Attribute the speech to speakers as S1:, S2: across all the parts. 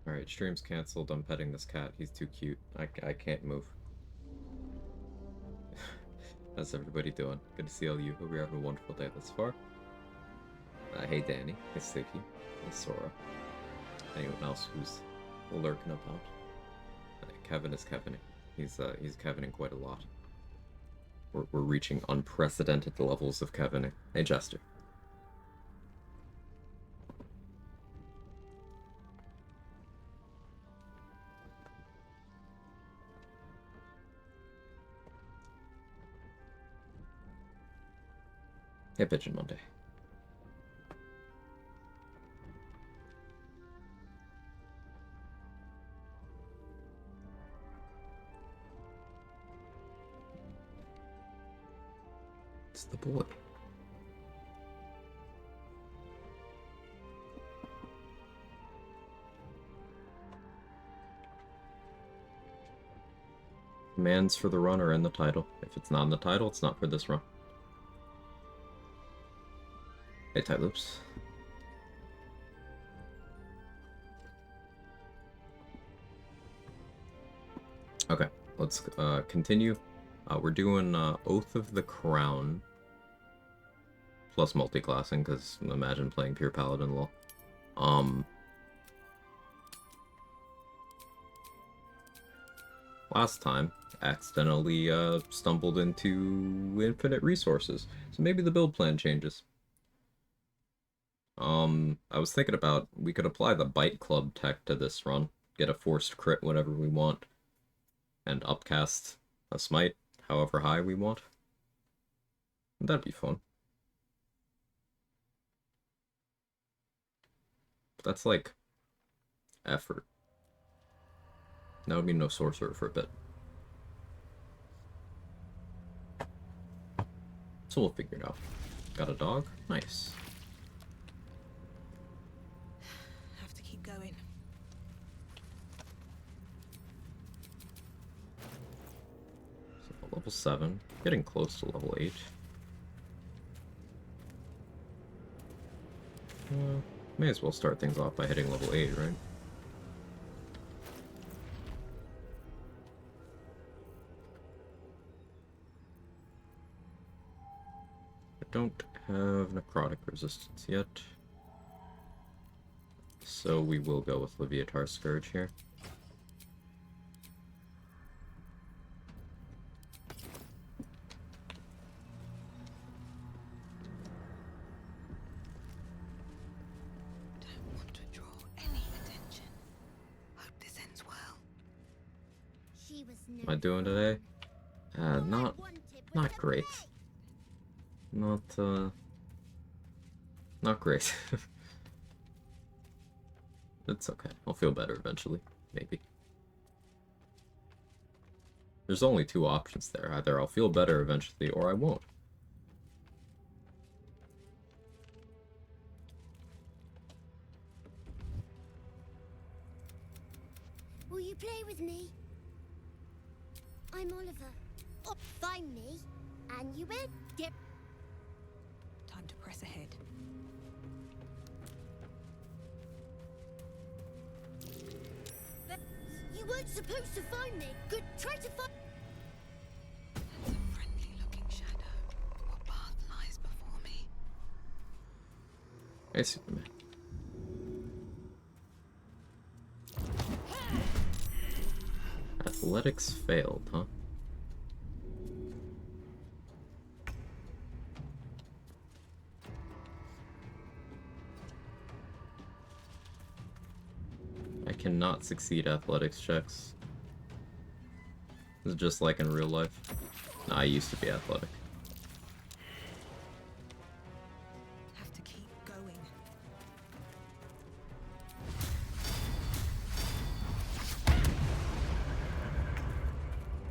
S1: Alright, stream's cancelled. I'm petting this cat. He's too cute. I can't move. How's everybody doing? Good to see all you. Hope you're having a wonderful day thus far. Hey Danny. Hey Sticky. Hey Sora. Anyone else who's lurking about? Kevin is Kevining. He's Kevining quite a lot. We're reaching unprecedented levels of Kevining. Hey Jester. Hey Pigeon Monday. It's the boy. Commands for the run are in the title. If it's not in the title, it's not for this run. Hey, Tight Loops. Okay, let's continue. We're doing Oath of the Crown plus multi-classing, because imagine playing pure Paladin lol. Last time, accidentally stumbled into infinite resources, so maybe the build plan changes. I was thinking about, we could apply the Bite Club tech to this run, get a forced crit whenever we want, and upcast a smite however high we want. That'd be fun. That's like effort. That would mean no sorcerer for a bit. So we'll figure it out. Got a dog? Nice.
S2: Have to keep going.
S1: So level 7. Getting close to level 8. May as well start things off by hitting level 8, right? I don't have necrotic resistance yet, so we will go with Leviatar Scourge here.
S2: Don't want to draw any attention. Hope this ends well.
S1: Am I doing today? Not great. Not great. It's okay. I'll feel better eventually. Maybe. There's only two options there. Either I'll feel better eventually, or I won't.
S3: Will you play with me? I'm Oliver. Oh, find me, and you will get.
S2: Time to press ahead.
S3: You weren't supposed to find me. Good, try to find.
S2: That's a friendly-looking shadow. What path lies before me?
S1: Hey, Superman. Athletics failed, huh? I cannot succeed athletics checks. This is just like in real life. Nah, I used to be athletic.
S2: Have to keep going.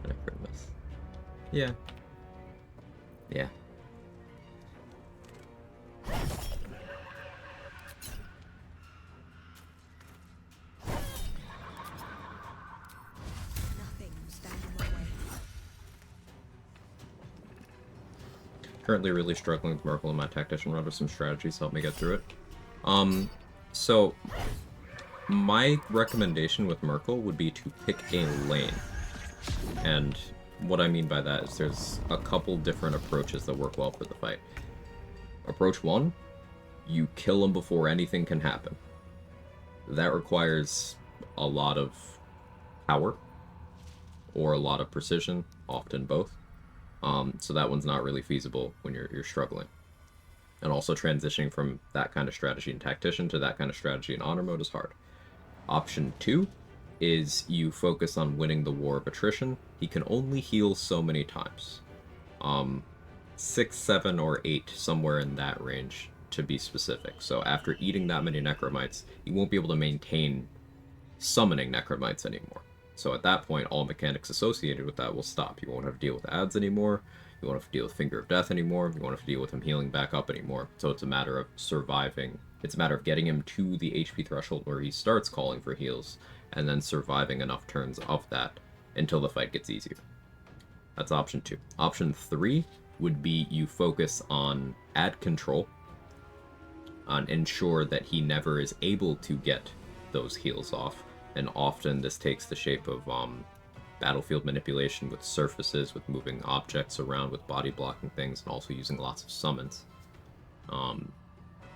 S1: I crit miss. Yeah. Yeah.
S2: Nothing will stand in my way.
S1: Currently really struggling with Merkle and my Tactician run with some strategies to help me get through it. So my recommendation with Merkel would be to pick a lane. And what I mean by that is there's a couple different approaches that work well for the fight. Approach 1, you kill him before anything can happen. That requires a lot of power or a lot of precision, often both. So that one's not really feasible when you're struggling. And also transitioning from that kind of strategy in Tactician to that kind of strategy in Honor Mode is hard. Option 2 is you focus on winning the War of Attrition. He can only heal so many times. 6, 7, or 8, somewhere in that range to be specific. So after eating that many Necromites, you won't be able to maintain summoning Necromites anymore. So at that point, all mechanics associated with that will stop. You won't have to deal with ads anymore. You won't have to deal with Finger of Death anymore. You won't have to deal with him healing back up anymore. So it's a matter of surviving. It's a matter of getting him to the HP threshold where he starts calling for heals, and then surviving enough turns of that until the fight gets easier. That's option 2. Option 3 would be you focus on ad control, on ensure that he never is able to get those heals off, and often this takes the shape of battlefield manipulation with surfaces, with moving objects around, with body blocking things, and also using lots of summons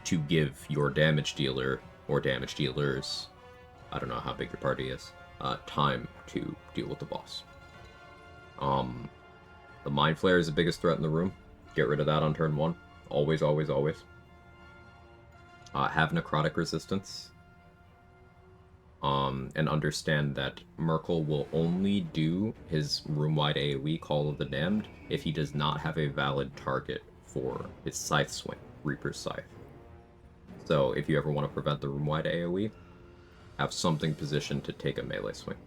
S1: to give your damage dealer or damage dealers, I don't know how big your party is, time to deal with the boss. The Mind Flayer is the biggest threat in the room. Get rid of that on turn 1. Always, always, always. Have necrotic resistance. And understand that Merkel will only do his room-wide AoE, Call of the Damned, if he does not have a valid target for his Scythe swing, Reaper's Scythe. So if you ever want to prevent the room-wide AoE, have something positioned to take a melee swing.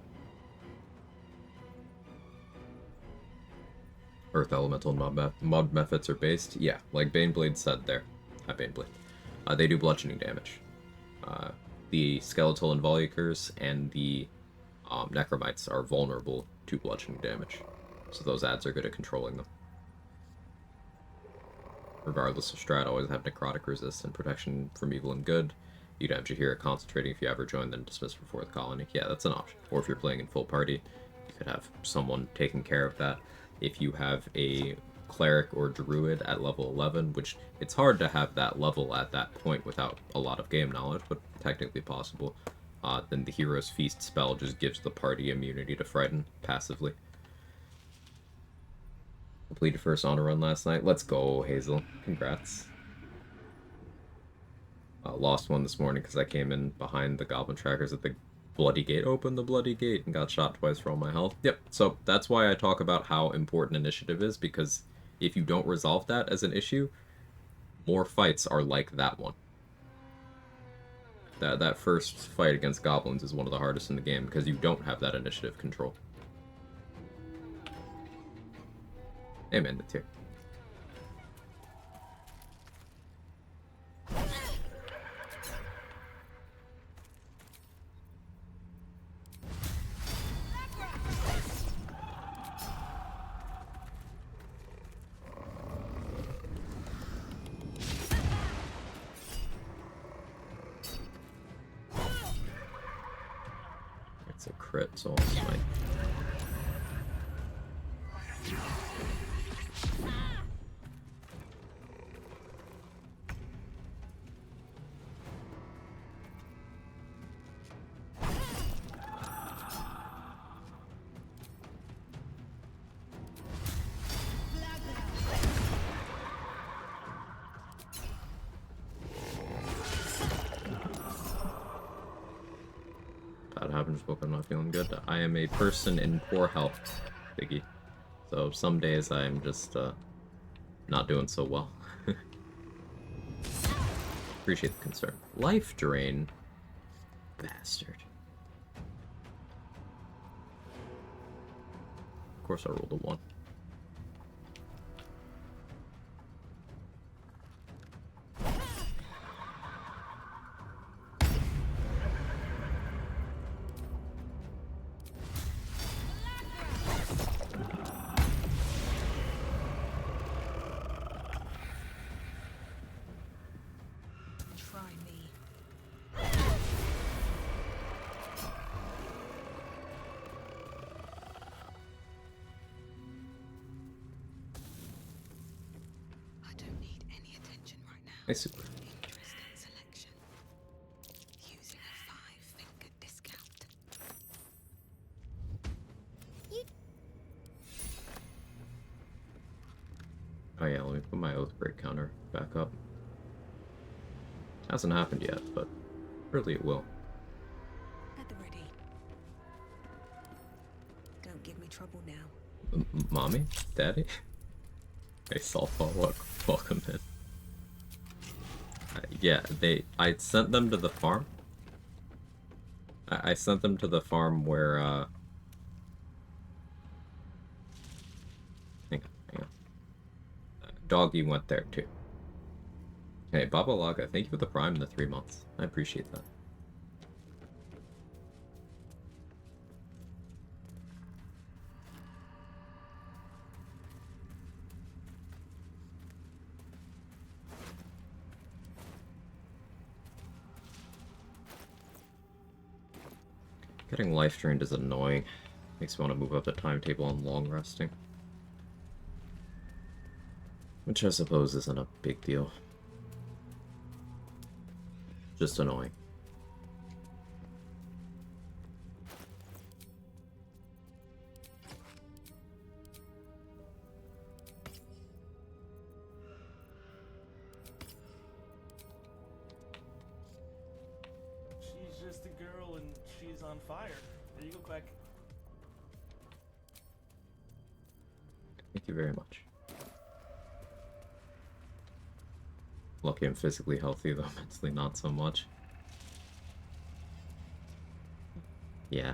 S1: Earth Elemental and mod methods are based? Yeah, like Baneblade said there. Hi, Baneblade. They do bludgeoning damage. The Skeletal Involucres and the Necromites are vulnerable to bludgeoning damage, so those ads are good at controlling them. Regardless of strat, always have necrotic resist and protection from evil and good. You'd have Jaheira concentrating if you ever join, then dismiss for 4th colony. Yeah, that's an option. Or if you're playing in full party, you could have someone taking care of that. If you have a cleric or druid at level 11, which it's hard to have that level at that point without a lot of game knowledge, but technically possible, then the Hero's Feast spell just gives the party immunity to Frighten passively. Completed first honor run last night. Let's go, Hazel. Congrats. Lost one this morning because I came in behind the Goblin Trackers at the Bloody Gate. Opened the Bloody Gate and got shot twice for all my health. Yep, so that's why I talk about how important initiative is, because if you don't resolve that as an issue, more fights are like that one. That first fight against goblins is one of the hardest in the game because you don't have that initiative control. Amen, the tier. It's a crit, so I'll smite. That happens, but I'm not feeling good. I am a person in poor health, Biggie. So some days I'm just not doing so well. Appreciate the concern. Life drain. Bastard. Of course I rolled a 1. Hey, super.
S2: Interesting selection. Using a 5-finger discount.
S3: You
S1: Oh yeah, let me put my oath break counter back up. Hasn't happened yet, but surely it will.
S2: At the ready. Don't give me trouble now.
S1: Mommy? Daddy? Hey, Salfa, welcome in. Yeah, I sent them to the farm. I sent them to the farm where, hang on. Doggy went there too. Hey, Baba Laga, thank you for the prime in the 3 months. I appreciate that. Getting life drained is annoying. Makes me want to move up the timetable on long resting. Which I suppose isn't a big deal. Just annoying.
S4: She's just a girl and she's on fire. There you go, Quag.
S1: Thank you very much. Lucky I'm physically healthy, though mentally not so much. Yeah.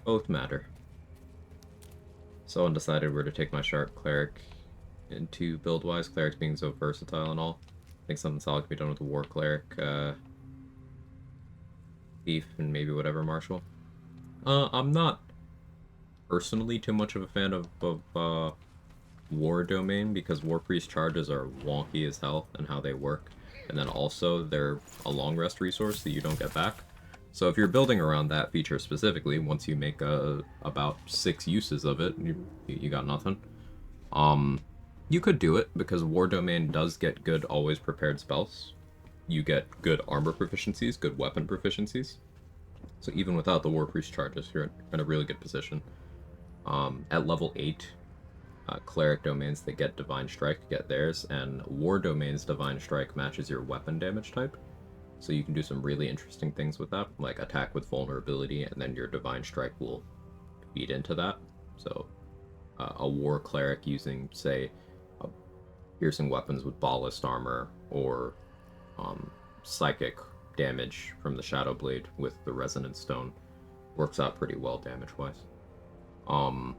S1: Both matter. So undecided where to take my Shark Cleric into build-wise, Clerics being so versatile and all. I think something solid could be done with the War Cleric, Thief, and maybe whatever Martial. I'm not personally too much of a fan of War Domain, because War Priest charges are wonky as hell and how they work. And then also, they're a long rest resource that you don't get back. So if you're building around that feature specifically, once you make about 6 uses of it, you got nothing. You could do it, because War Domain does get good always prepared spells. You get good armor proficiencies, good weapon proficiencies. So even without the War Priest charges, you're in a really good position. At level 8, Cleric Domains that get Divine Strike get theirs, and War Domains Divine Strike matches your weapon damage type. So you can do some really interesting things with that, like attack with vulnerability, and then your Divine Strike will feed into that. So a War Cleric using, say, piercing weapons with Ballast Armor, or psychic damage from the Shadow Blade with the Resonant Stone works out pretty well damage-wise. So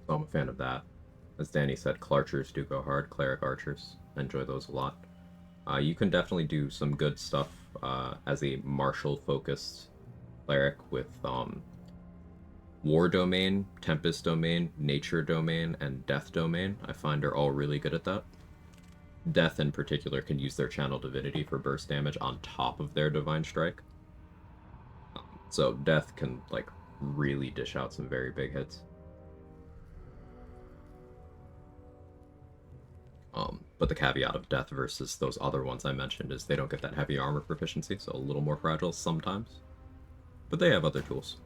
S1: I'm a fan of that. As Danny said, Clarchers do go hard, Cleric Archers. I enjoy those a lot. You can definitely do some good stuff as a martial-focused cleric with War Domain, Tempest Domain, Nature Domain, and Death Domain. I find are all really good at that. Death in particular can use their Channel Divinity for burst damage on top of their Divine Strike. So Death can, like, really dish out some very big hits. But the caveat of Death versus those other ones I mentioned is they don't get that heavy armor proficiency, so a little more fragile sometimes. But they have other tools.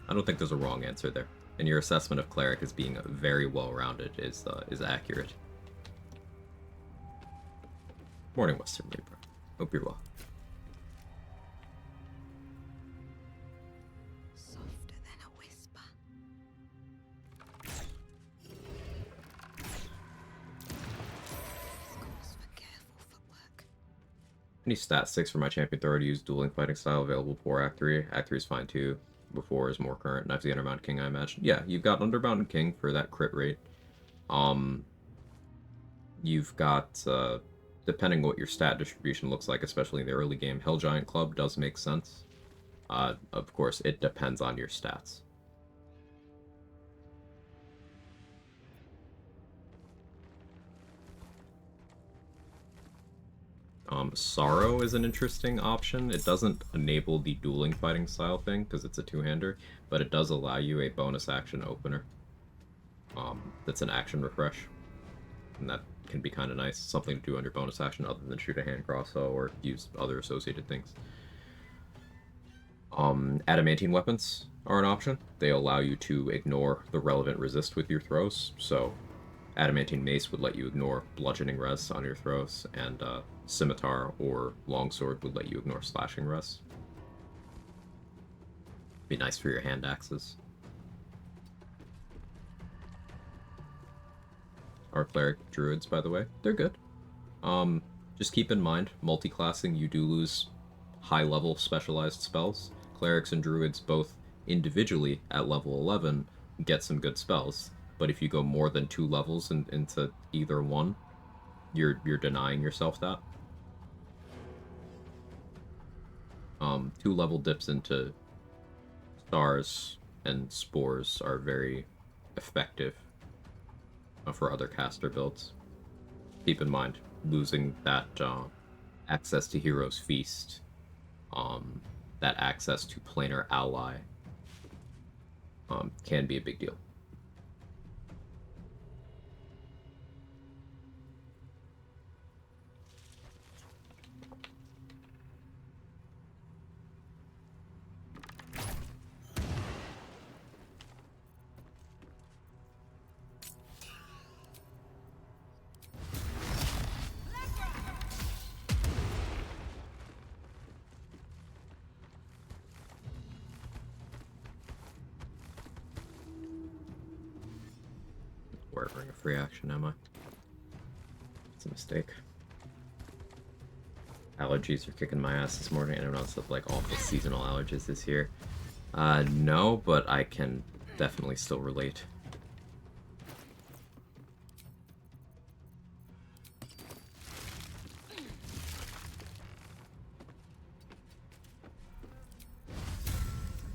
S1: I don't think there's a wrong answer there. And your assessment of Cleric as being very well-rounded is accurate. Morning, Western Libra. Hope you're well.
S2: Softer than a whisper. Scores for careful footwork.
S1: Any stat 6 for my champion thrower to use dueling fighting style available for Act 3. Act 3 is fine too. Before is more current. Knife's the Underbound King, I imagine. Yeah, you've got Underbound King for that crit rate. You've got, depending what your stat distribution looks like, especially in the early game, Hell Giant Club does make sense. Of course, it depends on your stats. Sorrow is an interesting option. It doesn't enable the dueling fighting style thing, because it's a two-hander, but it does allow you a bonus action opener. That's an action refresh. and that can be kind of nice. Something to do on your bonus action other than shoot a hand crossbow or use other associated things. Adamantine weapons are an option. They allow you to ignore the relevant resist with your throws. So, adamantine mace would let you ignore bludgeoning res on your throws, and scimitar or longsword would let you ignore slashing res. Be nice for your hand axes. Our cleric druids, by the way, they're good. Just keep in mind, multi-classing, you do lose high-level specialized spells. Clerics and druids both individually at level 11 get some good spells, but if you go more than 2 levels into either one, you're denying yourself that. 2-level dips into stars and spores are very effective for other caster builds. Keep in mind, losing that access to Hero's Feast, that access to Planar Ally, can be a big deal. Ordering a free action, am I? It's a mistake. Allergies are kicking my ass this morning. Anyone else have like awful seasonal allergies this year? No, but I can definitely still relate.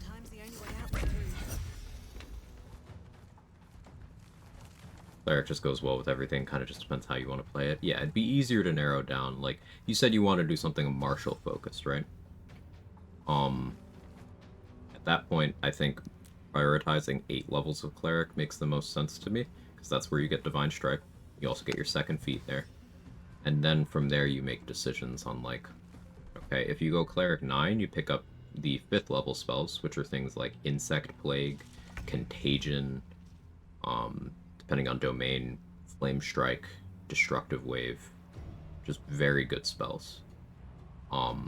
S2: Sometimes the only way out is through.
S1: Cleric just goes well with everything, kind of just depends how you want to play it. Yeah, it'd be easier to narrow down. Like, you said you want to do something martial focused, right? At that point, I think prioritizing 8 levels of Cleric makes the most sense to me, because that's where you get Divine Strike. You also get your second feat there. And then from there you make decisions on, like, okay, if you go Cleric 9, you pick up the 5th level spells, which are things like Insect Plague, Contagion, depending on domain, Flame Strike, Destructive Wave. Just very good spells. But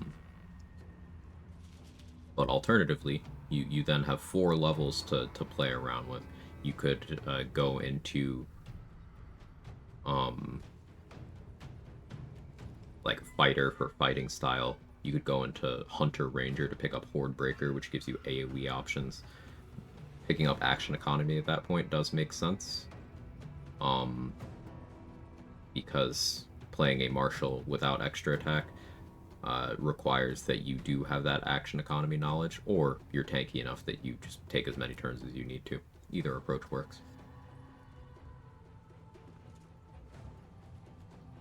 S1: alternatively, you then have 4 levels to play around with. You could go into like Fighter for fighting style. You could go into Hunter Ranger to pick up Horde Breaker, which gives you AoE options. Picking up Action Economy at that point does make sense. Because playing a martial without extra attack requires that you do have that action economy knowledge, or you're tanky enough that you just take as many turns as you need to. Either approach works.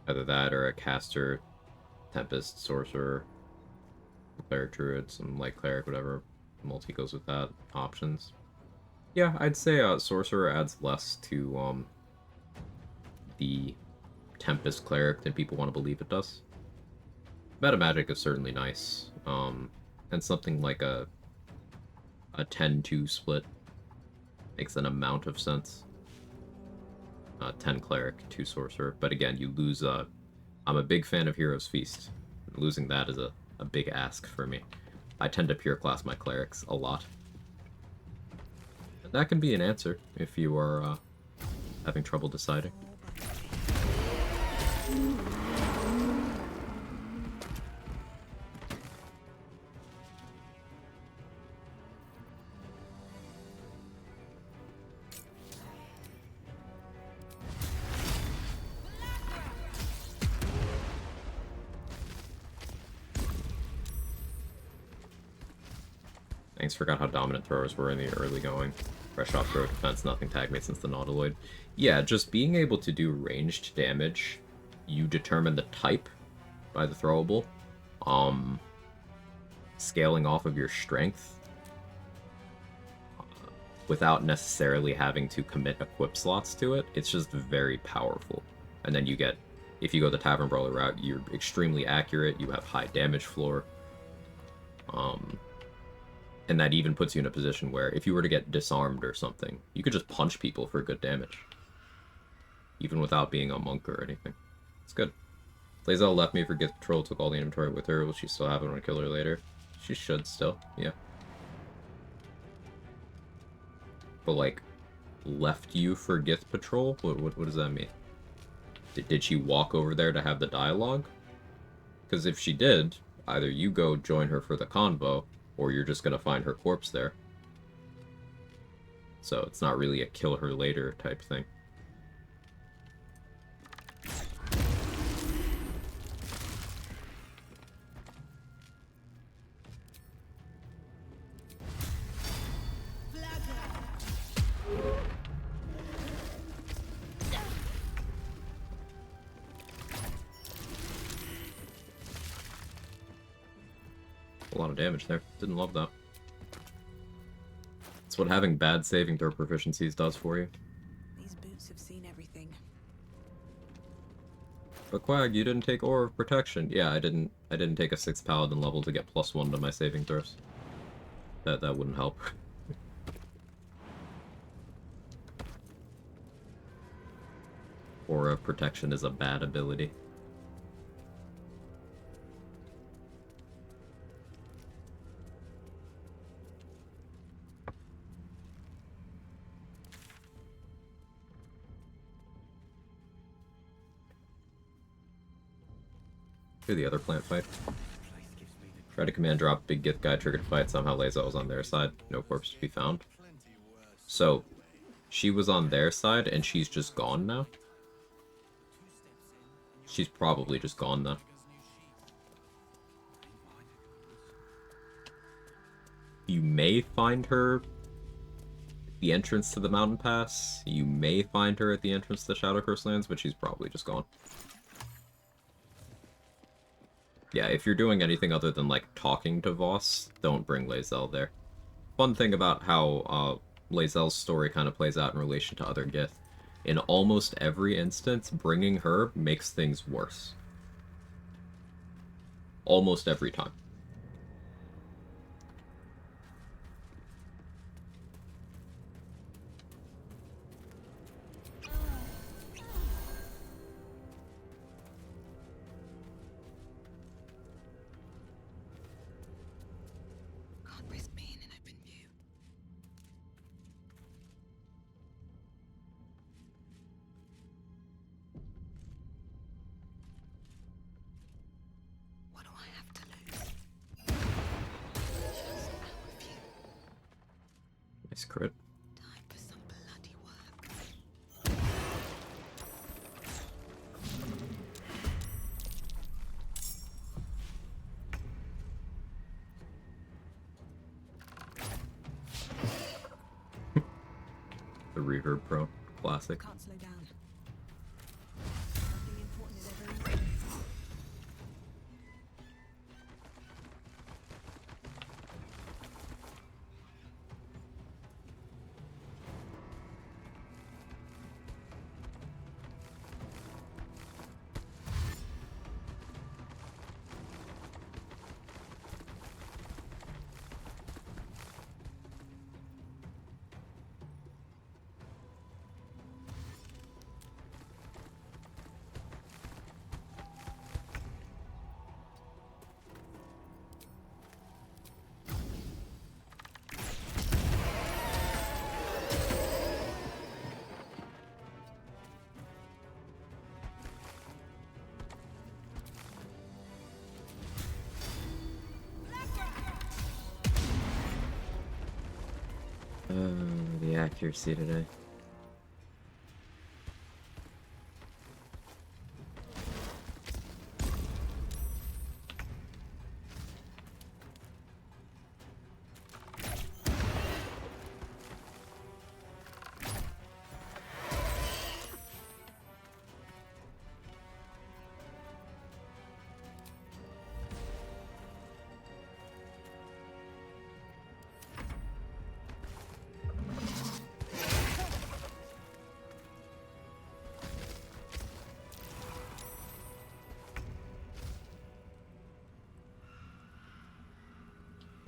S1: Either that or a caster, tempest, sorcerer, cleric, druid, some light cleric, whatever multi goes with that. Options. Yeah, I'd say sorcerer adds less to the tempest cleric than people want to believe it does. Meta magic is certainly nice, and something like a 10-2 split makes an amount of sense. 10 cleric, 2 sorcerer, but again, you lose. I'm a big fan of Hero's Feast. Losing that is a big ask for me. I tend to pure class my clerics a lot. And that can be an answer if you are having trouble deciding. Thanks, forgot how dominant throwers were in the early going. Fresh off throw defense, nothing tagged me since the Nautiloid. Yeah, just being able to do ranged damage, you determine the type by the throwable. Scaling off of your strength without necessarily having to commit equip slots to it, it's just very powerful And then you get, if you go the Tavern Brawler route, you're extremely accurate, you have high damage floor. And that even puts you in a position where if you were to get disarmed or something, you could just punch people for good damage. Even without being a monk or anything. It's good. Lae'zel left me for gift patrol, took all the inventory with her. Will she still have it when I kill her later? She should still, yeah. But, like, left you for gift patrol? What does that mean? Did she walk over there to have the dialogue? Because if she did, either you go join her for the convo, or you're just gonna find her corpse there. So it's not really a kill her later type thing. A lot of damage there. Didn't love that. That's what having bad saving throw proficiencies does for you.
S2: These boots have seen everything.
S1: But Quag, you didn't take Aura of Protection. Yeah, I didn't take a 6th Paladin level to get +1 to my saving throws. That wouldn't help. Aura of Protection is a bad ability. Do the other plant fight. Try to command drop, big gift guy, triggered fight, somehow Lae'zel was on their side. No corpse to be found. So, she was on their side, and she's just gone now? She's probably just gone now. You may find her at the entrance to the mountain pass. You may find her at the entrance to the Shadowcurse lands, but she's probably just gone. Yeah, if you're doing anything other than, like, talking to Voss, don't bring Lae'zel there. Fun thing about how Lae'zel's story kind of plays out in relation to other Gith. In almost every instance, bringing her makes things worse. Almost every time.
S2: Can't risk being in open view. What do I have to lose? Just our view.
S1: Nice crit.
S2: Time for some bloody work.
S1: The Reverb Pro. Classic.
S2: Can't slow down. Something important is every.
S1: The accuracy today.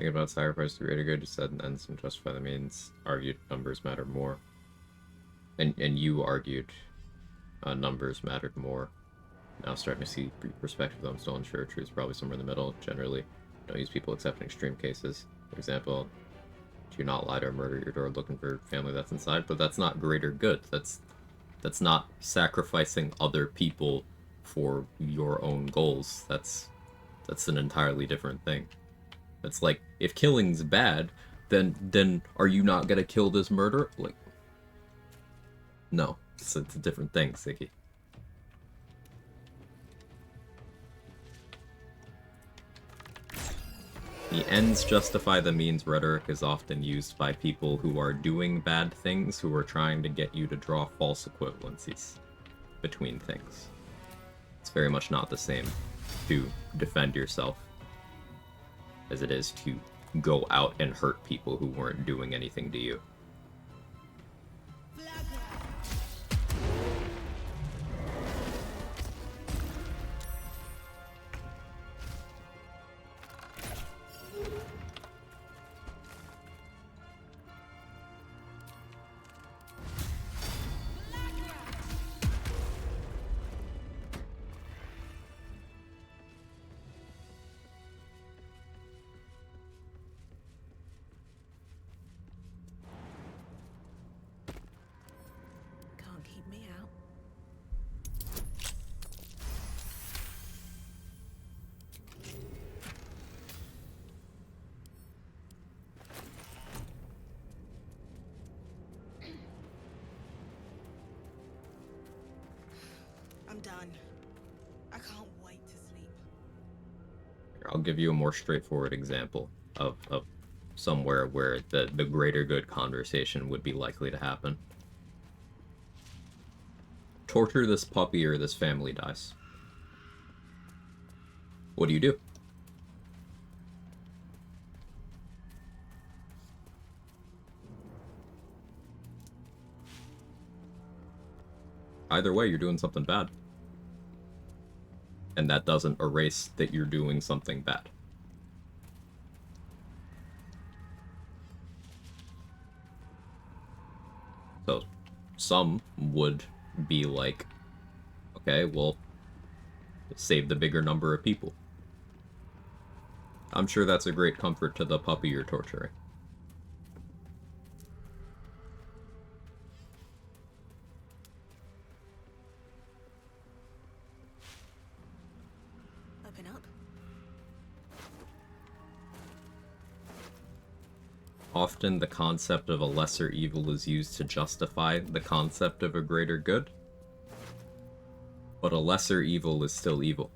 S1: Thinking about sacrifice to greater good, you said ends and justify the means. Argued numbers matter more. And you argued numbers mattered more. Now starting to see perspective, though I'm still unsure. Truth is probably somewhere in the middle. Generally, don't use people except in extreme cases. For example, do not lie to murder your door looking for family that's inside, but that's not greater good. That's not sacrificing other people for your own goals. That's an entirely different thing. It's like, if killing's bad, then are you not gonna kill this murderer? Like, no, it's a different thing, Ziggy. The ends justify the means rhetoric is often used by people who are doing bad things, who are trying to get you to draw false equivalencies between things. It's very much not the same to defend yourself as it is to go out and hurt people who weren't doing anything to you.
S2: Can't keep me out. I'm done. I can't wait to sleep.
S1: I'll give you a more straightforward example of somewhere where the greater good conversation would be likely to happen. Torture this puppy or this family dies. What do you do? Either way, you're doing something bad. And that doesn't erase that you're doing something bad. So, some would be like, okay, well, save the bigger number of people. I'm sure that's a great comfort to the puppy you're torturing.
S2: Open up.
S1: Often the concept of a lesser evil is used to justify the concept of a greater good. But a lesser evil is still evil.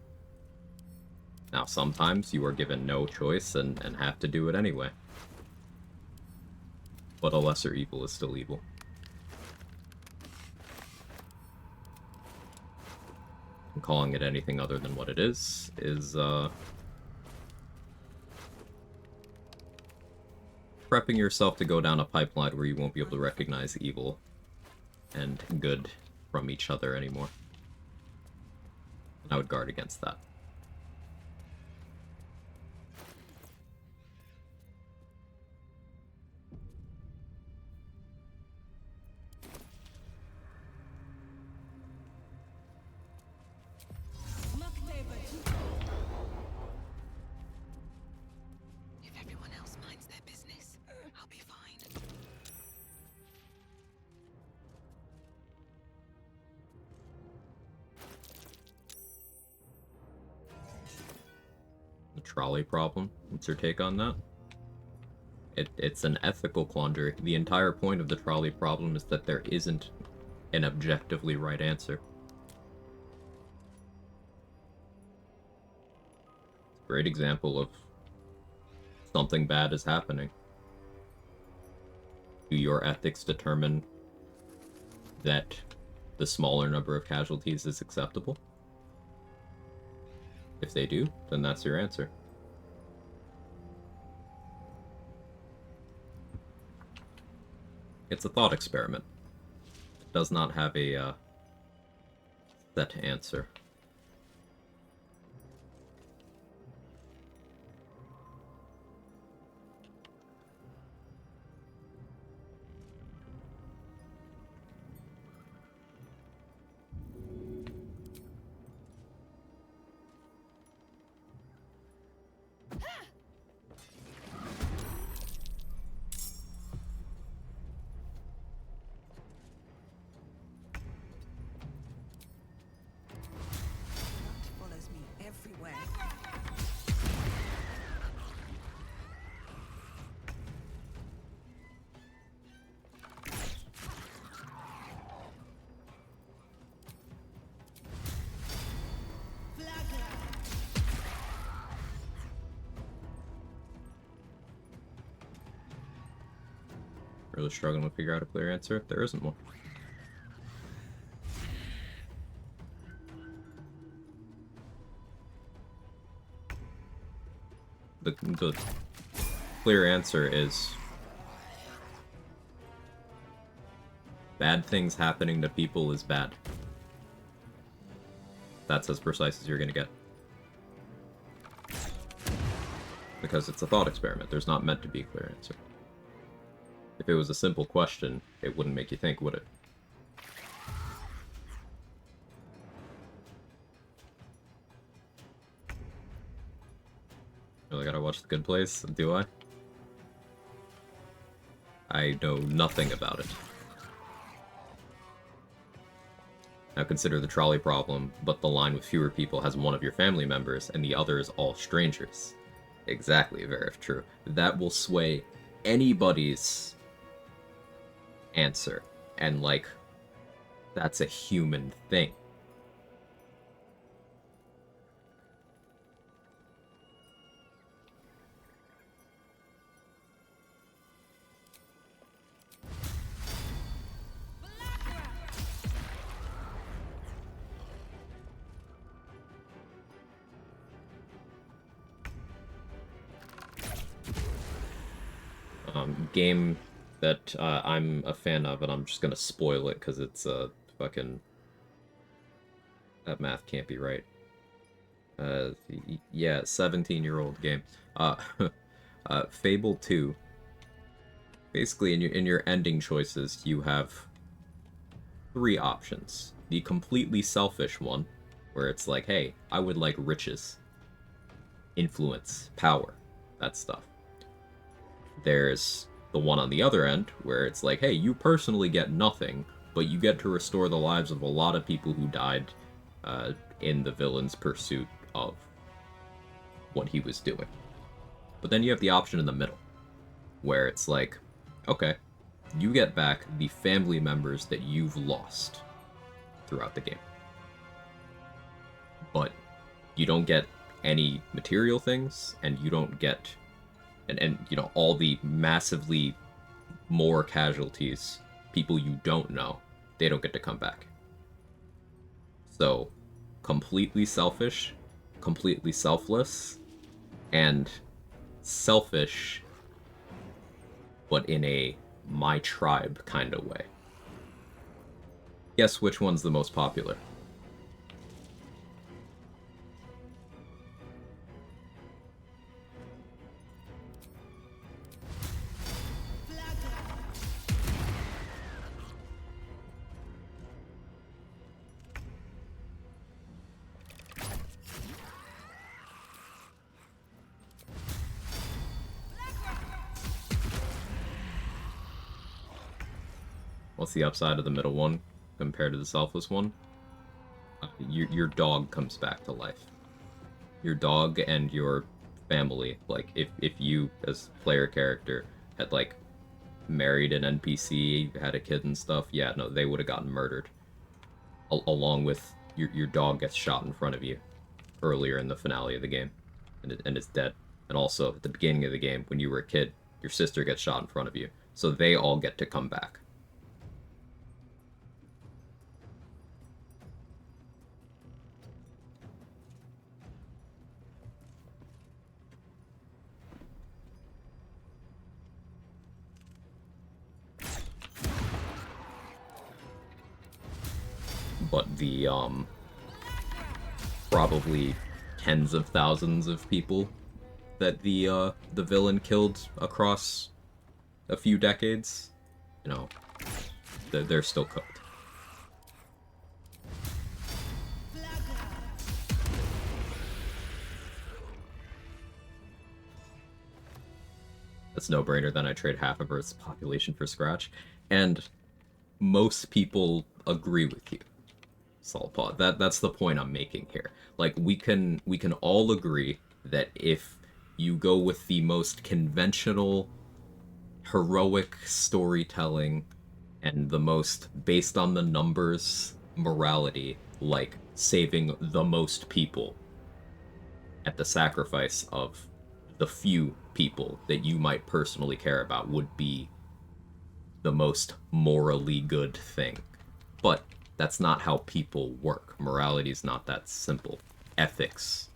S1: Now, sometimes you are given no choice and have to do it anyway. But a lesser evil is still evil. And calling it anything other than what it is prepping yourself to go down a pipeline where you won't be able to recognize evil and good from each other anymore. And I would guard against that.
S2: If everyone else minds their business, I'll be fine.
S1: The trolley problem. What's your take on that? It's an ethical quandary. The entire point of the trolley problem is that there isn't an objectively right answer. Great example of something bad is happening. Do your ethics determine that the smaller number of casualties is acceptable? If they do, then that's your answer. It's a thought experiment. It does not have a set answer. Really struggling to figure out a clear answer. There isn't one. The clear answer is bad things happening to people is bad. That's as precise as you're gonna get. Because it's a thought experiment. There's not meant to be a clear answer. If it was a simple question, it wouldn't make you think, would it? Really gotta watch The Good Place, do I? I know nothing about it. Now consider the trolley problem, but the line with fewer people has one of your family members, and the other is all strangers. Exactly, very true. That will sway anybody's answer. And, like, that's a human thing. Game that I'm a fan of, and I'm just gonna spoil it because it's fucking... That math can't be right. Yeah, 17-year-old game. Fable 2. Basically, in your ending choices, you have 3 options. The completely selfish one, where it's like, hey, I would like riches, influence, power, that stuff. There's the one on the other end, where it's like, hey, you personally get nothing, but you get to restore the lives of a lot of people who died in the villain's pursuit of what he was doing. But then you have the option in the middle, where it's like, okay, you get back the family members that you've lost throughout the game. But you don't get any material things, and you don't get... And you know, all the massively more casualties, people you don't know, they don't get to come back. So, completely selfish, completely selfless, and selfish, but in a my tribe kind of way. Guess which one's the most popular? What's the upside of the middle one compared to the selfless one? Your dog comes back to life. Your dog and your family, like, if you, as player character, had, like, married an NPC, had a kid and stuff, yeah, no, they would have gotten murdered. Along with your dog gets shot in front of you earlier in the finale of the game, and is dead. And also, at the beginning of the game, when you were a kid, your sister gets shot in front of you. So they all get to come back. But the, probably tens of thousands of people that the villain killed across a few decades, you know, they're still cooked. That's no-brainer. Then I trade half of Earth's population for Scratch, and most people agree with you, Saltpaw. That's the point I'm making here. Like, we can all agree that if you go with the most conventional, heroic storytelling and the most based on the numbers morality, like saving the most people at the sacrifice of the few people that you might personally care about, would be the most morally good thing. But that's not how people work. Morality is not that simple. Ethics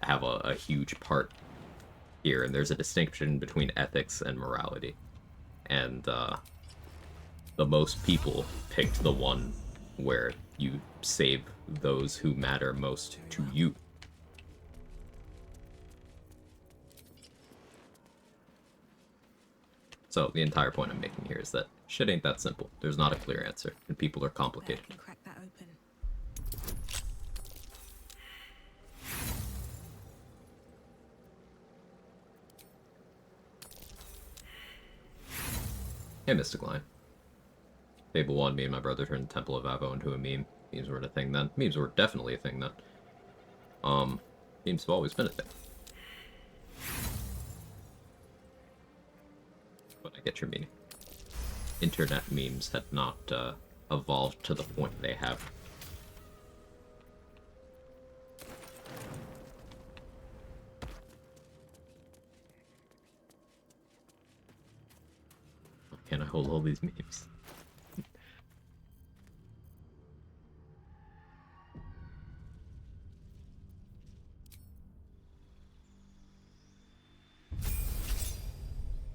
S1: have a huge part here, and there's a distinction between ethics and morality. And the most people picked the one where you save those who matter most to you. So the entire point I'm making here is that shit ain't that simple. There's not a clear answer, and people are complicated.
S2: I can crack that open.
S1: Hey, Mystic Line. Fable 1, me and my brother turned the Temple of Avo into a meme. Memes weren't a thing then. Memes were definitely a thing then. Memes have always been a thing. But I get your meaning. Internet memes had not evolved to the point they have. How can I hold all these memes?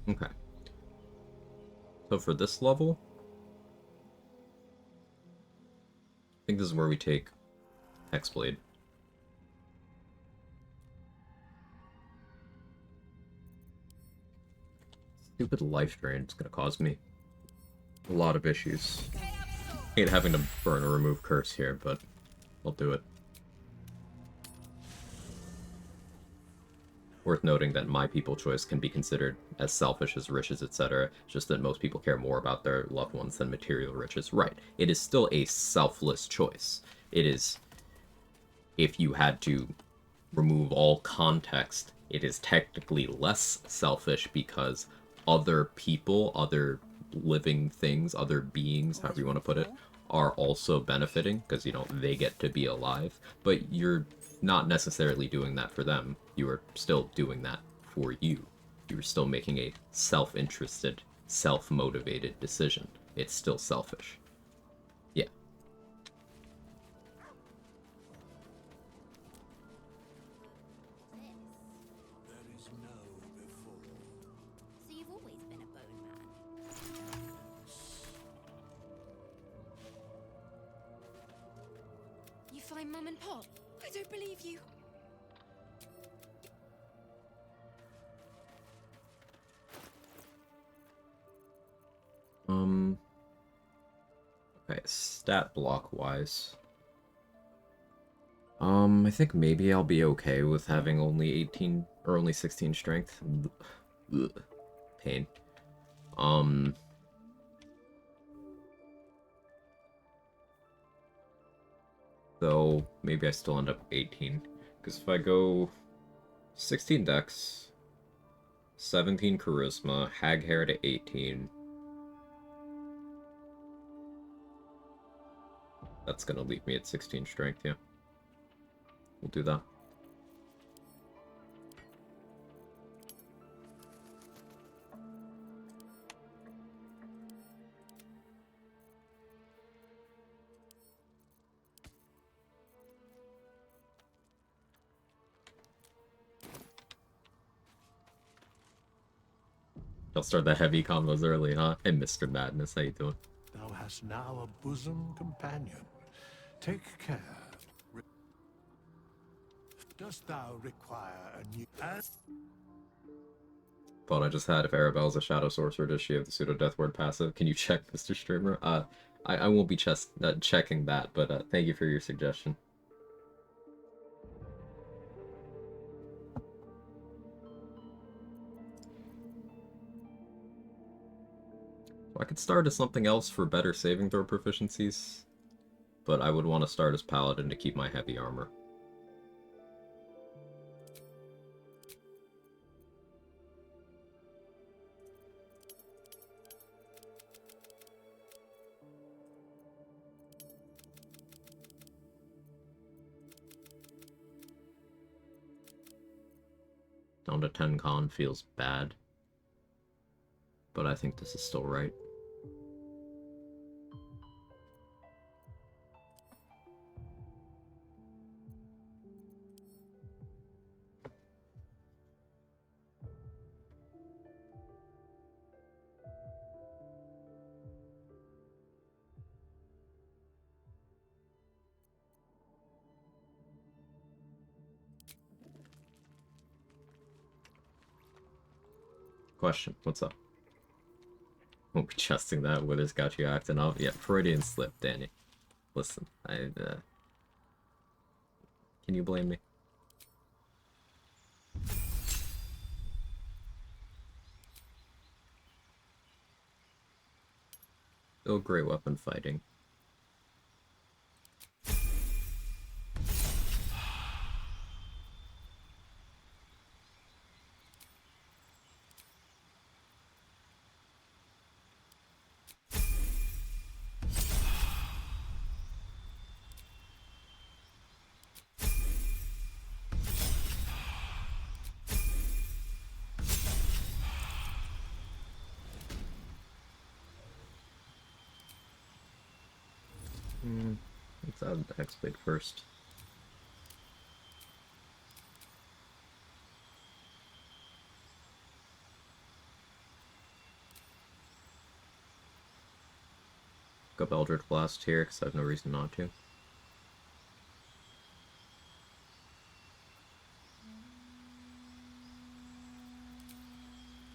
S1: Okay. So for this level, I think this is where we take Hexblade. Stupid life drain is gonna cause me a lot of issues. Hate having to burn or remove curse here, but I'll do it. Worth noting that my people choice can be considered as selfish as riches, etc. Just that most people care more about their loved ones than material riches. Right. It is still a selfless choice. It is, if you had to remove all context, it is technically less selfish because other people, other living things, other beings, however you want to put it, are also benefiting because, you know, they get to be alive. But you're not necessarily doing that for them. You are still doing that for you. You're still making a self-interested, self-motivated decision. It's still selfish. Yeah.
S3: So you've always been a bone man?
S2: You find Mum and Pop? I don't believe you.
S1: Okay, stat block wise. I think maybe I'll be okay with having only 18 or only 16 strength. Ugh. Pain. Though maybe I still end up 18. Because if I go 16 dex, 17 charisma, hag hair to 18. That's gonna leave me at 16 strength, yeah. We'll do that. I'll start the heavy combos early, huh? Hey, Mr. Madness, how you doing?
S5: Thou hast now a bosom companion. Take care. Dost thou require a new...
S1: Thought I just had if Arabella's a shadow sorcerer, does she have the pseudo death word passive? Can you check, Mr. Streamer? I won't be checking that, but thank you for your suggestion. I could start as something else for better saving throw proficiencies, but I would want to start as Paladin to keep my heavy armor. Down to 10 con feels bad, but I think this is still right. Question, what's up? Won't be trusting that. Withers got you acting up. Yeah, Freudian slip, Danny. Listen, can you blame me? Still great weapon fighting. Let's add the Hexblade first. Go up Eldritch Blast here, because I have no reason not to.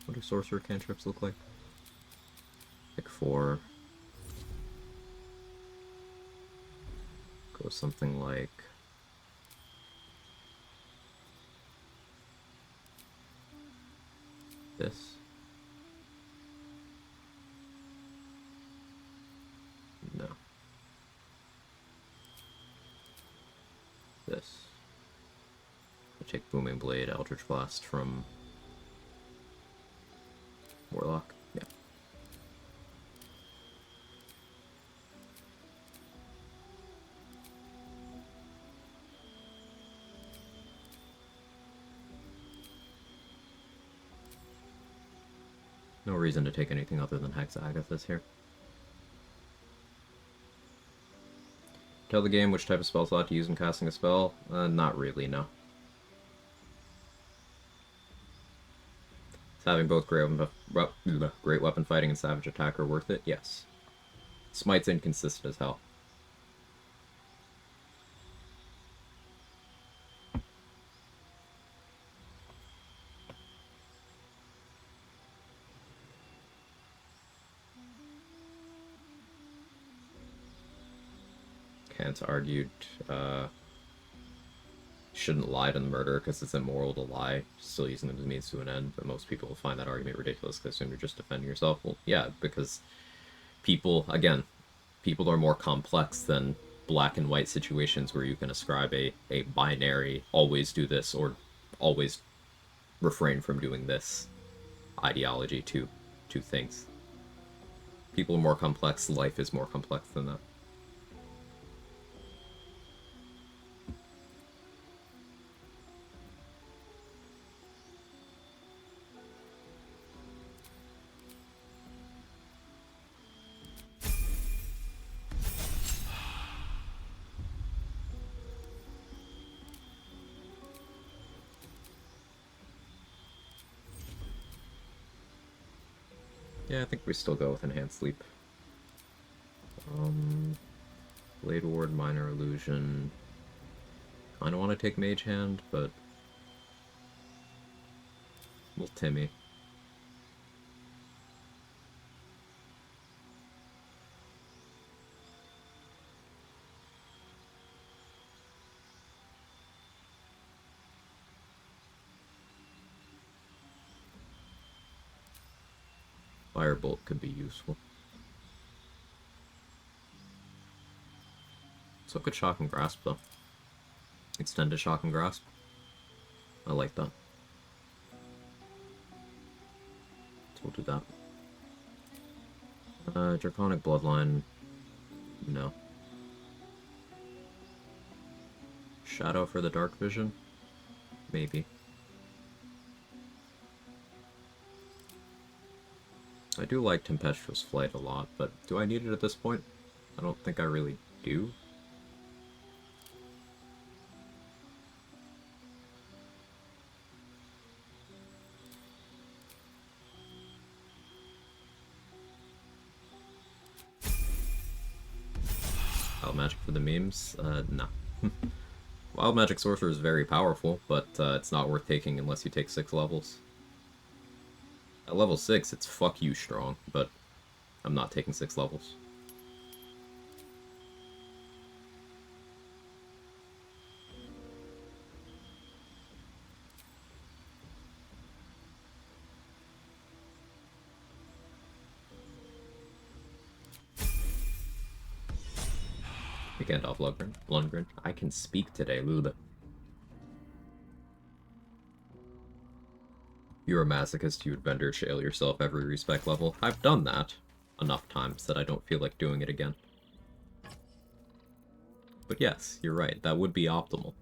S1: What do sorcerer cantrips look like? Pick 4. Go something like... this. No. This. I'll take Booming Blade, Eldritch Blast from Warlock. Yeah. No reason to take anything other than Hex Agathis here. Tell the game which type of spell slot to use when casting a spell? Not really, no. Is having both great weapon fighting and savage attacker worth it? Yes. Smite's inconsistent as hell. Kant argued shouldn't lie to the murderer because it's immoral to lie, still using them as a means to an end, but most people will find that argument ridiculous because assume you're just defending yourself. Well, yeah, because people, again, people are more complex than black and white situations where you can ascribe a binary, always do this or always refrain from doing this ideology to things. People are more complex, life is more complex than that. Yeah, I think we still go with Enhanced Sleep. Blade Ward, Minor Illusion. Kinda want to take Mage Hand, but... Well, Timmy. Firebolt could be useful. So could Shock and Grasp, though. Extended Shock and Grasp. I like that. So we'll do that. Draconic Bloodline. No. Shadow for the Dark Vision? Maybe. I do like Tempestuous Flight a lot, but do I need it at this point? I don't think I really do. Wild Magic for the memes? No. Wild Magic Sorcerer is very powerful, but it's not worth taking unless you take 6 levels. At level 6, it's fuck you strong, but I'm not taking 6 levels. Gandalf Lundgren. I can speak today, Lula. You're a masochist, you would vendor shale yourself every respect level. I've done that enough times that I don't feel like doing it again. But yes, you're right, that would be optimal.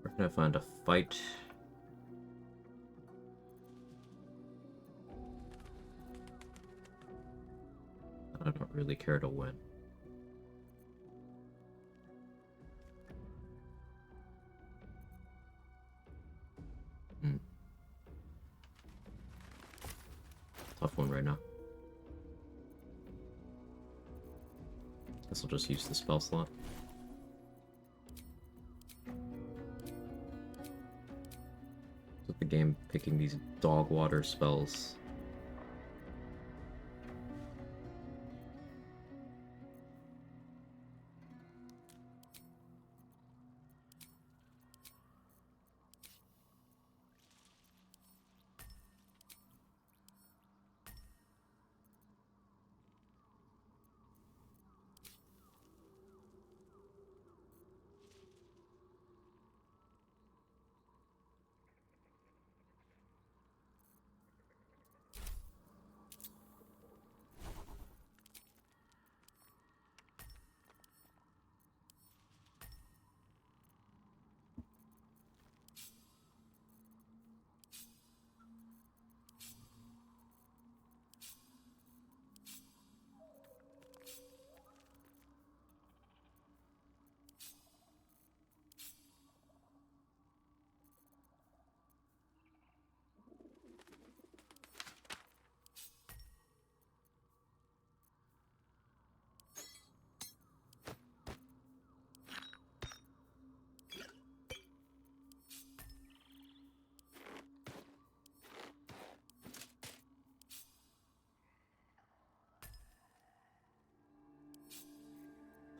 S1: Where can I find a fight? I don't really care to win. Tough one right now. Guess I'll just use the spell slot. With the game picking these dog water spells.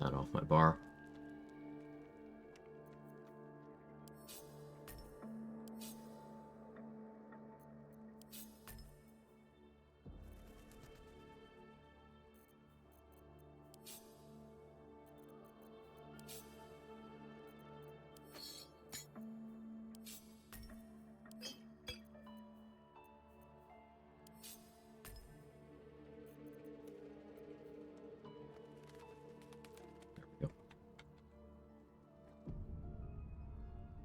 S1: That off my bar.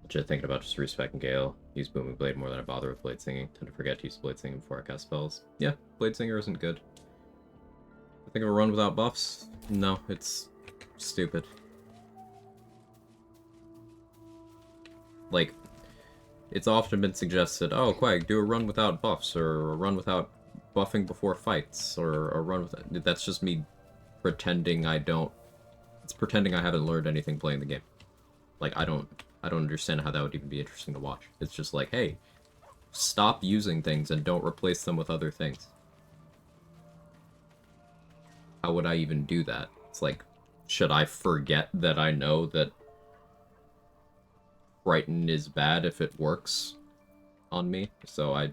S1: Legit thinking about just respecting Gale. Use Booming Blade more than I bother with Blade Singing. Tend to forget to use Blade Singing before I cast spells. Yeah, Blade Singer isn't good. I think of a run without buffs? No, it's stupid. Like, it's often been suggested, oh, Quag, do a run without buffs, or a run without buffing before fights, or a run with... That's just me pretending I don't... It's pretending I haven't learned anything playing the game. Like, I don't understand how that would even be interesting to watch. It's just like, hey, stop using things and don't replace them with other things. How would I even do that? It's like, should I forget that I know that Frighten is bad if it works on me, so I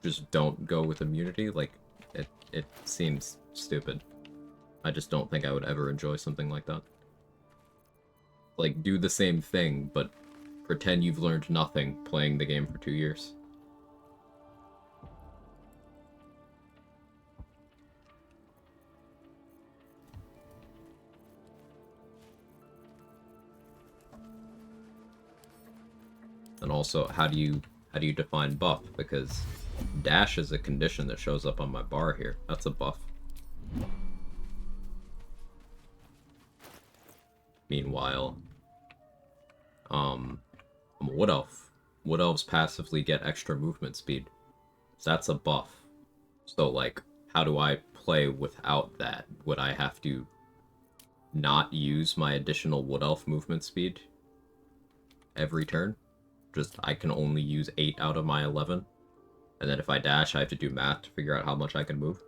S1: just don't go with immunity? Like, it seems stupid. I just don't think I would ever enjoy something like that. Like, do the same thing, but pretend you've learned nothing playing the game for 2 years. And also, how do you define buff? Because dash is a condition that shows up on my bar here. That's a buff. Meanwhile, I'm a wood elf. Wood elves passively get extra movement speed. So that's a buff. So, like, how do I play without that? Would I have to not use my additional wood elf movement speed every turn? Just, I can only use 8 out of my 11. And then if I dash, I have to do math to figure out how much I can move.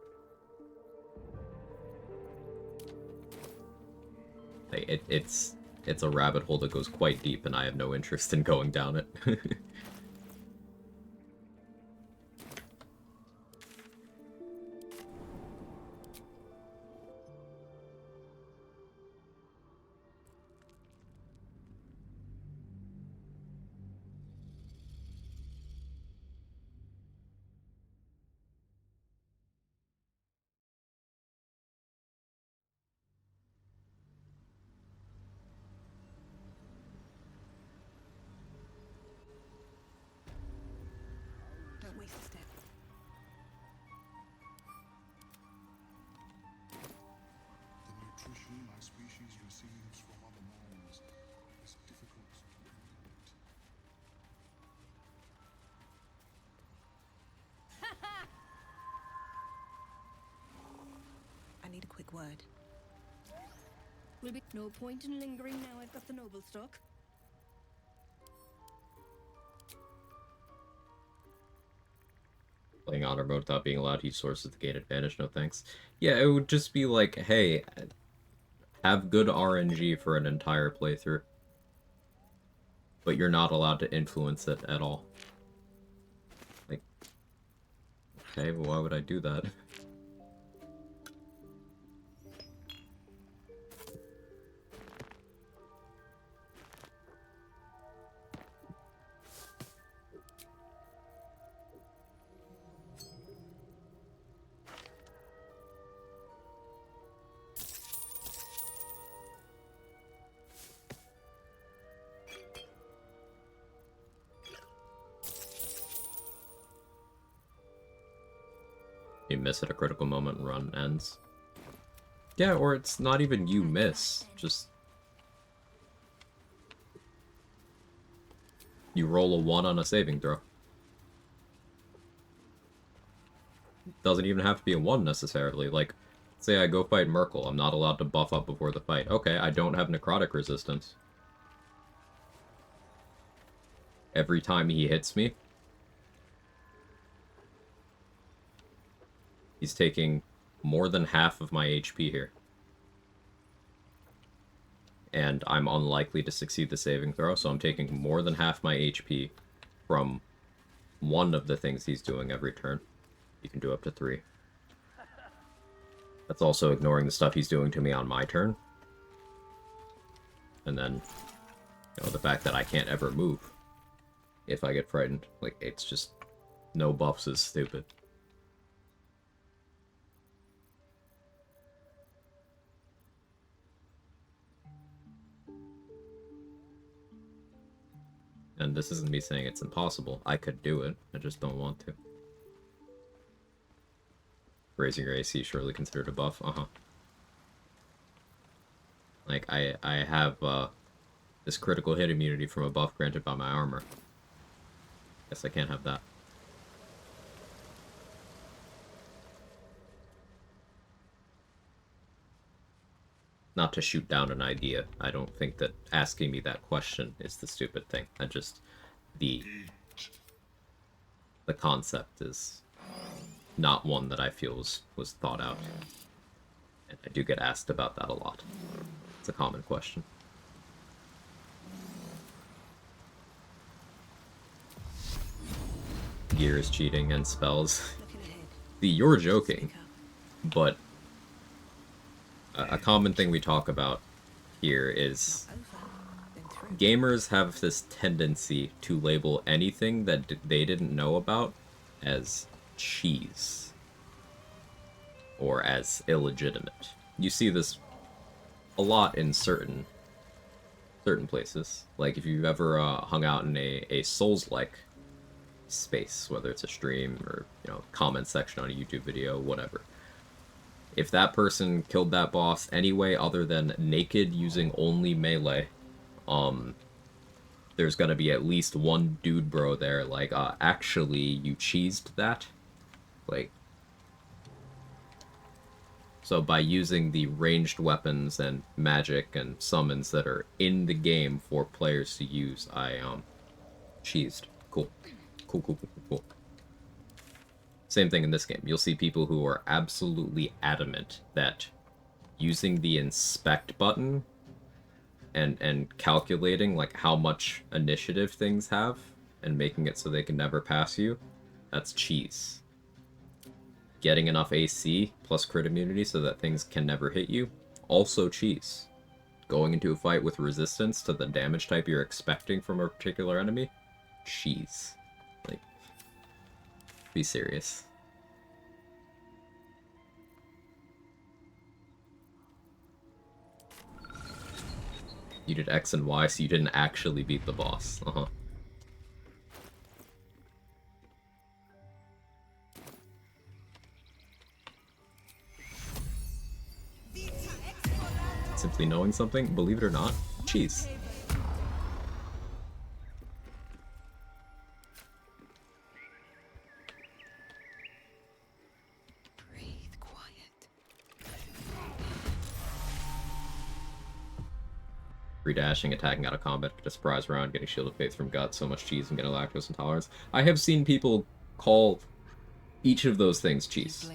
S1: Like, it's a rabbit hole that goes quite deep, and I have no interest in going down it.
S2: Don't waste a step.
S6: The nutrition my species receives from other minds is difficult to regulate.
S2: I need a quick word.
S7: Will be no point in lingering now I've got the noble stock.
S1: Playing honor mode without being allowed to use sources to gain advantage, no thanks. Yeah, it would just be like, hey, have good RNG for an entire playthrough. But you're not allowed to influence it at all. Like, okay, well, why would I do that? You miss at a critical moment, run ends. Yeah, or it's not even you miss, just... you roll a 1 on a saving throw. Doesn't even have to be a 1 necessarily, like, say I go fight Merkel, I'm not allowed to buff up before the fight. Okay, I don't have necrotic resistance. Every time he hits me, he's taking more than half of my HP here. And I'm unlikely to succeed the saving throw, so I'm taking more than half my HP from one of the things he's doing every turn. You can do up to 3. That's also ignoring the stuff he's doing to me on my turn. And then, you know, the fact that I can't ever move if I get frightened. Like, it's just... no buffs is stupid. And this isn't me saying it's impossible. I could do it. I just don't want to. Raising your AC surely considered a buff. Uh-huh. Like, I have, this critical hit immunity from a buff granted by my armor. Guess I can't have that. Not to shoot down an idea. I don't think that asking me that question is the stupid thing. I just... the concept is not one that I feel was thought out. And I do get asked about that a lot. It's a common question. Gear is cheating and spells.
S2: Looking ahead.
S1: See, you're joking, but a common thing we talk about here is gamers have this tendency to label anything that they didn't know about as cheese or as illegitimate. You see this a lot in certain places. Like if you've ever hung out in a Souls-like space, whether it's a stream or, you know, comment section on a YouTube video, whatever. If that person killed that boss anyway other than naked using only melee, there's gonna be at least one dude bro there like, actually, you cheesed that? Like, so by using the ranged weapons and magic and summons that are in the game for players to use, I, cheesed. Cool. Cool. Same thing in this game. You'll see people who are absolutely adamant that using the inspect button and calculating like how much initiative things have and making it so they can never pass you, that's cheese. Getting enough AC plus crit immunity so that things can never hit you, also cheese. Going into a fight with resistance to the damage type you're expecting from a particular enemy, cheese. Like, be serious. You did X and Y, so you didn't actually beat the boss. Simply knowing something, believe it or not, cheese.
S2: Breathe quiet.
S1: Free dashing, attacking out of combat, get a surprise round, getting Shield of Faith from Gut, so much cheese, and getting lactose intolerance. I have seen people call each of those things cheese.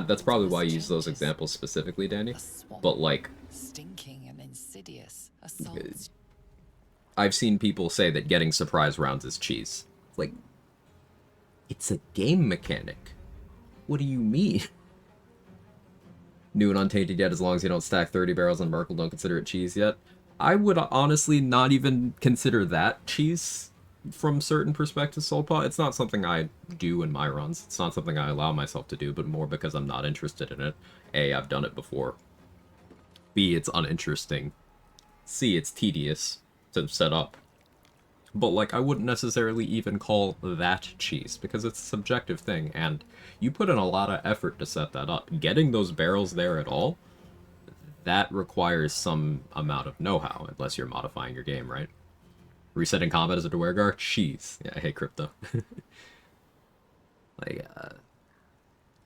S1: That's probably why I use those examples specifically, Danny. But, like,
S8: stinking and insidious assaults.
S1: I've seen people say that getting surprise rounds is cheese. Like, it's a game mechanic. What do you mean? New and untainted yet, as long as you don't stack 30 barrels on Merkel, don't consider it cheese yet. I would honestly not even consider that cheese from certain perspectives, Soulpaw. It's not something I do in my runs. It's not something I allow myself to do, but more because I'm not interested in it. A, I've done it before. B, it's uninteresting. C, it's tedious to set up. But, like, I wouldn't necessarily even call that cheese, because it's a subjective thing, and you put in a lot of effort to set that up. Getting those barrels there at all, that requires some amount of know-how, unless you're modifying your game, right? Resetting combat as a Dwergar? Cheese. Yeah, I hate crypto. Like,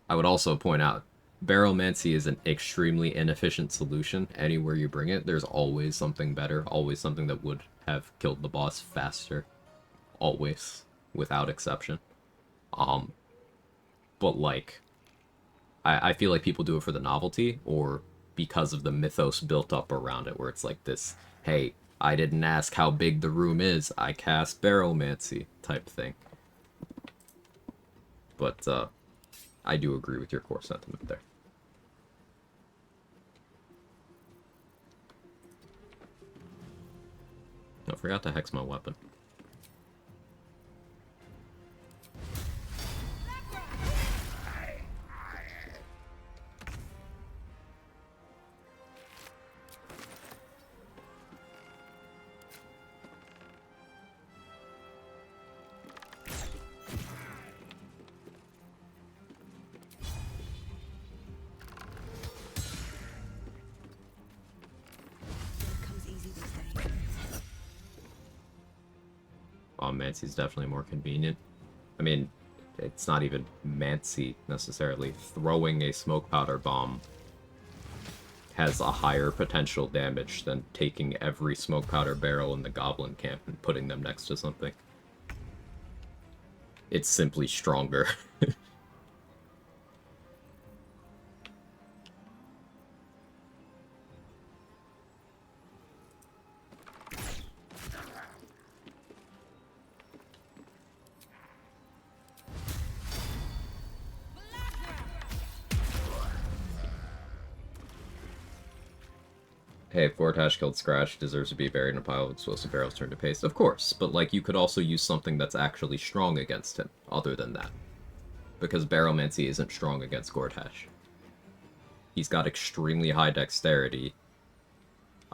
S1: I would also point out, Barrelmancy is an extremely inefficient solution. Anywhere you bring it, there's always something better, always something that would have killed the boss faster. Always. Without exception. But, like, I feel like people do it for the novelty, or because of the mythos built up around it, where it's like this, hey, I didn't ask how big the room is, I cast Barrelmancy type thing. But, I do agree with your core sentiment there. I forgot to hex my weapon. Mancy's definitely more convenient. I mean, it's not even Mancy necessarily. Throwing a smoke powder bomb has a higher potential damage than taking every smoke powder barrel in the goblin camp and putting them next to something. It's simply stronger. hey, if Gortash killed Scratch, deserves to be buried in a pile of explosive barrels turned to paste. Of course, but like you could also use something that's actually strong against him, other than that. Because Barrelmancy isn't strong against Gortash. He's got extremely high dexterity,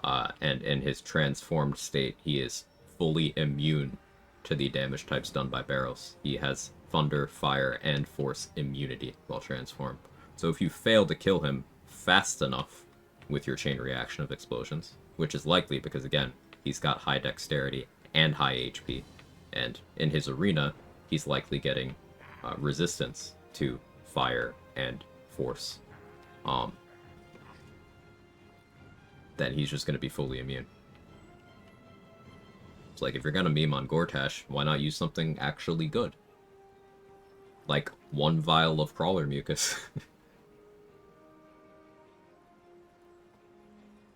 S1: and in his transformed state, he is fully immune to the damage types done by barrels. He has thunder, fire, and force immunity while transformed. So if you fail to kill him fast enough with your chain reaction of explosions, which is likely because, again, he's got high dexterity and high HP, and in his arena, he's likely getting resistance to fire and force, then he's just going to be fully immune. It's like, if you're going to meme on Gortash, why not use something actually good? Like 1 vial of crawler mucus.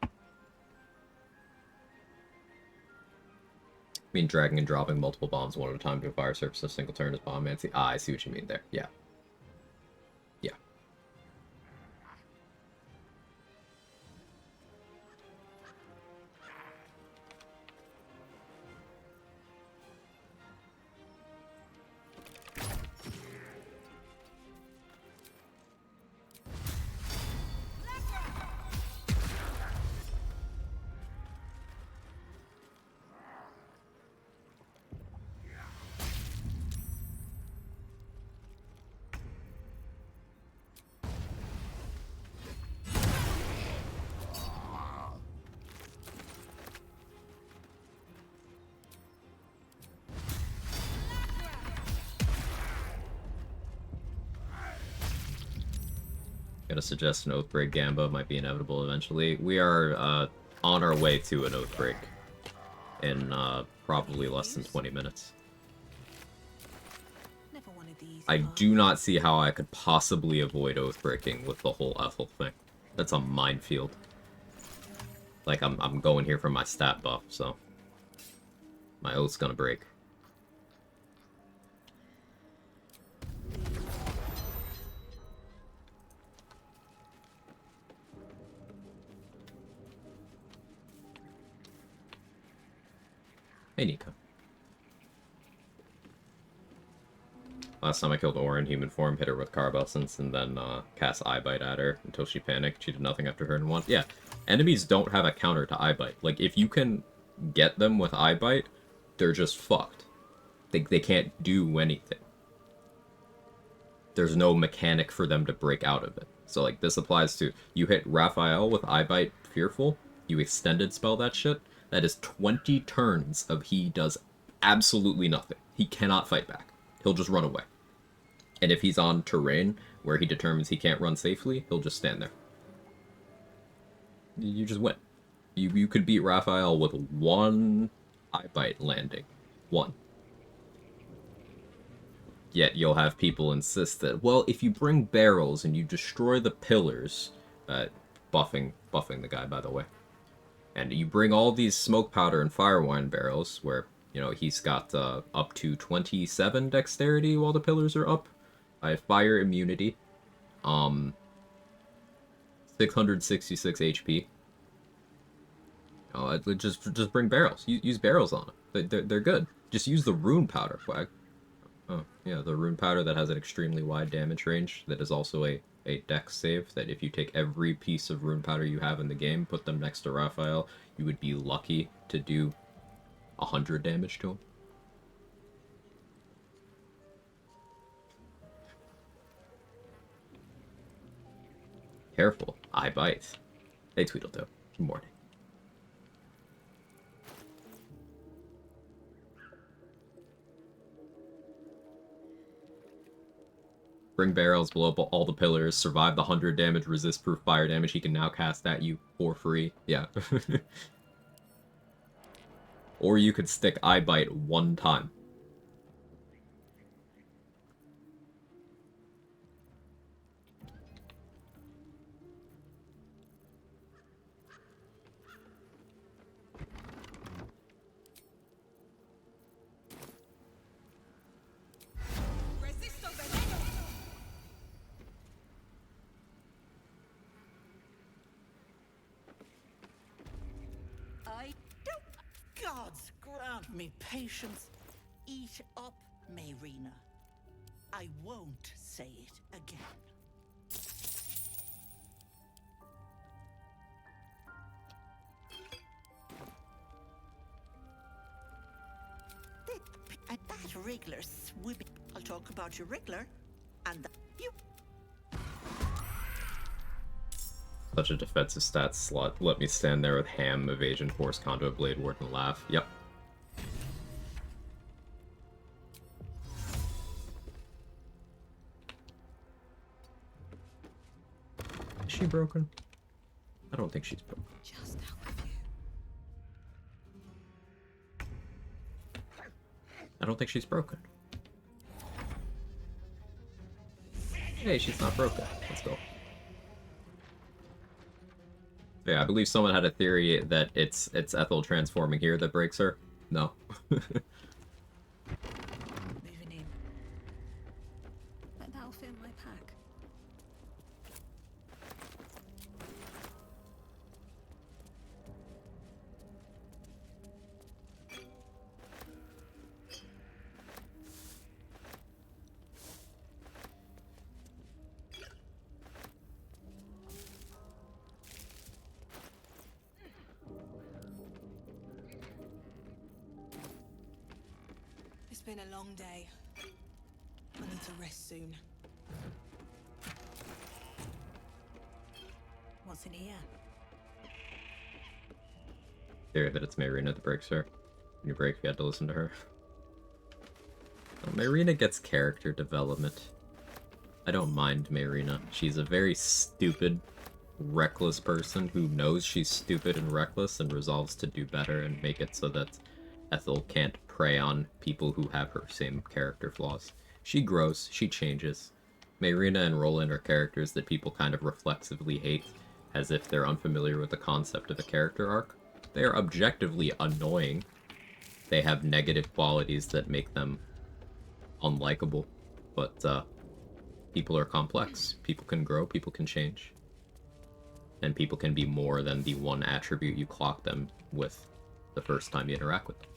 S1: I mean, dragging and dropping multiple bombs one at a time to a fire surface a single turn is Bombmancy. Ah, I see what you mean there. Yeah. Yeah. Gonna suggest an Oathbreak Gamba might be inevitable eventually. We are on our way to an Oathbreak in probably less than 20 minutes.
S2: Never one of these.
S1: I do not see how I could possibly avoid Oathbreaking with the whole Ethel thing. That's a minefield. Like, I'm going here for my stat buff, so my Oath's gonna break. Hey, Nika. Last time I killed Aura in human form, hit her with Carb Essence, and then cast Eye Bite at her until she panicked. She did nothing after her turn 1. Yeah, enemies don't have a counter to Eye Bite. Like, if you can get them with Eye Bite, they're just fucked. They can't do anything. There's no mechanic for them to break out of it. So, like, this applies to... You hit Raphael with Eye Bite Fearful, you extended spell that shit, that is 20 turns of he does absolutely nothing. He cannot fight back. He'll just run away. And if he's on terrain where he determines he can't run safely, he'll just stand there. You just win. You could beat Raphael with 1 Eye Bite landing. 1. Yet you'll have people insist that, well, if you bring barrels and you destroy the pillars, buffing the guy, by the way, and you bring all these smoke powder and fire wine barrels, where, you know, he's got up to 27 dexterity while the pillars are up. I have fire immunity. 666 HP. Oh, just bring barrels. Use barrels on them. They're good. Just use the rune powder, Quag. Oh, yeah, the rune powder that has an extremely wide damage range that is also a dex save, that if you take every piece of rune powder you have in the game, put them next to Raphael, you would be lucky to do 100 damage to him. Careful. Eye Bite. Hey, Tweedledoo. Good morning. Bring barrels, blow up all the pillars, survive the 100 damage, resist proof fire damage he can now cast at you for free. Yeah. Or you could stick Eye Bite 1 time.
S9: gods grant me patience. Eat up, Mayrina. I won't say it again. That wriggler swimming. I'll talk about your wriggler, and you.
S1: Such a defensive stats slot. Let me stand there with ham, evasion, force, conduit, blade, ward, and laugh. Yep. Is she broken? I don't think she's broken.
S2: Just how have you?
S1: I don't think she's broken. Hey, she's not broken. Let's go. Yeah, I believe someone had a theory that it's Ethel transforming here that breaks her. No.
S7: Moving in. That'll fit my pack.
S2: It's been a long day. I need to rest soon.
S7: What's in here?
S1: Theory that it's Mayrina that breaks her. When you break, you had to listen to her. Mayrina gets character development. I don't mind Mayrina. She's a very stupid, reckless person who knows she's stupid and reckless and resolves to do better and make it so that Ethel can't prey on people who have her same character flaws. She grows, she changes. Mayrina and Roland are characters that people kind of reflexively hate, as if they're unfamiliar with the concept of a character arc. They are objectively annoying. They have negative qualities that make them unlikable, but people are complex. People can grow, people can change. And people can be more than the one attribute you clock them with the first time you interact with them.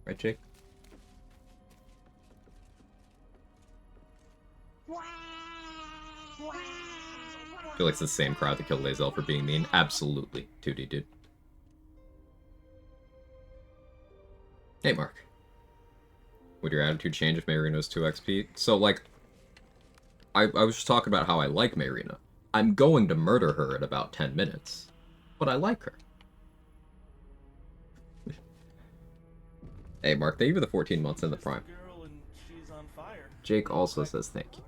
S1: Right, Jake? I feel like it's the same crowd that killed Lae'zel for being mean. Absolutely. 2D, dude. Hey, Mark. Would your attitude change if Mayrina was 2 XP? So, like, I was just talking about how I like Mayrina. I'm going to murder her in about 10 minutes. But I like her. Hey, Mark, thank you for the 14 months in the Prime.
S4: Girl and she's on fire.
S1: Jake also says thank you.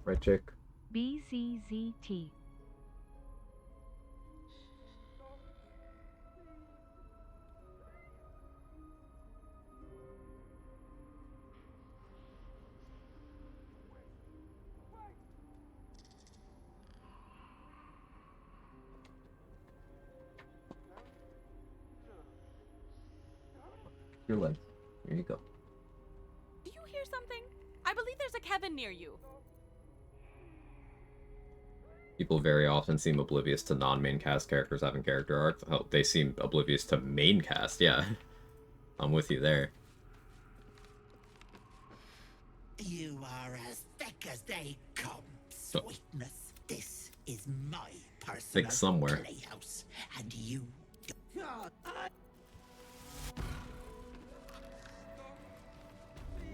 S1: Right, Jake?
S10: BCZT.
S1: Your leg. Here you go.
S11: Do you hear something? I believe there's a Kevin near you.
S1: People very often seem oblivious to non-main cast characters having character arcs. Oh, they seem oblivious to main cast, yeah. I'm with you there.
S9: You are as thick as they come, sweetness. This is my personal
S1: Thick somewhere.
S9: playhouse, and you...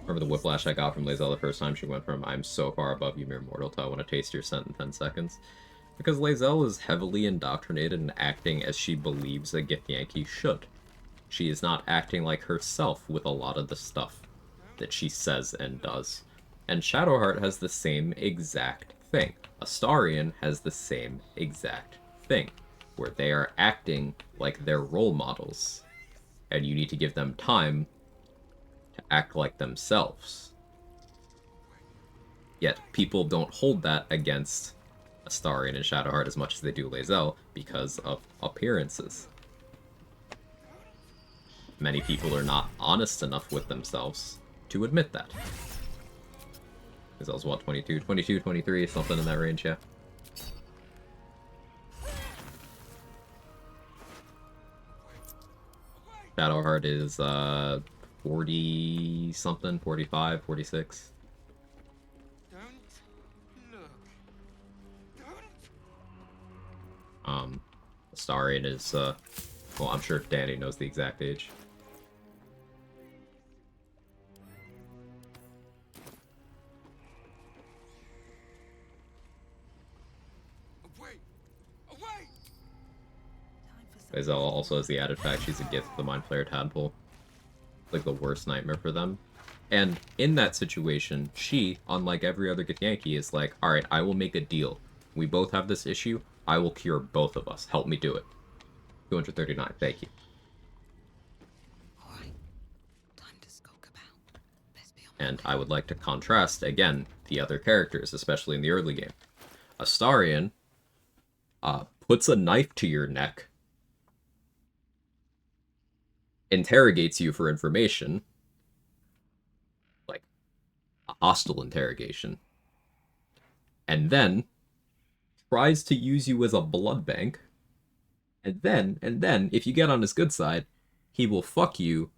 S1: Remember the whiplash I got from Lae'zel the first time she went from "I'm so far above you, mere mortal" to "I want to taste your scent in 10 seconds"? Because Lae'zel is heavily indoctrinated and acting as she believes a Githyanki should. She is not acting like herself with a lot of the stuff that she says and does. And Shadowheart has the same exact thing. Astarion has the same exact thing, where they are acting like they're role models, and you need to give them time to act like themselves. Yet people don't hold that against Astarion and Shadowheart as much as they do Lae'zel because of appearances. Many people are not honest enough with themselves to admit that. Because I was, what, 22? 22, 23, something in that range, yeah. Shadowheart is, 40-something, 45, 46.
S12: Don't look. Don't.
S1: Astarion is, well, I'm sure Danny knows the exact age. Lae'zel also has the added fact she's a gift to the Mind Flayer Tadpole. Like the worst nightmare for them. And in that situation, she, unlike every other Githyanki, is like, alright, I will make a deal. We both have this issue. I will cure both of us. Help me do it. 239, thank you.
S2: Alright. Time to skulk about. Best be on
S1: And I would like to contrast, again, the other characters, especially in the early game. Astarion puts a knife to your neck, interrogates you for information, like a hostile interrogation, and then tries to use you as a blood bank, and then, if you get on his good side, he will fuck you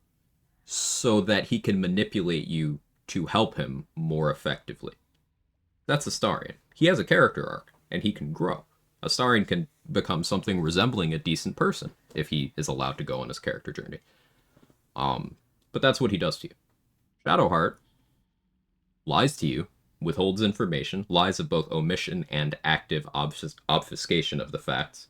S1: so that he can manipulate you to help him more effectively. That's Astarion. He has a character arc, and he can grow. Astarion can become something resembling a decent person if he is allowed to go on his character journey. But that's what he does to you. Shadowheart lies to you, withholds information, lies of both omission and active obfuscation of the facts,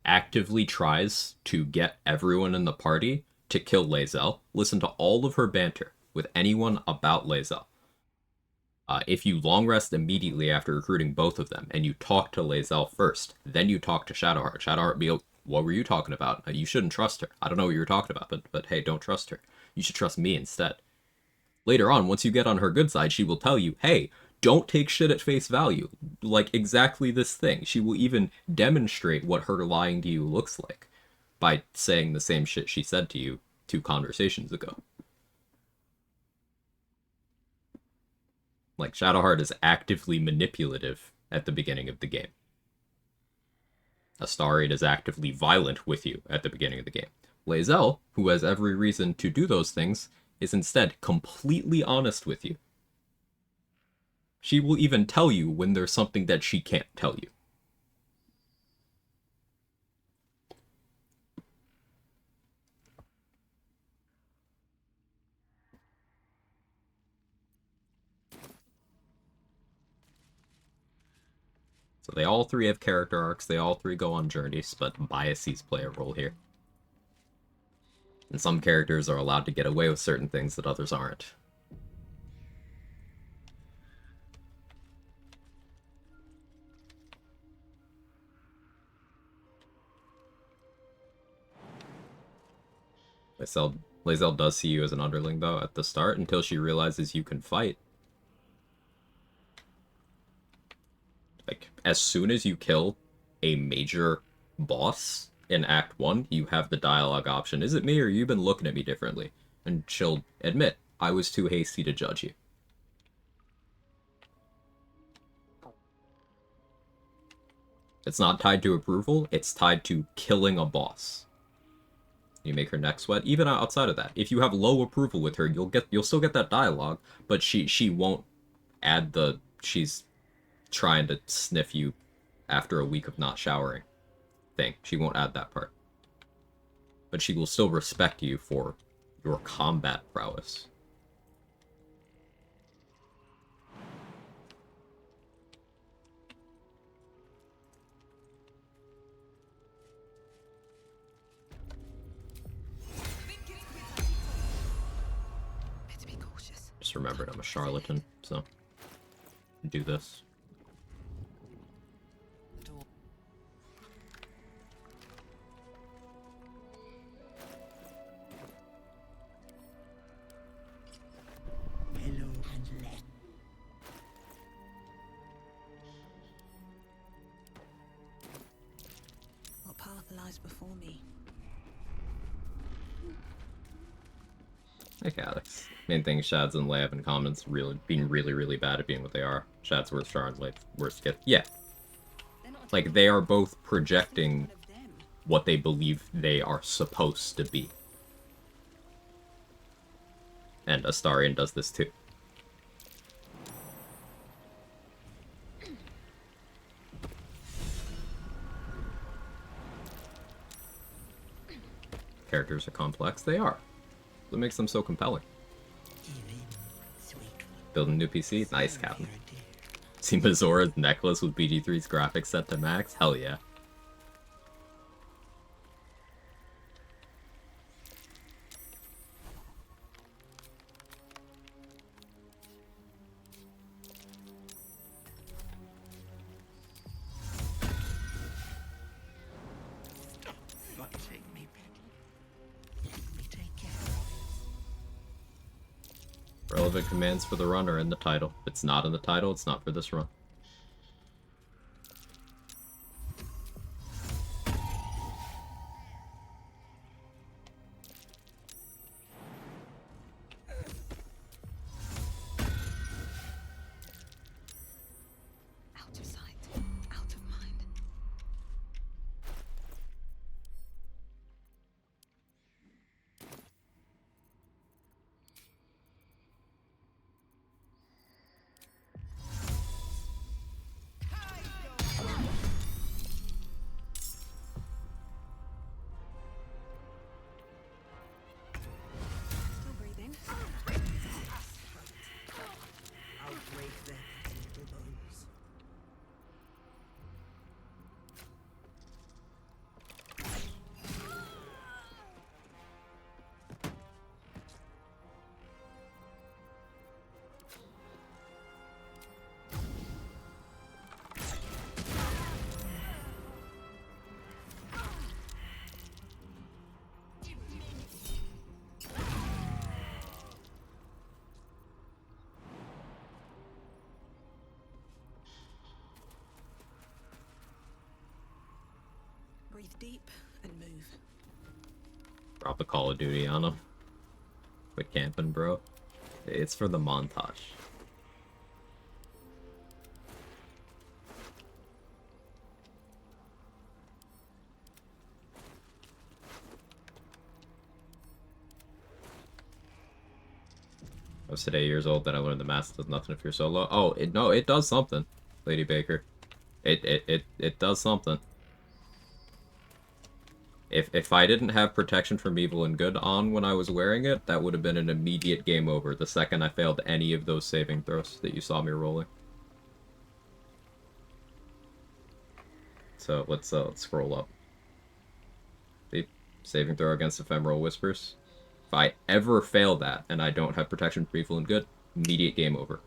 S1: actively tries to get everyone in the party to kill Lae'zel, listen to all of her banter with anyone about Lae'zel. If you long rest immediately after recruiting both of them, and you talk to Lae'zel first, then you talk to Shadowheart. Shadowheart be like, what were you talking about? You shouldn't trust her. I don't know what you were talking about, but hey, don't trust her. You should trust me instead. Later on, once you get on her good side, she will tell you, hey, don't take shit at face value. Like, exactly this thing. She will even demonstrate what her lying to you looks like by saying the same shit she said to you 2 conversations ago. Like, Shadowheart is actively manipulative at the beginning of the game. Astarion is actively violent with you at the beginning of the game. Lae'zel, who has every reason to do those things, is instead completely honest with you. She will even tell you when there's something that she can't tell you. So they all 3 have character arcs, they all 3 go on journeys, but biases play a role here. And some characters are allowed to get away with certain things that others aren't. Lae'zel does see you as an underling, though, at the start, until she realizes you can fight. Like, as soon as you kill a major boss in Act 1, you have the dialogue option, is it me or you've been looking at me differently? And she'll admit, I was too hasty to judge you. It's not tied to approval, it's tied to killing a boss. You make her neck sweat, even outside of that. If you have low approval with her, you'll still get that dialogue, but she won't add the she's trying to sniff you after a week of not showering thing. She won't add that part. But she will still respect you for your combat prowess.
S2: Better be cautious.
S1: Just remembered I'm a charlatan, so do this.
S9: Hello and let.
S2: What path lies before me?
S1: Like Alex. Main thing, Shads and Lab and Commons being really bad at being what they are. Shad's worst char and Lab's worst gift. Yeah. Like, they are both projecting what they believe they are supposed to be. And Astarion does this too. Characters are complex. They are. What makes them so compelling? Building a new PC? Nice, Captain. See Mazora's necklace with BG3's graphics set to max? Hell yeah. Relevant commands for the run are in the title. If it's not in the title, it's not for this run.
S2: Out of sight, out of mind.
S7: Still breathing.
S9: I'll break their petty little bones.
S7: Breathe deep and move.
S1: Drop a Call of Duty on them. Quit camping, bro. It's for the montage. I was today years old, then I learned the mask does nothing if you're solo. Oh, no, it does something, Lady Baker. It does something. If I didn't have protection from evil and good on when I was wearing it, that would have been an immediate game over the second I failed any of those saving throws that you saw me rolling. So let's scroll up. See? Saving throw against Ephemeral Whispers. If I ever fail that and I don't have protection from evil and good, immediate game over.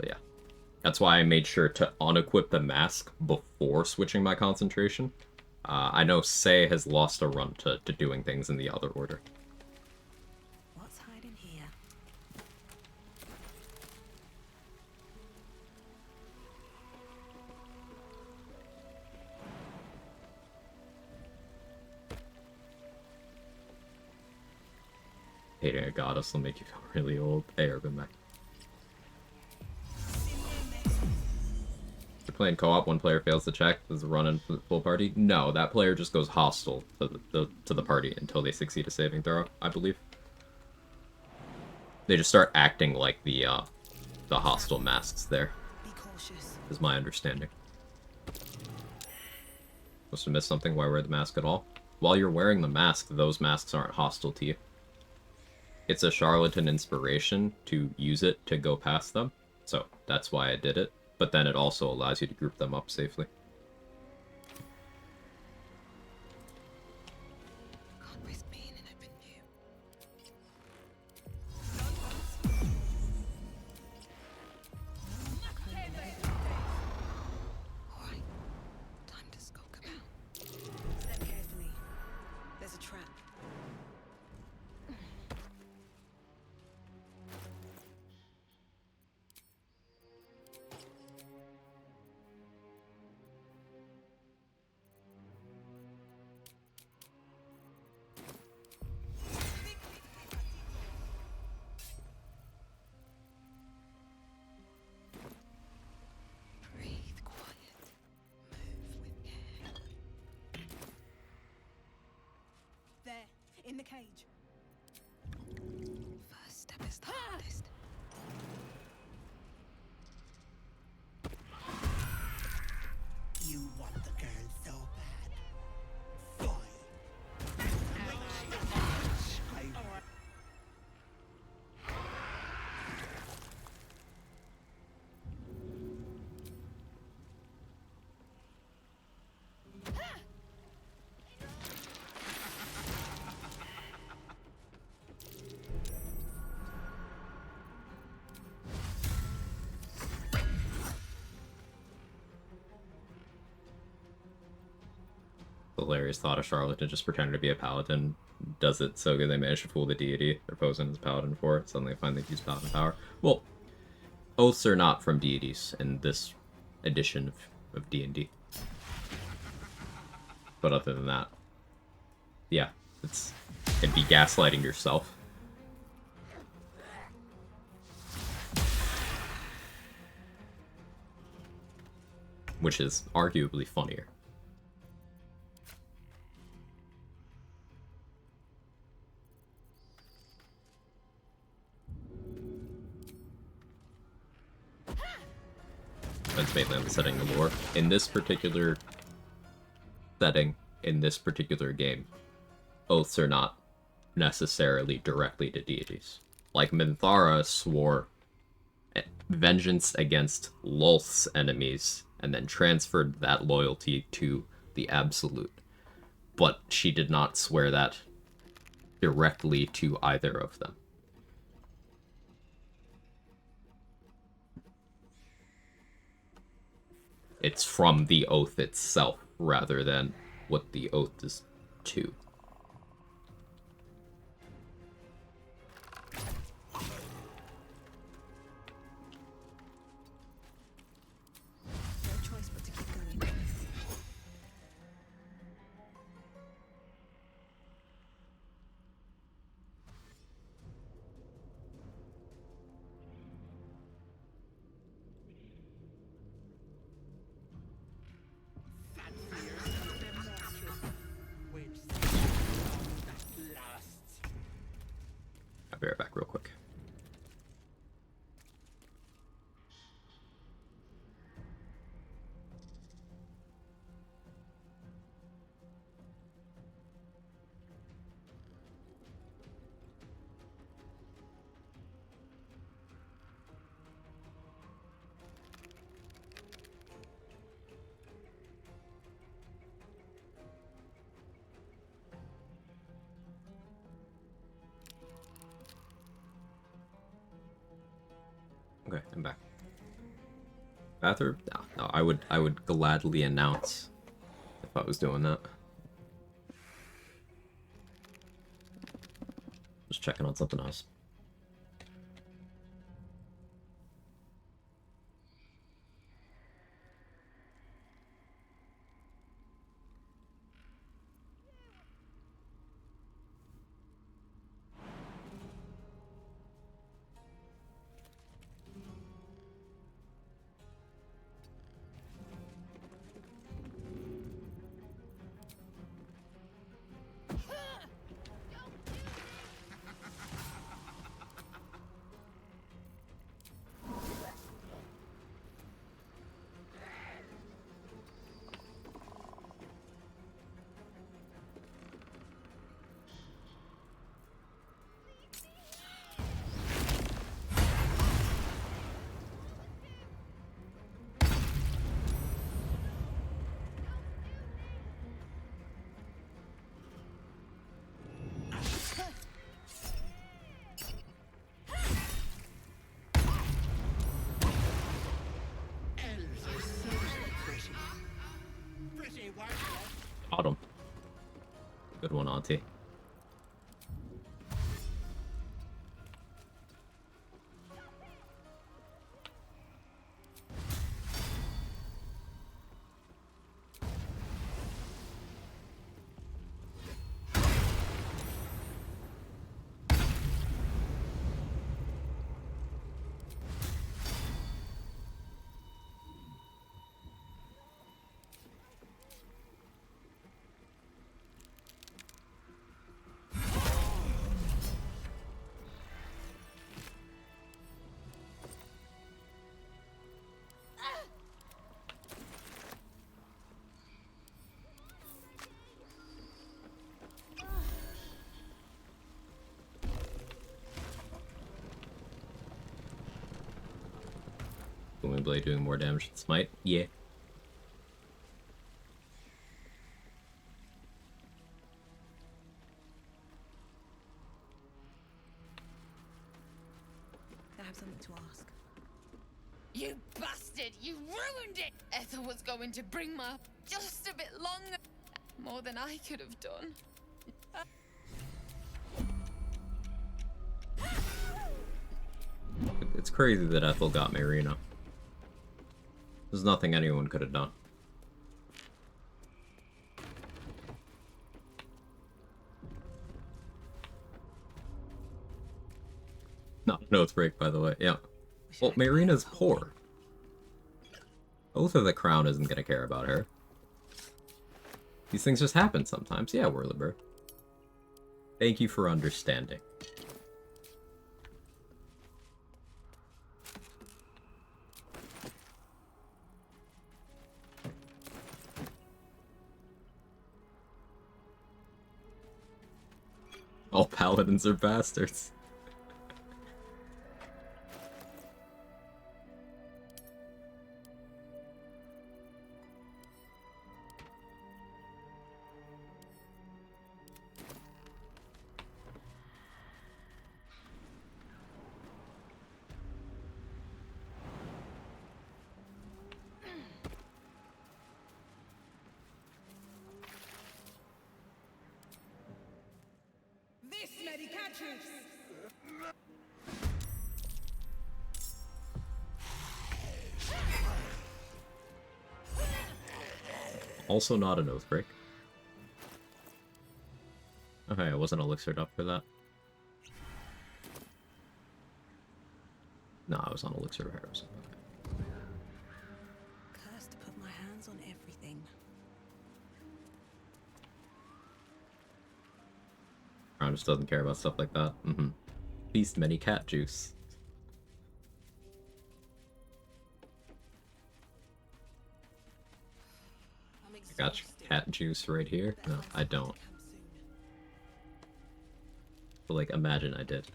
S1: So yeah. That's why I made sure to unequip the mask before switching my concentration. I know Sei has lost a run to doing things in the other order.
S7: What's hiding here?
S1: Hating a goddess will make you feel really old. Hey, Urban Mech. If you're playing co-op, one player fails to check, does it run in full party? No, that player just goes hostile to the party until they succeed a saving throw, I believe. They just start acting like the hostile masks there,
S7: Be cautious.
S1: is my understanding. Must have missed something. Why wear the mask at all? While you're wearing the mask, those masks aren't hostile to you. It's a charlatan inspiration to use it to go past them, so that's why I did it. But then it also allows you to group them up safely.
S2: Can't risk being in open view. All right, time to skulk about.
S7: Step carefully. There's a trap. In the cage.
S2: First step is the hardest.
S9: You want the girl so bad. Fine.
S1: Hilarious thought of Charlotte to just pretend to be a paladin. Does it so good they manage to fool the deity they're posing as paladin for. Suddenly find they've used paladin power. Well, oaths are not from deities in this edition of D&D. But other than that, yeah, it'd be gaslighting yourself. Which is arguably funnier. That's mainly on the setting of lore. In this particular setting, in this particular game, oaths are not necessarily directly to deities. Like Minthara swore vengeance against Lolth's enemies and then transferred that loyalty to the Absolute. But she did not swear that directly to either of them. It's from the oath itself rather than what the oath is to.
S7: No choice but to keep going.
S1: I'll be right back real quick. Okay, I'm back. Bathroom? No, I would gladly announce if I was doing that. Just checking on something else. Caught him. Good one, Auntie. Healing Blade doing more damage than Smite? Yeah.
S7: I have something to ask.
S2: You bastard! You ruined it! Ethel was going to bring my up just a bit longer. More than I could have done.
S1: It's crazy that Ethel got Marina. There's nothing anyone could have done. Not an oath break, by the way. Yeah. Well, Marina's poor. Oath of the Crown isn't gonna care about her. These things just happen sometimes. Yeah, Whirlibur. Thank you for understanding. All paladins are bastards.
S7: This medicatrix!
S1: Also not an oath break. Okay, I wasn't elixired up for that. No, I was on elixir of heroes. Okay.
S7: Cursed to put my hands on everything.
S1: Crown just doesn't care about stuff like that. Feast many cat juice. I got your cat juice right here. No, I don't. But like, imagine I did.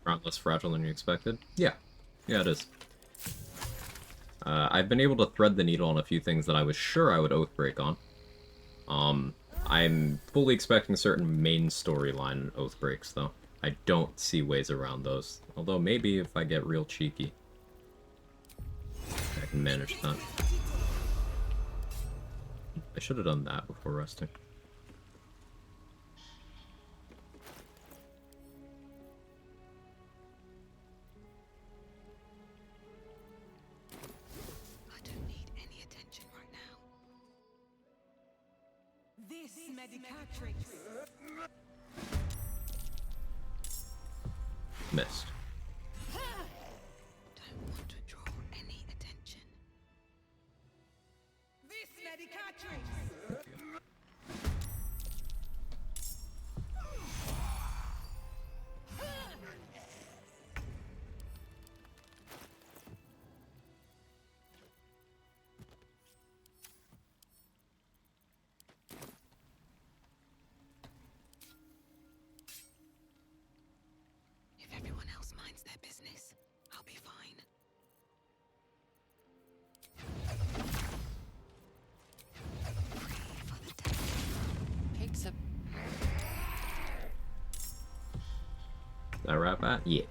S1: Around less fragile than you expected? Yeah. Yeah, it is. I've been able to thread the needle on a few things that I was sure I would oath break on. I'm fully expecting certain main storyline oath breaks, though. I don't see ways around those. Although maybe if I get real cheeky, I can manage that. I should have done that before resting.
S2: I don't need any attention right now.
S7: This medicatrix!
S1: Missed.
S2: Don't want to draw any attention.
S7: This medicatrix!
S2: If everyone else minds their business, I'll be fine. Free for the day.
S8: Pigs are
S1: Did I wrap that? Yeah.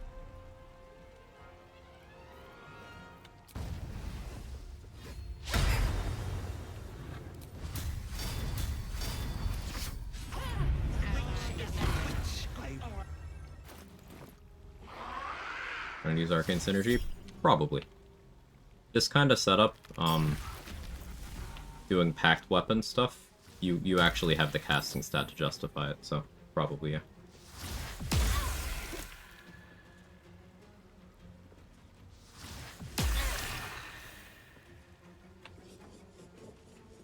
S1: Gonna use Arcane Synergy? Probably. This kind of setup, doing packed weapon stuff, you actually have the casting stat to justify it, so probably, yeah.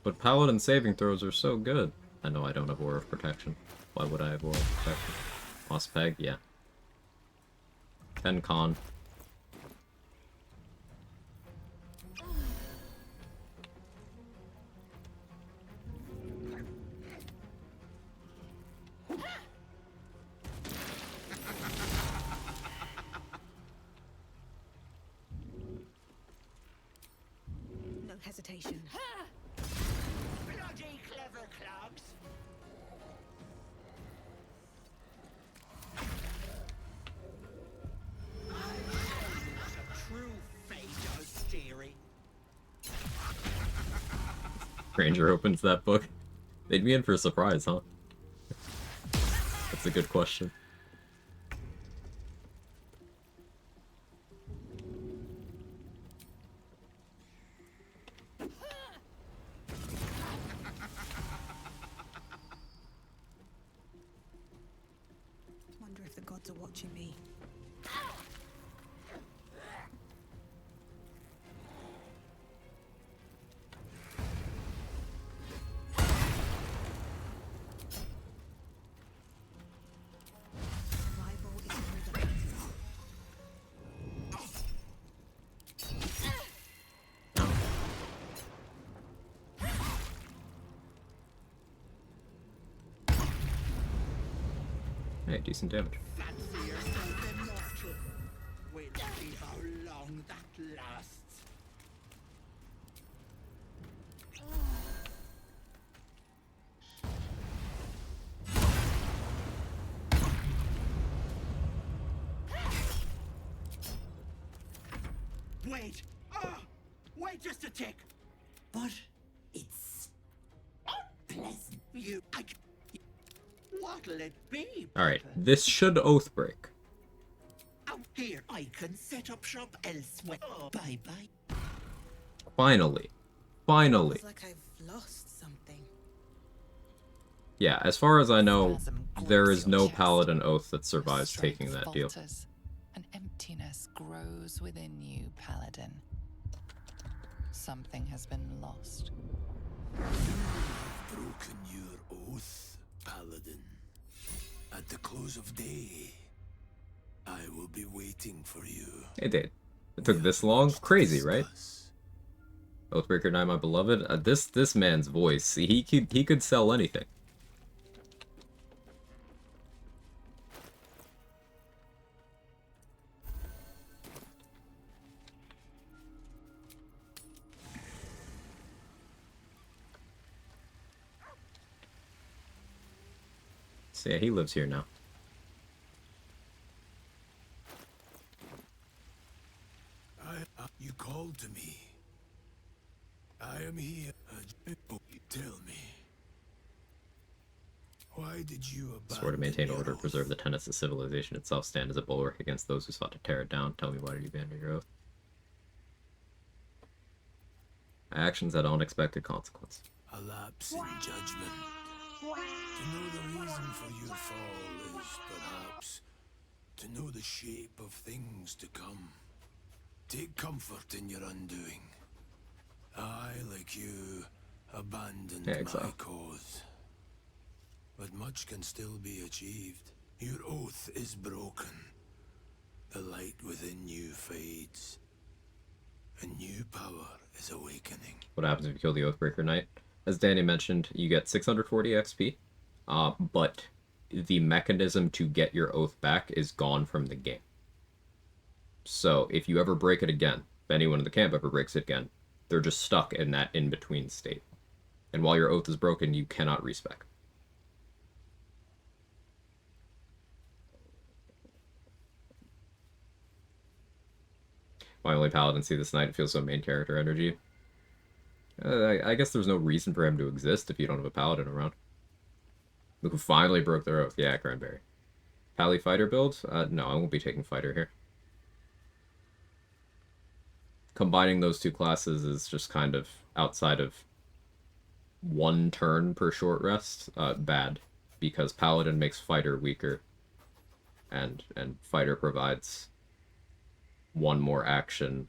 S1: But Paladin saving throws are so good. I know I don't have Aura of Protection. Why would I have Aura of Protection? Lost Peg? Yeah. 10 con.
S7: No hesitation.
S9: Bloody clever clubs. A true Fado steering.
S1: Ranger opens that book. They'd be in for a surprise, huh? That's a good question.
S7: Wonder if the gods are watching me. Survival is another.
S1: Hey, decent damage.
S9: Fancy yourself immortal. We'll see how long that lasts. Wait! Wait just a tick! But it's unpleasant. What'll it be?
S1: Alright, this should Oathbreak.
S9: Out here, I can set up shop elsewhere. Bye-bye.
S1: Finally. Finally.
S7: Feels like I've lost something.
S1: Yeah, as far as I know,
S8: Spasm
S1: there
S8: grips
S1: is
S8: your
S1: no
S8: chest.
S1: Paladin Oath that
S8: The
S1: survives
S8: strength
S1: taking that deal.
S8: falters. An emptiness grows within you, Paladin. Something has been lost.
S5: Broken your oath, Paladin. At the close of day, I will be waiting for you.
S1: It did. It took this long? Crazy, right? Oathbreaker Knight, my beloved. This man's voice, he could sell anything. So yeah, he lives here now.
S5: You called to me. I am here. Tell me. Why did you abandon
S1: Swore to maintain
S5: your
S1: order,
S5: oath?
S1: preserve the tenets of civilization itself, stand as a bulwark against those who sought to tear it down. Tell me, why did you abandon your oath? Actions had unexpected consequence.
S5: A lapse in judgment. To know the reason for your fall is perhaps to know the shape of things to come. Take comfort in your undoing. I, like you, abandoned
S1: Yeah,
S5: my
S1: exile.
S5: cause. But much can still be achieved. Your oath is broken. The light within you fades. A new power is awakening.
S1: What happens if you kill the Oathbreaker Knight? As Danny mentioned, you get 640 XP, but the mechanism to get your oath back is gone from the game. So if you ever break it again, if anyone in the camp ever breaks it again, they're just stuck in that in-between state. And while your oath is broken, you cannot respec. My only paladin see this knight, it feels so main character energy. I guess there's no reason for him to exist if you don't have a paladin around. Look who finally broke their oath. Yeah, Cranberry. Pally fighter build? No, I won't be taking fighter here. Combining those two classes is just kind of outside of 1 turn per short rest, bad. Because Paladin makes Fighter weaker. And Fighter provides 1 more action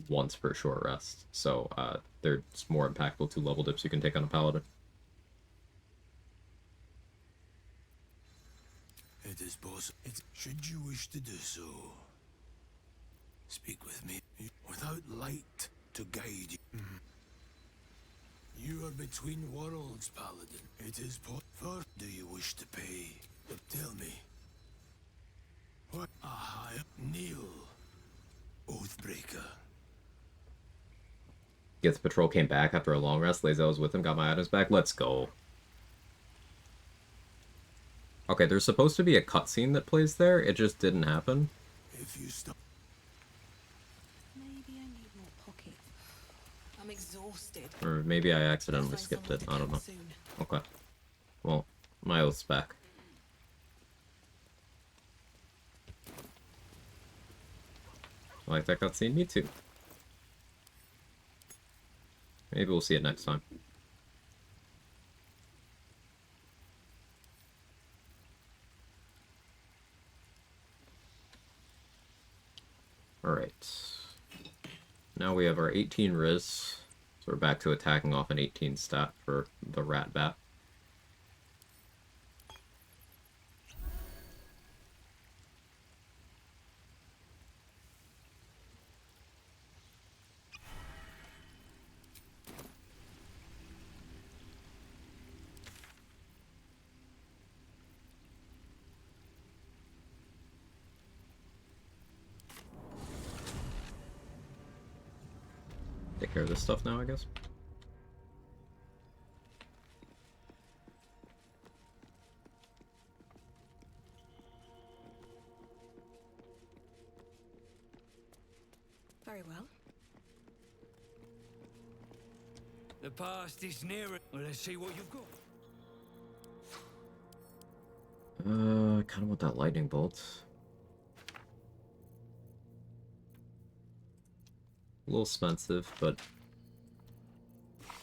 S1: once per short rest. So, they're more impactful 2 level dips you can take on a Paladin.
S5: It is possible. Should you wish to do so, speak with me. Without light to guide you. You are between worlds, Paladin. It is possible. Do you wish to pay? Tell me. What? Kneel, Oathbreaker.
S1: Gets Patrol came back after a long rest. Lazel was with him, got my items back. Let's go. Okay, there's supposed to be a cutscene that plays there. It just didn't happen.
S5: If you stop.
S7: Maybe I need more pocket. I'm exhausted.
S1: Or maybe I accidentally skipped it. I don't know. Okay. Well, my oath's back. I like that cutscene. Me too. Maybe we'll see it next time. Alright. Now we have our 18 Riz. So we're back to attacking off an 18 stat for the Rat Bat. Take care of this stuff now, I guess.
S7: Very well.
S5: The past is nearer. Well, let's see what you've got.
S1: I kind of want that lightning bolt. A little expensive, but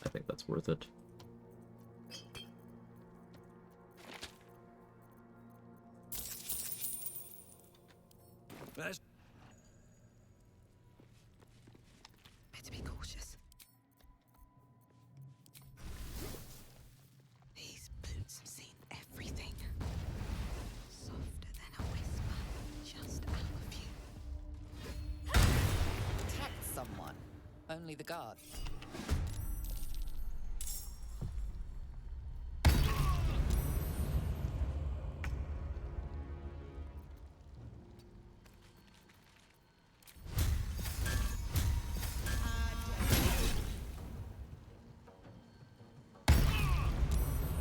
S1: I think that's worth it.
S5: Better
S7: be cautious. These boots have seen everything. Softer than a whisper, just our view.
S8: Attacked someone. Only the guard.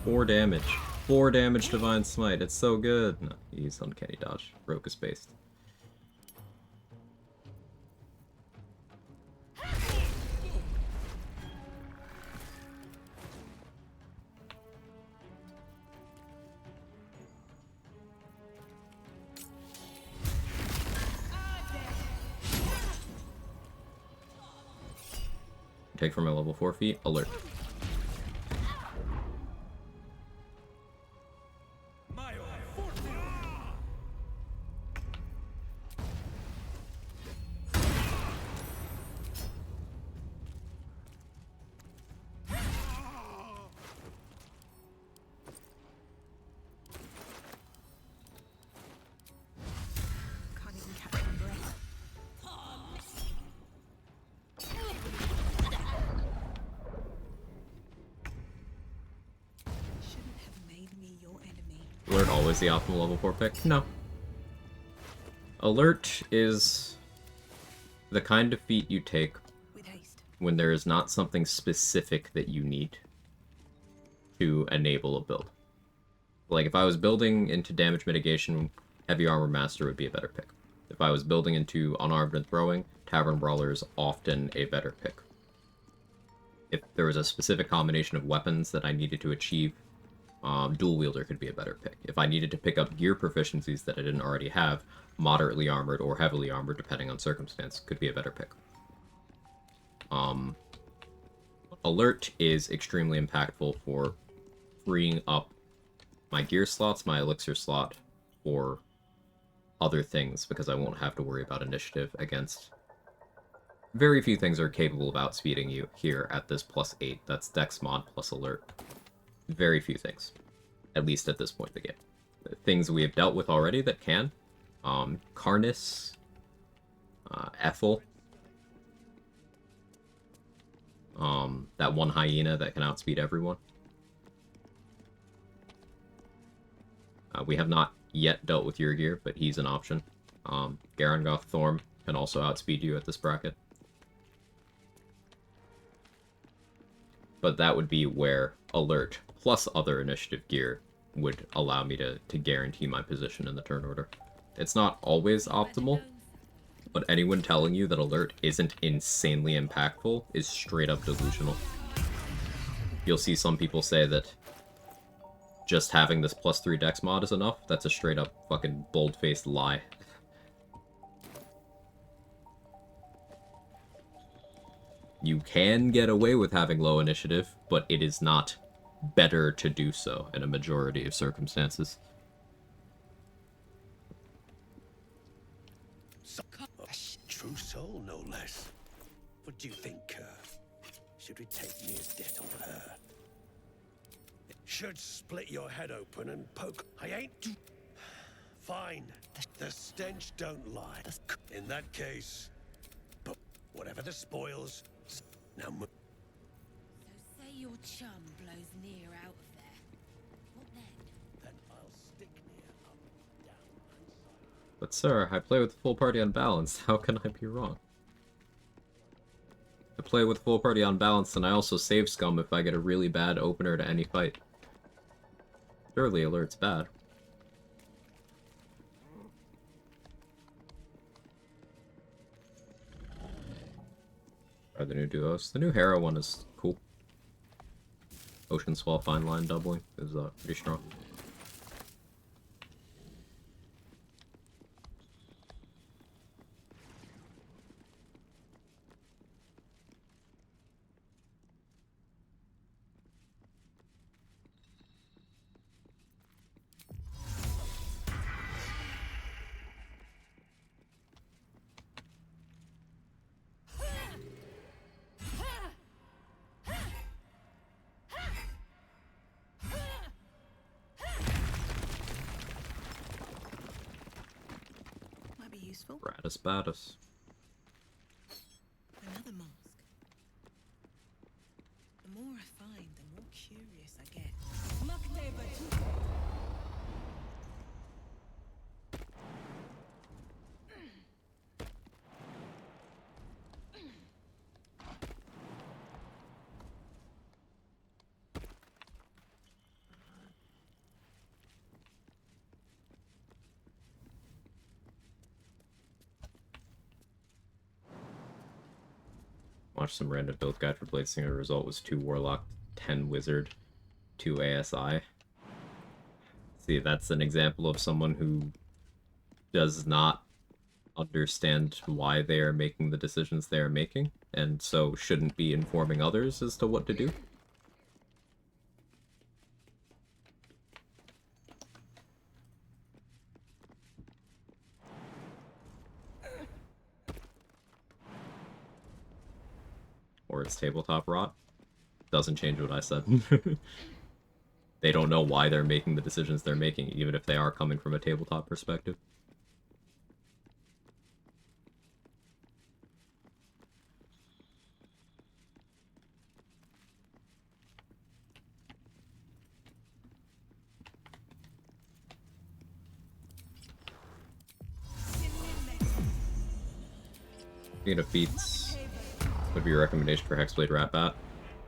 S1: Four damage. 4 damage Divine Smite. It's so good. No, he used Uncanny Dodge. Broke his based. Take from my level 4 feet. Alert.
S7: Can't even catch my breath. Shouldn't have made me your enemy.
S1: Alert always the optimal level 4 pick? No. Alert is the kind of feat you take when there is not something specific that you need to enable a build. Like, if I was building into damage mitigation, Heavy Armor Master would be a better pick. If I was building into Unarmed and Throwing, Tavern Brawler is often a better pick. If there was a specific combination of weapons that I needed to achieve, Dual Wielder could be a better pick. If I needed to pick up gear proficiencies that I didn't already have, Moderately Armored or Heavily Armored, depending on circumstance, could be a better pick. Alert is extremely impactful for freeing up my gear slots, my elixir slot, for other things, because I won't have to worry about initiative against... Very few things are capable of outspeeding you here at this +8. That's Dex mod plus Alert. Very few things. At least at this point in the game. The things we have dealt with already that can. Karnus, Ethel. That one hyena that can outspeed everyone. We have not yet dealt with your gear, but he's an option. Garangoth Thorm can also outspeed you at this bracket. But that would be where Alert plus other initiative gear would allow me to guarantee my position in the turn order. It's not always optimal, but anyone telling you that Alert isn't insanely impactful is straight up delusional. You'll see some people say that just having this +3 dex mod is enough. That's a straight up fucking bold-faced lie. You can get away with having low initiative, but it is not better to do so in a majority of circumstances.
S5: True soul, no less. What do you think, should we take Mia's debt on her? Should split your head open and poke. I ain't... Fine. The stench don't lie. In that case... But whatever the spoils... Now move.
S3: So say your chum blows near out of there. What then?
S5: Then I'll stick Nia up, down, and side.
S1: But sir, I play with the full party unbalanced. How can I be wrong? I play with full party unbalanced, and I also save scum if I get a really bad opener to any fight. Surely Alert's bad. Are the new duos? The new Hera one is cool. Ocean Swell Fine Line doubling is pretty strong.
S7: Useful.
S1: Gratis Batus.
S7: Another mask. The more I find, the more curious I get.
S1: Watch some random build guide for Bladesinger. The result was 2 Warlock, 10 Wizard, 2 ASI. See, that's an example of someone who does not understand why they are making the decisions they are making, and so shouldn't be informing others as to what to do. Or it's tabletop rot. Doesn't change what I said. They don't know why they're making the decisions they're making, even if they are coming from a tabletop perspective. Speaking of feats, would be a recommendation for Hexblade Ratbat.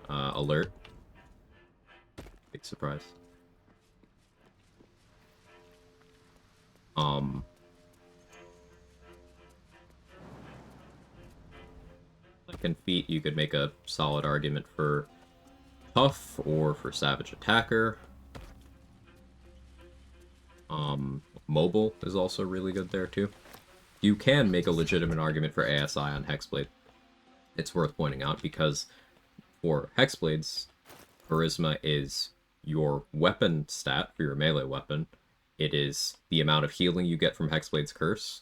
S1: Alert. Big surprise. Second feat, you could make a solid argument for Tough or for Savage Attacker. Mobile is also really good there too. You can make a legitimate argument for ASI on Hexblade. It's worth pointing out because For Hexblades, Charisma is your weapon stat for your melee weapon. It is the amount of healing you get from Hexblade's Curse.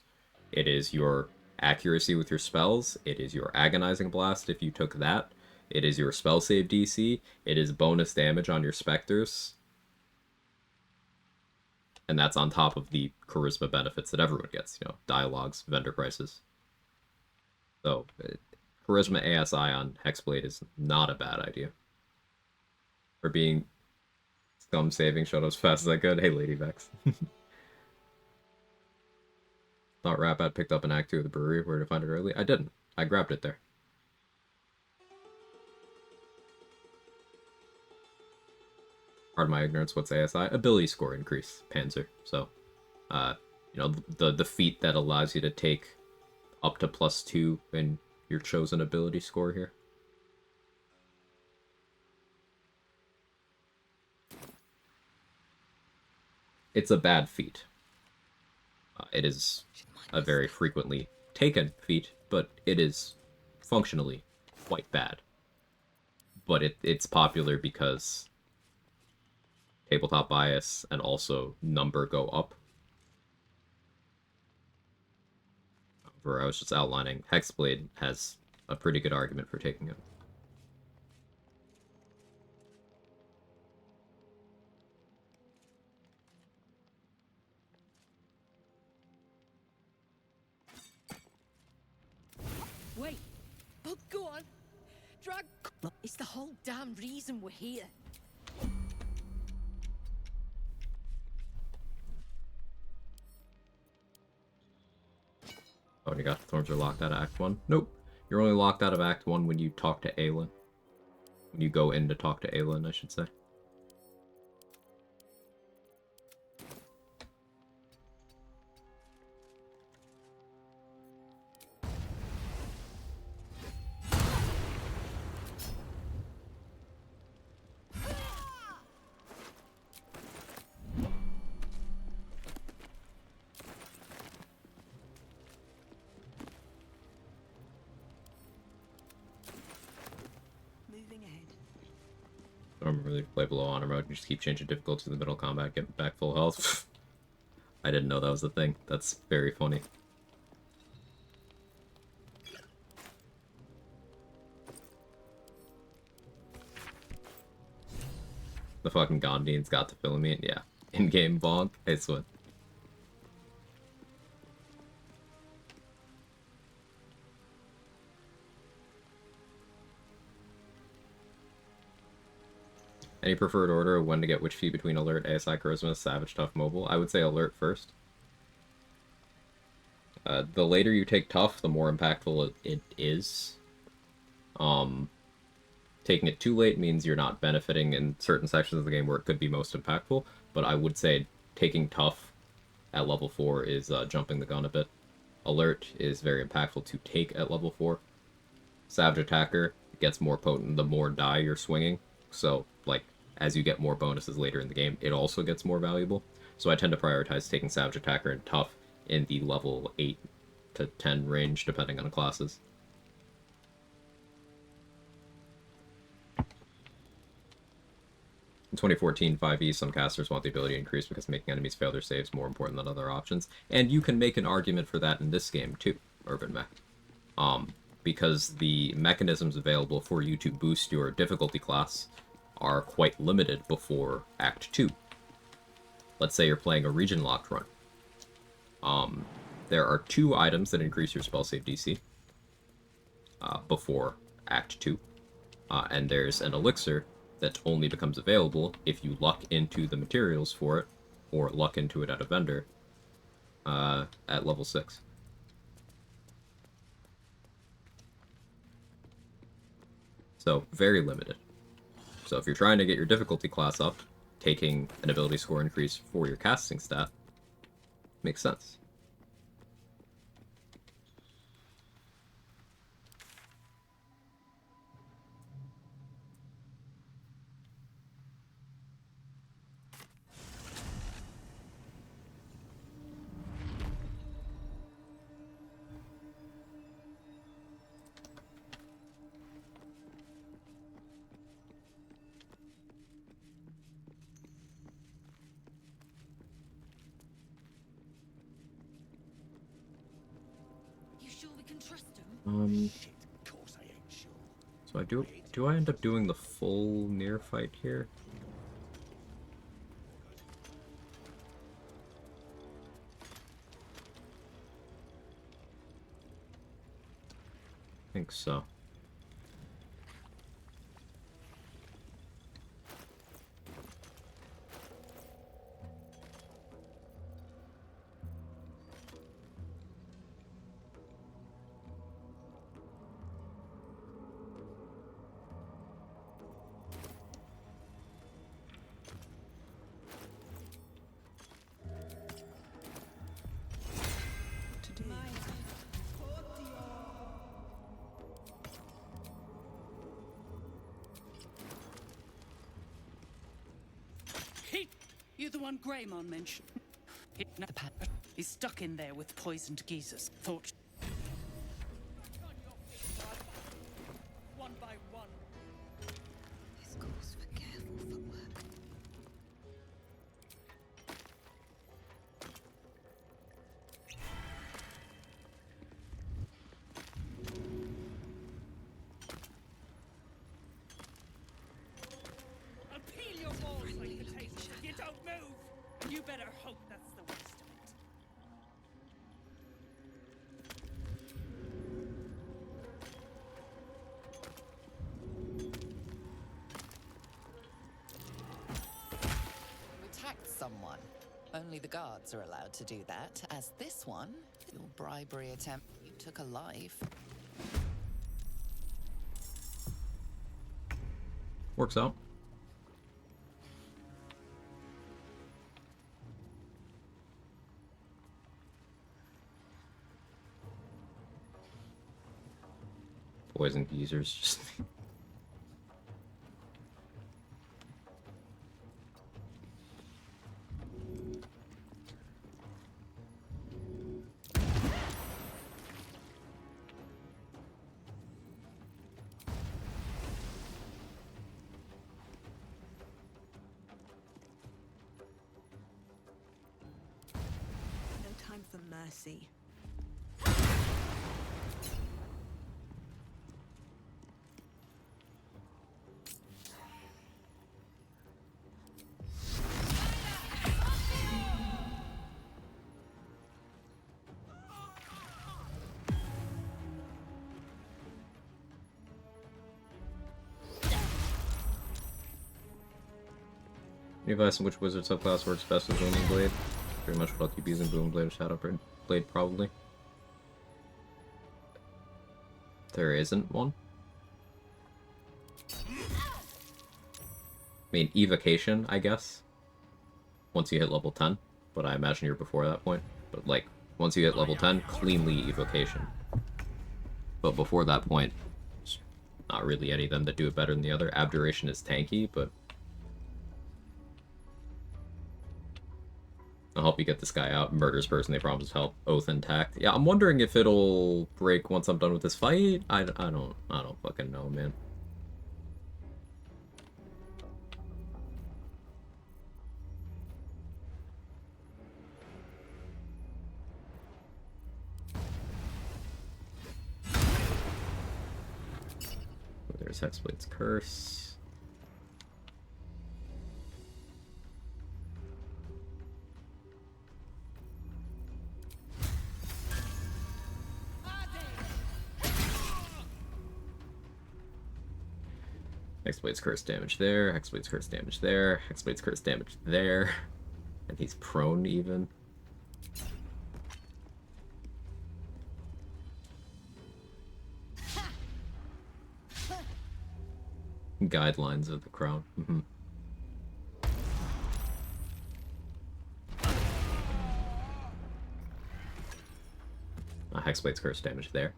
S1: It is your accuracy with your spells. It is your Agonizing Blast if you took that. It is your spell save DC. It is bonus damage on your specters. And that's on top of the charisma benefits that everyone gets, you know, dialogues, vendor prices. So, charisma ASI on Hexblade is not a bad idea. For being scum saving shut as fast as I could. Hey, Lady Vex. Thought Rapat picked up an Act 2 of the brewery. Where to find it early? I didn't. I grabbed it there. Pardon my ignorance, what's ASI? Ability score increase, Panzer. So, you know, the feat that allows you to take up to +2 in your chosen ability score here. It's a bad feat. It is a very frequently taken feat, but it is functionally quite bad. But it's popular because tabletop bias and also number go up. However, I was just outlining, Hexblade has a pretty good argument for taking it.
S7: Wait. Oh, go on. Drag. It's the whole damn reason we're here.
S1: Oh, and you got Thorns are locked out of Act 1? Nope. You're only locked out of Act 1 when you talk to Aelin. When you go in to talk to Aelin, I should say. I don't really play below honor mode. You just keep changing difficulty in the middle of combat, get back full health. I didn't know that was a thing. That's very funny. The fucking Gondians got to fill me in. Yeah. In-game bonk. It's what. Any preferred order of when to get which feat between Alert, ASI, Charisma, Savage, Tough, Mobile? I would say Alert first. The later you take Tough, the more impactful it is. Taking it too late means you're not benefiting in certain sections of the game where it could be most impactful, but I would say taking Tough at level 4 is jumping the gun a bit. Alert is very impactful to take at level 4. Savage Attacker gets more potent the more die you're swinging, so, like, as you get more bonuses later in the game, it also gets more valuable. So I tend to prioritize taking Savage Attacker and Tough in the level 8 to 10 range, depending on the classes. In 2014 5e, some casters want the ability to increase because making enemies fail their saves more important than other options, and you can make an argument for that in this game too, Urban Mech. Because the mechanisms available for you to boost your difficulty class are quite limited before Act 2. Let's say you're playing a region-locked run. There are 2 items that increase your spell save DC before Act 2. And there's an elixir that only becomes available if you luck into the materials for it, or luck into it at a vendor, at level 6. So, very limited. So if you're trying to get your difficulty class up, taking an ability score increase for your casting stat makes sense.
S5: Shit, of course I ain't sure.
S1: So do I end up doing the full near fight here? I think so.
S9: You're the one Greymon mentioned. He's stuck in there with poisoned geezers. Thought. One by one.
S2: This calls for careful footwork.
S9: I'll peel your balls like potatoes if you don't move. And you better hope that's the worst of it.
S8: You attacked someone. Only the guards are allowed to do that, as this one, your bribery attempt, you took a life.
S1: Works out. Poison geezers just
S7: No time for mercy.
S1: Any advice on which wizard subclass works best with Booming Blade? Pretty much what I'll keep using, Booming Blade or Shadow Blade, probably. There isn't one. I mean, Evocation, I guess. Once you hit level 10. But I imagine you're before that point. But, like, once you hit level 10, cleanly Evocation. But before that point, not really any of them that do it better than the other. Abjuration is tanky, but I'll help you get this guy out. Murders person, they promise help. Oath intact. Yeah, I'm wondering if it'll break once I'm done with this fight. I don't fucking know, man. Oh, there's Hexblade's Curse. Hexblade's Curse damage there, Hexblade's Curse damage there, Hexblade's Curse damage there. And he's prone even. Guidelines of the crown. Hexblade's Curse damage there.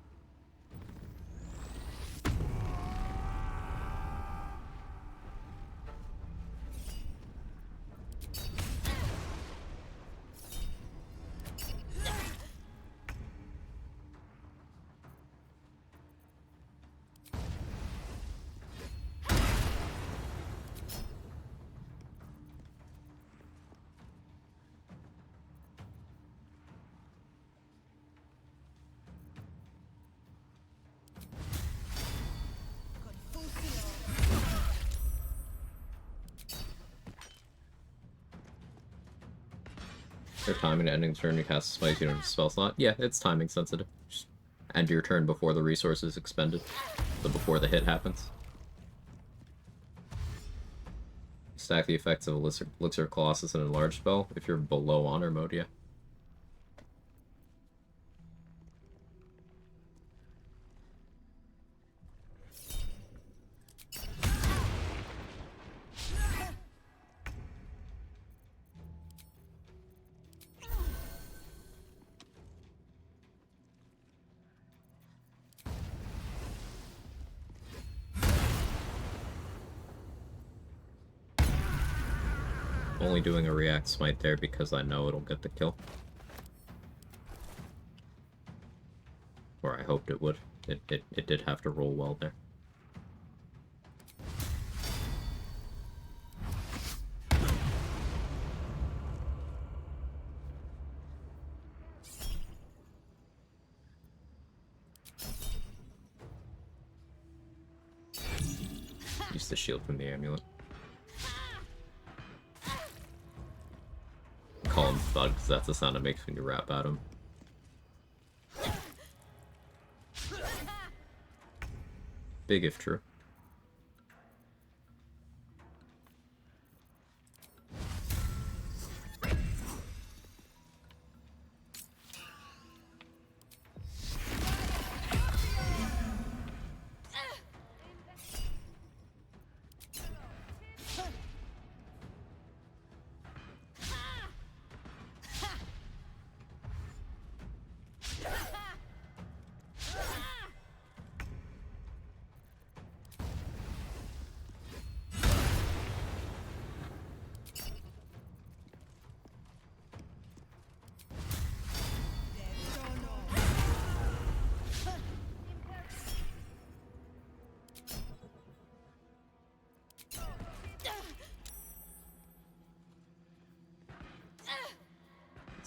S1: Your timing to ending the turn you cast a smite, you don't spell slot. Yeah, it's timing sensitive. Just end your turn before the resource is expended. So before the hit happens. Stack the effects of Elixir Colossus and Enlarge spell if you're below honor mode, yeah. Only doing a react smite there because I know it'll get the kill. Or I hoped it would. It did have to roll well there. Use the shield from the amulet. Call him Thud because that's the sound it makes when you rap at him. Big if true.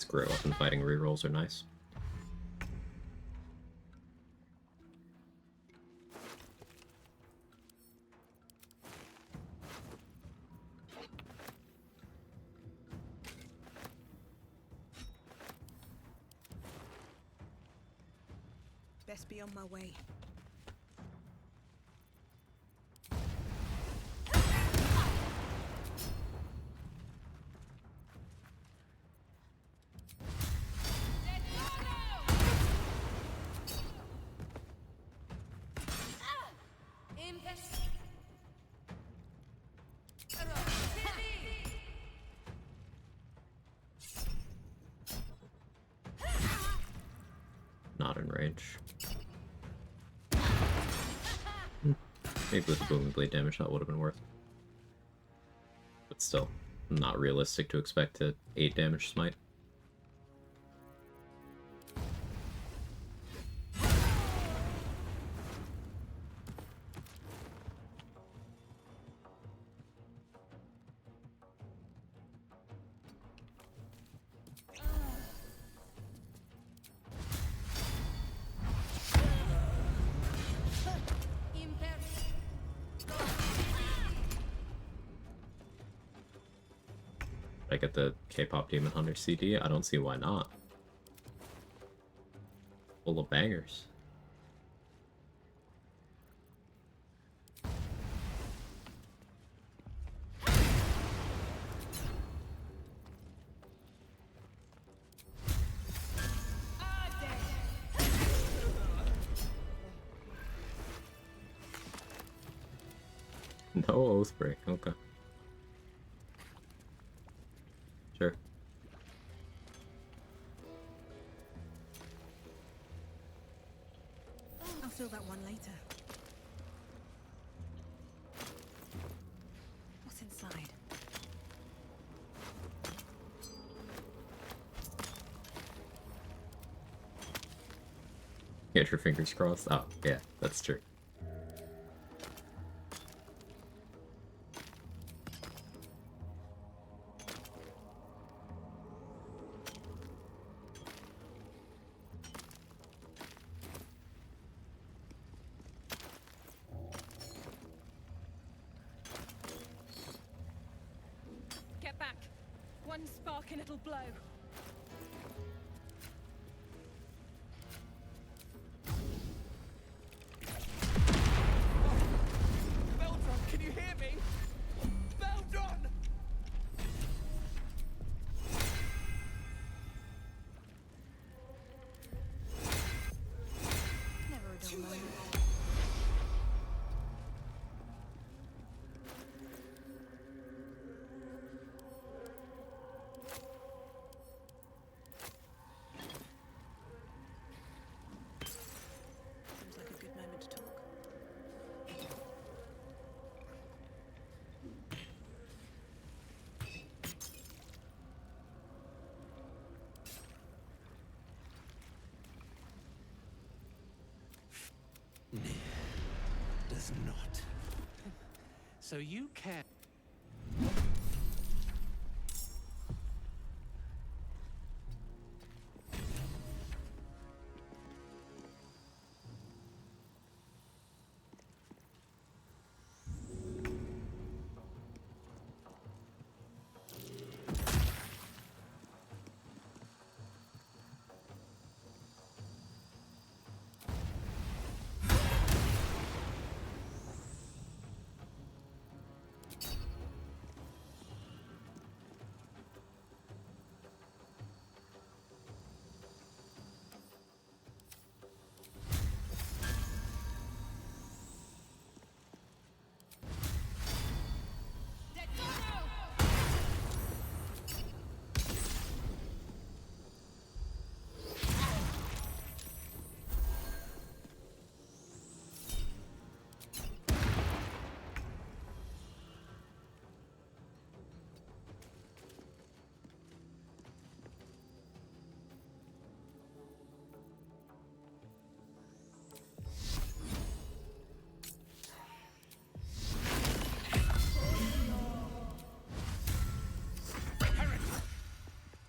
S1: Great weapon fighting rerolls are nice.
S13: Best be on my way.
S1: Not in range. Maybe with the booming blade damage that would have been worth it. But still, not realistic to expect to 8 damage smite. I get the K-pop Demon Hunter CD? I don't see why not. Full of bangers. No oath break, okay. Sure.
S13: I'll fill that one later. What's inside?
S1: Get your fingers crossed? Oh, yeah, that's true.
S7: Get back. One spark and it'll blow.
S5: does not. So you care.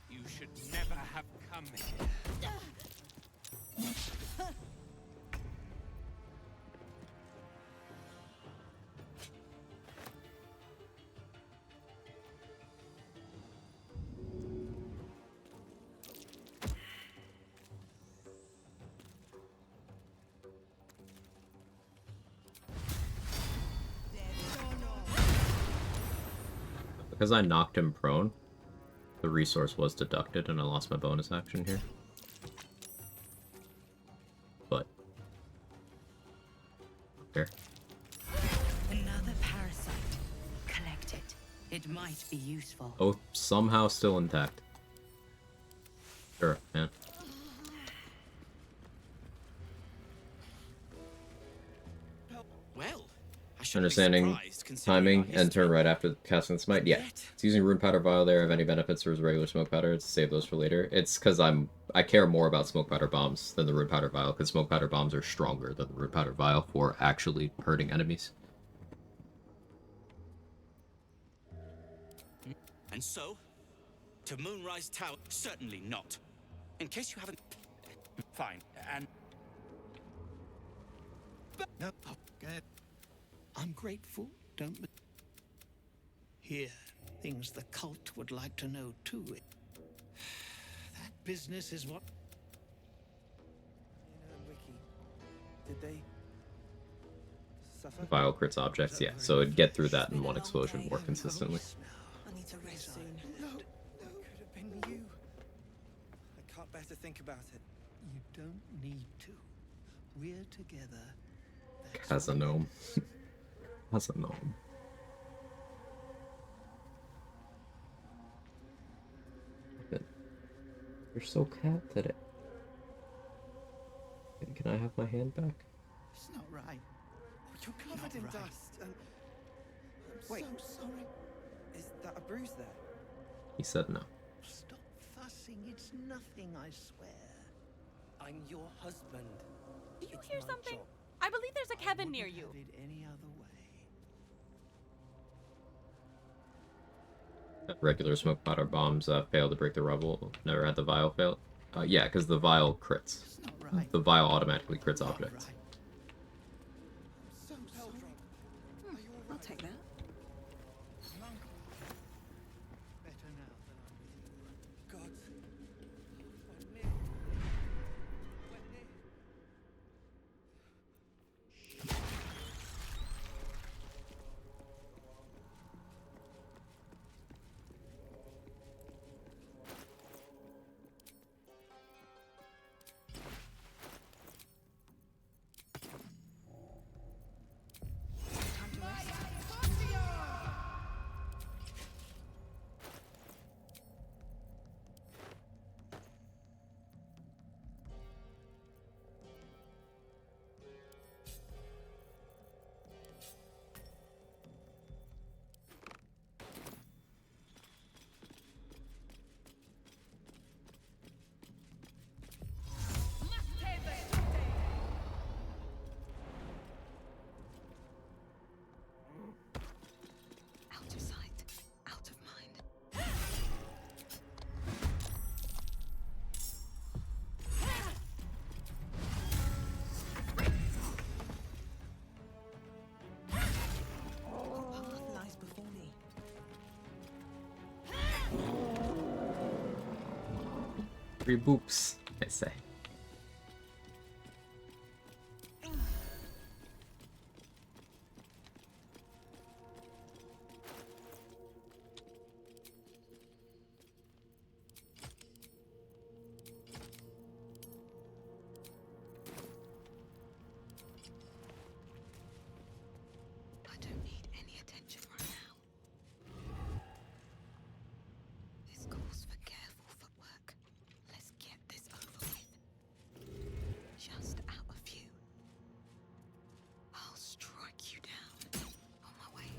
S12: You should never have come here.
S1: Because I knocked him prone, the resource was deducted and I lost my bonus action here. But here.
S9: Another parasite. Collect it. It might be useful.
S1: Oh, somehow still intact. Sure, man.
S5: Well,
S1: Understanding timing and turn right after casting the smite. Yeah, it's using rune powder vial there. Have any benefits or is regular smoke powder? To save those for later. It's because I care more about smoke powder bombs than the rune powder vial because smoke powder bombs are stronger than the rune powder vial for actually hurting enemies.
S14: And so, to Moonrise Tower, certainly not. In case you haven't. Fine, and.
S5: No, good. I'm grateful, don't. Here, things the cult would like to know too. That business is what.
S4: Wiki, did they suffer?
S1: Vial crits objects, yeah. So it'd get through that in one explosion more consistently.
S4: I need to rest soon. No, no, it could have been you. I can't bear to think about it.
S5: You don't need to. We're together.
S1: As a gnome. As a gnome. You're so cat today. Can I have my hand back?
S5: It's not right.
S4: You're covered in dust. And I'm so sorry. Is that a bruise there?
S1: He said no.
S5: Stop fussing. It's nothing, I swear.
S4: I'm your husband.
S11: Do you hear something? I believe there's a Kevin near you.
S5: Have it any other way.
S1: Regular smoke powder bombs fail to break the rubble. Never had the vial fail. Yeah, because the vial crits.
S5: Right.
S1: The vial automatically crits objects.
S4: So sorry.
S13: I'll take that.
S5: Better now than I'm with you.
S4: God.
S13: Time to rest.
S1: Free boops, I say.
S15: I don't need any attention right now. This calls for careful footwork. Let's get this over with. Just out of view. I'll strike you down. On my way.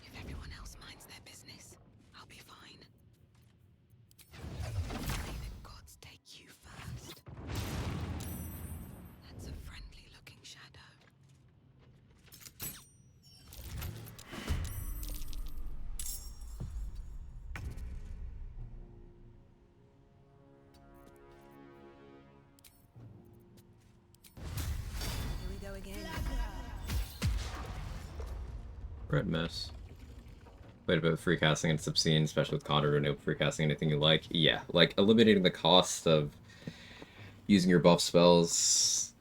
S15: If everyone else minds their business, I'll be fine. May the gods take you first. That's a friendly-looking shadow.
S13: Here we go again.
S1: Red mess. Wait a bit with free casting and it's obscene, especially with Condor to enable free casting anything you like. Yeah, like eliminating the cost of using your buff spells,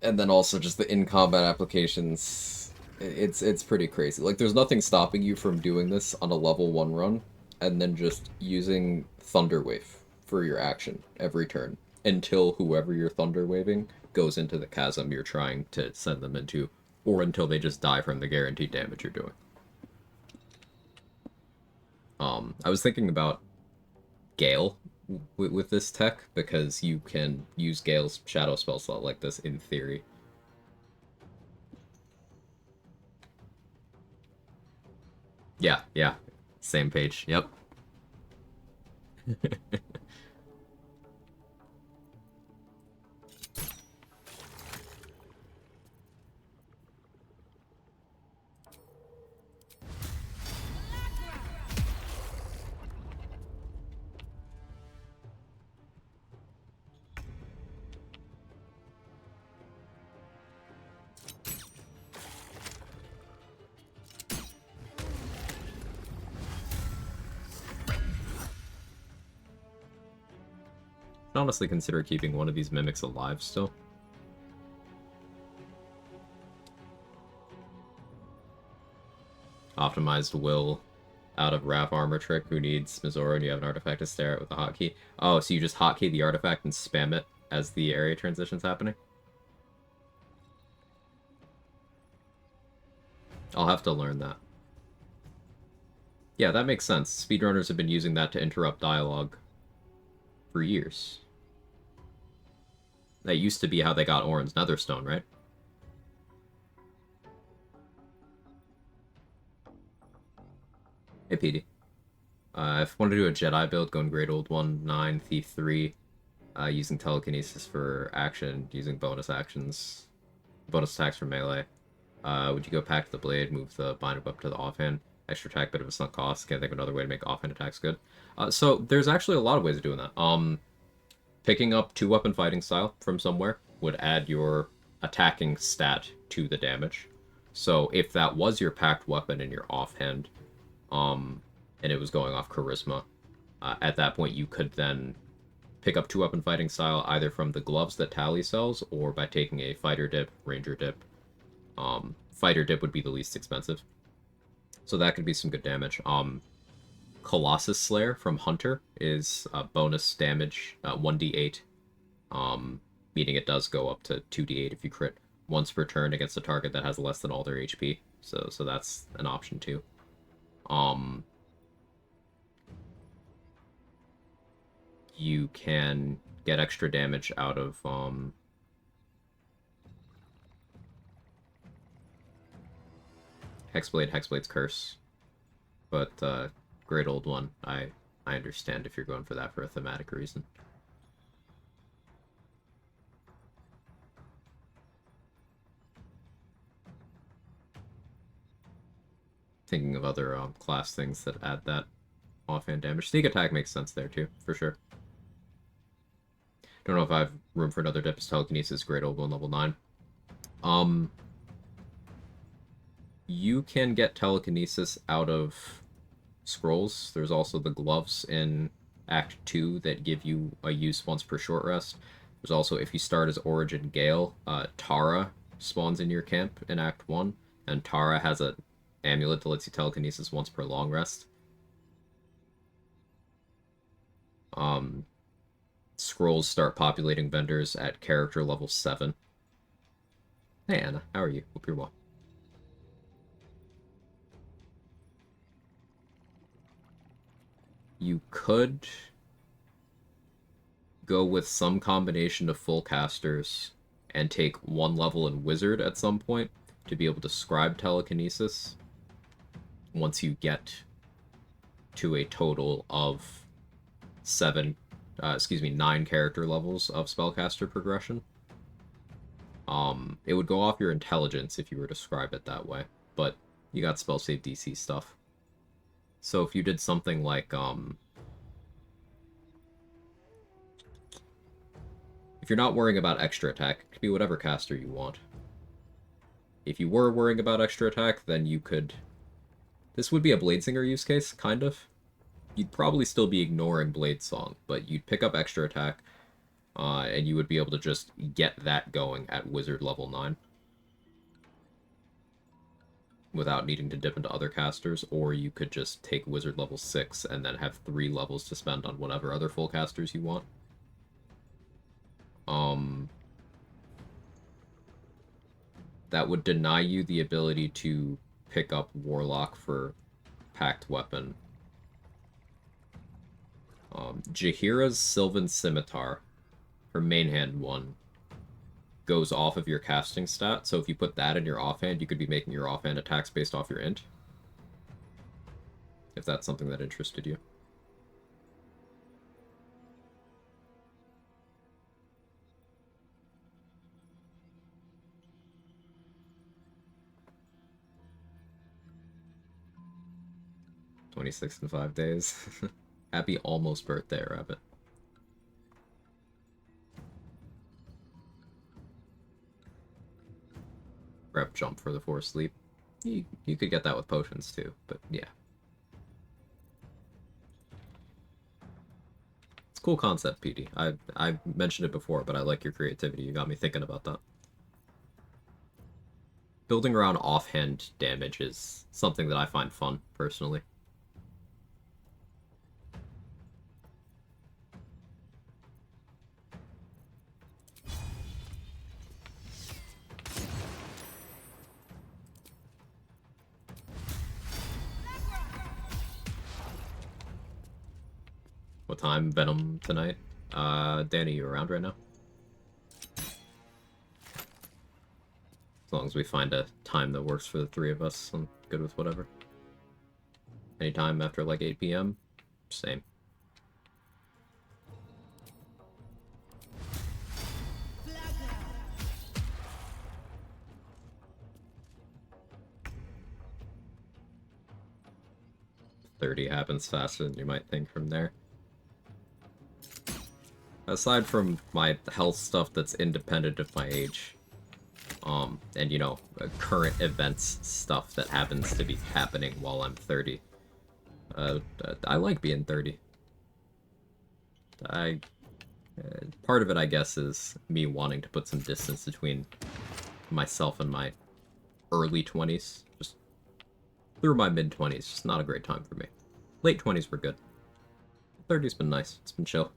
S1: and then also just the in-combat applications. It's pretty crazy. Like, there's nothing stopping you from doing this on a level 1 run, and then just using Thunder Wave for your action every turn, until whoever you're Thunder Waving goes into the chasm you're trying to send them into, or until they just die from the guaranteed damage you're doing. I was thinking about Gale with this tech, because you can use Gale's shadow spell slot like this in theory. Yeah. Same page, yep. Honestly consider keeping one of these mimics alive still. Optimized will out of Wrath armor trick. Who needs Mizora and you have an artifact to stare at with a hotkey? Oh, so you just hotkey the artifact and spam it as the area transition's happening? I'll have to learn that. Yeah, that makes sense. Speedrunners have been using that to interrupt dialogue for years. That used to be how they got Orin's Netherstone, right? Hey, Petey. If you want to do a Jedi build, going Great Old One, 9, Thief 3, using telekinesis for action, using bonus actions, bonus attacks for melee. Would you go Pact the Blade, move the bind up to the offhand? Extra attack, bit of a sunk cost. Can't think of another way to make offhand attacks good. So there's actually a lot of ways of doing that. Picking up 2-weapon fighting style from somewhere would add your attacking stat to the damage. So if that was your packed weapon in your offhand, and it was going off charisma, at that point you could then pick up 2-weapon fighting style either from the gloves that Tally sells, or by taking a fighter dip, ranger dip. Fighter dip would be the least expensive. So that could be some good damage. Colossus Slayer from Hunter is bonus damage, 1d8, meaning it does go up to 2d8 if you crit once per turn against a target that has less than all their HP. So that's an option too. You can get extra damage out of Hexblade's Curse, but Great Old One, I understand if you're going for that for a thematic reason. Thinking of other class things that add that offhand damage. Sneak attack makes sense there too, for sure. Don't know if I have room for another Depth Telekinesis, Great Old One, level 9. You can get telekinesis out of scrolls. There's also the gloves in Act 2 that give you a use once per short rest. There's also, if you start as Origin Gale, Tara spawns in your camp in Act 1, and Tara has an amulet that lets you telekinesis once per long rest. Scrolls start populating vendors at character level 7. Hey Anna, how are you? Hope you're well. You could go with some combination of full casters and take 1 level in Wizard at some point to be able to scribe telekinesis once you get to a total of 9 character levels of spellcaster progression. It would go off your intelligence if you were to scribe it that way, but you got spell save DC stuff. So if you did something like, if you're not worrying about extra attack, it could be whatever caster you want. If you were worrying about extra attack, then you could... This would be a Bladesinger use case, kind of. You'd probably still be ignoring Blade Song, but you'd pick up extra attack, and you would be able to just get that going at Wizard level 9. Without needing to dip into other casters, or you could just take Wizard level 6 and then have 3 levels to spend on whatever other full casters you want. That would deny you the ability to pick up Warlock for Pact Weapon. Jaheira's Sylvan Scimitar, her main hand one, goes off of your casting stat, so if you put that in your offhand, you could be making your offhand attacks based off your int. If that's something that interested you. "26 in 5 days. Happy almost birthday, Rabbit. Rep jump for the force leap. You could get that with potions too, but yeah. It's a cool concept, PD. I mentioned it before, but I like your creativity. You got me thinking about that. Building around offhand damage is something that I find fun, personally. What time? Venom tonight? Danny, you around right now? As long as we find a time that works for the 3 of us, I'm good with whatever. Anytime after like 8 PM? Same. "30 happens faster than you might think from there." Aside from my health stuff that's independent of my age, and, you know, current events stuff that happens to be happening while I'm 30, I like being 30. Part of it, I guess, is me wanting to put some distance between myself and my early 20s. Just through my mid-20s, just not a great time for me. Late 20s were good. 30's been nice. It's been chill.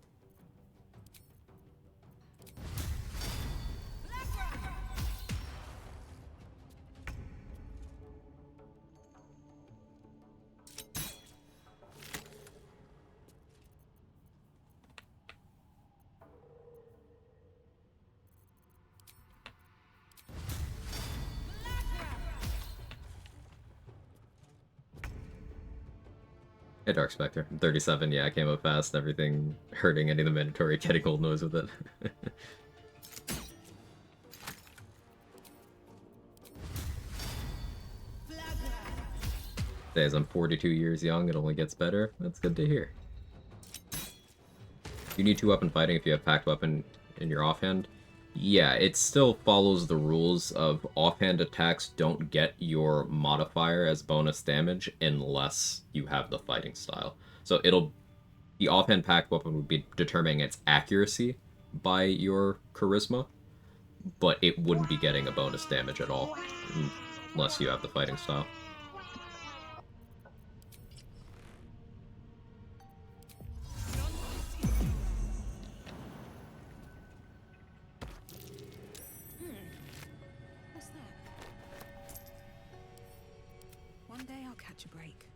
S1: Hey, Dark Spectre. I'm 37, yeah, I came up fast, everything hurting any of the mandatory getting old noise with it. Days, I'm 42 years young, it only gets better. That's good to hear. You need 2-weapon fighting if you have Pact Weapon in your offhand. Yeah, it still follows the rules of offhand attacks don't get your modifier as bonus damage unless you have the fighting style. So it'll the offhand pack weapon would be determining its accuracy by your charisma, but it wouldn't be getting a bonus damage at all, unless you have the fighting style.
S15: What's that? One day I'll catch a break.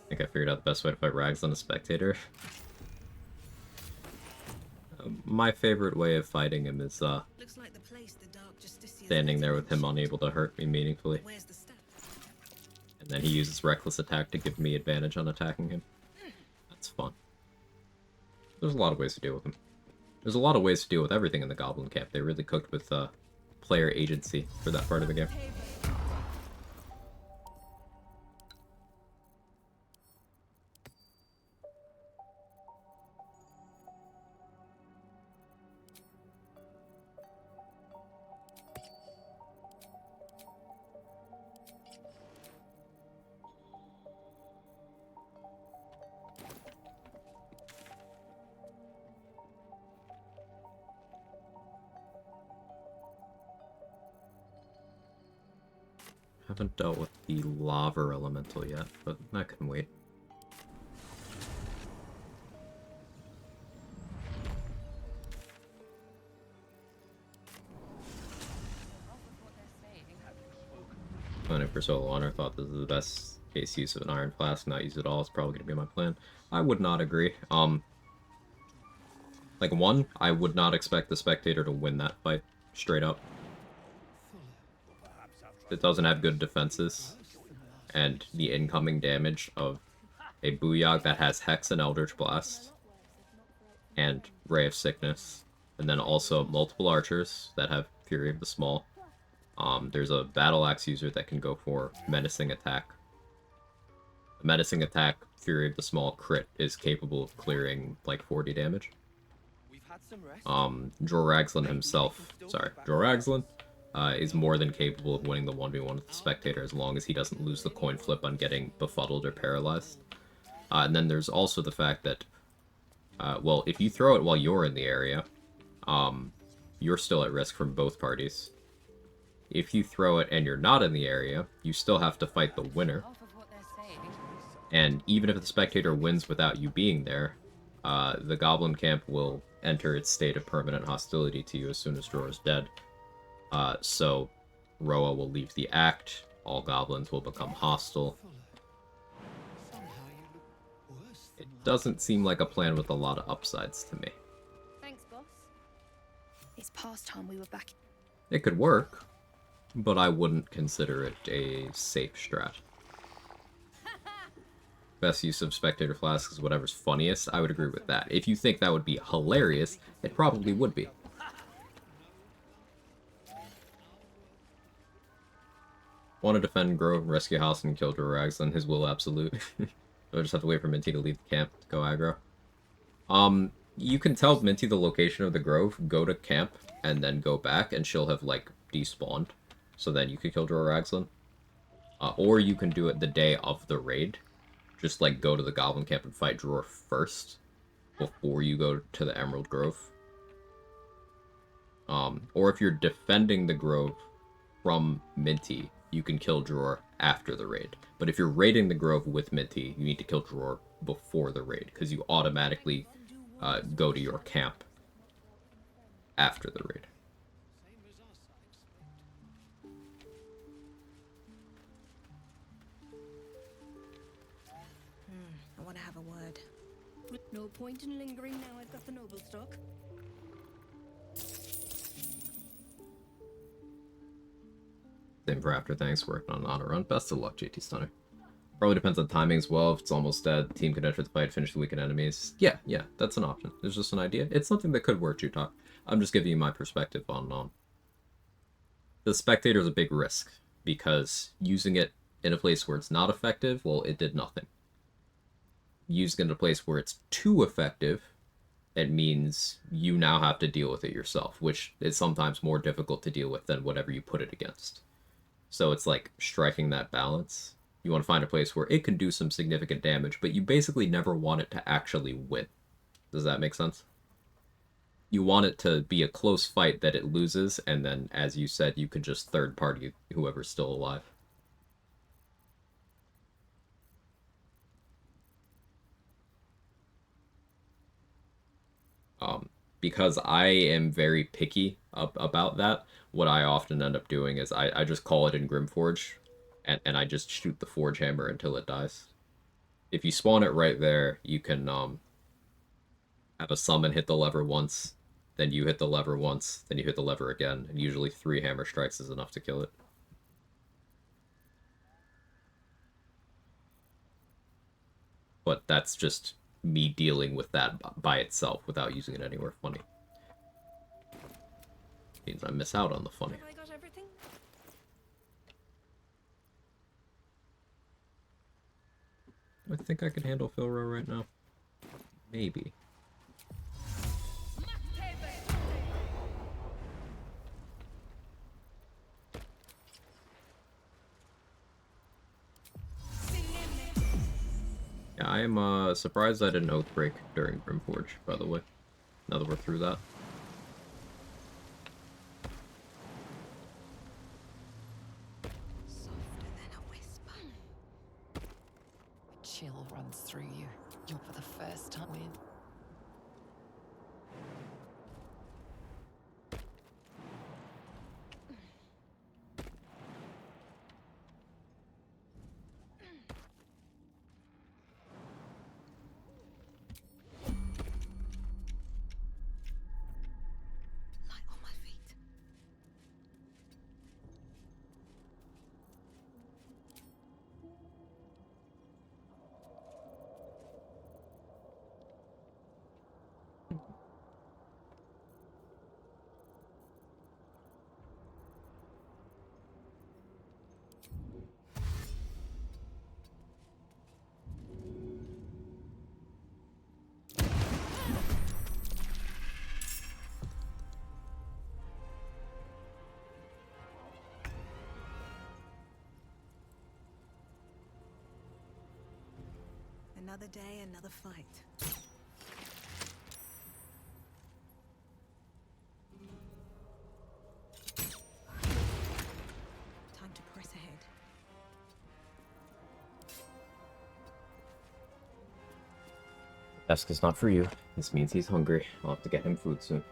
S1: I think I figured out the best way to fight Rags on a spectator. My favorite way of fighting him is standing there with him unable to hurt me meaningfully. And then he uses reckless attack to give me advantage on attacking him. That's fun. There's a lot of ways to deal with him. There's a lot of ways to deal with everything in the Goblin Camp. They really cooked with player agency for that part of the game. Haven't dealt with the lava elemental yet, but that can wait. Planning for solo honor, thought this is the best case use of an iron flask, not use it all. It's probably going to be my plan. I would not agree. Like, one, I would not expect the spectator to win that fight, straight up. It doesn't have good defenses, and the incoming damage of a Booyog that has Hex and Eldritch Blast, and Ray of Sickness, and then also multiple archers that have Fury of the Small. There's a Battle Axe user that can go for Menacing Attack. A Menacing Attack, Fury of the Small crit is capable of clearing like 40 damage. Joragslin himself, Joragslin, is more than capable of winning the 1v1 with the spectator as long as he doesn't lose the coin flip on getting befuddled or paralyzed. And then there's also the fact that, well, if you throw it while you're in the area, you're still at risk from both parties. If you throw it and you're not in the area, you still have to fight the winner. And even if the spectator wins without you being there, the Goblin Camp will enter its state of permanent hostility to you as soon as Dror is dead. So Roa will leave the act, all goblins will become hostile. It doesn't seem like a plan with a lot of upsides to me.
S15: Thanks, boss. It's past time we were back.
S1: It could work, but I wouldn't consider it a safe strat. Best use of spectator flasks is whatever's funniest. I would agree with that. If you think that would be hilarious, it probably would be. Want to defend Grove, rescue House, and kill Joragslin. His will absolute. I'll just have to wait for Minty to leave the camp to go aggro. You can tell Minty the location of the Grove, go to camp, and then go back, and she'll have, like, despawned. So then you could kill Joragslin. Or you can do it the day of the raid. Just, like, go to the Goblin Camp and fight Dror first, before you go to the Emerald Grove. Or if you're defending the Grove from Minty, you can kill Dror after the raid. But if you're raiding the Grove with Minty, you need to kill Dror before the raid, because you automatically go to your camp after the raid.
S15: I want to have a word. No point in lingering now I've got the noble stock.
S1: Same for after, thanks for working on an auto run. Best of luck, JT Stunner. Probably depends on timing as well. If it's almost dead, the team can enter the fight, finish the weakened enemies. Yeah, that's an option. There's just an idea. It's something that could work, Jutok. I'm just giving you my perspective on the spectator is a big risk, because using it in a place where it's not effective, well, it did nothing. Using it in a place where it's too effective, it means you now have to deal with it yourself, which is sometimes more difficult to deal with than whatever you put it against. So it's like striking that balance. You want to find a place where it can do some significant damage, but you basically never want it to actually win. Does that make sense? You want it to be a close fight that it loses, and then, as you said, you could just third party whoever's still alive. Because I am very picky about that, what I often end up doing is I just call it in Grimforge, and I just shoot the Forge Hammer until it dies. If you spawn it right there, you can have a summon hit the lever once, then you hit the lever once, then you hit the lever again, and usually 3 hammer strikes is enough to kill it. But that's just me dealing with that by itself without using it anywhere funny. Means I miss out on the funny.
S13: Have I got everything?
S1: I think I can handle Philro right now. Maybe. Yeah, I am surprised I didn't Oathbreak during Grimforge, by the way. Now that we're through that.
S15: Softer than a whisper.
S8: A chill runs through you. You're for the first time win.
S15: Light on my feet.
S13: Another day, another fight. Time to press ahead.
S1: Desk is not for you. This means he's hungry. I'll have to get him food soon.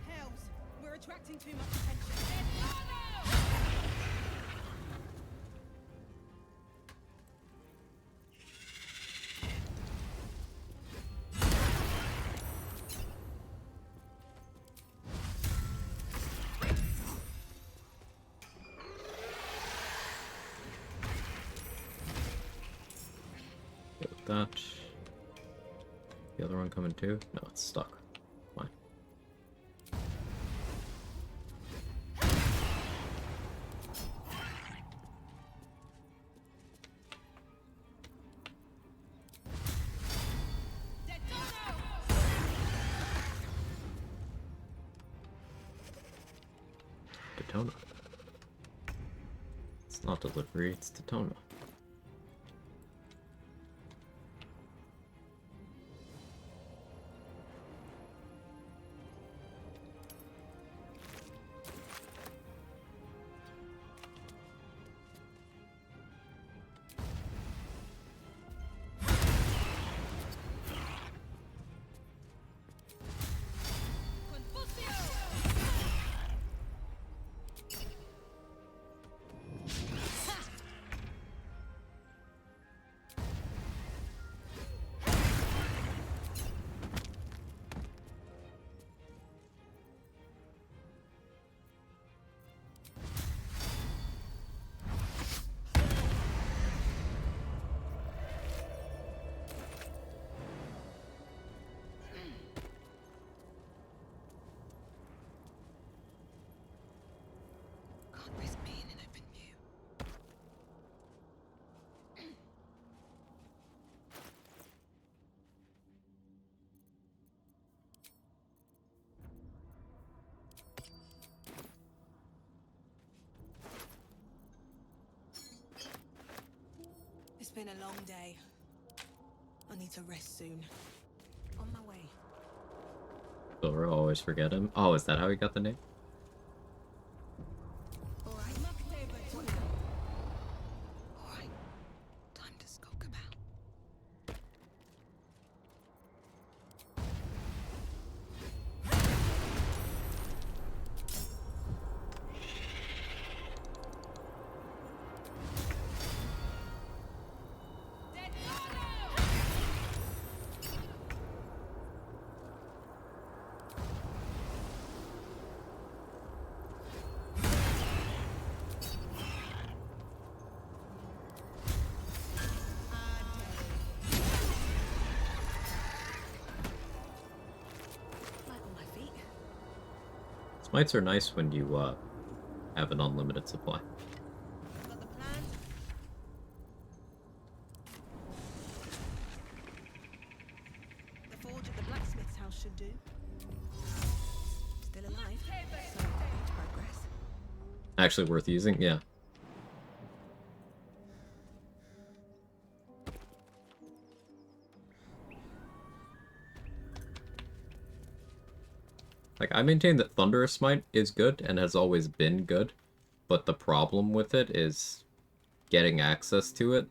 S7: Hells, we're attracting too much attention.
S1: With that. The other one coming too? No, it's stuck. Fine. Daytona. It's not delivery, it's Daytona.
S13: been a long day. I need to rest soon. On my way.
S1: Silver, always forget him. Oh, is that how he got the name?
S15: Alright, time to skulk about.
S1: Smites are nice when you have an unlimited supply.
S13: Got the plan? The forge at the blacksmith's house should do. Still alive, so progress.
S1: Actually worth using, yeah. Like, I maintain that Thunderous Smite is good and has always been good, but the problem with it is getting access to it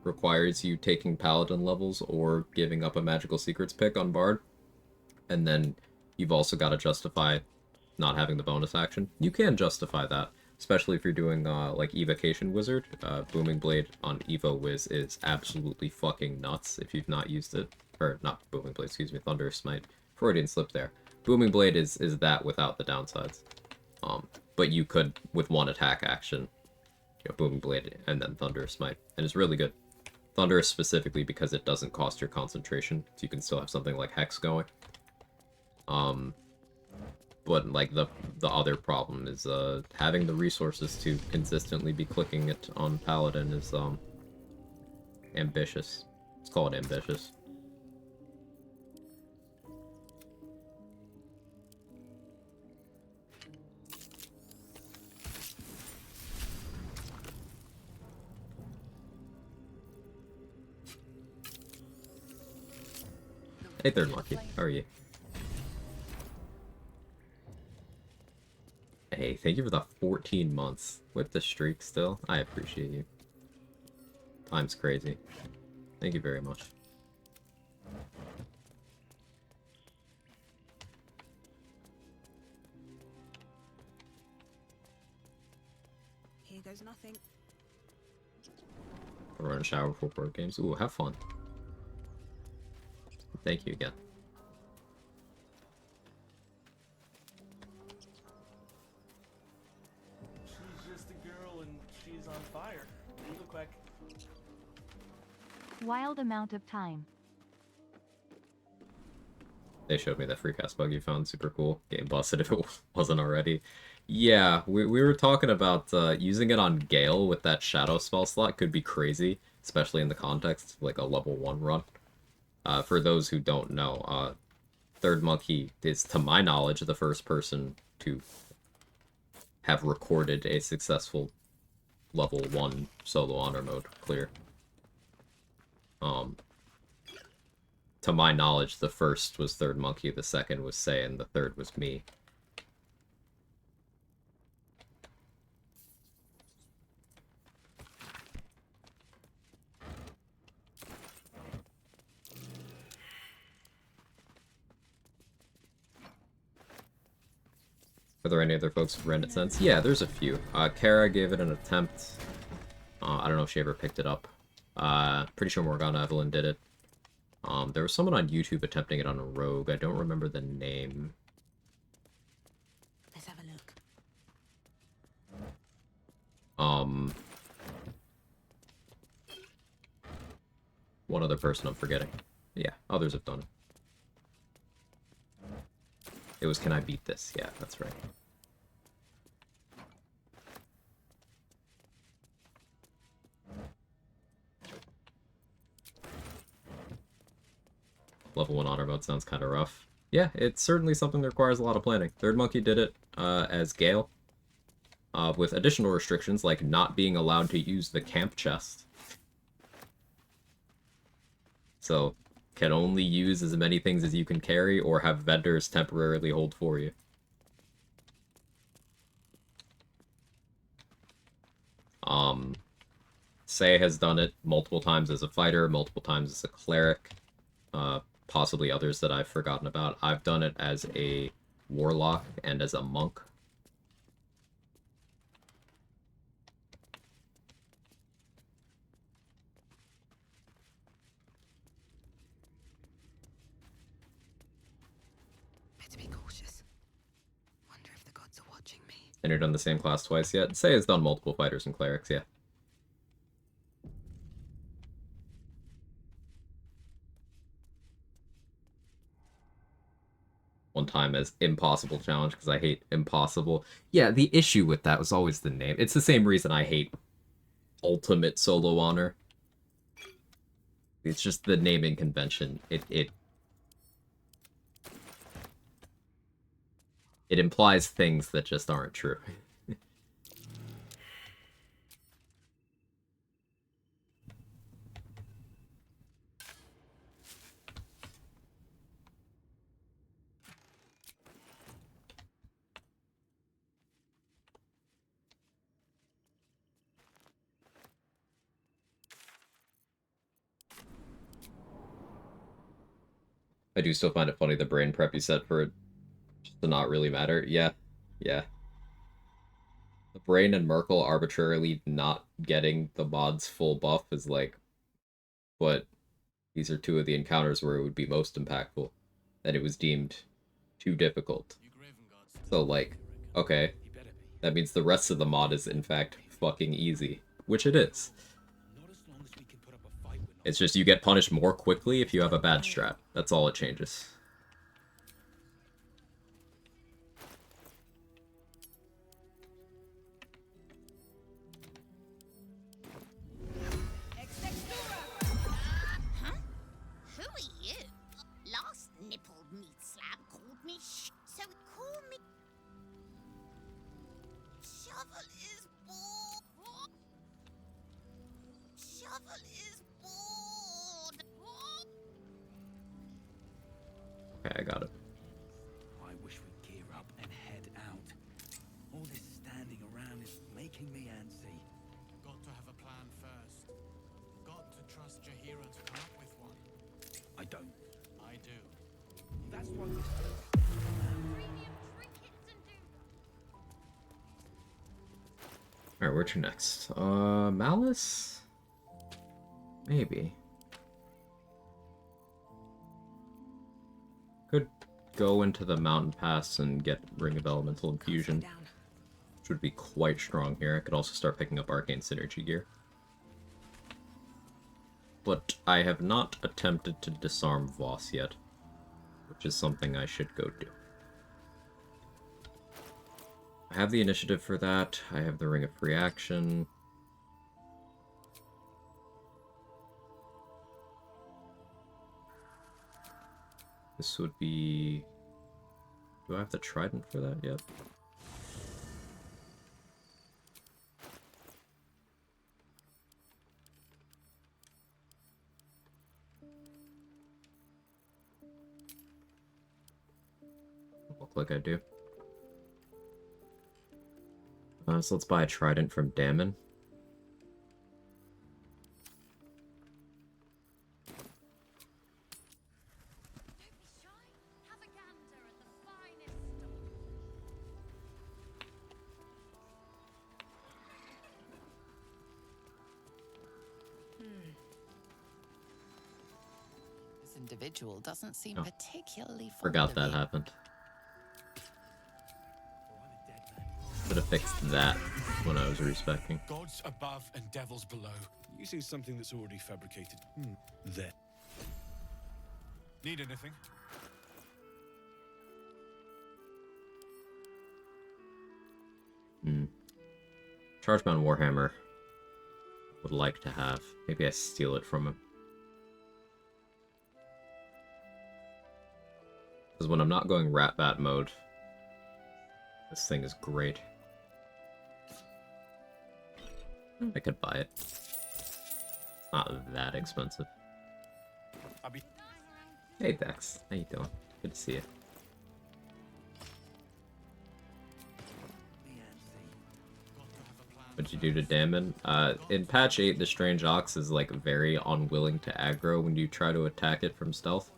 S1: requires you taking Paladin levels or giving up a Magical Secrets pick on Bard, and then you've also got to justify not having the bonus action. You can justify that, especially if you're doing, like, Evocation Wizard. Booming Blade on Evo Wiz is absolutely fucking nuts if you've not used it. Or, not Booming Blade, excuse me, Thunderous Smite. Freudian slip there. Booming Blade is that without the downsides. But you could, with one attack action, you know, Booming Blade and then Thunderous Smite. And it's really good. Thunderous specifically because it doesn't cost your concentration, so you can still have something like Hex going. But, like, the other problem is, having the resources to consistently be clicking it on Paladin is, ambitious. Let's call it ambitious. Hey, Third Monkey. How are you? Hey, thank you for the 14 months with the streak still. I appreciate you. Time's crazy. Thank you very much.
S13: Here goes nothing.
S1: I'll run a shower before board games. Ooh, have fun. Thank you again.
S16: She's just a girl and she's on fire. Legal quick.
S10: Wild amount of time.
S1: They showed me that free cast bug you found. Super cool. Game busted if it wasn't already. Yeah, we were talking about using it on Gale with that shadow spell slot could be crazy, especially in the context of like a level 1 run. For those who don't know, Third Monkey is, to my knowledge, the first person to have recorded a successful level 1 solo honor mode clear. To my knowledge, the first was Third Monkey, the second was Say, and the third was me. Are there any other folks who've ran it since? Yeah, there's a few. Kara gave it an attempt. I don't know if she ever picked it up. Pretty sure Morgana Evelyn did it. There was someone on YouTube attempting it on a rogue. I don't remember the name.
S13: Let's have a look.
S1: One other person I'm forgetting. Yeah, others have done it. It was, can I beat this? Yeah, that's right. Level 1 honor mode sounds kind of rough. Yeah, it's certainly something that requires a lot of planning. Third Monkey did it as Gale, with additional restrictions like not being allowed to use the camp chest. So, can only use as many things as you can carry, or have vendors temporarily hold for you. Say has done it multiple times as a fighter, multiple times as a cleric, possibly others that I've forgotten about. I've done it as a warlock and as a monk.
S15: Better be cautious. Wonder if the gods are watching me.
S1: And you've done the same class twice yet? Say has done multiple fighters and clerics, yeah. One time as impossible challenge because I hate impossible. Yeah, the issue with that was always the name. It's the same reason I hate ultimate solo honor. It's just the naming convention. It implies things that just aren't true. I do still find it funny the brain prep you set for it just to not really matter. Yeah, yeah. The brain and Merkel arbitrarily not getting the mod's full buff is like, but these are two of the encounters where it would be most impactful, and it was deemed too difficult. So like, okay, that means the rest of the mod is in fact fucking easy, which it is. It's just you get punished more quickly if you have a bad strat. That's all it changes.
S3: Huh? Who are you? Last nippled meat slab called me so call me... Shovel is bored. Shovel is bored.
S1: Okay, I got it.
S14: I wish we'd gear up and head out. All this standing around is making me antsy.
S12: Got to have a plan first. Got to trust Jahira to come up with one.
S14: I don't.
S12: I do.
S14: That's why we
S1: Alright, where to next? Malice? Maybe. Could go into the mountain pass and get Ring of Elemental Infusion, which would be quite strong here. I could also start picking up Arcane Synergy gear. But I have not attempted to disarm Voss yet, which is something I should go do. I have the initiative for that. I have the Ring of Free Action. This would be... Do I have the Trident for that yet? Look like I do. So let's buy a Trident from Damon.
S8: This individual doesn't seem
S1: Oh.
S8: particularly fond
S1: Forgot
S8: of
S1: that
S8: you.
S1: happened. Should have fixed that when I was respecting.
S5: Gods above and devils below. You see something that's already fabricated. There.
S12: Need anything?
S1: Chargebound Warhammer. Would like to have. Maybe I steal it from him. Because when I'm not going Rat Bat mode, this thing is great. I could buy it. It's not that expensive. Hey Dex, how you doing? Good to see you. What'd you do to Damon? In patch 8, the Strange Ox is like very unwilling to aggro when you try to attack it from stealth.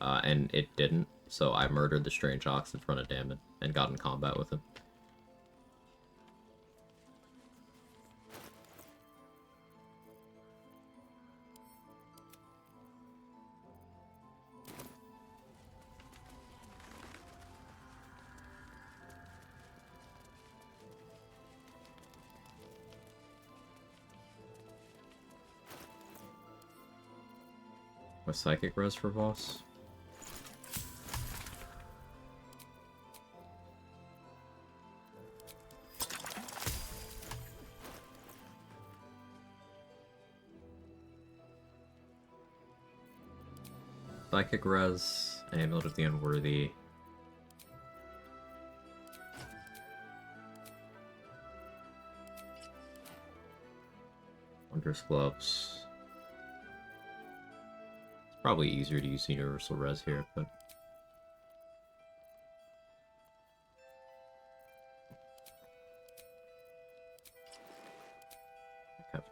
S1: And it didn't, so I murdered the Strange Ox in front of Damon and got in combat with him. A psychic res for boss. Psychic res, Amulet of the Unworthy. Wondrous Gloves. Probably easier to use Universal Res here, but... Okay.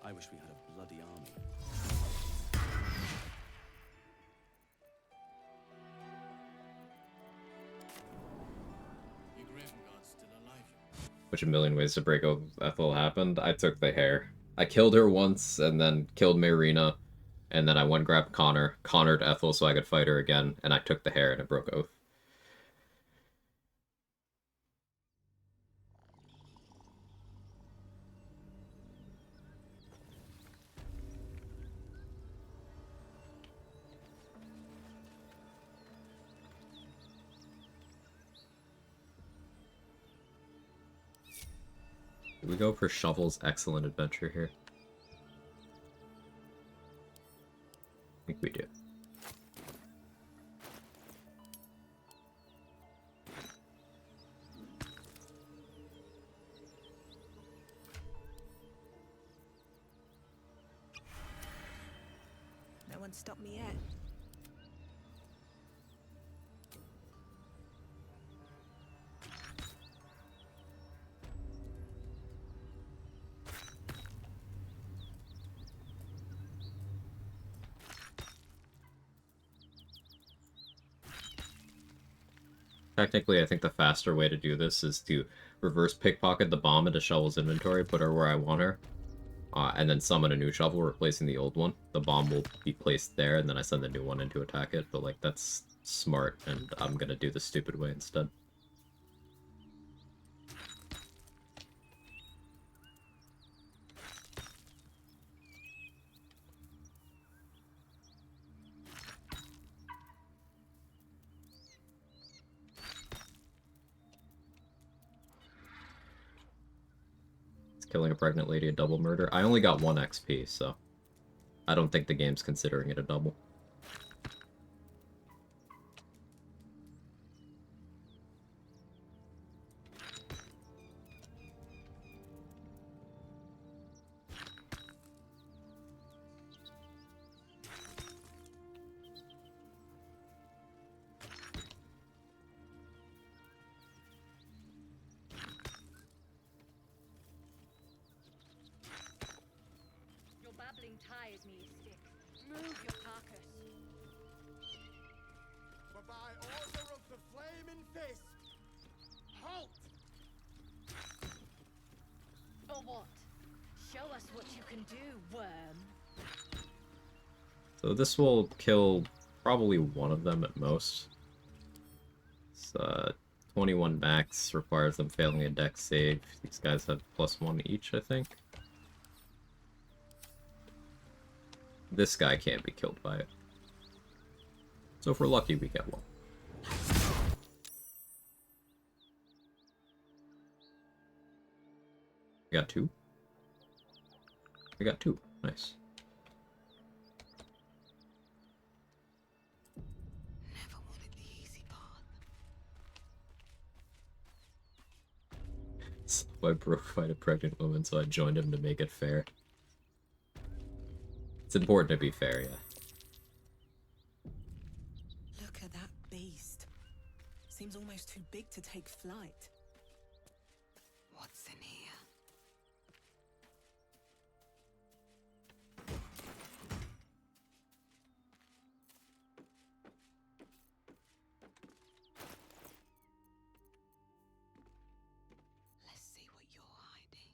S17: I wish we had a bloody army.
S1: Which a million ways to break up Ethel happened. I took the hair. I killed her once, and then killed Marina, and then I went and grabbed Connor, Connored Ethel so I could fight her again, and I took the hair and it broke oath. Do we go for Shovel's excellent adventure here? I think we do.
S13: No one stopped me yet.
S1: Technically, I think the faster way to do this is to reverse pickpocket the bomb into Shovel's inventory, put her where I want her, and then summon a new Shovel, replacing the old one. The bomb will be placed there, and then I send the new one in to attack it, but, like, that's smart, and I'm gonna do the stupid way instead. Killing a pregnant lady a double murder. I only got 1 XP, so I don't think the game's considering it a double.
S18: Tires me, stick. Move your carcass.
S19: But by order of the Flaming Fist, halt!
S18: Or what? Show us what you can do, worm.
S1: So this will kill probably one of them at most. It's, 21 max requires them failing a dex save. These guys have +1 each, I think. This guy can't be killed by it. So if we're lucky, we get one. We got 2? We got 2. Nice.
S15: Never wanted the easy path.
S1: Son My bro fight a pregnant woman, so I joined him to make it fair. It's important to be fair, yeah.
S13: Look at that beast. Seems almost too big to take flight.
S15: What's in here? Let's see what you're hiding.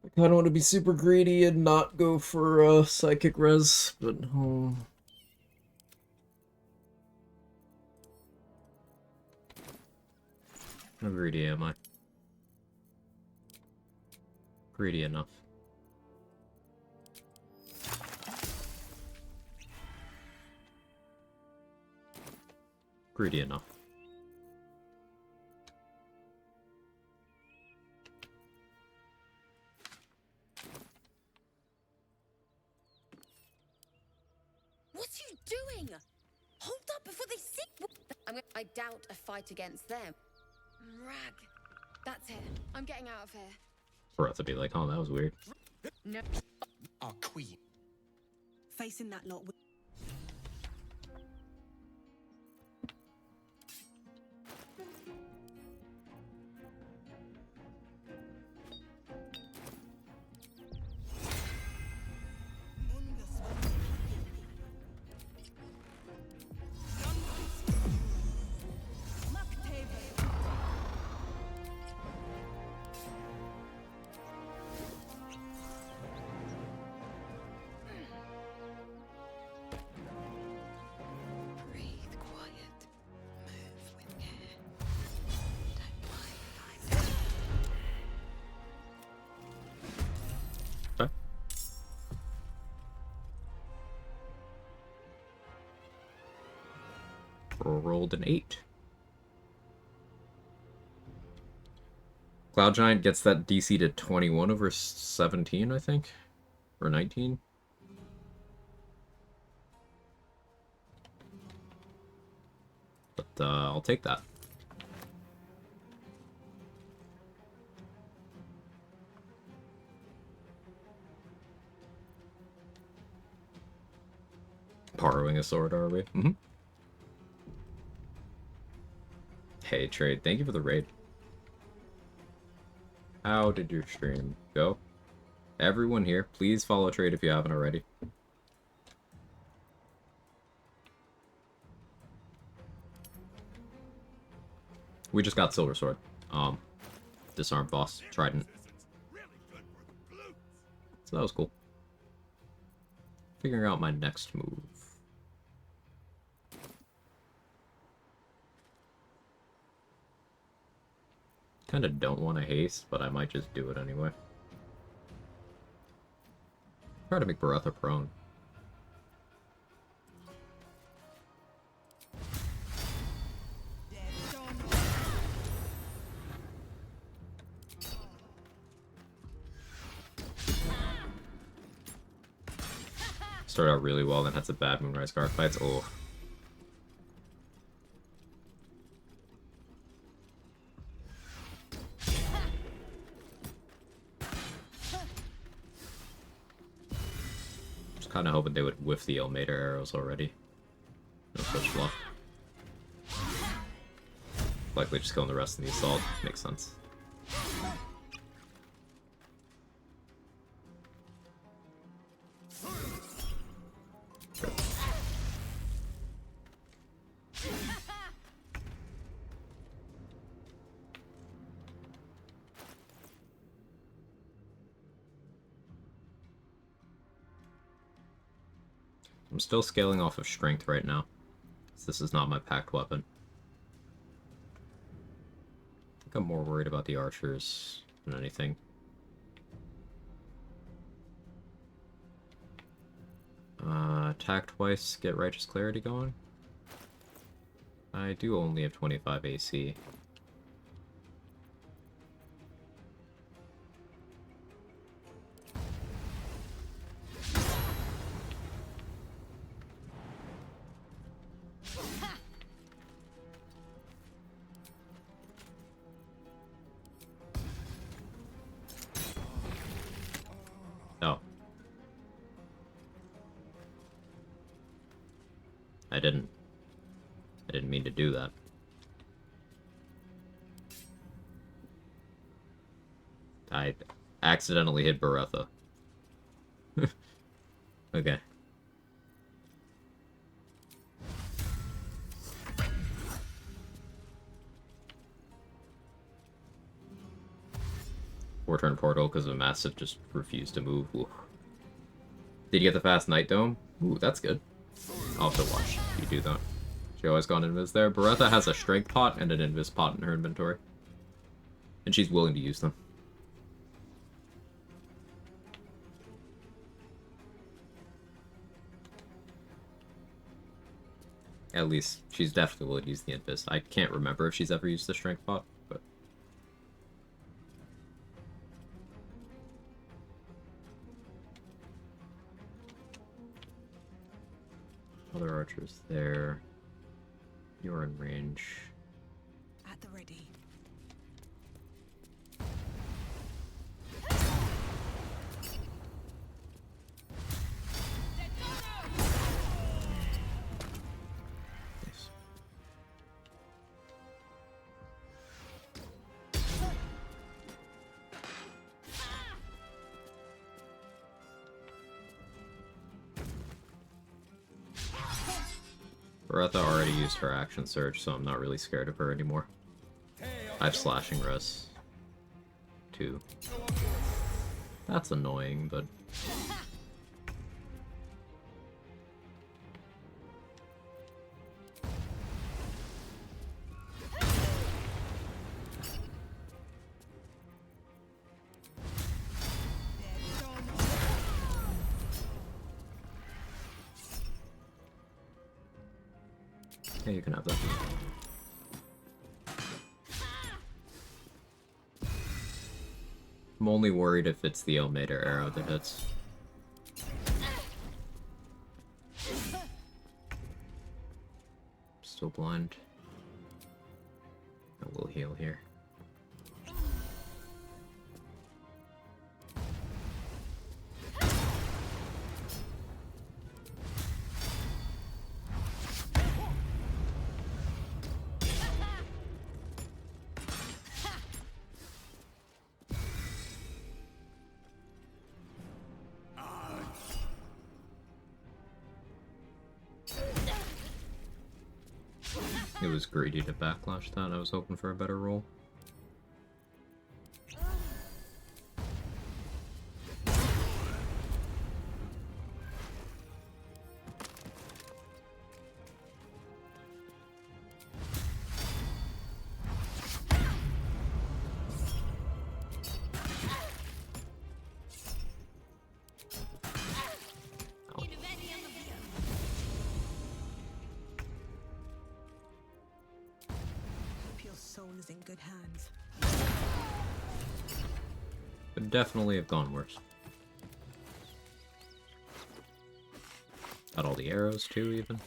S1: I kind of want to be super greedy and not go for psychic res, but how greedy am I? Greedy enough. Greedy enough.
S7: What are you doing? Hold up before they see. I doubt a fight against them. Rag. That's it. I'm getting out of here.
S1: For us to be like, oh, that was weird.
S7: No.
S14: Our queen.
S13: Facing that lot.
S15: Breathe quiet. Move with care. Don't mind if
S1: Okay. Rolled an 8. Cloud Giant gets that DC to 21 over 17, I think? Or 19? But I'll take that. Borrowing a sword, are we? Mm-hmm. Hey, Trade, thank you for the raid. How did your stream go? Everyone here, please follow Trade if you haven't already. We just got Silver Sword. Disarmed boss, Trident. So that was cool. Figuring out my next move. Kinda don't want to haste, but I might just do it anyway. Try to make Beretta prone. Started out really well, then had some bad Moonrise Guard fights. Oh. Just kind of hoping they would whiff the Ilmater arrows already. No such luck. Likely just killing the rest of the assault. Makes sense. I'm still scaling off of strength right now. This is not my packed weapon. I think I'm more worried about the archers than anything. Attack twice, get Righteous Clarity going. I do only have 25 AC. I didn't mean to do that. I accidentally hit Bertha. Okay. Four-turn portal because of a massive just refused to move. Ooh. Did you get the fast night dome? Ooh, that's good. I'll have to watch you do that. She always got an invis there. Bertha has a strength pot and an invis pot in her inventory. And she's willing to use them. At least, she's definitely willing to use the invis. I can't remember if she's ever used the strength pot, but... Other archers there. You're in range.
S13: At the ready.
S1: Nice. Bertha already used her action surge, so I'm not really scared of her anymore. I have slashing res. 2. That's annoying, but... Yeah, you can have that. I'm only worried if it's the Elmater arrow that hits. Still blind. I will heal here. It was greedy to backlash that. I was hoping for a better roll.
S13: Soul is in good hands.
S1: Could definitely have gone worse. Got all the arrows too, even.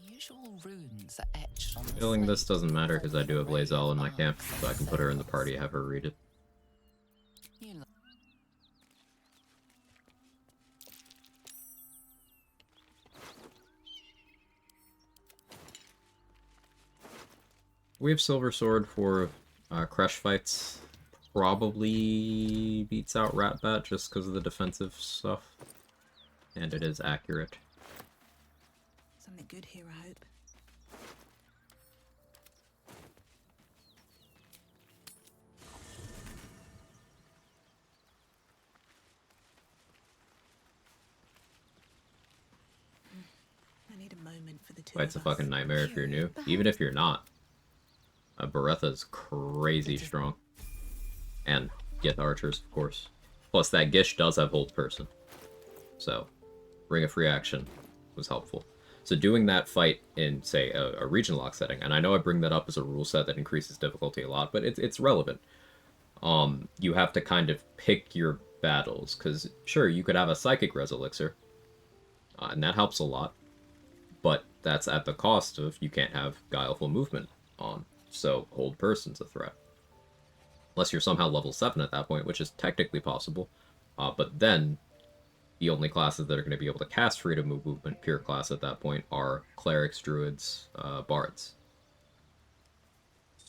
S8: Unusual runes are etched on the
S1: Feeling this doesn't matter because I do have Lae'zel in my camp, so I can put her in the party, have her read it. We have Silver Sword for crush fights. Probably beats out Ratbat just because of the defensive stuff. And it is accurate.
S13: Something good here, I hope. I need a moment for the two
S1: Fight's a
S13: of us.
S1: fucking nightmare if you're new. Even if you're not. Bertha's crazy strong. And Gith archers, of course. Plus, that Gish does have hold person. So, Ring of Free Action was helpful. So doing that fight in, say, a region lock setting, and I know I bring that up as a rule set that increases difficulty a lot, but it's relevant. You have to kind of pick your battles, because sure, you could have a Psychic Res Elixir, and that helps a lot, but that's at the cost of you can't have Guileful Movement on, so Hold Person's a threat. unless you're somehow level 7 at that point, which is technically possible. But then, the only classes that are going to be able to cast Freedom of Movement pure class at that point are Clerics, Druids, Bards.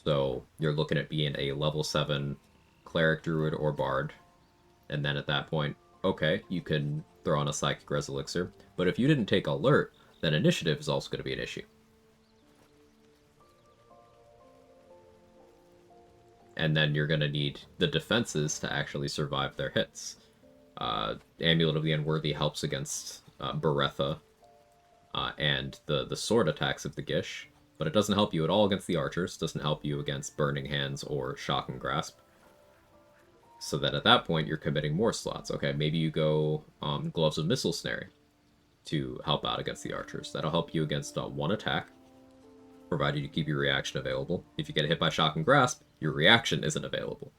S1: So you're looking at being a level 7 Cleric, Druid, or Bard. And then at that point, okay, you can throw on a Psychic Res Elixir. But if you didn't take Alert, then Initiative is also going to be an issue. And then you're going to need the defenses to actually survive their hits. Amulet of the Unworthy helps against Beretha and the sword attacks of the Gish, but it doesn't help you at all against the archers, doesn't help you against Burning Hands or Shock and Grasp. So that at that point, you're committing more slots. Okay, maybe you go Gloves of Missile Snaring to help out against the archers. That'll help you against one attack, provided you keep your reaction available. If you get hit by Shock and Grasp, your reaction isn't available.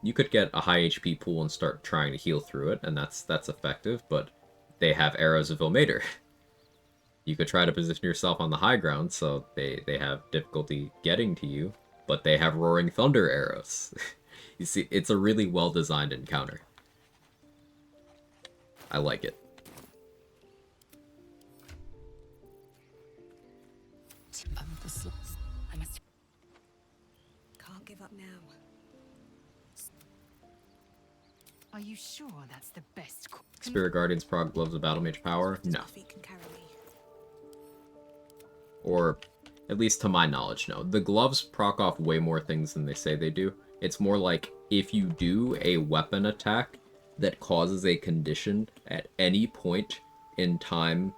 S1: You could get a high HP pool and start trying to heal through it, and that's effective, but they have Arrows of Ilmater. You could try to position yourself on the high ground, so they have difficulty getting to you, but they have Roaring Thunder arrows. You see, it's a really well-designed encounter. I like it.
S15: Can't give up now.
S20: Are you sure that's the best?
S1: Spirit Guardians proc Gloves of Battle Mage power? No. Or, at least to my knowledge, no. The gloves proc off way more things than they say they do. It's more like, if you do a weapon attack that causes a condition at any point in time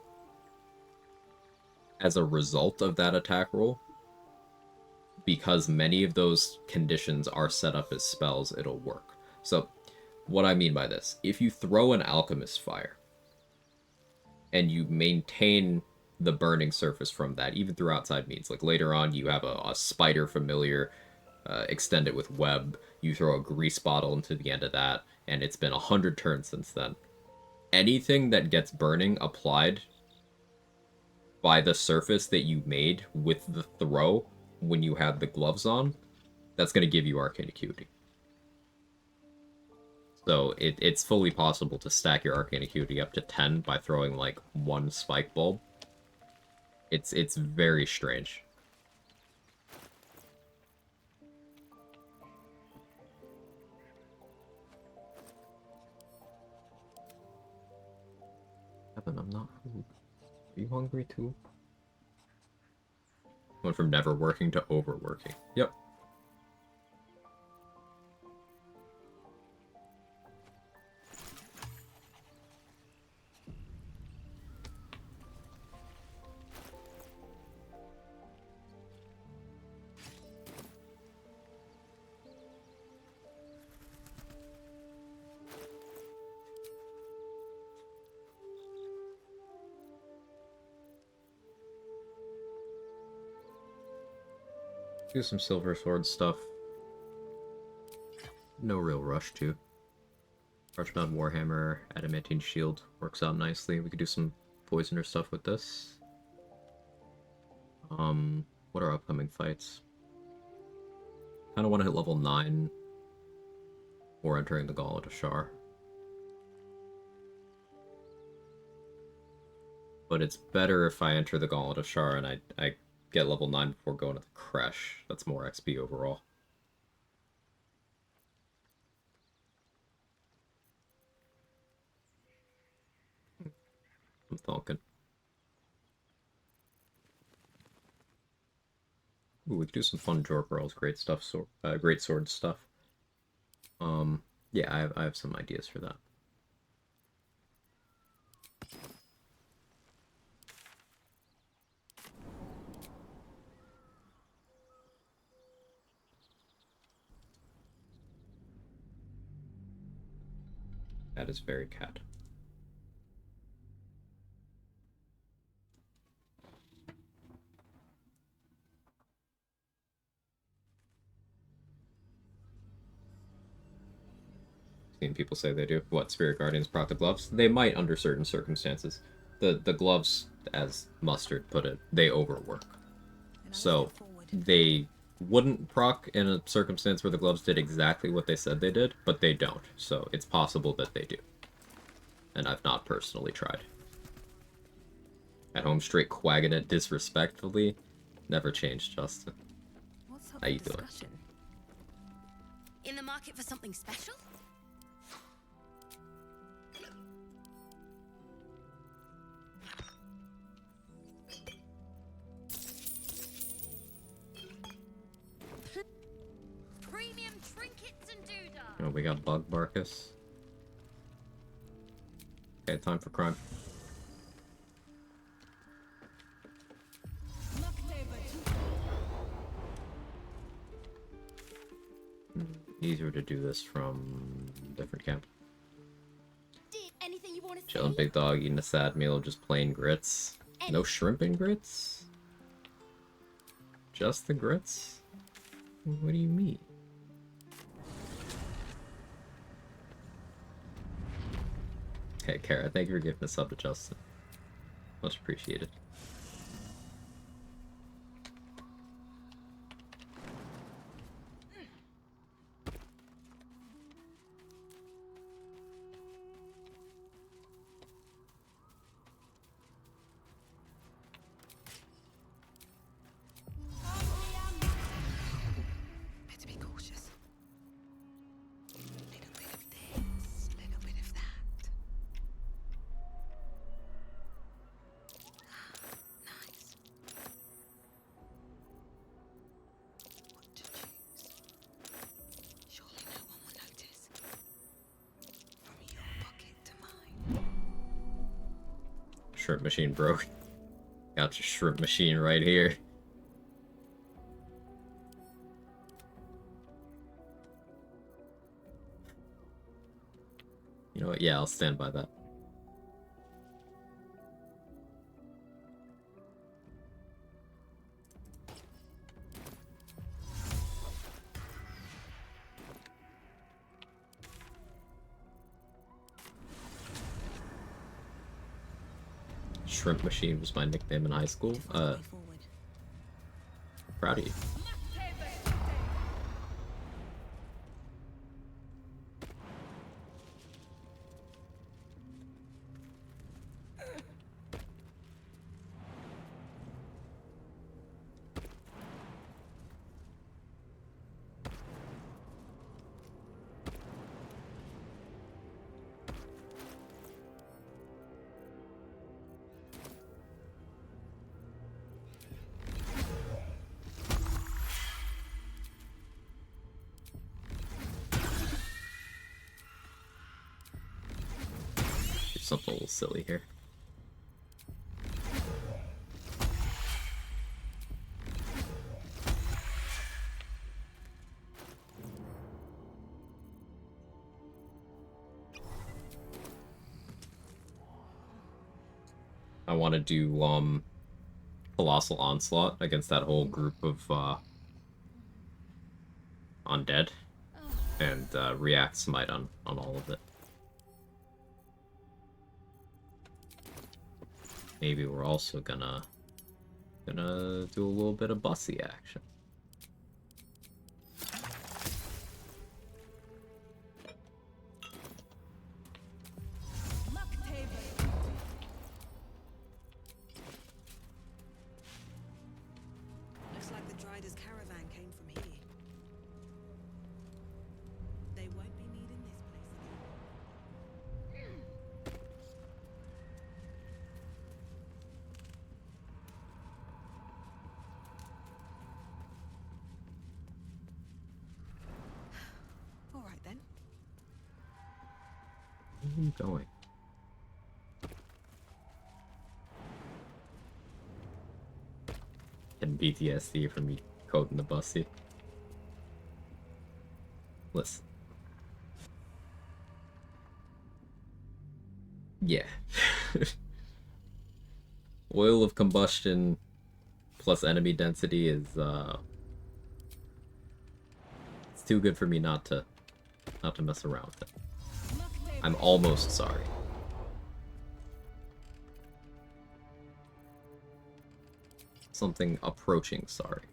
S1: as a result of that attack roll, because many of those conditions are set up as spells, it'll work. So, what I mean by this, if you throw an Alchemist Fire, and you maintain the burning surface from that, even through outside means, like later on you have a Spider Familiar, extend it with Web, you throw a Grease Bottle into the end of that, and it's been 100 turns since then. Anything that gets burning applied by the surface that you made with the throw when you had the gloves on, that's going to give you Arcane Acuity. So it's fully possible to stack your Arcane Acuity up to 10 by throwing like one Spike Bulb. It's very strange. Evan, I'm not food. Are you hungry too? Went from never working to overworking. Yep. Do some Silver Sword stuff. No real rush to. Archbound Warhammer, Adamantine Shield works out nicely. We could do some Poisoner stuff with this. What are upcoming fights? Kind of want to hit level 9 or entering the Gauntlet of Shar. But it's better if I enter the Gauntlet of Shar and I get level 9 before going to the Crash. That's more XP overall. I'm thonking. Ooh, we could do some fun Jorgrel's great stuff, great sword stuff. Yeah, I have some ideas for that. That is very cat. Seen people say they do. What, Spirit Guardians proc the gloves? They might under certain circumstances. The gloves, as Mustard put it, they overwork. So they wouldn't proc in a circumstance where the gloves did exactly what they said they did, but they don't, so it's possible that they do. And I've not personally tried. At home straight quagging it disrespectfully, never changed, Justin.
S7: What's up
S1: How you
S7: with
S1: doing?
S7: discussion? In the market for something special?
S3: Premium trinkets and doodah.
S1: Oh, we got Bug Barkus. Okay, time for crime. Easier to do this from different camp.
S3: Anything you want to
S1: Chilling, big dog, eating a sad meal, just plain grits. No shrimp and grits? Just the grits? What do you mean? Hey, Kara, thank you for giving a sub to Justin. Much appreciated.
S15: Better be cautious. Little bit of this, little bit of that. Nice. What to choose? Surely no one will notice. From your pocket to mine.
S1: Shrimp machine broke. Got your shrimp machine right here. You know what? Yeah, I'll stand by that. Shrimp machine was my nickname in high school. Proud of you. Something a little silly here. I want to do Colossal Onslaught against that whole group of undead and React Smite on all of it. Maybe we're also gonna do a little bit of bussy action.
S13: Looks like the Driders' caravan came from here. They won't be needing this place again. All right then.
S1: Where are you going? Getting PTSD from me coding the bussy. Listen. Yeah. Oil of combustion plus enemy density is it's too good for me not to mess around with it. I'm almost sorry. Something approaching sorry.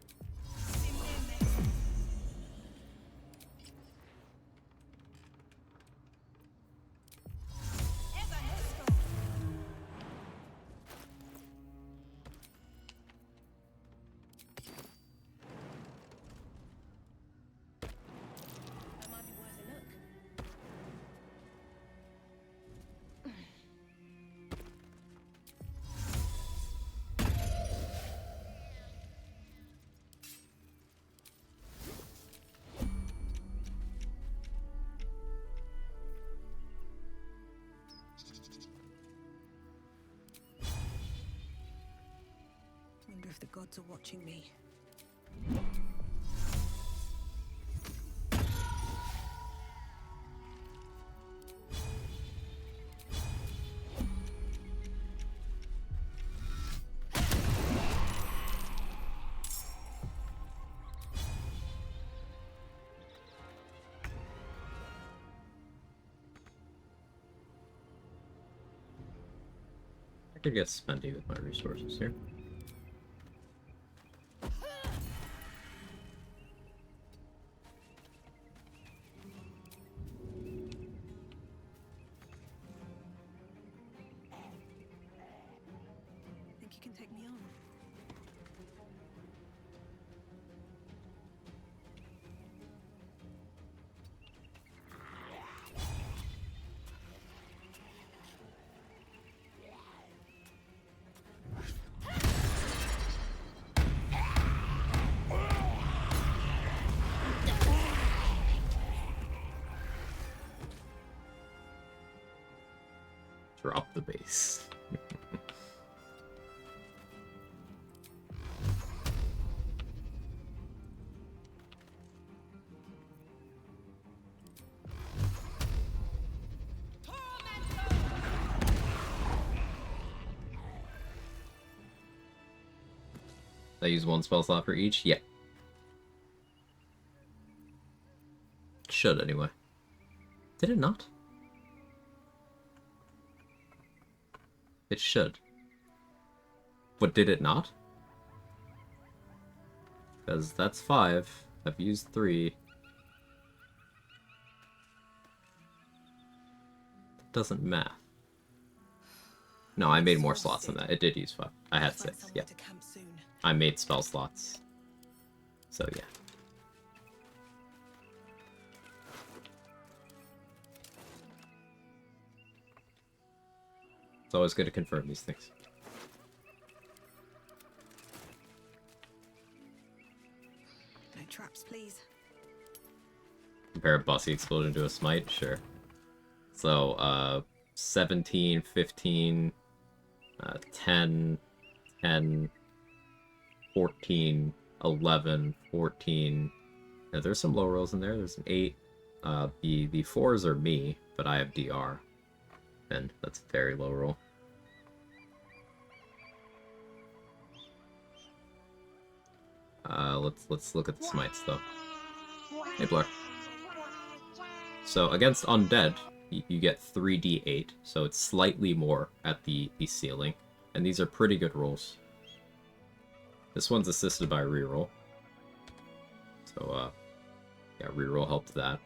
S13: gods are watching me.
S1: I could get spendy with my resources here.
S13: Think you can take me on?
S1: Drop the base. I use one spell slot for each? Yeah. Should, anyway. Did it not? It should. But did it not? Because that's 5. I've used 3. That doesn't math. No, I made more slots than that. It did use 5. I had 6, yeah. I made spell slots. So, yeah. It's always good to confirm these things.
S13: No traps, please.
S1: Compare a Bussy Explosion to a Smite? Sure. So, 17, 15, 10, 10, 14, 11, 14. Yeah, there's some low rolls in there. There's an 8. The 4s are me, but I have DR. And that's a very low roll. Let's look at the smites though. Hey Blur. So against undead, you get 3d8, so it's slightly more at the ceiling, and these are pretty good rolls. This one's assisted by reroll. So yeah, reroll helped that.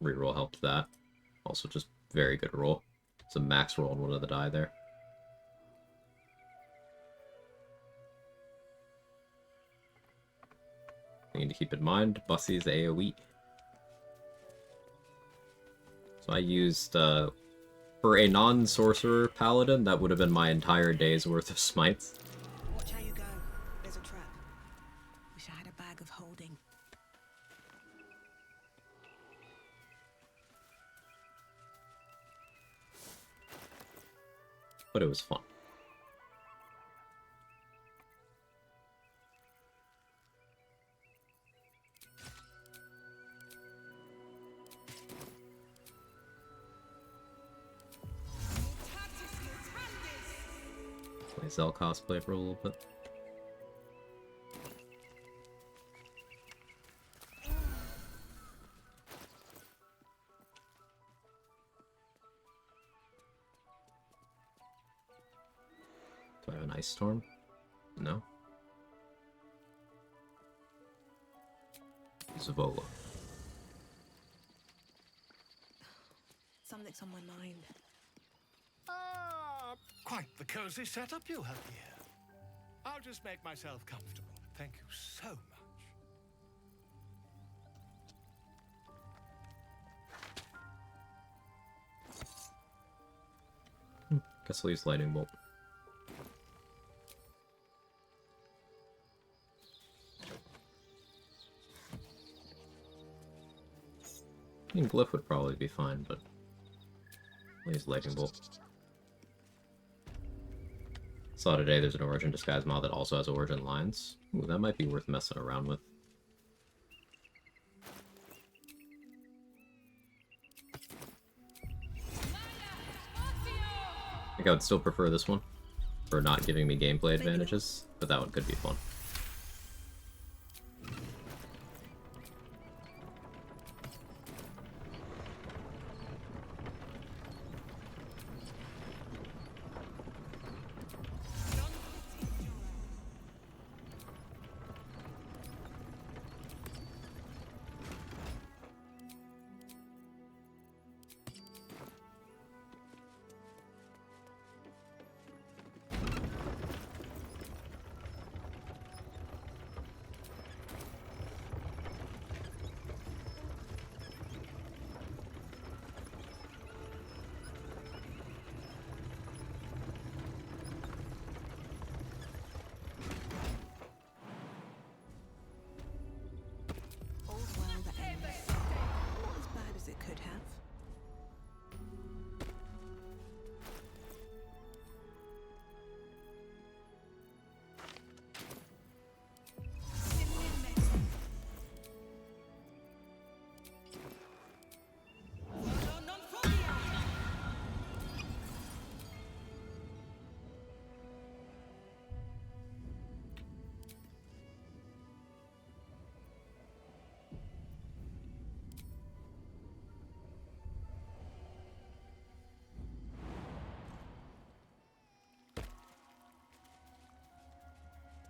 S1: Reroll helped that. Also just very good roll. It's a max roll on one of the die there. You need to keep in mind, Bussy's AoE. So I used, for a non-sorcerer paladin, that would have been my entire day's worth of smites.
S13: Watch how you go. There's a trap. Wish I had a bag of holding.
S1: But it was fun. Play Zell cosplay for a little bit. Do I have an ice storm? No. Zavola.
S13: Something's on my mind.
S19: Ah, quite the cozy setup you have here. I'll just make myself comfortable. Thank you so much.
S1: Guess I'll use Lightning Bolt. I mean, Glyph would probably be fine, but Use Lightning Bolt. Saw today there's an Origin Disguise mod that also has Origin Lines. Ooh, that might be worth messing around with. I think I would still prefer this one for not giving me gameplay advantages, but that one could be fun.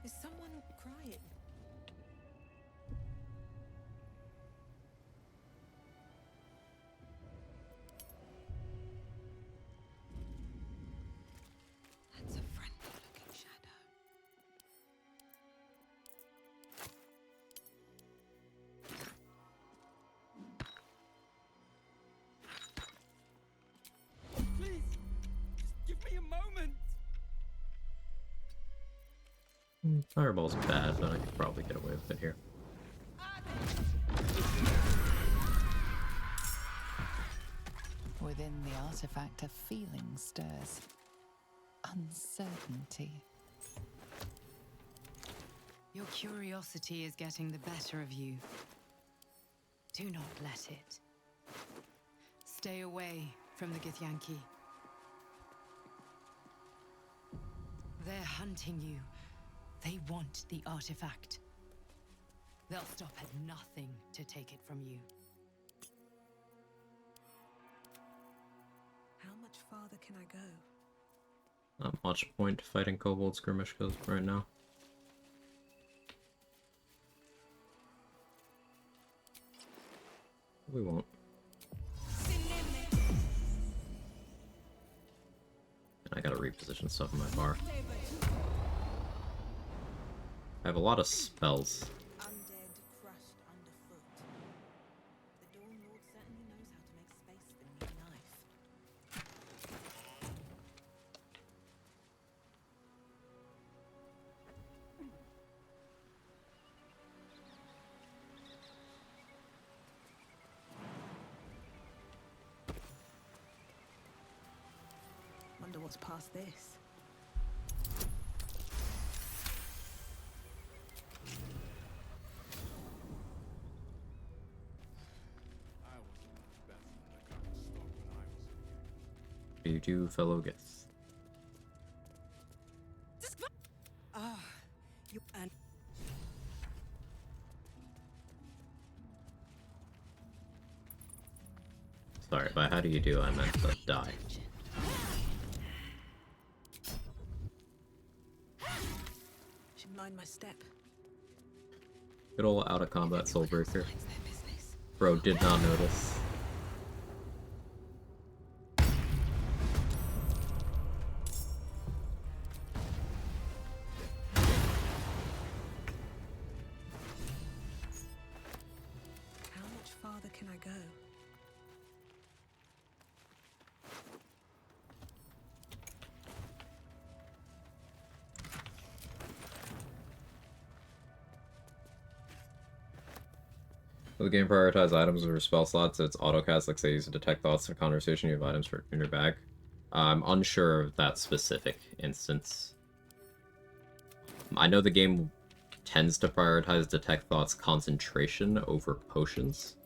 S13: Is someone crying?
S15: That's a friendly-looking shadow.
S4: Please, just give me a moment.
S1: Fireball's bad, but I could probably get away with it here.
S8: Within the artifact, a feeling stirs. Uncertainty.
S20: Your curiosity is getting the better of you. Do not let it. Stay away from the Githyanki. They're hunting you. They want the artifact. They'll stop at nothing to take it from you.
S13: How much farther can I go?
S1: Not much point fighting kobold skirmishers right now. We won't. I gotta reposition stuff in my bar. I have a lot of spells.
S13: Undead crushed underfoot. The Dawn Lord certainly knows how to make space for new life. Wonder what's past this.
S1: You do, fellow guests.
S13: Ah, you and
S1: Sorry, by how do you do, I meant to die.
S13: should mind my step.
S1: Good old out of combat soulbreaker. Bro did not notice.
S13: How much farther can I go?
S1: Will the game prioritize items or spell slots? It's autocast, like say use a detect thoughts or conversation, you have items in your bag. I'm unsure of that specific instance. I know the game tends to prioritize detect thoughts concentration over potions.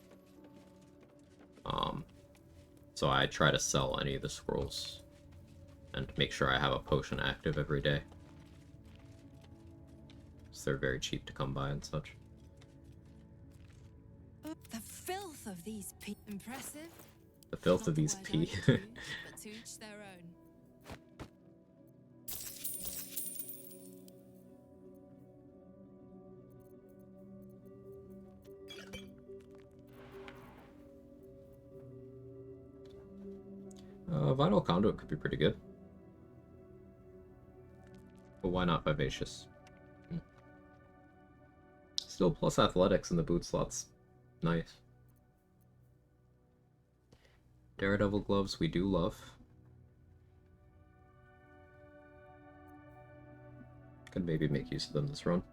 S1: So I try to sell any of the scrolls and make sure I have a potion active every day. So they're very cheap to come by and such.
S7: The filth of these impressive.
S1: The filth of these
S7: But to each their own.
S1: Vital Conduit could be pretty good. But why not Vivacious? Still plus athletics in the boot slots. Nice. Daredevil gloves we do love. Could maybe make use of them this run.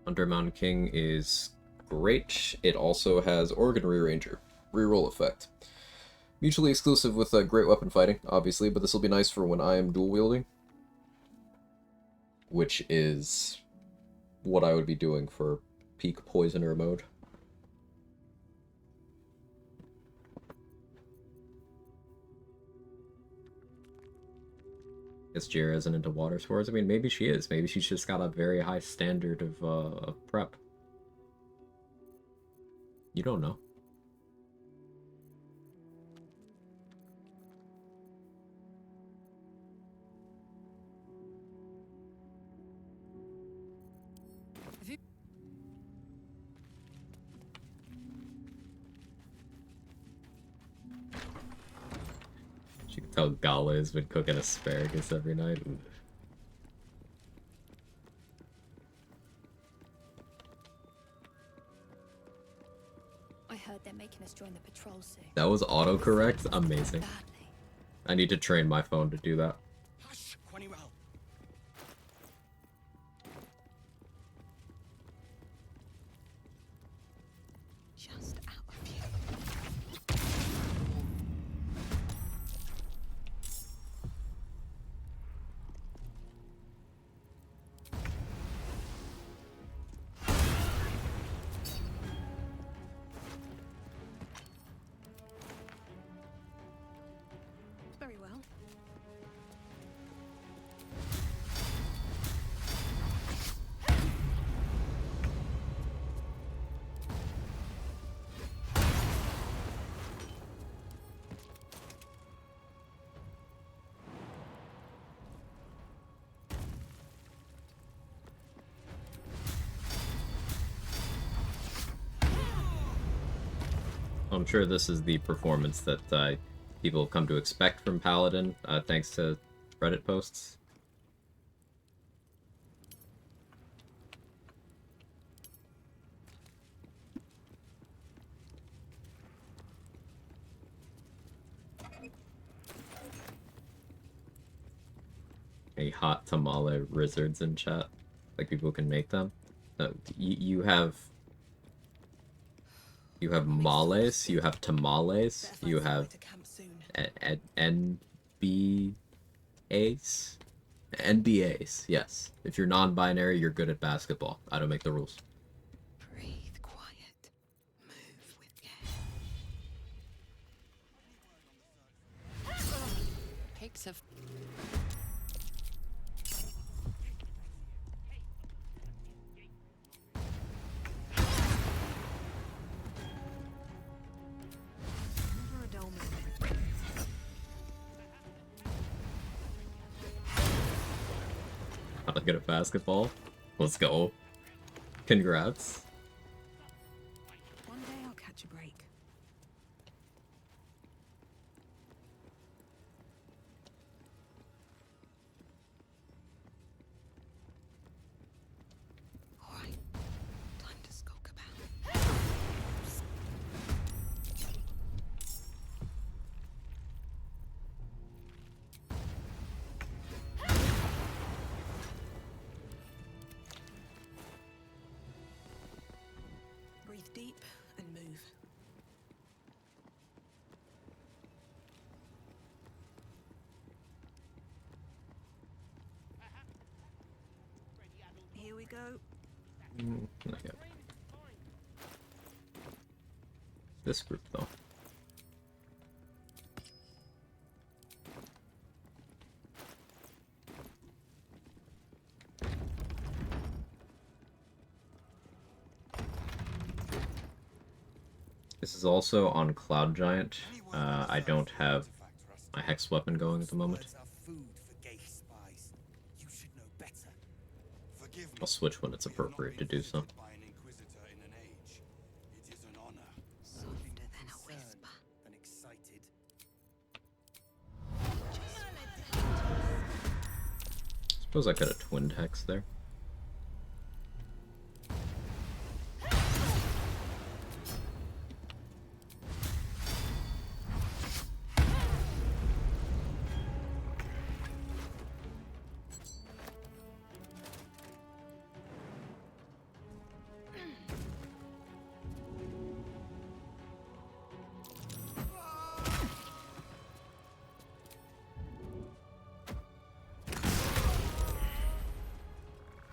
S1: Undermountain King is great. It also has Organ Rearranger. Reroll effect. Mutually exclusive with great weapon fighting, obviously, but this will be nice for when I am dual wielding. Which is what I would be doing for peak Poisoner mode. Guess Jira isn't into water sports. I mean, maybe she is. Maybe she's just got a very high standard of prep. You don't know. You can tell Gala has been cooking asparagus every night. Ooh.
S3: I heard they're making us join the patrol soon.
S1: That was autocorrect? Amazing. I need to train my phone to do that.
S15: Just out of view. Very well.
S1: I'm sure this is the performance that people have come to expect from Paladin, thanks to Reddit posts. A hot tamale wizards in chat. Like, people can make them. You have males, you have tamales, you have NBAs, yes. If you're non-binary, you're good at basketball. I don't make the rules.
S15: Breathe quiet. Move with care.
S8: Pigs of...
S15: Never a dull moment.
S1: I'm good at basketball. Let's go. Congrats.
S15: One day I'll catch a break. All right. Time to skulk about.
S13: Here we go.
S1: Not yet. This group, though. This is also on Cloud Giant. I don't have my Hex weapon going at the moment. I'll switch when it's appropriate to do so. Suppose I could have twinned Hex there.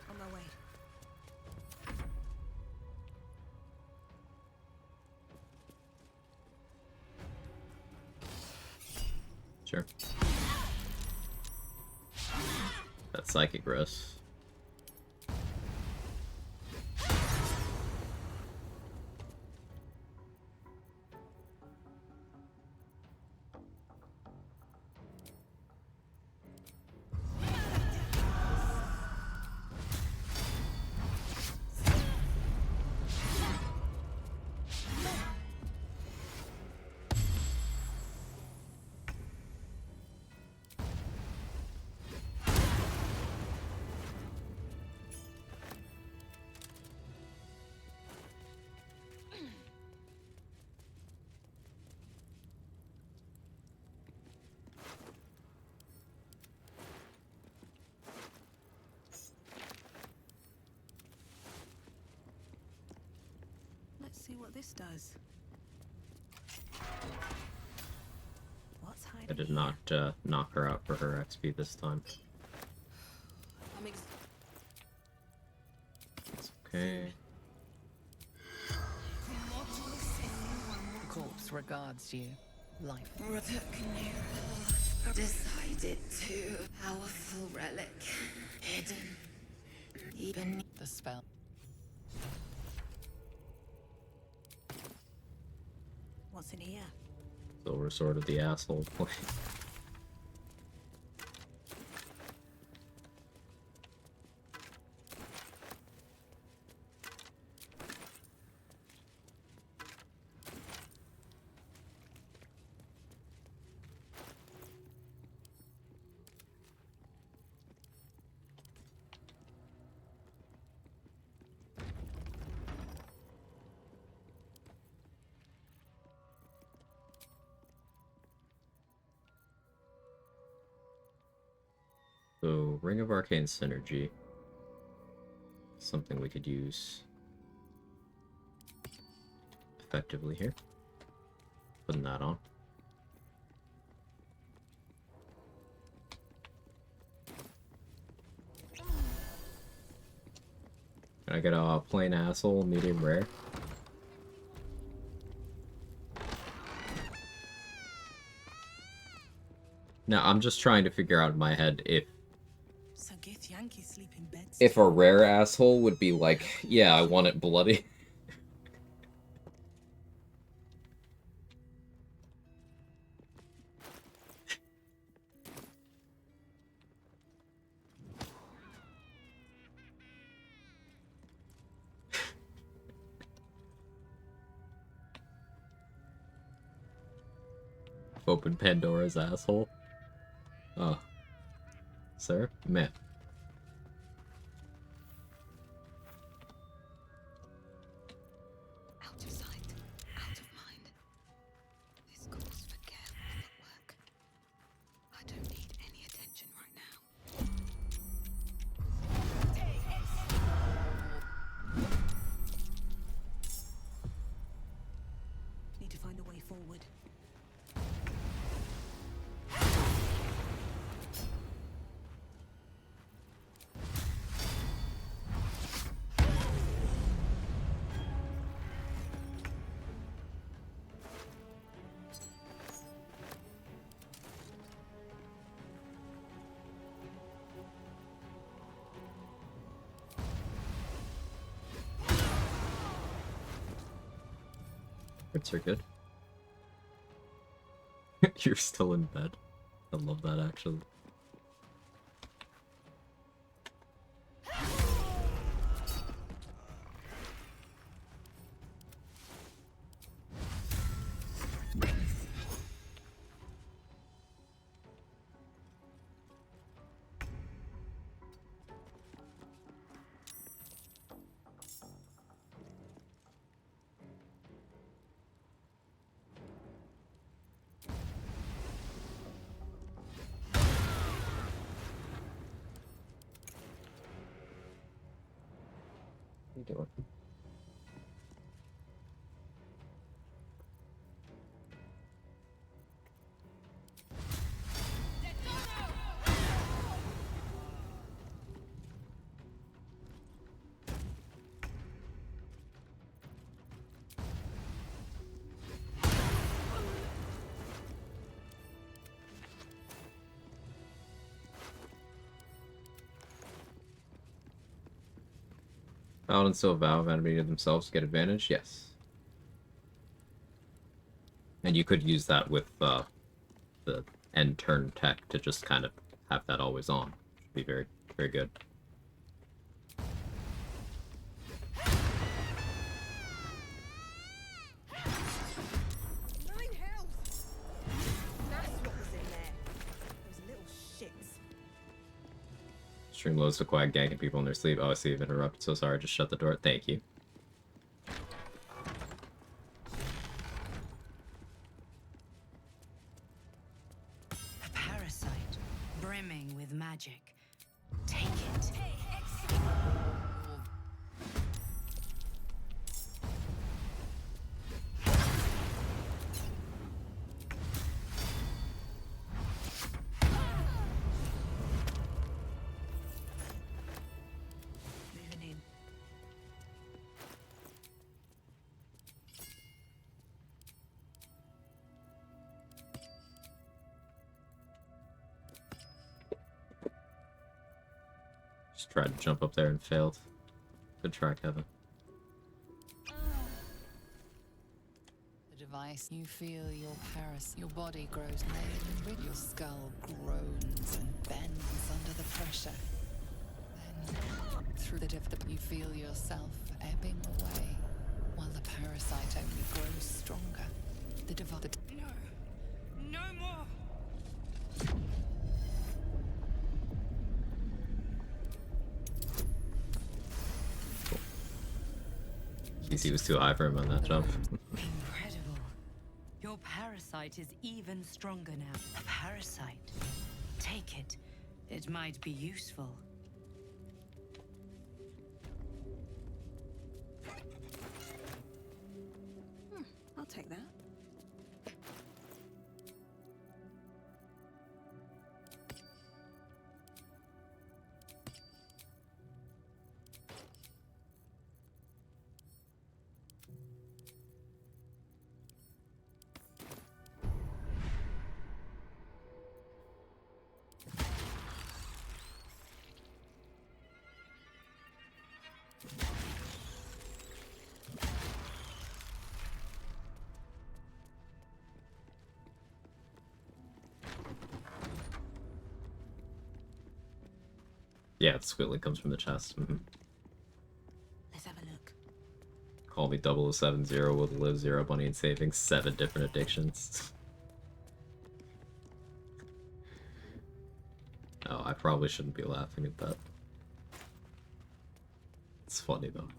S13: On my way.
S1: Sure. That psychic rest.
S13: Let's see what this does. What's hiding?
S1: I did not knock her out for her XP this time. It's okay.
S8: The corpse regards you, life.
S2: Decided to powerful relic hidden even
S8: The spell.
S13: What's in here?
S1: Silver Sword of the Asshole. So, Ring of Arcane Synergy. Something we could use effectively here. Putting that on. Can I get a plain asshole, medium rare? Now, I'm just trying to figure out in my head if a rare asshole would be like, yeah, I want it bloody. Open Pandora's asshole. Oh. Sir? Meh.
S15: Out of sight, out of mind. This calls for careful footwork. I don't need any attention right now.
S13: Need to find a way forward.
S1: Crits are good. You're still in bed. I love that actually. What are you doing? Paladins still vow of enemy to themselves to get advantage? Yes. And you could use that with the end turn tech to just kind of have that always on. Should be very, very good. Stream loads to Quag ganking people in their sleep. Oh, I see you've interrupted. So sorry, just shut the door. Thank you.
S20: A parasite brimming with magic. Take it.
S15: Moving in.
S1: Just tried to jump up there and failed. Good try, Kevin.
S8: The device, you feel your your body grows made, your skull groans and bends under the pressure. Then, through the you feel yourself ebbing away, while the parasite only grows stronger. The device.
S15: No. No more.
S1: He was too high for him on that jump.
S20: Incredible. Your parasite is even stronger now. A parasite. Take it. It might be useful.
S15: I'll take that.
S1: Yeah, the squilling comes from the chest.
S15: Let's have a look.
S1: Call me 0070 will live 0 money and savings, 7 different addictions. Oh, I probably shouldn't be laughing at that. It's funny though.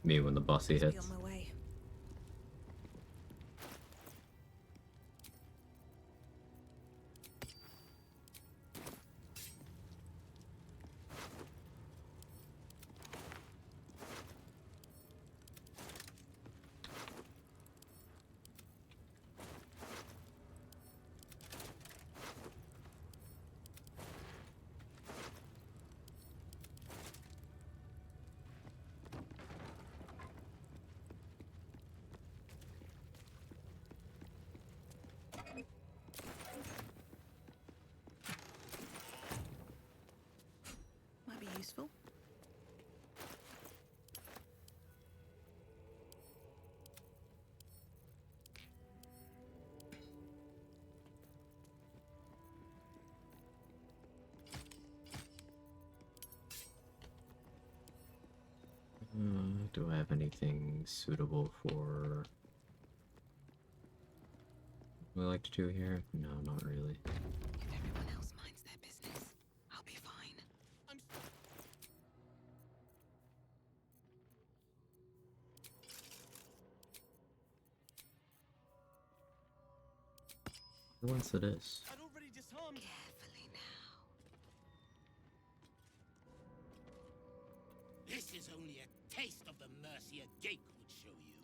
S1: Me when the bossy
S13: Be
S1: hits.
S13: on my way. Might be useful.
S1: Do I have anything suitable for what I like to do here? No, not really.
S15: If everyone else minds their business, I'll be fine.
S1: Once it is.
S14: I'd already disarmed.
S15: Carefully now.
S14: This is only a taste of the mercy a gate would show you.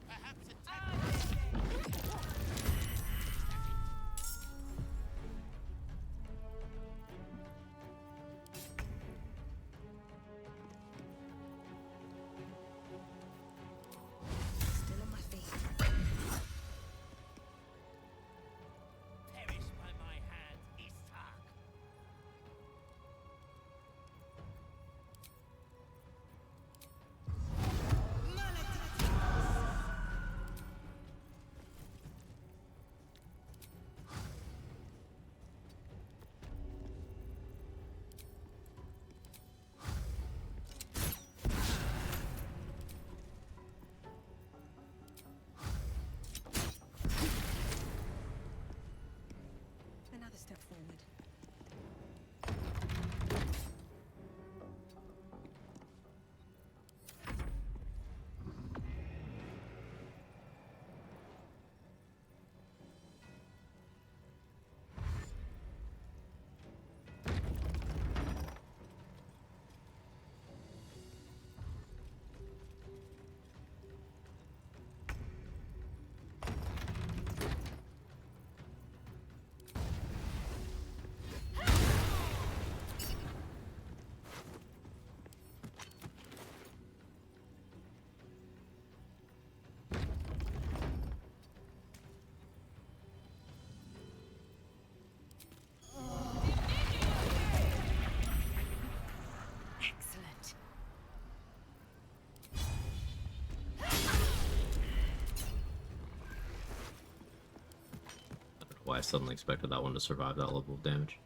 S14: Perhaps
S13: Still on my feet.
S14: perish by my hand, Ishak.
S13: Another step forward.
S20: Excellent.
S1: I don't know why I suddenly expected that one to survive that level of damage.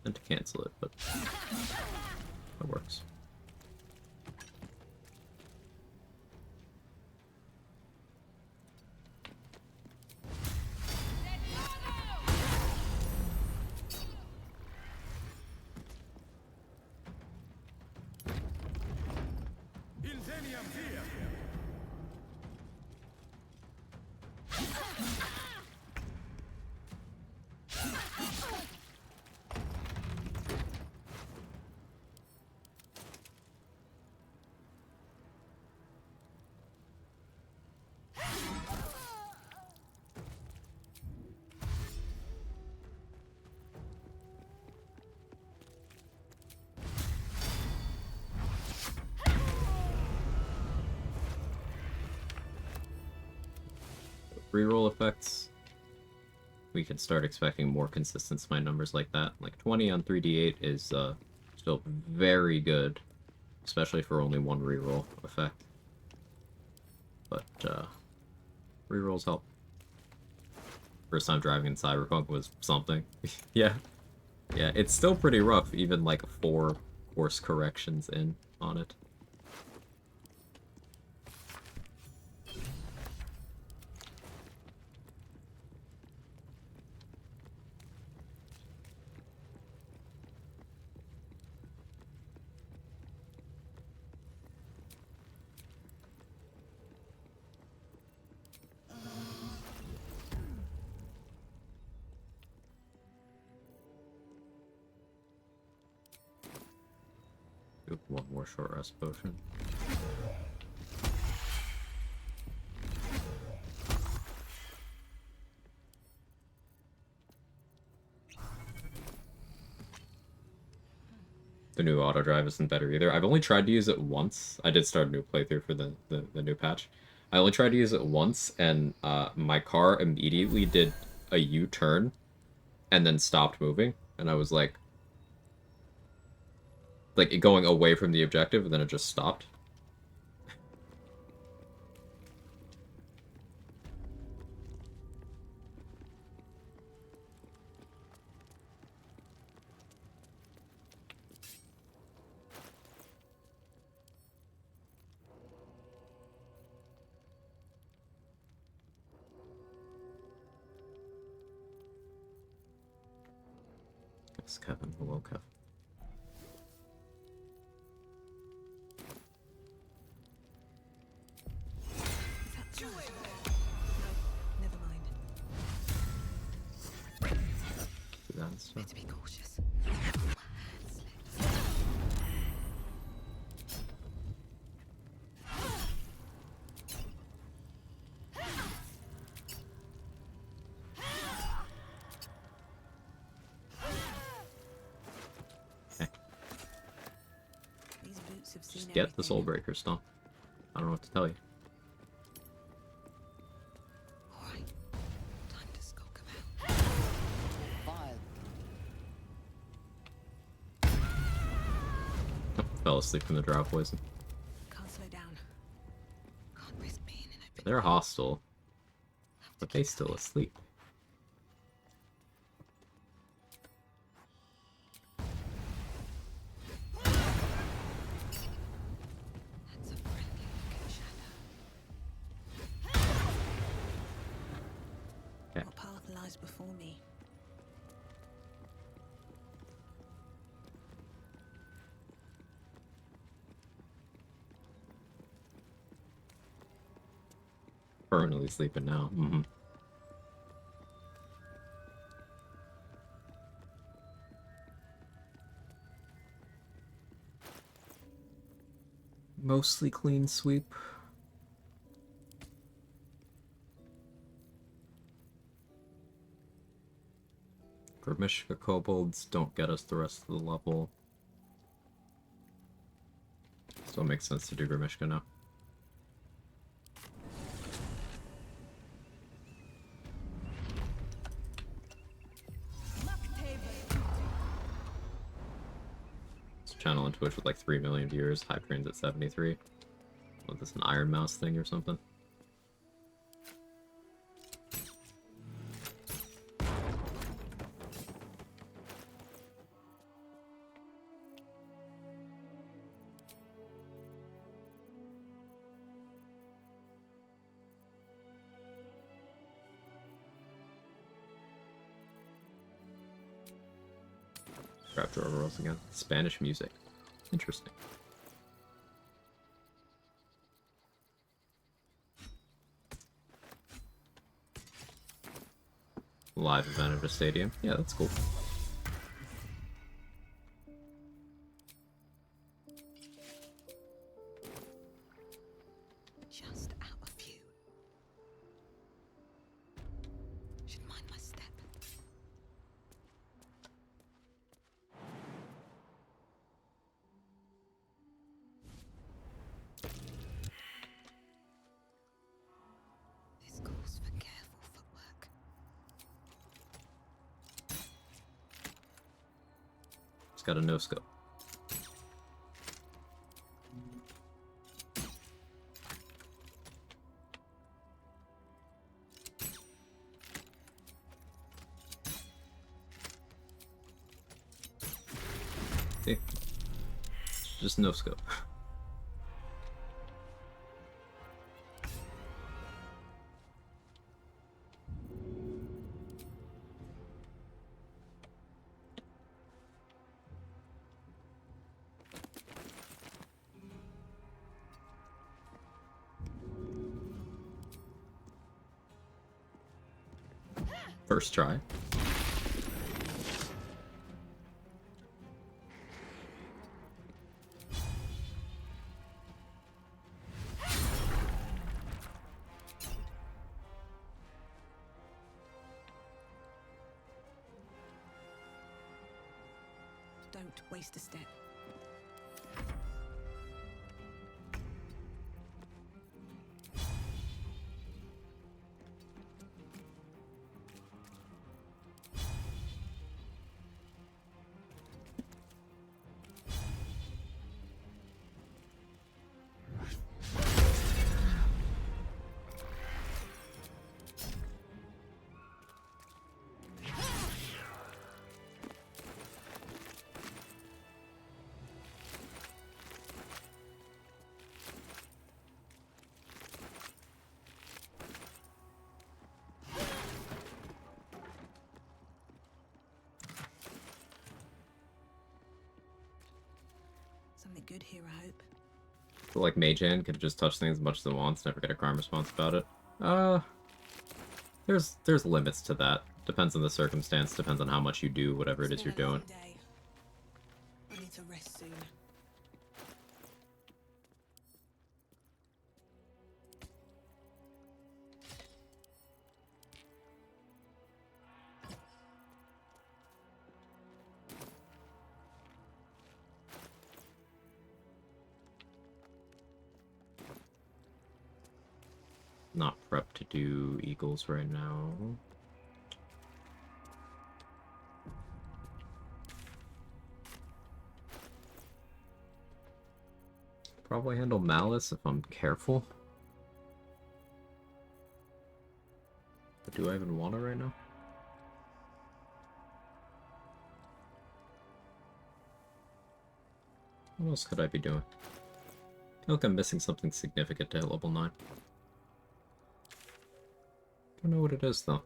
S1: And to cancel it, but it works. reroll effects, we can start expecting more consistent smite numbers like that. Like 20 on 3d8 is still very good, especially for only one reroll effect. But rerolls help. First time driving in Cyberpunk was something. Yeah. Yeah, it's still pretty rough, even like 4 course corrections in on it. One more short rest potion. The new auto drive isn't better either. I've only tried to use it once. I did start a new playthrough for the new patch. I only tried to use it once, and my car immediately did a U-turn and then stopped moving. And I was like going away from the objective, and then it just stopped. Yes, Kevin. Hello, Kevin.
S15: Never mind.
S1: Do that and stuff.
S15: Better be cautious. These boots have seen
S1: Just get the Soul Breaker stomp. I don't know what to tell you.
S15: Alright. Time to skulk
S1: Fell asleep from the drow poison.
S15: Can't slow down. Can't risk being in a
S1: They're hostile, but they still asleep.
S15: That's a friendly looking shadow.
S1: Yeah.
S15: What path lies before me?
S1: Permanently sleeping now. Mm-hmm. Mostly clean sweep. Grimishka kobolds don't get us the rest of the level. So it makes sense to do Grimishka now. Channel on Twitch with like 3 million viewers. Hyperion's at 73. What, this an Iron Mouse thing or something? Raptor overalls again. Spanish music. Interesting. Live event at a stadium. Yeah, that's cool.
S15: Just out of view. Should mind my step. This calls for careful
S1: got a no-scope. See? Just no-scope. First try.
S15: Don't waste a step. Something good here, I hope.
S1: But like Mage Hand could just touch things as much as it wants, never get a crime response about it. There's limits to that. Depends on the circumstance, depends on how much you do, whatever it is you're doing.
S15: I need to rest soon.
S1: Not prepped to do eagles right now. Probably handle malice if I'm careful. But do I even want to right now? What else could I be doing? I feel like I'm missing something significant to hit level 9. Don't know what it is though.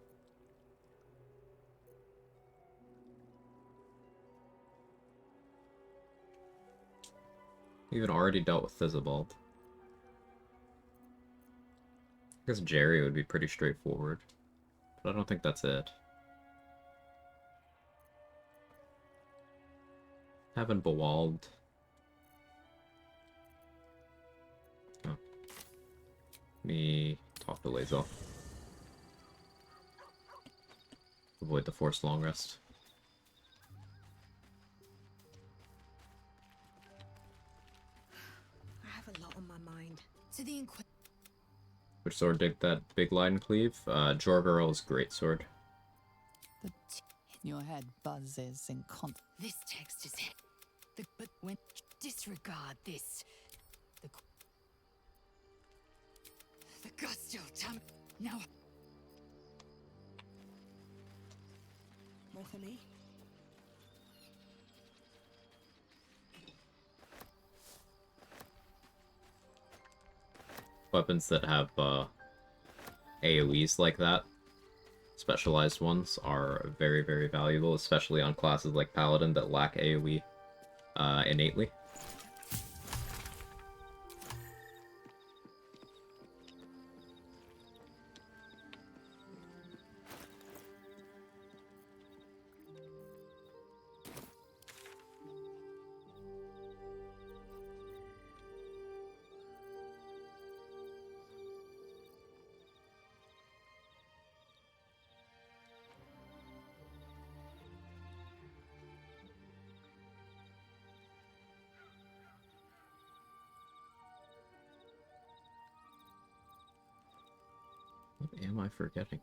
S1: Even already dealt with Thizzabald. I guess Jerry would be pretty straightforward, but I don't think that's it. Haven't Bewald. Oh. Let me talk to Lae'zel. Avoid the forced long rest.
S15: I have a lot on my mind.
S7: To the
S1: Which sword did that big line cleave? Jorgarel's greatsword.
S8: The in your head buzzes in
S2: This text is it. But when disregard this, the gustal tam now.
S15: More for me?
S1: Weapons that have AoEs like that, specialized ones, are very, very valuable, especially on classes like Paladin that lack AoE innately. What am I forgetting?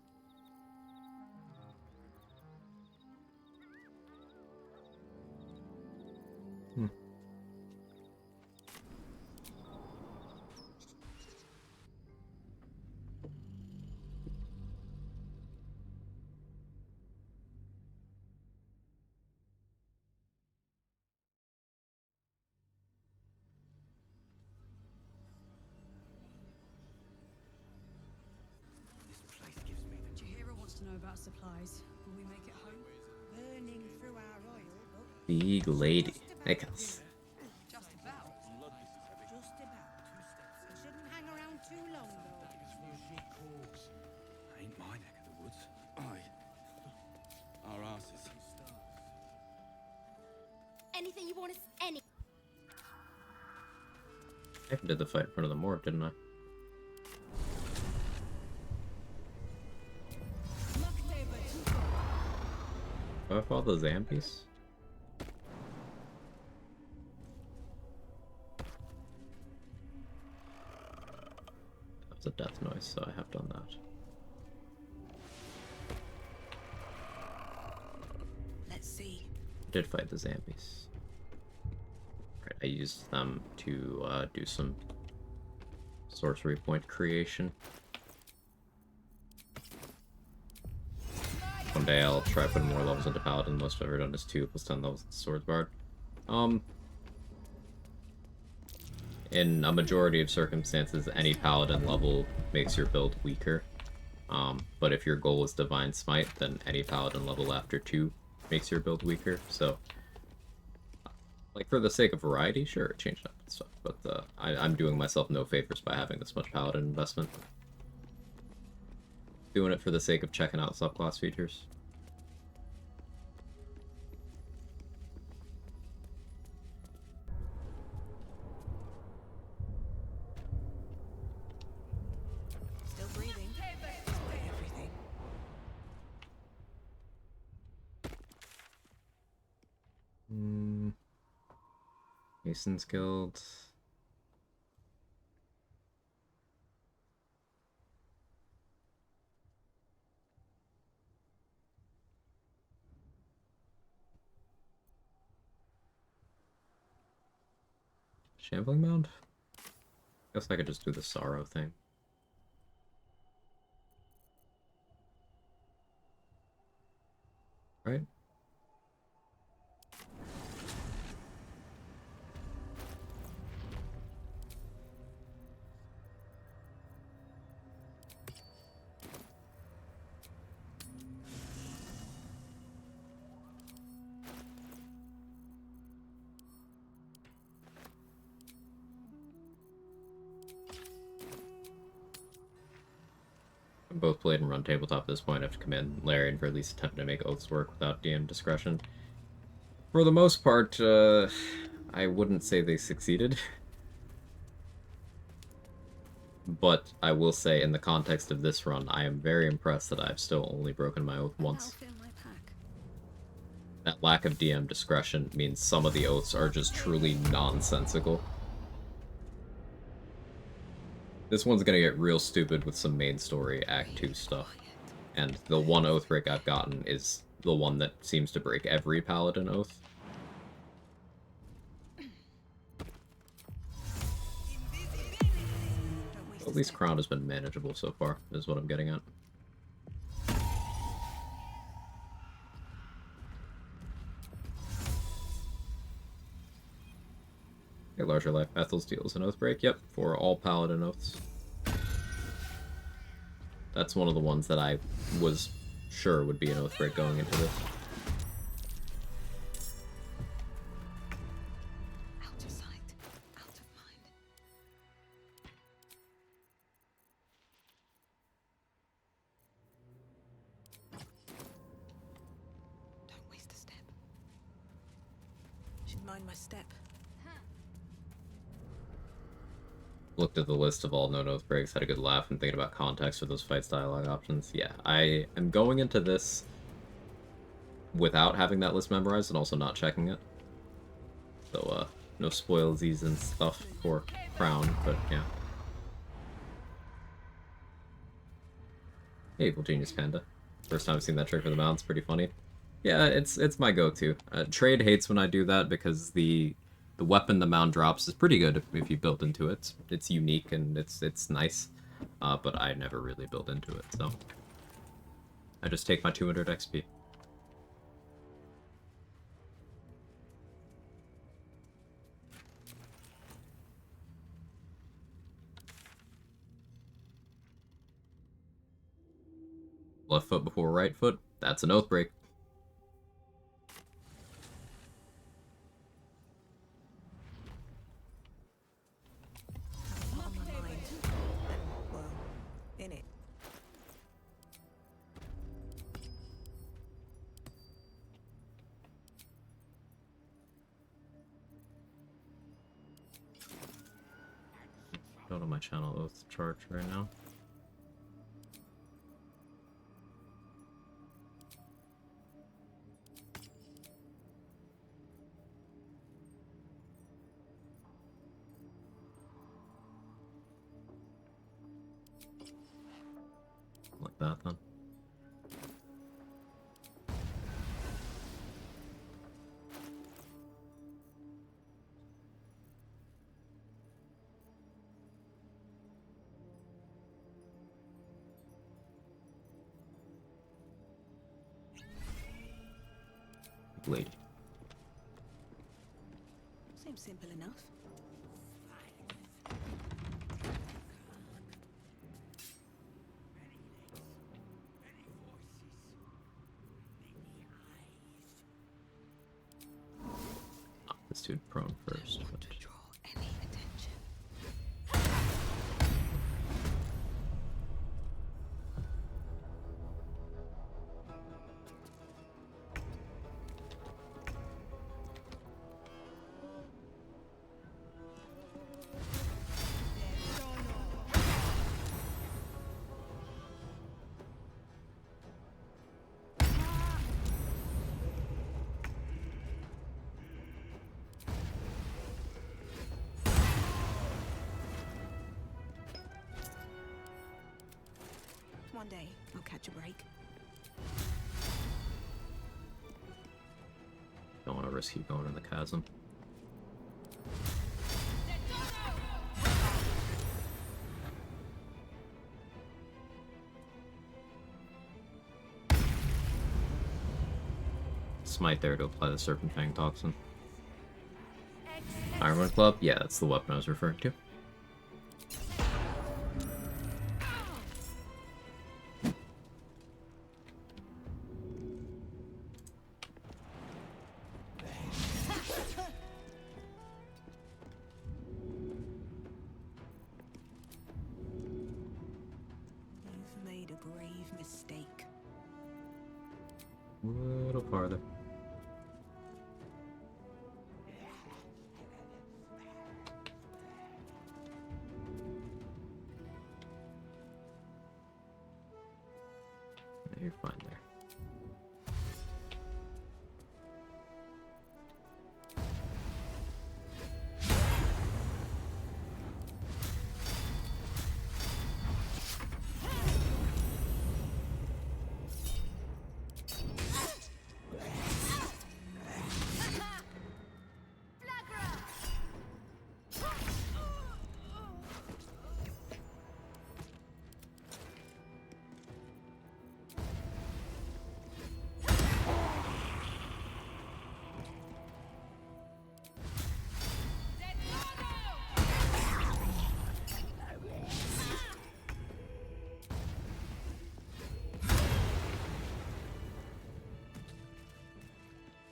S13: supplies. Will we make it home? Burning through our oil, but
S1: Big lady. Nichols.
S13: just about. Just about. We shouldn't hang around too long, though.
S17: Ain't my neck of the woods. Aye. Our asses.
S3: Anything you want to... Any...
S1: I did the fight in front of the morgue, didn't I? Do I follow the zombies? That was a death noise, so I have done that.
S15: Let's see.
S1: I did fight the zombies. Right, I used them to do some sorcery point creation. One day I'll try putting more levels into Paladin. Most I've ever done is 2 plus 10 levels into Swords Bard. In a majority of circumstances, any Paladin level makes your build weaker. But if your goal is Divine Smite, then any Paladin level after 2 makes your build weaker. So, like, for the sake of variety, sure, change up and stuff. But I'm doing myself no favors by having this much Paladin investment. Doing it for the sake of checking out subclass features.
S15: Still breathing. Despite everything.
S1: Mason's Guild. Shambling Mound? Guess I could just do the Sorrow thing. Right? Both played and run tabletop at this point. I have to commend Larian for at least attempting to make oaths work without DM discretion. For the most part, I wouldn't say they succeeded. But I will say, in the context of this run, I am very impressed that I've still only broken my oath once. That lack of DM discretion means some of the oaths are just truly nonsensical. This one's gonna get real stupid with some main story Act 2 stuff. And the one oath break I've gotten is the one that seems to break every Paladin oath. At least Crown has been manageable so far, is what I'm getting at. A larger life. Ethel's deals an oath break. Yep, for all Paladin oaths. That's one of the ones that I was sure would be an oath break going into this.
S15: Out of sight, out of mind. Don't waste a step. Should mind my step.
S1: Looked at the list of all known oath breaks, had a good laugh, and thinking about context for those fights dialogue options. Yeah, I am going into this without having that list memorized and also not checking it. So, no spoilsies and stuff for Crown, but yeah. Hey, Evil Genius Panda. First time I've seen that trick for the mount's pretty funny. Yeah, it's my go-to. Trade hates when I do that because the weapon the mound drops is pretty good if you build into it. It's unique and it's nice, but I never really build into it, so I just take my 200 XP. Left foot before right foot, that's an oath break.
S13: Not on my mind. Well, in it.
S1: Go to my channel oath charge right now. Like that then. Lady.
S13: Seems simple enough.
S1: Knock this dude prone first. But...
S13: One day, I'll catch a break.
S1: Don't want to risk you going in the chasm. Smite there to apply the Serpent Fang Toxin. Ironwood Club? Yeah, that's the weapon I was referring to.
S13: You've made a grave mistake.
S1: A little farther. Yeah, you're fine there.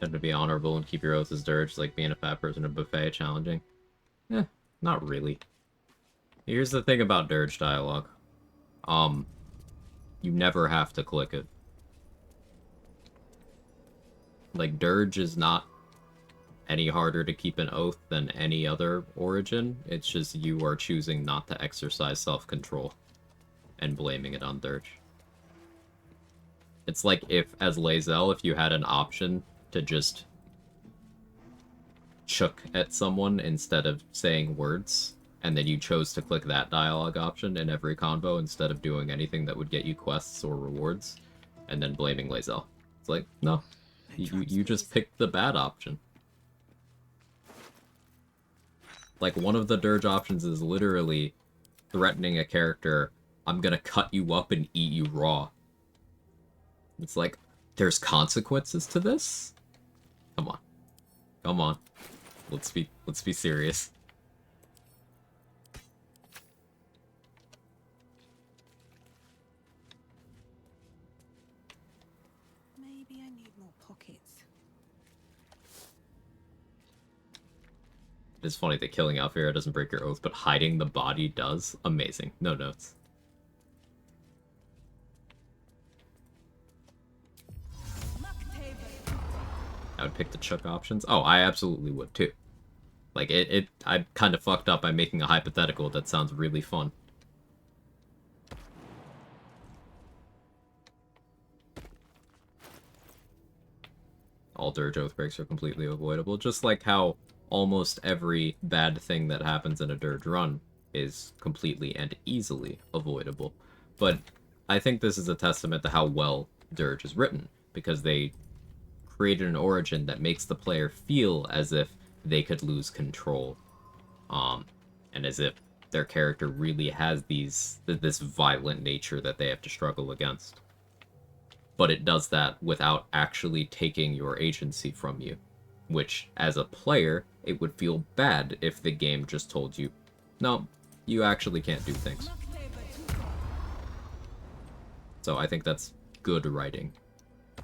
S1: Tend to be honorable and keep your oath as dirge, like being a fat person at a buffet challenging. Eh, not really. Here's the thing about dirge dialogue. You never have to click it. Like, dirge is not any harder to keep an oath than any other origin. It's just you are choosing not to exercise self-control and blaming it on dirge. It's like if, as Lae'zel, if you had an option to just chook at someone instead of saying words, and then you chose to click that dialogue option in every convo instead of doing anything that would get you quests or rewards, and then blaming Lae'zel. It's like, no. You just picked the bad option. Like, one of the dirge options is literally threatening a character, I'm gonna cut you up and eat you raw. It's like, there's consequences to this? Come on. Come on. Let's be serious.
S13: Maybe I need more pockets.
S1: It's funny that killing Alfira doesn't break your oath, but hiding the body does. Amazing. No notes. I would pick the Chuck options. Oh, I absolutely would too. Like, I kind of fucked up by making a hypothetical that sounds really fun. All Dirge Oath breaks are completely avoidable, just like how almost every bad thing that happens in a Dirge run is completely and easily avoidable. But I think this is a testament to how well Dirge is written, because they created an origin that makes the player feel as if they could lose control, and as if their character really has this violent nature that they have to struggle against. But it does that without actually taking your agency from you, which, as a player, it would feel bad if the game just told you, no, you actually can't do things. So I think that's good writing,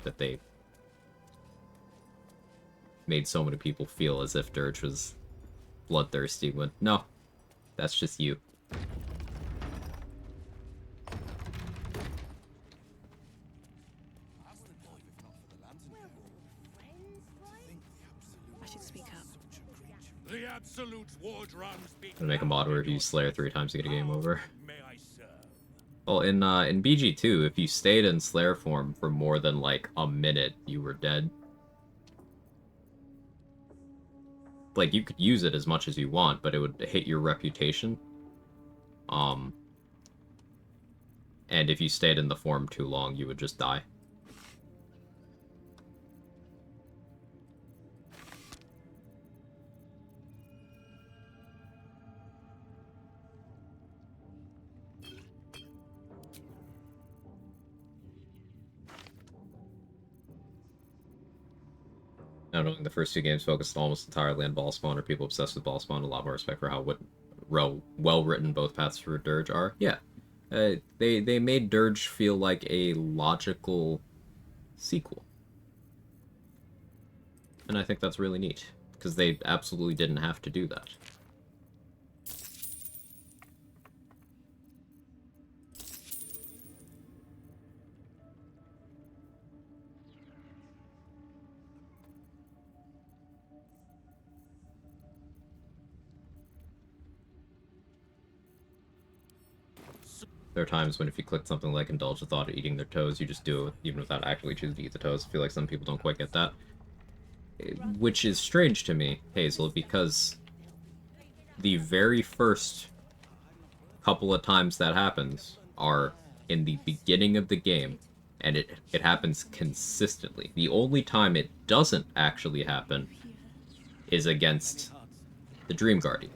S1: that they made so many people feel as if Dirge was bloodthirsty when, no, that's just you.
S13: I should speak up.
S5: The absolute war drums beat.
S1: Gonna make a mod where if you Slayer 3 times you get a game over. Well, in BG2, if you stayed in Slayer form for more than like a minute, you were dead. Like, you could use it as much as you want, but it would hit your reputation. And if you stayed in the form too long, you would just die. Now, knowing the first two games focused almost entirely on ball spawn, or people obsessed with ball spawn, a lot more respect for how well-written both paths for Dirge are. Yeah. They made Dirge feel like a logical sequel. And I think that's really neat, because they absolutely didn't have to do that. There are times when if you click something like indulge the thought of eating their toes, you just do it even without actually choosing to eat the toes. I feel like some people don't quite get that. Which is strange to me, Hazel, because the very first couple of times that happens are in the beginning of the game, and it happens consistently. The only time it doesn't actually happen is against the Dream Guardian.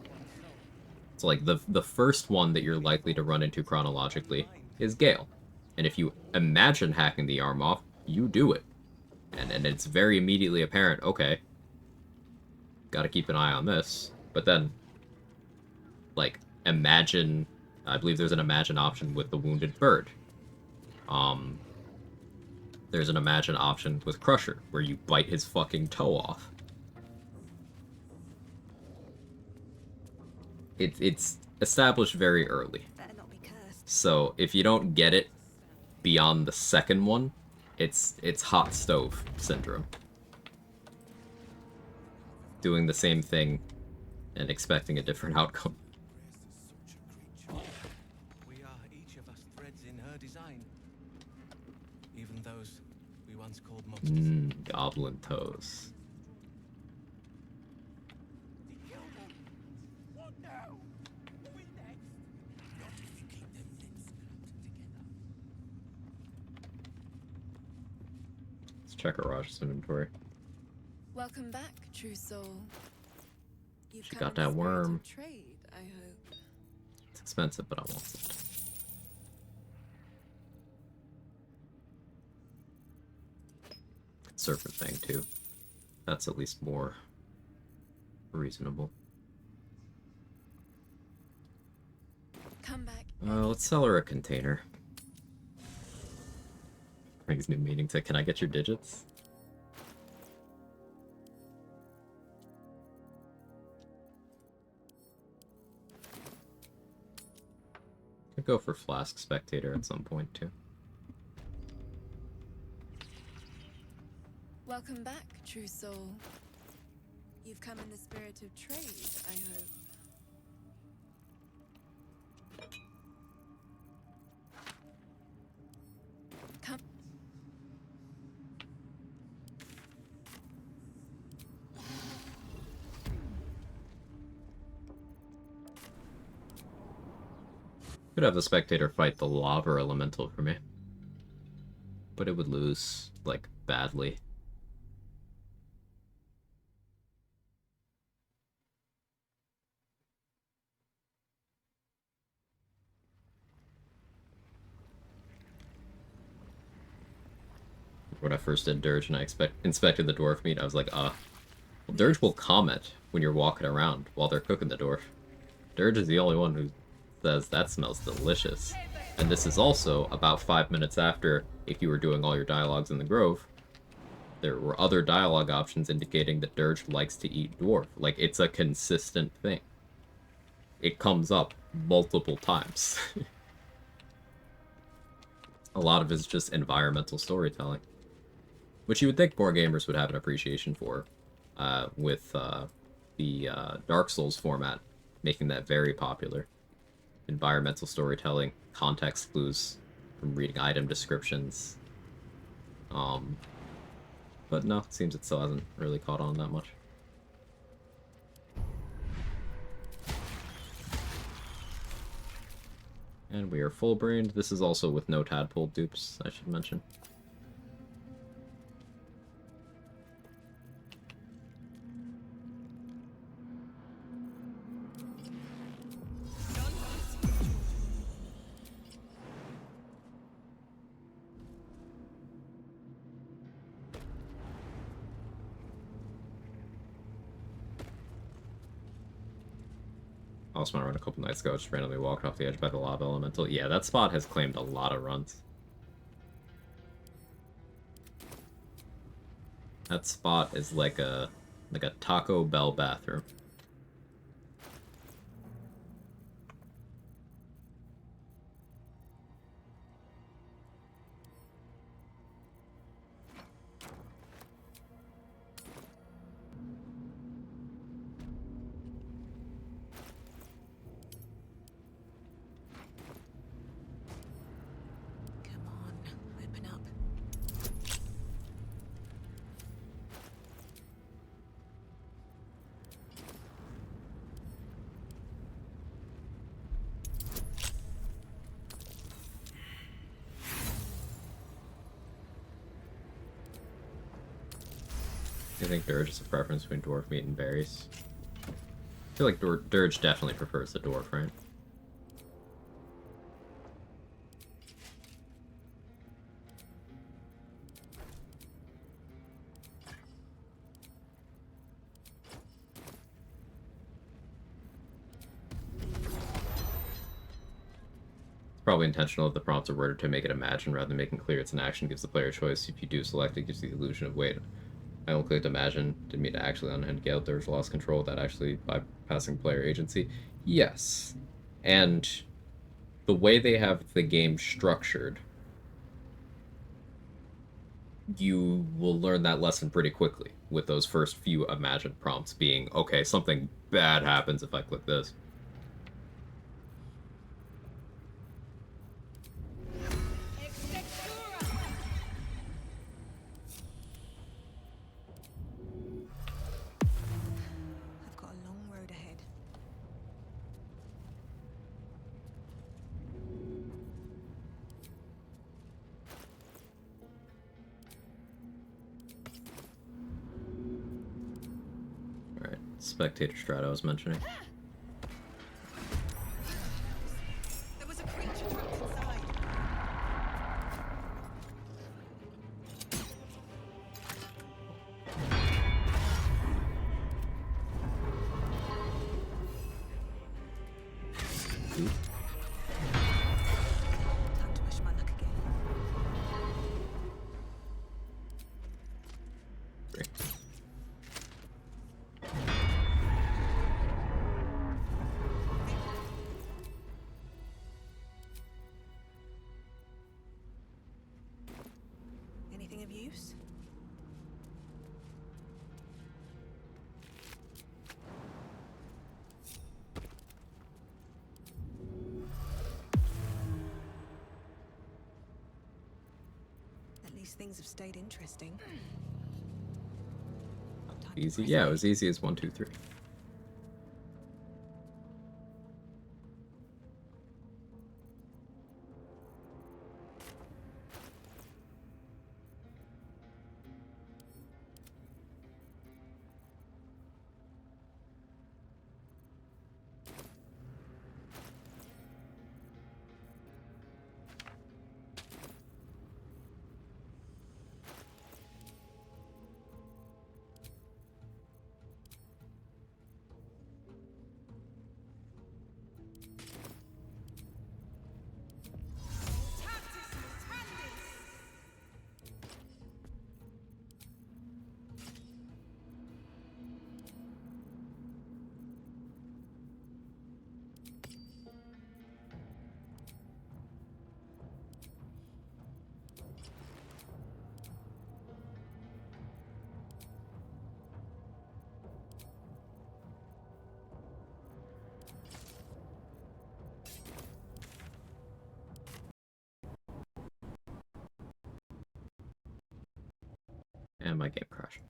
S1: So, like, the first one that you're likely to run into chronologically is Gale. And if you imagine hacking the arm off, you do it. And it's very immediately apparent, okay, gotta keep an eye on this. But then, like, imagine, I believe there's an imagine option with the Wounded Bird. There's an imagine option with Crusher, where you bite his fucking toe off. It's established very early. So if you don't get it beyond the second one, it's hot stove syndrome. Doing the same thing and expecting a different outcome.
S17: We are each of us threads in her design. Even those we once called monsters.
S1: Goblin toes. Let's check Arage's inventory.
S2: Welcome back, true soul. You've
S1: She
S2: come
S1: got
S2: in the
S1: that
S2: spirit
S1: worm.
S2: of trade, I hope.
S1: It's expensive, but I want it. Serpent Fang, too. That's at least more reasonable.
S2: Come back.
S1: Let's sell her a container. brings new meaning to, can I get your digits? Could go for Flask Spectator at some point, too.
S7: Welcome back, true soul. You've come in the spirit of trade, I hope. Come.
S1: Could have the Spectator fight the Lava Elemental for me. But it would lose, like, badly. When I first did Dirge and I inspected the dwarf meat, I was like, well, Dirge will comment when you're walking around while they're cooking the dwarf. Dirge is the only one who says that smells delicious. And this is also about 5 minutes after, if you were doing all your dialogues in the Grove, there were other dialogue options indicating that Dirge likes to eat dwarf. Like, it's a consistent thing. It comes up multiple times. A lot of it is just environmental storytelling. Which you would think more gamers would have an appreciation for, with the Dark Souls format, making that very popular. Environmental storytelling, context clues from reading item descriptions. But no, it seems it still hasn't really caught on that much. And we are full-brained. This is also with no tadpole dupes, I should mention. I also run a couple nights ago, just randomly walked off the edge by the Lava Elemental. Yeah, that spot has claimed a lot of runs. That spot is like a Taco Bell bathroom.
S15: Open up.
S1: I think Dirge is a preference between dwarf meat and berries. I feel like Dirge definitely prefers the dwarf, right? Probably intentional that the prompts are worded to make it imagine rather than making clear it's an action. Gives the player a choice. If you do select it, gives the illusion of wait. I only clicked imagine. Didn't mean to actually unhand Gale. There's lost control without actually bypassing player agency. Yes. And the way they have the game structured, you will learn that lesson pretty quickly with those first few imagine prompts being, okay, something bad happens if I click this.
S15: I've got a long road ahead.
S1: Alright, spectator strat I was mentioning.
S9: There was a creature trapped inside.
S15: Time to push my luck again.
S1: 123.
S13: Anything of use? At least things have stayed interesting.
S1: Easy, yeah, it was easy as 1, 2, 3. And my game crashed.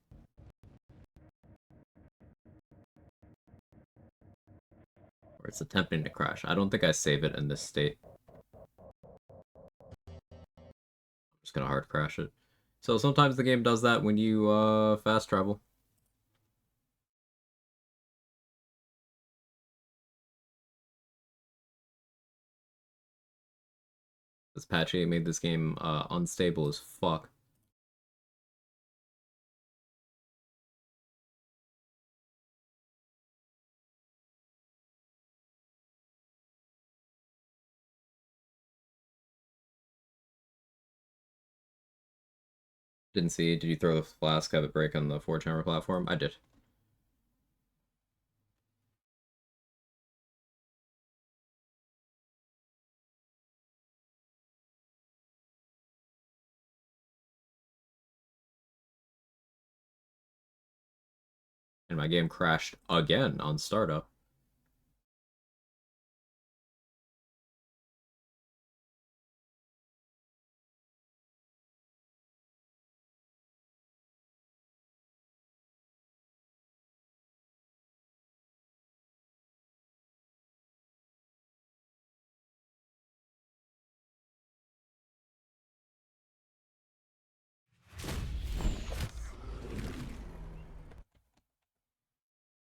S1: Or it's attempting to crash. I don't think I save it in this state. I'm just gonna hard crash it. So sometimes the game does that when you fast travel. This patch 8 made this game unstable as fuck. Didn't see. Did you throw the flask, have it break on the 4-chamber platform? I did. And my game crashed again on startup.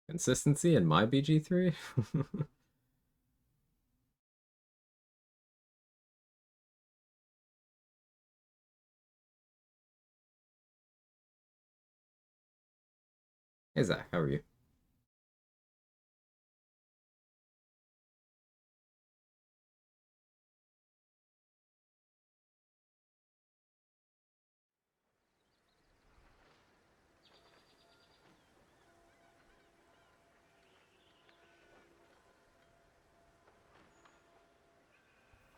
S1: Consistency in my BG3? Hey Zach, how are you?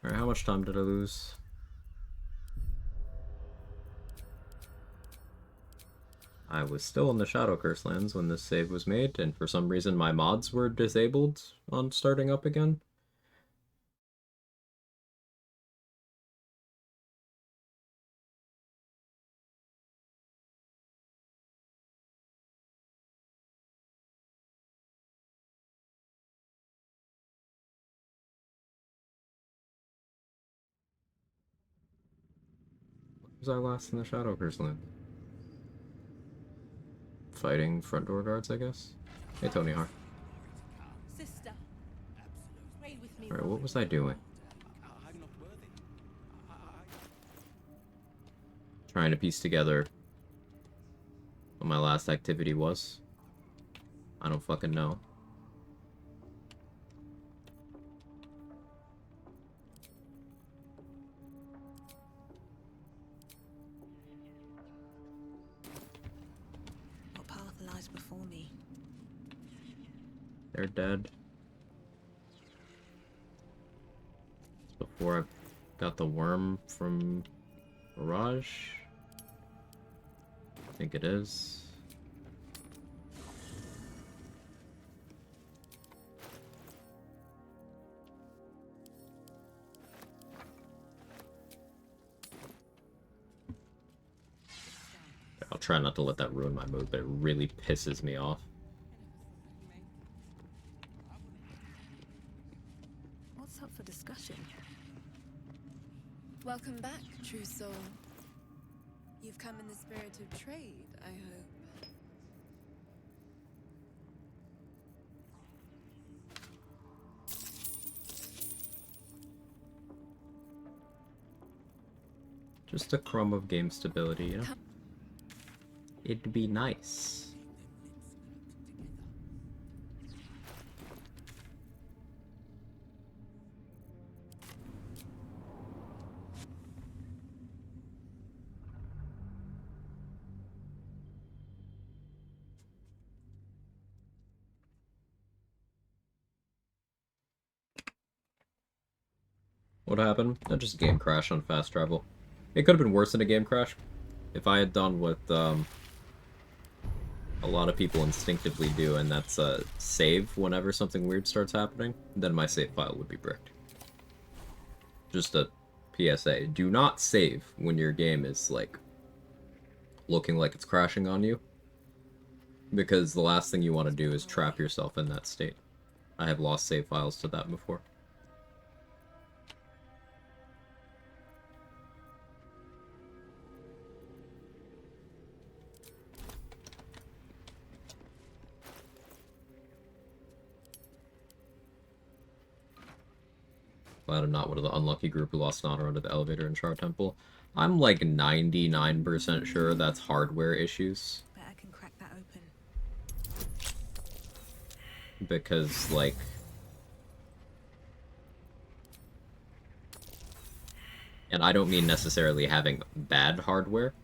S1: Alright, how much time did I lose? I was still in the Shadow Curse lands when this save was made, and for some reason my mods were disabled on starting up again. Was I last in the Shadow Curse land? Fighting front door guards, I guess? Hey, Tony Har.
S13: Sister, pray with me.
S1: Alright, what was I doing? Trying to piece together what my last activity was. I don't fucking know. They're dead. Before I got the worm from Mirage. I think it is. I'll try not to let that ruin my mood, but it really pisses me off.
S15: What's up for discussion?
S7: Welcome back, true soul. You've come in the spirit of trade, I hope.
S1: Just a crumb of game stability, you know? It'd be nice. What happened? Just a game crash on fast travel. It could have been worse than a game crash. If I had done what a lot of people instinctively do, and that's save whenever something weird starts happening, then my save file would be bricked. Just a PSA. Do not save when your game is, like, looking like it's crashing on you. Because the last thing you want to do is trap yourself in that state. I have lost save files to that before. Glad I'm not one of the unlucky group who lost an honor under the elevator in Char Temple. I'm like 99% sure that's hardware issues.
S15: Bet I can crack that open.
S1: Because, like... And I don't mean necessarily having bad hardware.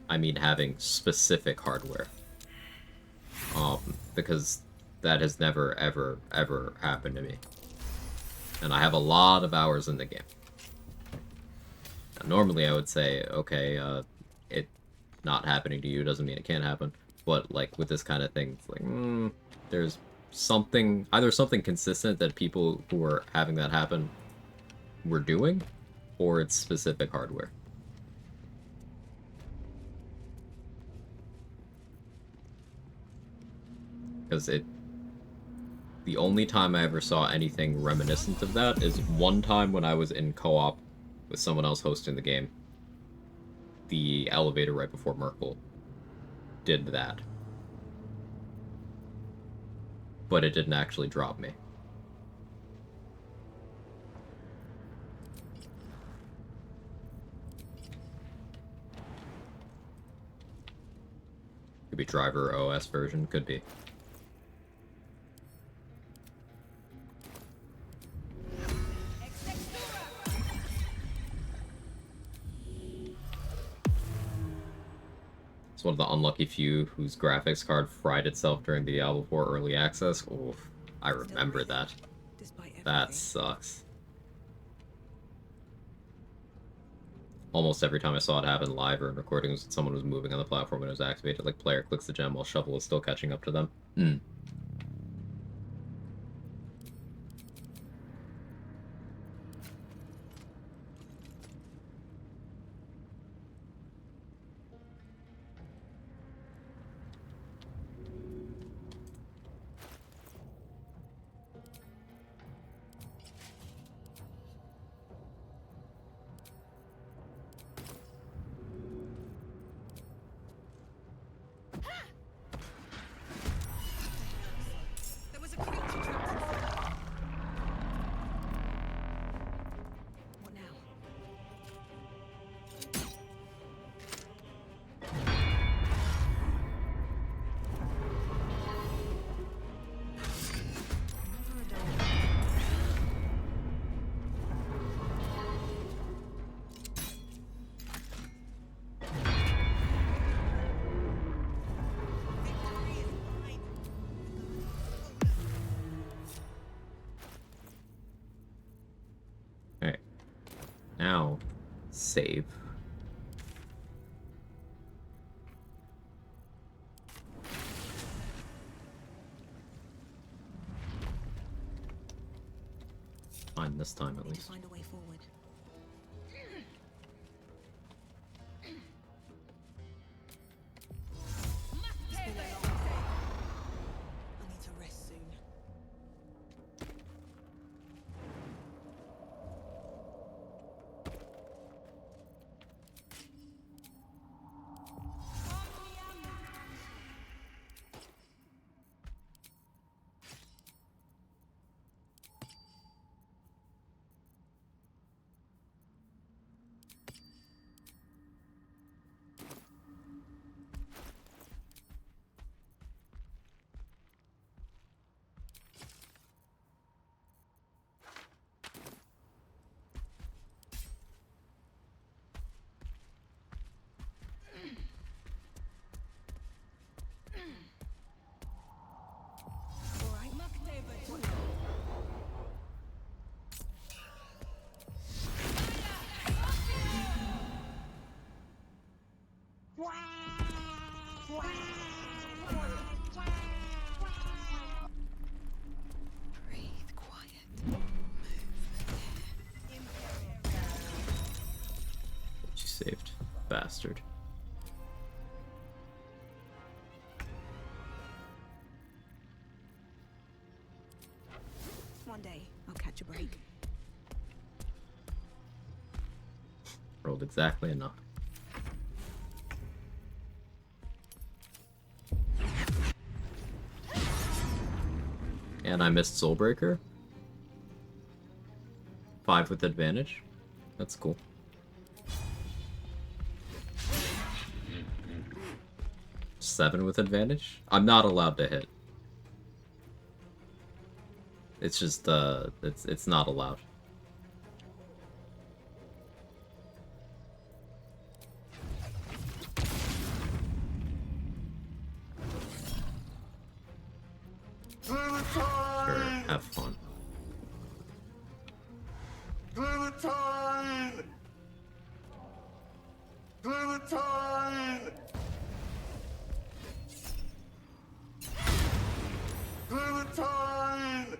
S1: I mean having specific hardware. Because that has never, ever, ever happened to me. And I have a lot of hours in the game. Now, normally I would say, okay, it not happening to you doesn't mean it can't happen. But, like, with this kind of thing, it's like, there's something, either something consistent that people who are having that happen were doing, or it's specific hardware. Because the only time I ever saw anything reminiscent of that is one time when I was in co-op with someone else hosting the game. The elevator right before Merkel did that. But it didn't actually drop me. Could be driver OS version, could be. It's one of the unlucky few whose graphics card fried itself during the Diablo 4 early access. Oof, I remember that. That sucks. Almost every time I saw it happen live or in recordings, someone was moving on the platform when it was activated, like player clicks the gem while Shovel is still catching up to them. Now, save. Fine, this time at least.
S13: Find a way forward. I need to rest soon.
S15: Breathe quiet.
S1: She saved. Bastard.
S13: One day, I'll catch a break.
S1: Rolled exactly enough. And I missed Soulbreaker. 5 with advantage. That's cool. Seven with advantage? I'm not allowed to hit. It's just, it's not allowed. Sure, have fun.
S5: Clementine! Clementine! Clementine!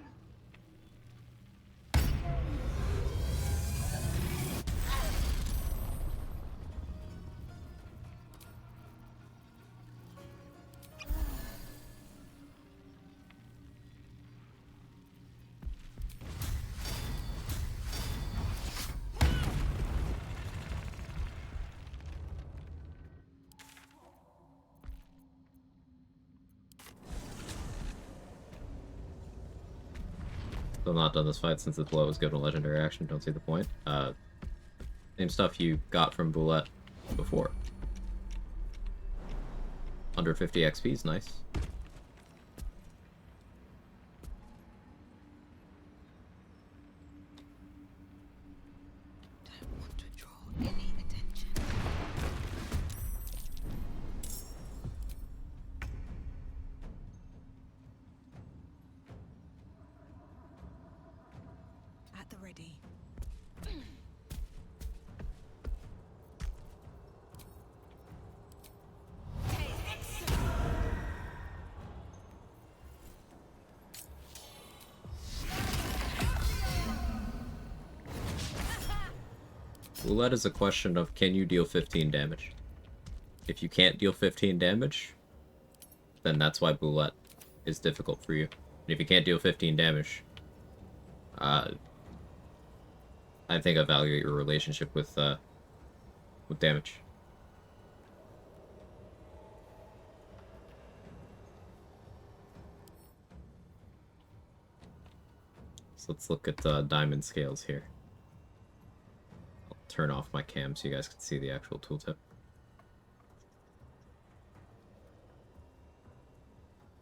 S1: Still not done this fight since the blow was given a legendary action. Don't see the point. Same stuff you got from Boulette before. 150 XP is nice.
S15: Don't want to draw any attention.
S13: At the ready.
S1: Roulette is a question of can you deal 15 damage? If you can't deal 15 damage, then that's why Boulette is difficult for you. And if you can't deal 15 damage, I think evaluate your relationship with damage. So let's look at diamond scales here. I'll turn off my cam so you guys can see the actual tooltip.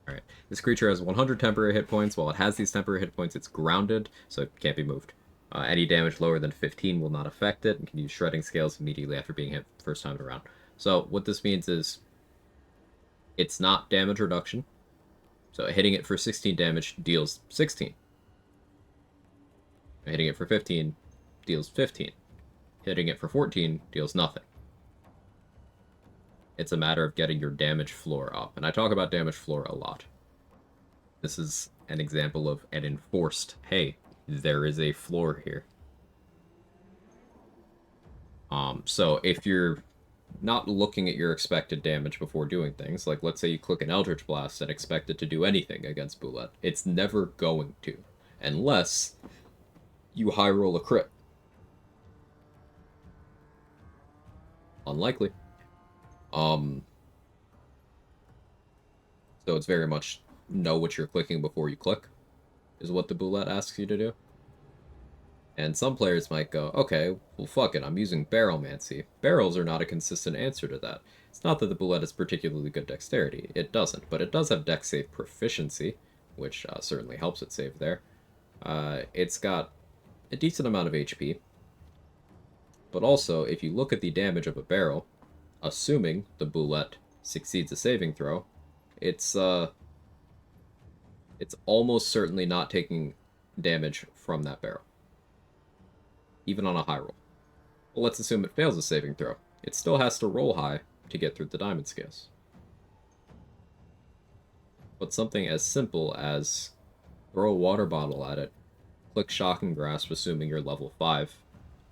S1: Alright, this creature has 100 temporary hit points. While it has these temporary hit points, it's grounded, so it can't be moved. Any damage lower than 15 will not affect it, and can use shredding scales immediately after being hit first time around. So what this means is it's not damage reduction. So hitting it for 16 damage deals 16. Hitting it for 15 deals 15. Hitting it for 14 deals nothing. It's a matter of getting your damage floor up, and I talk about damage floor a lot. This is an example of an enforced, hey, there is a floor here. So if you're not looking at your expected damage before doing things, like let's say you click an Eldritch Blast and expect it to do anything against Boulette, it's never going to, unless you high roll a crit. Unlikely. So it's very much know what you're clicking before you click, is what the Boulette asks you to do. And some players might go, okay, well fuck it, I'm using Barrelmancy. Barrels are not a consistent answer to that. It's not that the Boulette is particularly good dexterity. It doesn't, but it does have dex save proficiency, which certainly helps it save there. It's got a decent amount of HP. But also, if you look at the damage of a barrel, assuming the Boulette succeeds a saving throw, it's almost certainly not taking damage from that barrel, even on a high roll. Well, let's assume it fails a saving throw. It still has to roll high to get through the diamond scales. But something as simple as throw a water bottle at it, click Shocking Grasp assuming you're level 5,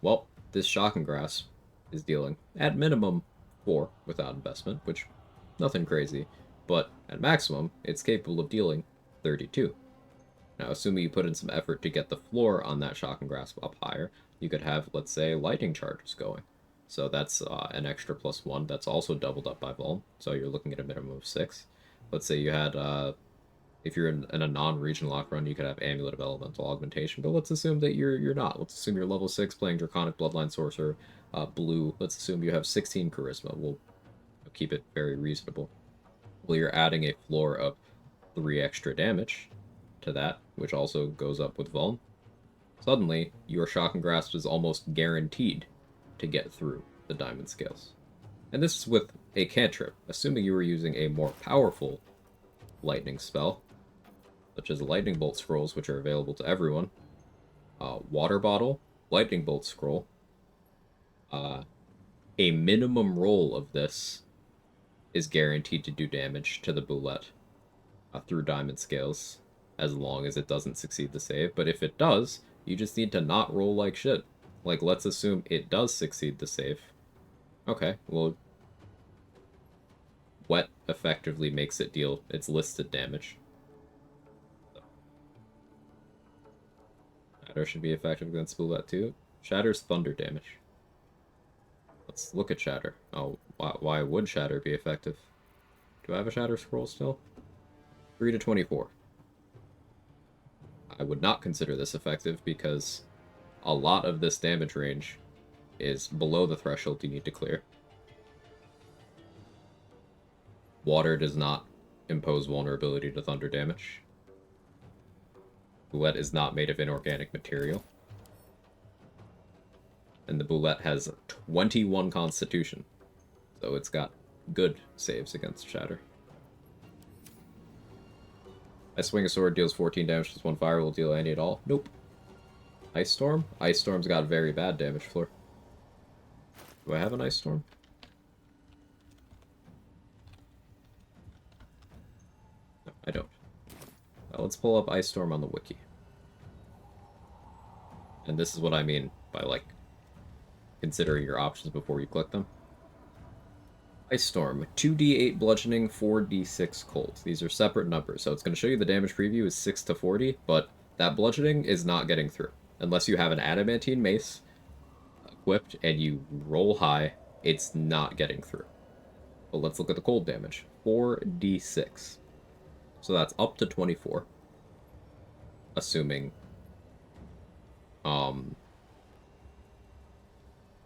S1: well, this Shocking Grasp is dealing, at minimum, 4 without investment, which, nothing crazy, but at maximum, it's capable of dealing 32. Now, assuming you put in some effort to get the floor on that Shocking Grasp up higher, you could have, let's say, lightning charges going. So that's an extra +1 that's also doubled up by Vuln, so you're looking at a minimum of 6. Let's say you had, if you're in a non-region lock run, you could have Amulet of Elemental Augmentation, but let's assume that you're not. Let's assume you're level 6 playing Draconic Bloodline Sorcerer, blue. Let's assume you have 16 Charisma. We'll keep it very reasonable. Well, you're adding a floor of 3 extra damage to that, which also goes up with Vuln. Suddenly, your Shocking Grasp is almost guaranteed to get through the diamond scales. And this is with a cantrip, assuming you were using a more powerful lightning spell, such as Lightning Bolt Scrolls, which are available to everyone, Water Bottle, Lightning Bolt Scroll. A minimum roll of this is guaranteed to do damage to the Boulette through diamond scales, as long as it doesn't succeed the save. But if it does, you just need to not roll like shit. Like, let's assume it does succeed the save. Okay, well, Wet effectively makes it deal its listed damage. Shatter should be effective against Boulette too. Shatter's thunder damage. Let's look at Shatter. Oh, why would Shatter be effective? Do I have a Shatter scroll still? 3 to 24. I would not consider this effective because a lot of this damage range is below the threshold you need to clear. Water does not impose vulnerability to thunder damage. Boulette is not made of inorganic material. And the Boulette has 21 Constitution, so it's got good saves against Shatter. I swing a sword, deals 14 damage, plus 1 fire, will deal any at all. Nope. Ice Storm? Ice Storm's got very bad damage floor. Do I have an Ice Storm? No, I don't. Let's pull up Ice Storm on the wiki. And this is what I mean by, like, considering your options before you click them. Ice Storm, 2d8 bludgeoning, 4d6 cold. These are separate numbers, so it's going to show you the damage preview is 6 to 40, but that bludgeoning is not getting through. Unless you have an adamantine mace equipped and you roll high, it's not getting through. But let's look at the cold damage. 4d6. So that's up to 24. Assuming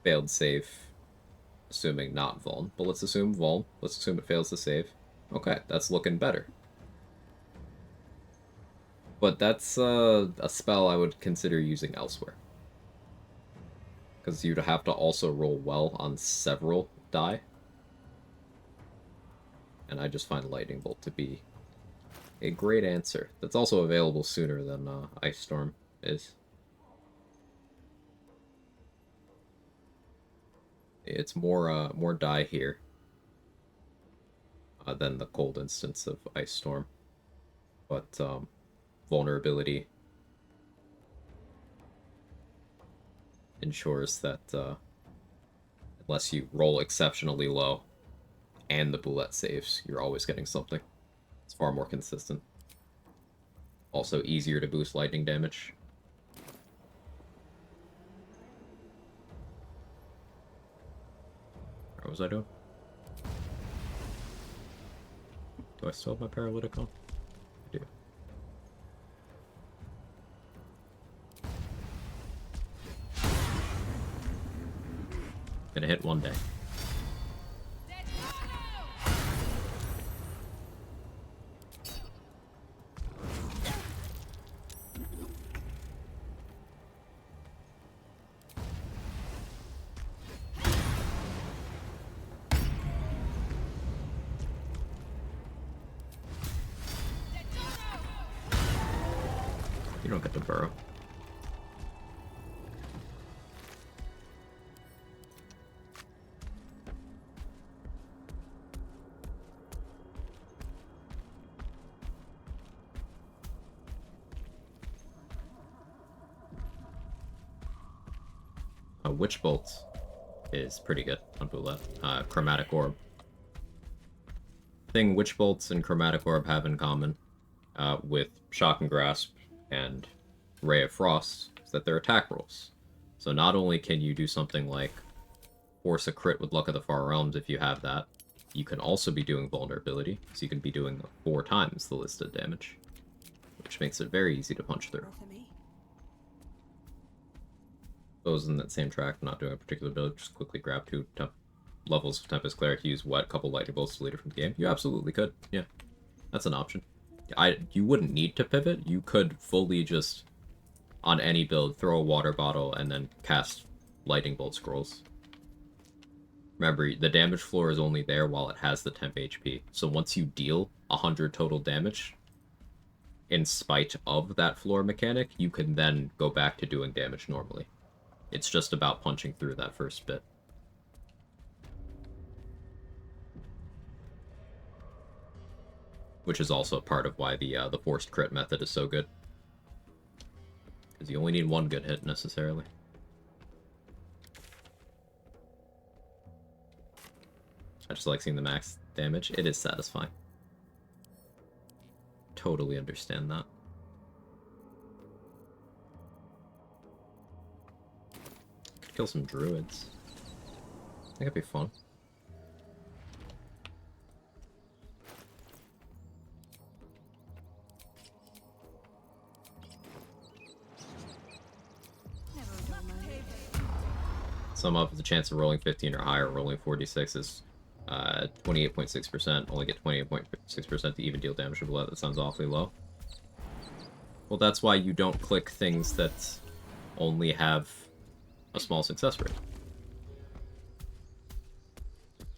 S1: failed save, assuming not vuln. But let's assume vuln. Let's assume it fails to save. Okay, that's looking better. But that's a spell I would consider using elsewhere. Because you'd have to also roll well on several die. And I just find Lightning Bolt to be a great answer. That's also available sooner than Ice Storm is. It's more die here than the cold instance of Ice Storm. But vulnerability ensures that unless you roll exceptionally low and the bullet saves, you're always getting something. It's far more consistent. Also easier to boost lightning damage. What was I doing? Do I still have my paralytic on? I do. Gonna hit one day. You don't get to burrow. Witch Bolt is pretty good on Boulette. Chromatic Orb. Thing Witch Bolts and Chromatic Orb have in common with Shock and Grasp and Ray of Frost is that they're attack rolls. So not only can you do something like force a crit with Luck of the Far Realms if you have that, you can also be doing vulnerability, so you can be doing 4 times the listed damage, which makes it very easy to punch through. Those in that same track, not doing a particular build, just quickly grab 2 levels of Tempest Cleric, use what, couple lightning bolts to lead it from the game. You absolutely could, yeah. That's an option. You wouldn't need to pivot, you could fully just, on any build, throw a water bottle and then cast lightning bolt scrolls. Remember, the damage floor is only there while it has the temp HP, so once you deal 100 total damage, in spite of that floor mechanic, you can then go back to doing damage normally. It's just about punching through that first bit. Which is also part of why the forced crit method is so good. Because you only need 1 good hit, necessarily. I just like seeing the max damage. It is satisfying. Totally understand that. Could kill some druids. I think it'd be fun. Sum up, the chance of rolling 15 or higher, rolling 46 is 28.6%. Only get 28.6% to even deal damage to bullet. That sounds awfully low. Well, that's why you don't click things that only have a small success rate.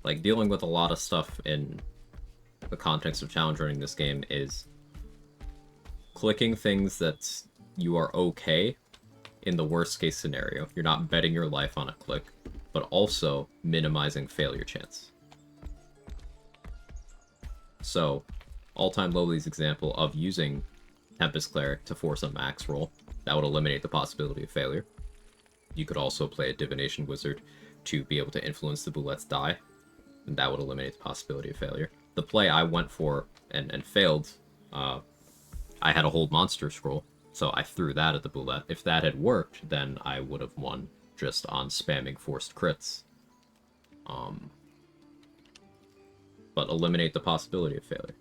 S1: Like, dealing with a lot of stuff in the context of challenge running this game is clicking things that you are okay in the worst case scenario. You're not betting your life on a click, but also minimizing failure chance. So, All-Time Lowly's example of using Tempest Cleric to force a max roll, that would eliminate the possibility of failure. You could also play a Divination Wizard to be able to influence the Boulette's die, and that would eliminate the possibility of failure. The play I went for and failed, I had a Hold Monster Scroll, so I threw that at the Boulette. If that had worked, then I would have won just on spamming forced crits. But eliminate the possibility of failure.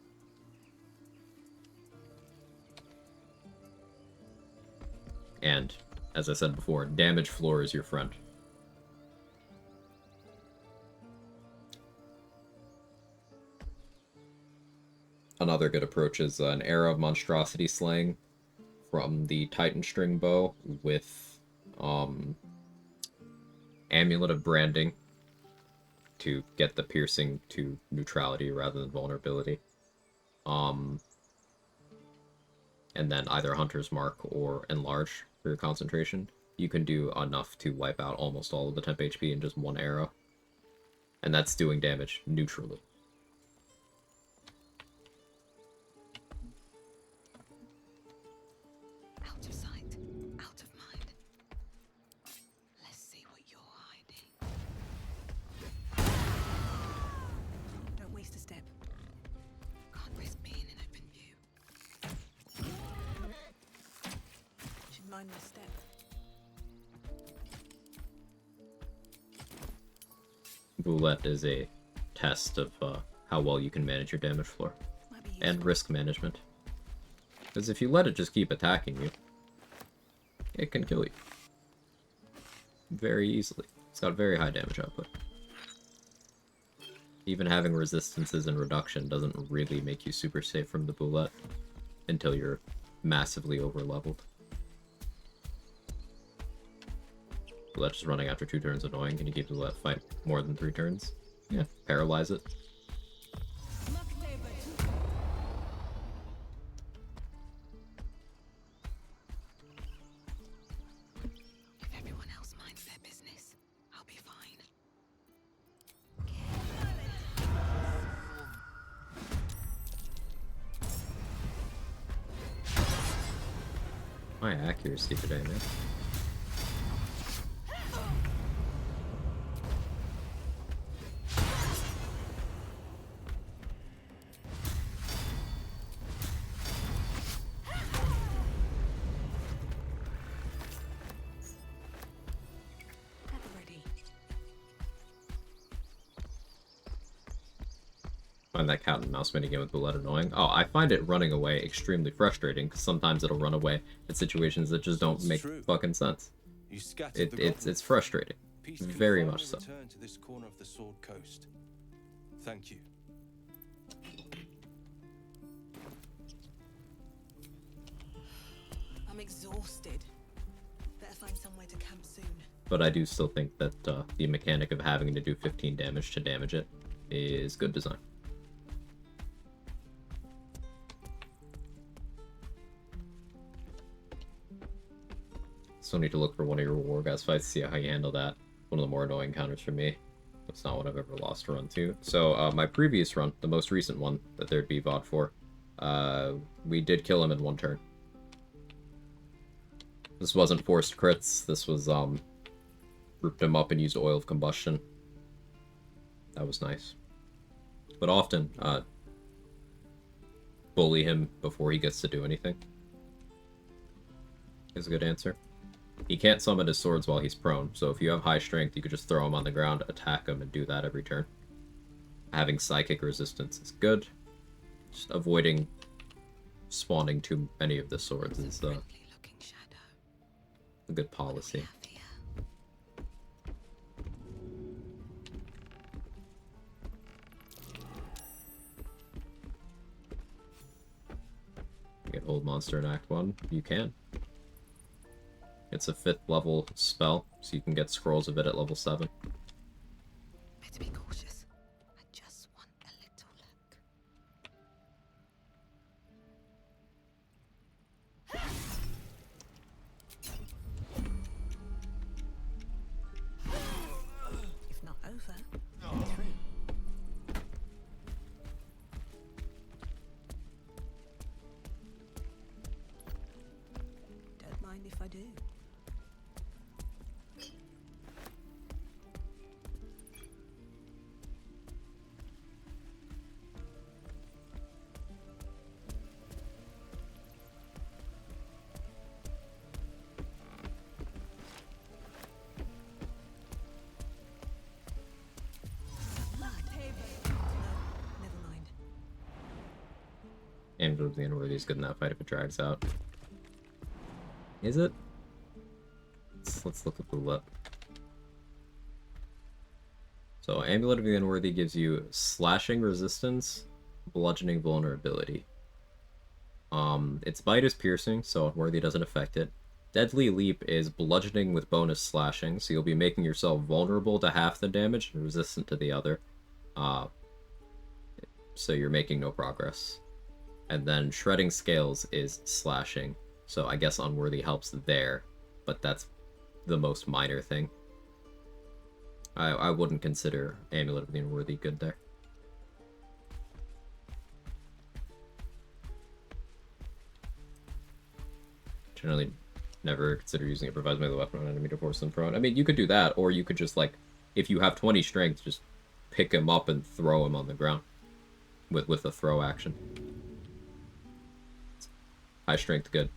S1: And, as I said before, damage floor is your friend. Another good approach is an Era of Monstrosity Slaying from the Titan String Bow with Amulet of Branding to get the piercing to neutrality rather than vulnerability. And then either Hunter's Mark or Enlarge for your concentration. You can do enough to wipe out almost all of the temp HP in just 1 arrow. And that's doing damage neutrally.
S15: Out of sight, out of mind. Let's see what you're hiding.
S13: Don't waste a step.
S15: Can't risk being in open view.
S13: Should mind my step.
S1: Roulette is a test of how well you can manage your damage floor. And risk management. Because if you let it just keep attacking you, it can kill you. Very easily. It's got very high damage output. Even having resistances and reduction doesn't really make you super safe from the Boulette until you're massively over-leveled. Boulette just running after 2 turns annoying. Can you keep the Boulette fight more than 3 turns? Yeah, paralyze it.
S15: If everyone else minds their business, I'll be fine.
S1: My accuracy today, man. Find that cat and mouse minigame with Boulette annoying. Oh, I find it running away extremely frustrating, because sometimes it'll run away in situations that just don't make fucking sense. It's frustrating. Very much so.
S17: Return to this corner of the Sword Coast. Thank you.
S13: I'm exhausted. Better find somewhere to camp soon.
S1: But I do still think that the mechanic of having to do 15 damage to damage it is good design. Still need to look for one of your Wargas fights, see how you handle that. One of the more annoying counters for me. That's not what I've ever lost a run to. So my previous run, the most recent one that there'd be VOD for, we did kill him in 1 turn. This wasn't forced crits, this was grouped him up and used oil of combustion. That was nice. But often, bully him before he gets to do anything is a good answer. He can't summon his swords while he's prone, so if you have high strength, you could just throw him on the ground, attack him, and do that every turn. Having psychic resistance is good. Just avoiding spawning too many of the swords is a good policy. You can hold monster in Act 1. You can. It's a 5th level spell, so you can get scrolls of it at level 7.
S15: Better be cautious. I just want a little
S13: look. If not over, through. Don't mind if I do.
S1: Amulet of the Unworthy is good in that fight if it drags out. Is it? Let's look at the lip. So, Amulet of the Unworthy gives you slashing resistance, bludgeoning vulnerability. Its bite is piercing, so Unworthy doesn't affect it. Deadly Leap is bludgeoning with bonus slashing, so you'll be making yourself vulnerable to half the damage and resistant to the other. So you're making no progress. And then Shredding Scales is slashing, so I guess Unworthy helps there, but that's the most minor thing. I wouldn't consider Amulet of the Unworthy good there. Generally never consider using it provides melee weapon on an enemy to force them prone. I mean, you could do that, or you could just, like, if you have 20 strength, just pick him up and throw him on the ground with a throw action. High strength, good.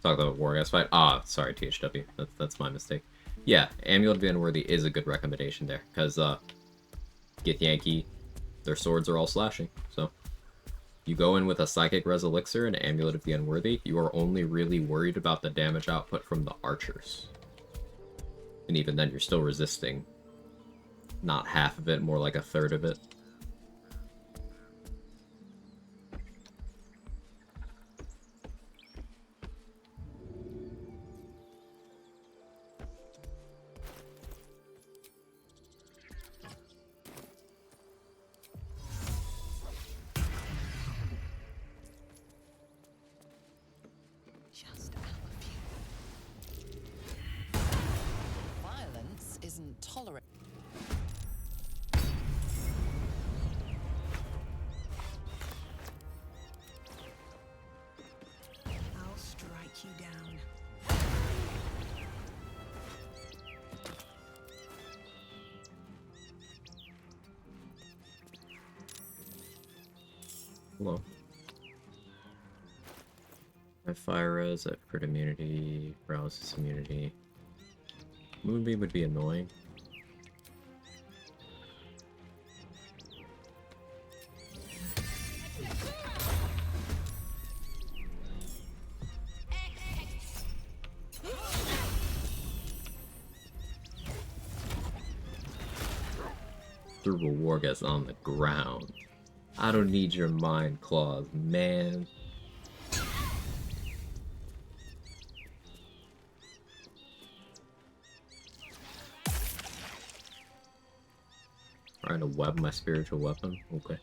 S1: Talk about Wargas fight. Ah, sorry, THW. That's my mistake. Yeah, Amulet of the Unworthy is a good recommendation there, because Githyanki, their swords are all slashing, so you go in with a Psychic Res Elixir and Amulet of the Unworthy, you are only really worried about the damage output from the archers. And even then, you're still resisting not half of it, more like a third of it.
S8: Violence isn't tolerated.
S15: I'll strike you down.
S1: Hello. I have Fire Res, I have Crit Immunity, Paralysis Immunity. Moonbeam would be annoying. Threw a Wargas on the ground. I don't need your mind claws, man. Trying to web my spiritual weapon? Okay.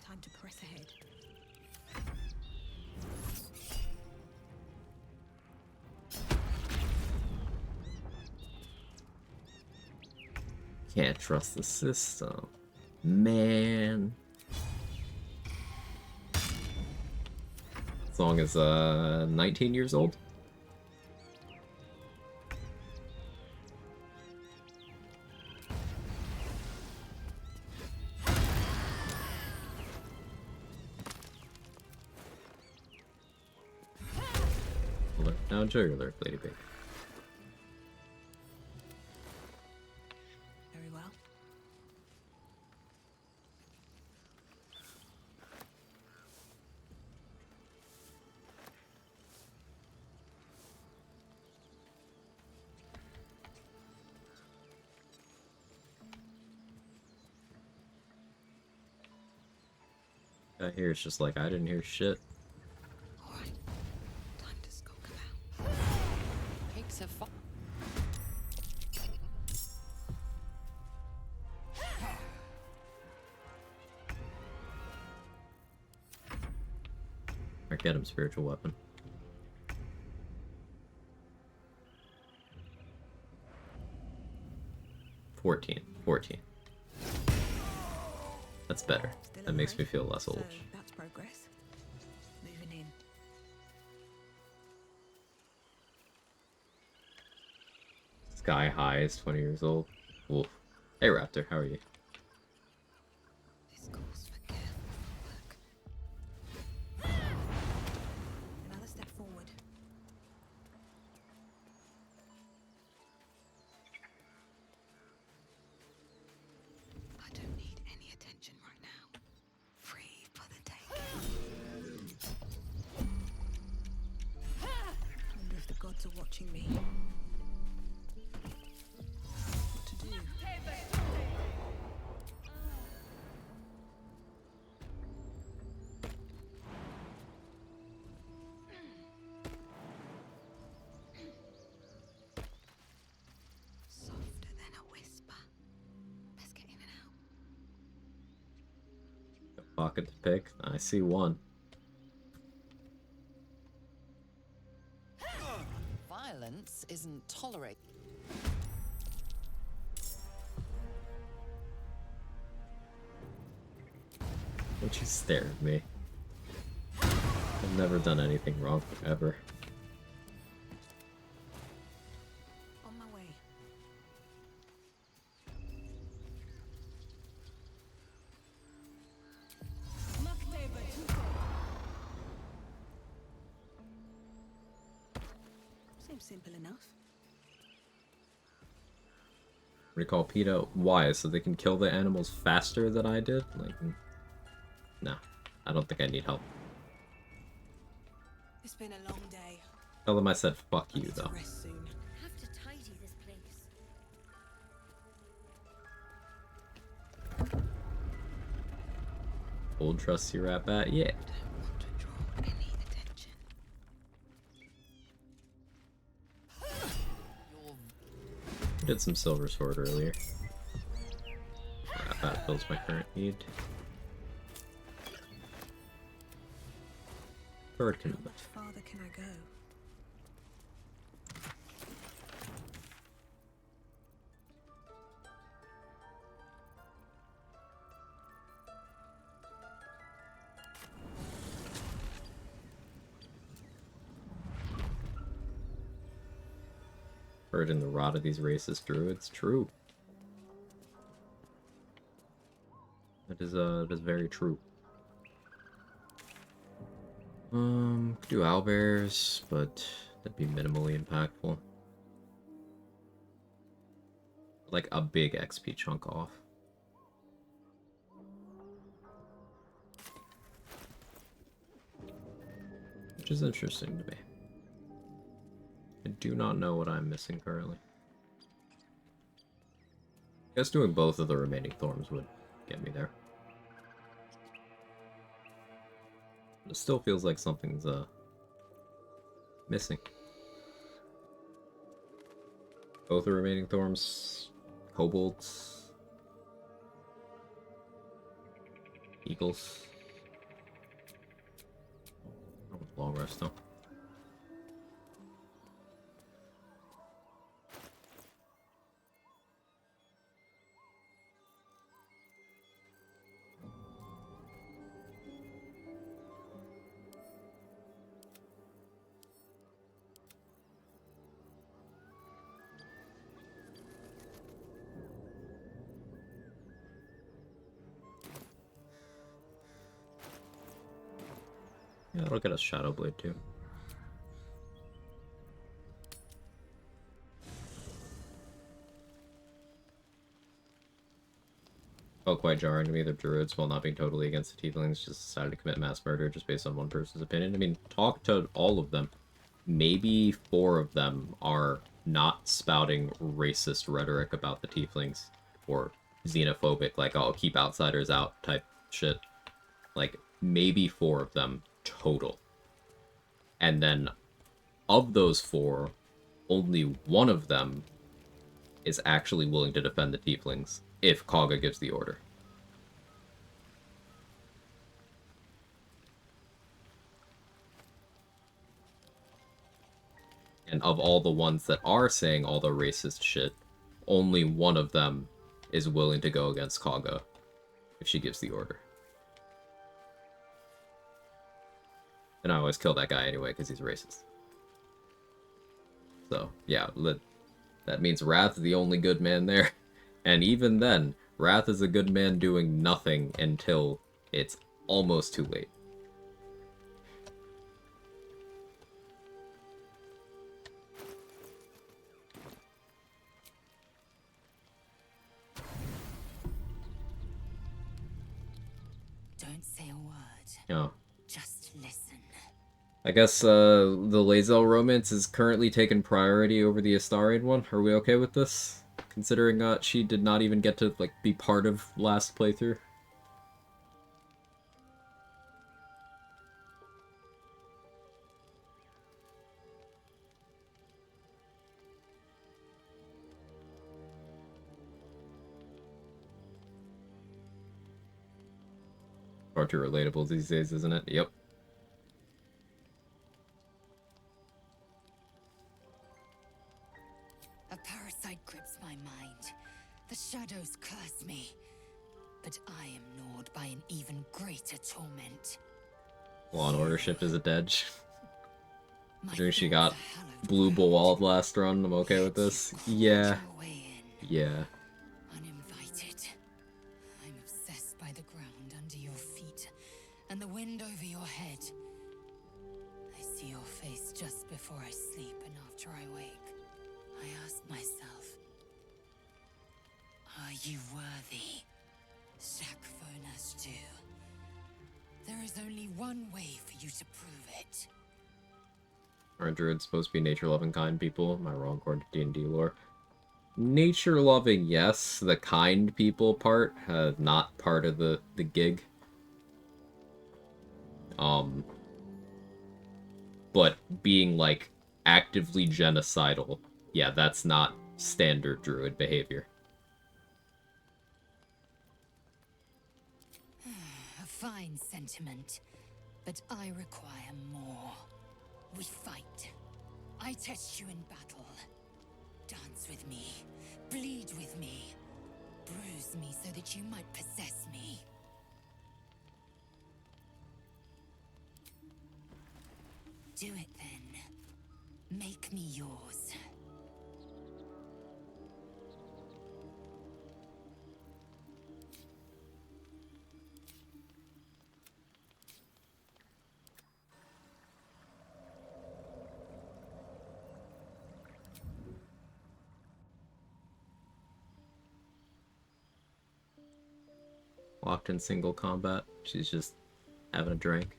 S15: Time to press ahead.
S1: Can't trust the system. Man. As long as 19 years old. Now enjoy your lurk, Lady Pig.
S15: Very well.
S1: I hear it's just like I didn't hear shit.
S8: Pigs have fought.
S1: Alright, get him, spiritual weapon. $14. That's better. That makes me feel less old.
S15: That's progress. Moving in.
S1: Sky High is 20 years old. Wolf. Hey Raptor, how are you?
S15: Another step forward. I don't need any attention right now. Free for the taking. Wonder if the gods are watching me. What to do?
S1: pocket to pick. I see one.
S8: Violence isn't tolerated.
S1: Don't you stare at me. I've never done anything wrong, ever.
S13: On my way. Seems simple enough.
S1: Recall PETA. Why? So they can kill the animals faster than I did? Like, nah. I don't think I need help.
S13: It's been a long day.
S1: Tell them I said fuck you, though.
S13: Rest soon.
S3: Have to tidy this place.
S1: Old trusty rat bat? Yeah. I did some silver sword earlier. Rat bat fills my current need. Bird can
S13: How much farther can I go?
S1: Heard in the rot of these racist druids. True. That is very true. Could do owlbears, but that'd be minimally impactful. Like a big XP chunk off. Which is interesting to me. I do not know what I'm missing currently. I guess doing both of the remaining thorns would get me there. But it still feels like something's missing. Both the remaining thorns, kobolds, eagles. Oh, long rest though. Yeah, I'll get a Shadow Blade too. Felt quite jarring to me that druids, while not being totally against the tieflings, just decided to commit mass murder just based on one person's opinion. I mean, talk to all of them. Maybe 4 of them are not spouting racist rhetoric about the tieflings, or xenophobic, like, I'll keep outsiders out type shit. Like, maybe 4 of them total. And then, of those 4, only one of them is actually willing to defend the tieflings, if Quag gives the order. And of all the ones that are saying all the racist shit, only one of them is willing to go against Quag if she gives the order. And I always kill that guy anyway because he's racist. So, yeah, that means Wrath is the only good man there. And even then, Wrath is a good man doing nothing until it's almost too late.
S7: Don't say a word.
S1: Oh.
S7: Just listen.
S1: I guess the Lae'zel romance is currently taking priority over the Astarion one. Are we okay with this? Considering she did not even get to like be part of last playthrough. Of far too relatable these days, isn't it? Yep.
S21: A parasite grips my mind. The shadows curse me. But I am gnawed by an even greater torment.
S1: Law and Order ship is a dead. Considering she got blue balled last run, I'm okay with this. Yeah. Yeah.
S21: Uninvited. I'm obsessed by the ground under your feet and the wind over your head. I see your face just before I sleep and after I wake. I ask myself, are you worthy? Shakfonastu. There is only one way for you to prove it.
S1: Aren't druids supposed to be nature-loving, kind people? Am I wrong according to D&D lore? Nature-loving, yes. The kind people part, not part of the gig. But being, like, actively genocidal, yeah, that's not standard druid behavior.
S21: A fine sentiment, but I require more. We fight. I test you in battle. Dance with me. Bleed with me. Bruise me so that you might possess me. Do it then. Make me yours.
S1: Locked in single combat. She's just having a drink.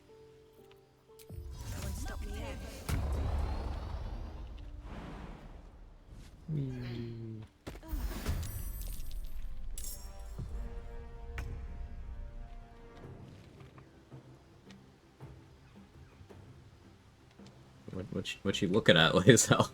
S1: What you looking at, Lazel?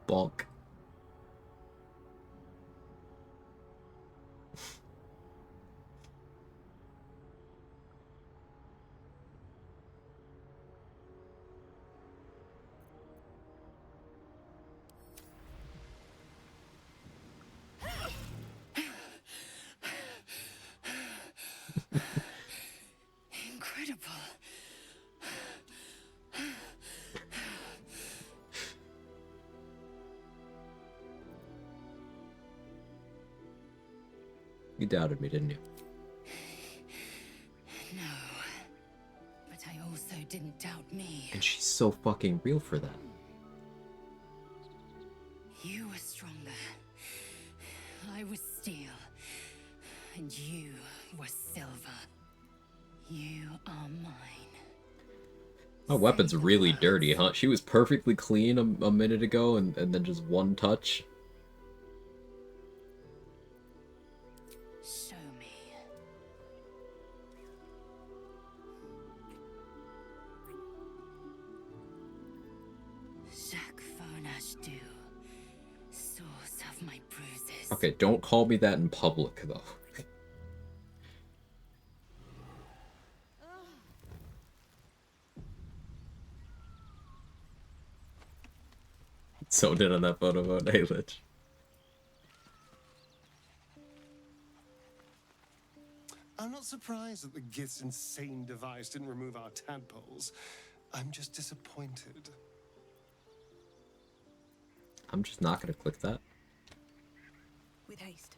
S1: Bonk.
S21: Incredible.
S1: You doubted me, didn't you?
S21: No. But I also didn't doubt me.
S1: And she's so fucking real for that.
S21: You were stronger. I was steel. And you were silver. You are mine.
S1: My weapon's really dirty, huh? She was perfectly clean a minute ago, and then just one touch.
S21: Show me. Shakfonashdu, source of my bruises.
S1: Okay, don't call me that in public, though. So did on that photo vote, hey Lich.
S22: I'm not surprised that the Gith's insane device didn't remove our tadpoles. I'm just disappointed.
S1: I'm just not gonna click that.
S15: With haste.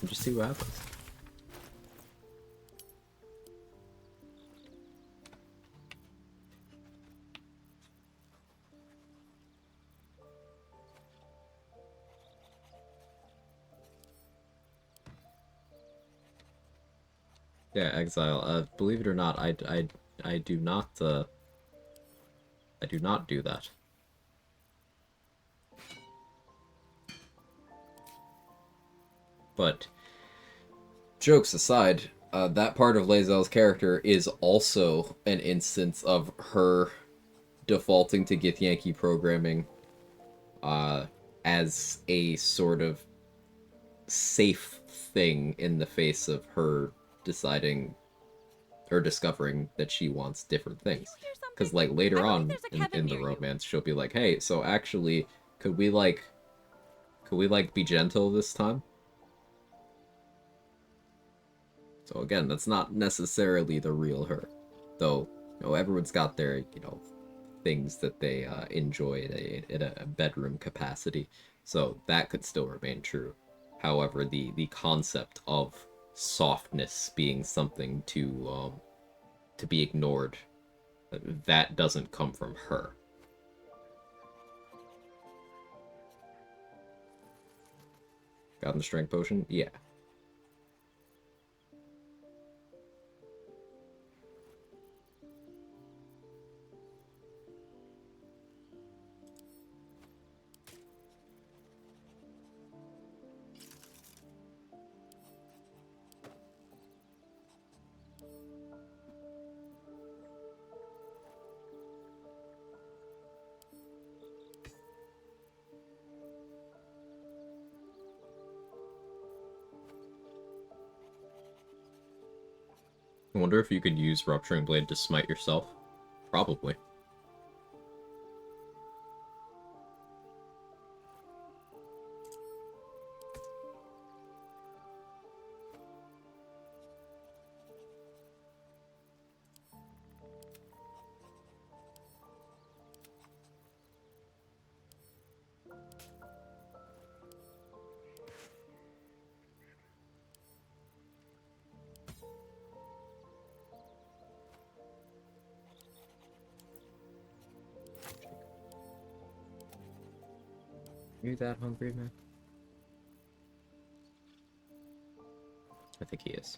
S1: And just see what happens. Yeah, Exile. Believe it or not, I do not do that. But jokes aside, that part of Lae'zel's character is also an instance of her defaulting to Githyanki programming as a sort of safe thing in the face of her discovering that she wants different things. Because, like, later on in the romance, she'll be like, hey, so actually, could we be gentle this time? So again, that's not necessarily the real her. Though, everyone's got their, things that they enjoy in a bedroom capacity. So that could still remain true. However, the concept of softness being something to be ignored, that doesn't come from her. Gotten the strength potion? Yeah. I wonder if you could use Rupturing Blade to smite yourself. Probably. You that hungry, man? I think he is.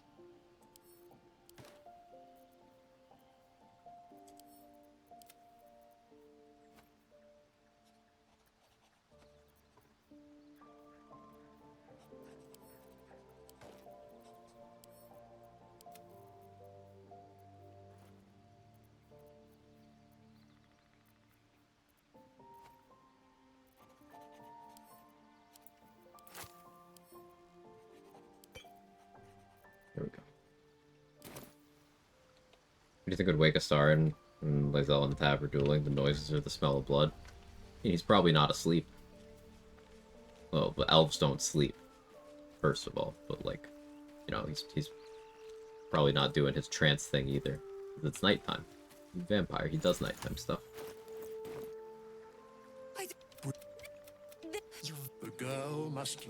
S1: There we go. What do you think would wake a star and Lae'zel and Tav are dueling? The noises or the smell of blood? He's probably not asleep. Well, but elves don't sleep, first of all. But, like, he's probably not doing his trance thing either. It's nighttime. He's a vampire, he does nighttime stuff.
S5: The girl must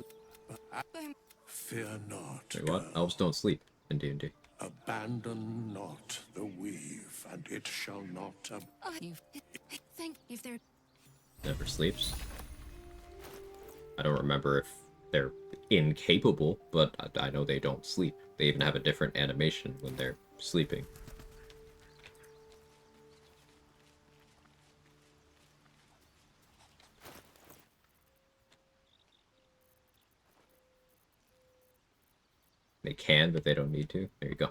S5: fear not.
S1: Wait, what? Elves don't sleep in D&D.
S5: Abandon not the weave, and it shall not.
S7: You think if they're
S1: Never sleeps. I don't remember if they're incapable, but I know they don't sleep. They even have a different animation when they're sleeping. They can, but they don't need to. There you go.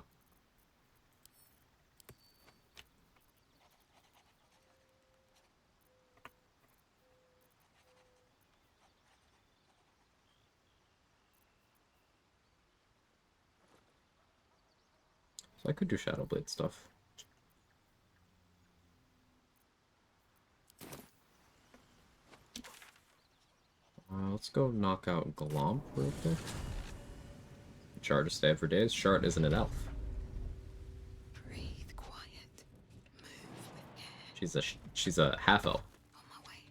S1: So I could do Shadow Blade stuff. Let's go knock out Glomp real quick. Shard to stay for days. Shard isn't an elf.
S15: Breathe quiet. Move with care.
S1: She's a half elf.
S15: On my way.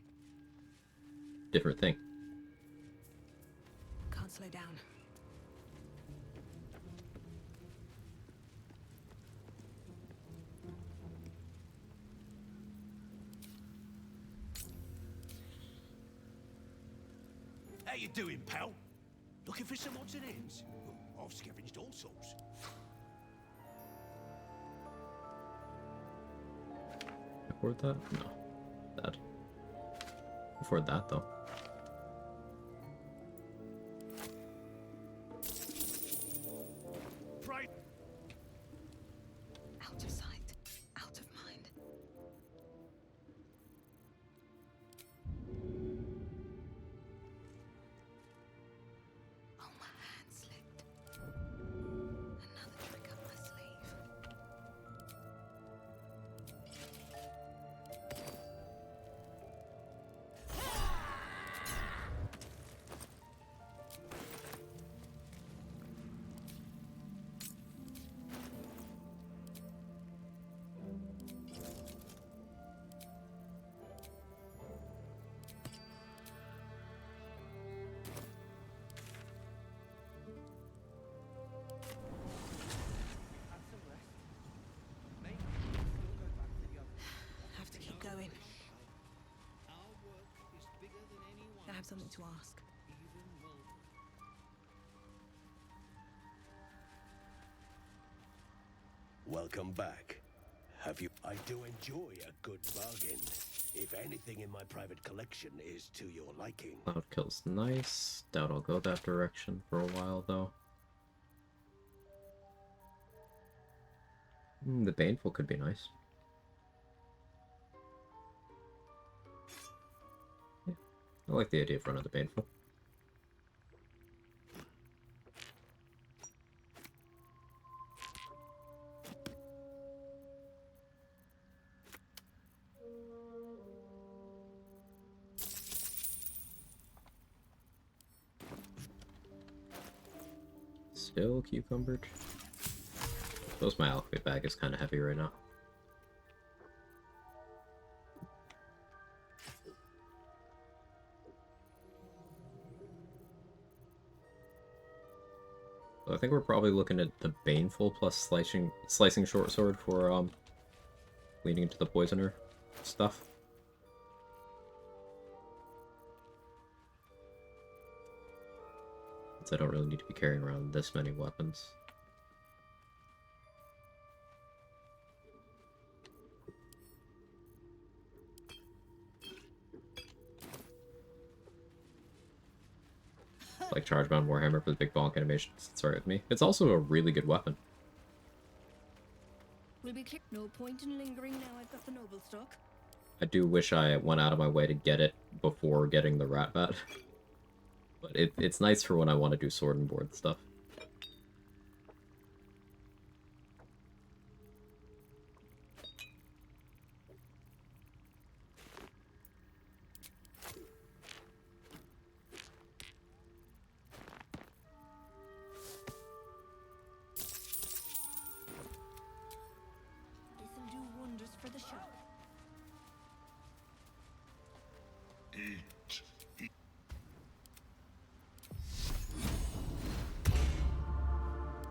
S1: Different thing.
S15: Can't slow down.
S5: How you doing, pal? Looking for some odds and ends? I've scavenged all sorts.
S1: Afford that? No. That. Afford that though.
S13: something to ask.
S5: Welcome back. Have you? I do enjoy a good bargain. If anything in my private collection is to your liking.
S1: Cloud Kill's nice. Doubt I'll go that direction for a while, though. The Baneful could be nice. Yeah, I like the idea of running the Baneful. Still cucumbered. Suppose my alchemy bag is kind of heavy right now. So I think we're probably looking at the Baneful plus slicing short sword for leading into the poisoner stuff. Since I don't really need to be carrying around this many weapons. Like Chargebound Warhammer for the big bonk animations. It's alright with me. It's also a really good weapon.
S3: We'll be clear. No point in lingering now I've got the noble stock.
S1: I do wish I went out of my way to get it before getting the Rat Bat. But it's nice for when I want to do sword and board stuff.
S3: This'll do wonders for the shop.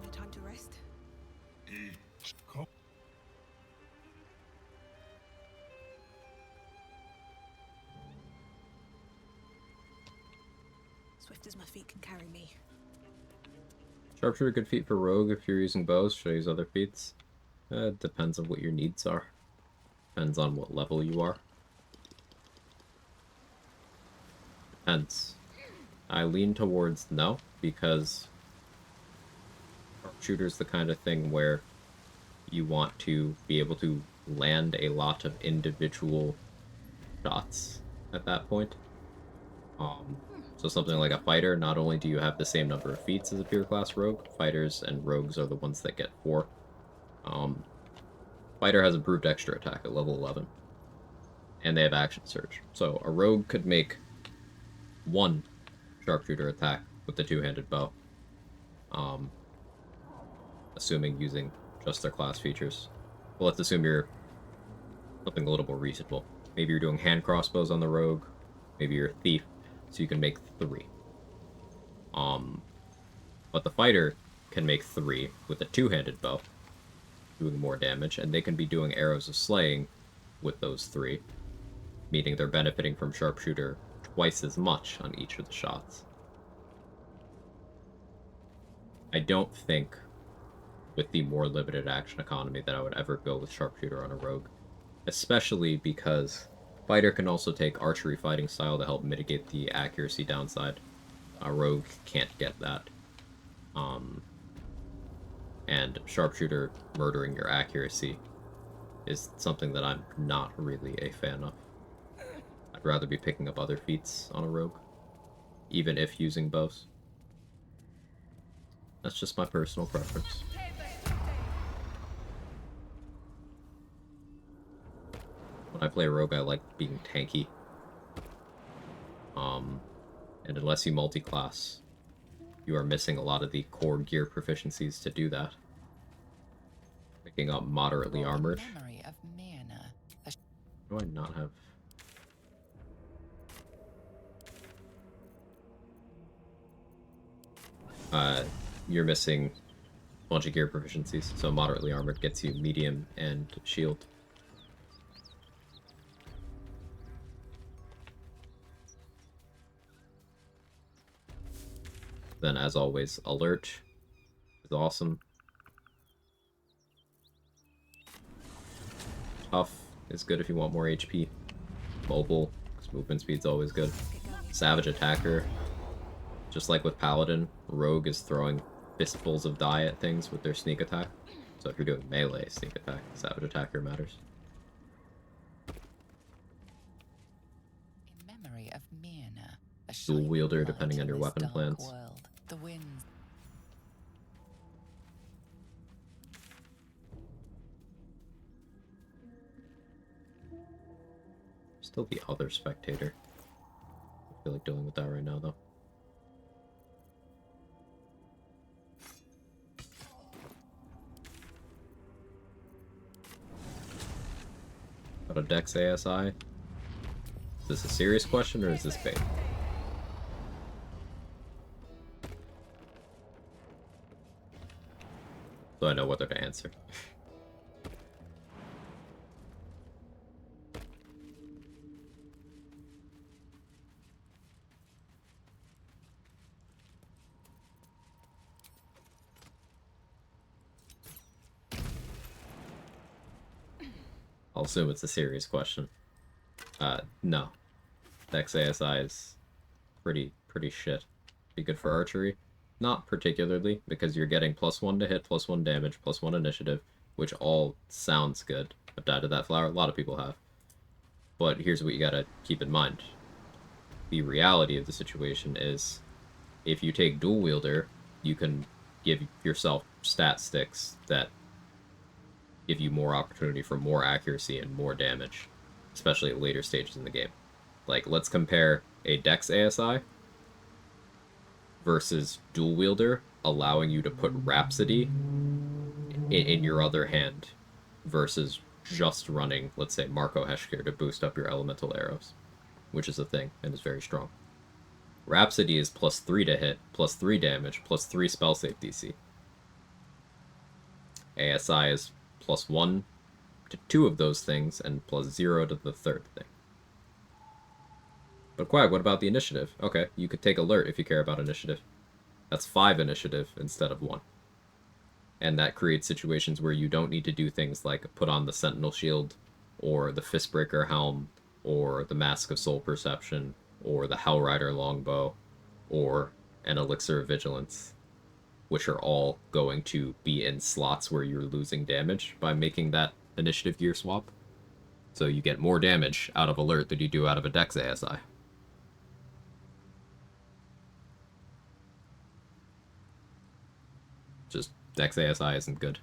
S13: No time to rest. Swift as my feet can carry me.
S1: Sharpshooter, good feat for Rogue if you're using bows. Should I use other feats? It depends on what your needs are. Depends on what level you are. Depends. I lean towards no, because Sharpshooter's the kind of thing where you want to be able to land a lot of individual shots at that point. So something like a fighter, not only do you have the same number of feats as a pure class rogue, fighters and rogues are the ones that get 4. Fighter has improved extra attack at level 11. And they have action surge. So a rogue could make 1 sharpshooter attack with the 2-handed bow. Assuming using just their class features. Well, let's assume you're something a little more reasonable. Maybe you're doing hand crossbows on the rogue. Maybe you're a thief, so you can make 3. But the fighter can make 3 with a 2-handed bow, doing more damage, and they can be doing arrows of slaying with those 3, meaning they're benefiting from sharpshooter twice as much on each of the shots. I don't think, with the more limited action economy, that I would ever go with sharpshooter on a rogue, especially because fighter can also take archery fighting style to help mitigate the accuracy downside. A rogue can't get that. And sharpshooter murdering your accuracy is something that I'm not really a fan of. I'd rather be picking up other feats on a rogue, even if using bows. That's just my personal preference. When I play rogue, I like being tanky. And unless you multi-class, you are missing a lot of the core gear proficiencies to do that. Picking up moderately armored.
S8: Memory of Myrna.
S1: Do I not have... you're missing a bunch of gear proficiencies, so moderately armored gets you medium and shield. Then, as always, alert is awesome. Tough is good if you want more HP. Mobile, because movement speed's always good. Savage Attacker, just like with Paladin, Rogue is throwing fistfuls of die at things with their sneak attack. So if you're doing melee sneak attack, Savage Attacker matters.
S8: In memory of Myrna, a
S1: Dual
S8: shining
S1: wielder
S8: light
S1: depending on
S8: in
S1: your
S8: this
S1: weapon
S8: dark
S1: plans.
S8: world. The winds.
S1: Still the other spectator. I feel like dealing with that right now, though. Got a Dex ASI. Is this a serious question, or is this bait? So I know whether to answer. I'll assume it's a serious question. No. Dex ASI is pretty shit. Be good for archery? Not particularly, because you're getting +1 to hit, +1 damage, +1 initiative, which all sounds good. I've died to that flower, a lot of people have. But here's what you gotta keep in mind. The reality of the situation is, if you take dual wielder, you can give yourself stat sticks that give you more opportunity for more accuracy and more damage, especially at later stages in the game. Like, let's compare a Dex ASI versus dual wielder, allowing you to put Rhapsody in your other hand, versus just running, let's say, Marco Heshkir to boost up your elemental arrows, which is a thing and is very strong. Rhapsody is +3 to hit, +3 damage, +3 spell save DC. ASI is +1 to 2 of those things, and +0 to the third thing. But Quag, what about the initiative? Okay, you could take alert if you care about initiative. That's 5 initiative instead of 1. And that creates situations where you don't need to do things like put on the Sentinel Shield, or the Fistbreaker Helm, or the Mask of Soul Perception, or the Hellrider Longbow, or an Elixir of Vigilance, which are all going to be in slots where you're losing damage by making that initiative gear swap. So you get more damage out of alert than you do out of a Dex ASI. Just Dex ASI isn't good.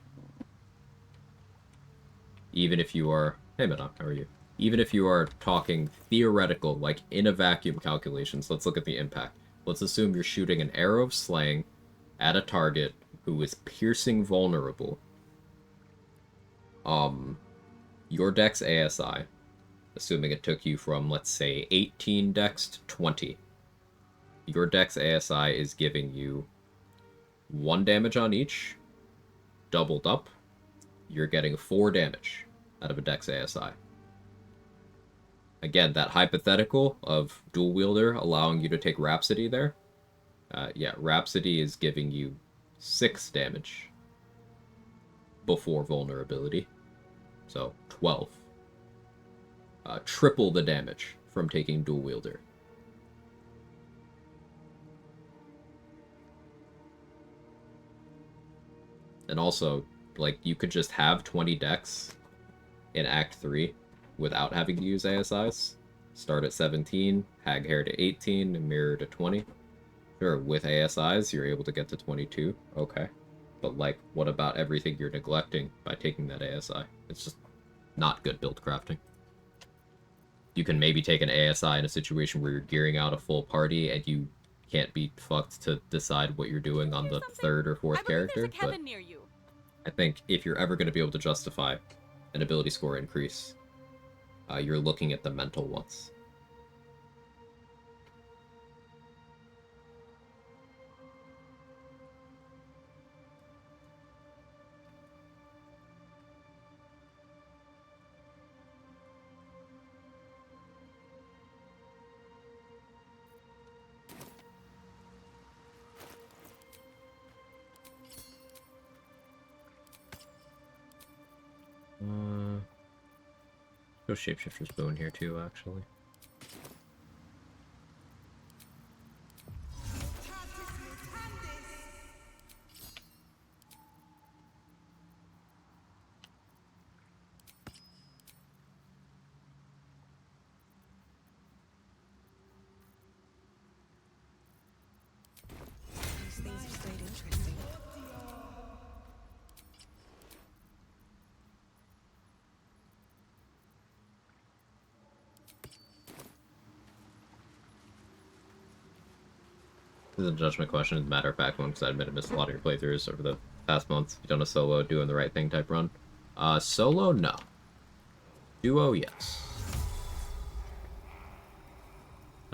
S1: Even if you are... Hey, Madame, how are you? Even if you are talking theoretical, like in a vacuum calculations, let's look at the impact. Let's assume you're shooting an arrow of slaying at a target who is piercing vulnerable. Your Dex ASI, assuming it took you from, let's say, 18 Dex to 20, your Dex ASI is giving you 1 damage on each, doubled up. You're getting 4 damage out of a Dex ASI. Again, that hypothetical of dual wielder allowing you to take Rhapsody there. Yeah, Rhapsody is giving you 6 damage before vulnerability. So, 12. Triple the damage from taking dual wielder. And also, like, you could just have 20 decks in Act 3 without having to use ASIs. Start at 17, Hag Hair to 18, and Mirror to 20. Sure, with ASIs, you're able to get to 22. Okay. But, like, what about everything you're neglecting by taking that ASI? It's just not good build crafting. You can maybe take an ASI in a situation where you're gearing out a full party and you can't be fucked to decide what you're doing on the third or fourth character, but
S6: near you.
S1: I think if you're ever going to be able to justify an ability score increase, you're looking at the mental ones. Go Shapeshifter's Boon here too, actually.
S13: These things have stayed interesting.
S1: This is a judgment question, as a matter of fact, one, because I admit I missed a lot of your playthroughs over the past months. You've done a solo, doing the right thing type run. Solo, no. Duo, yes.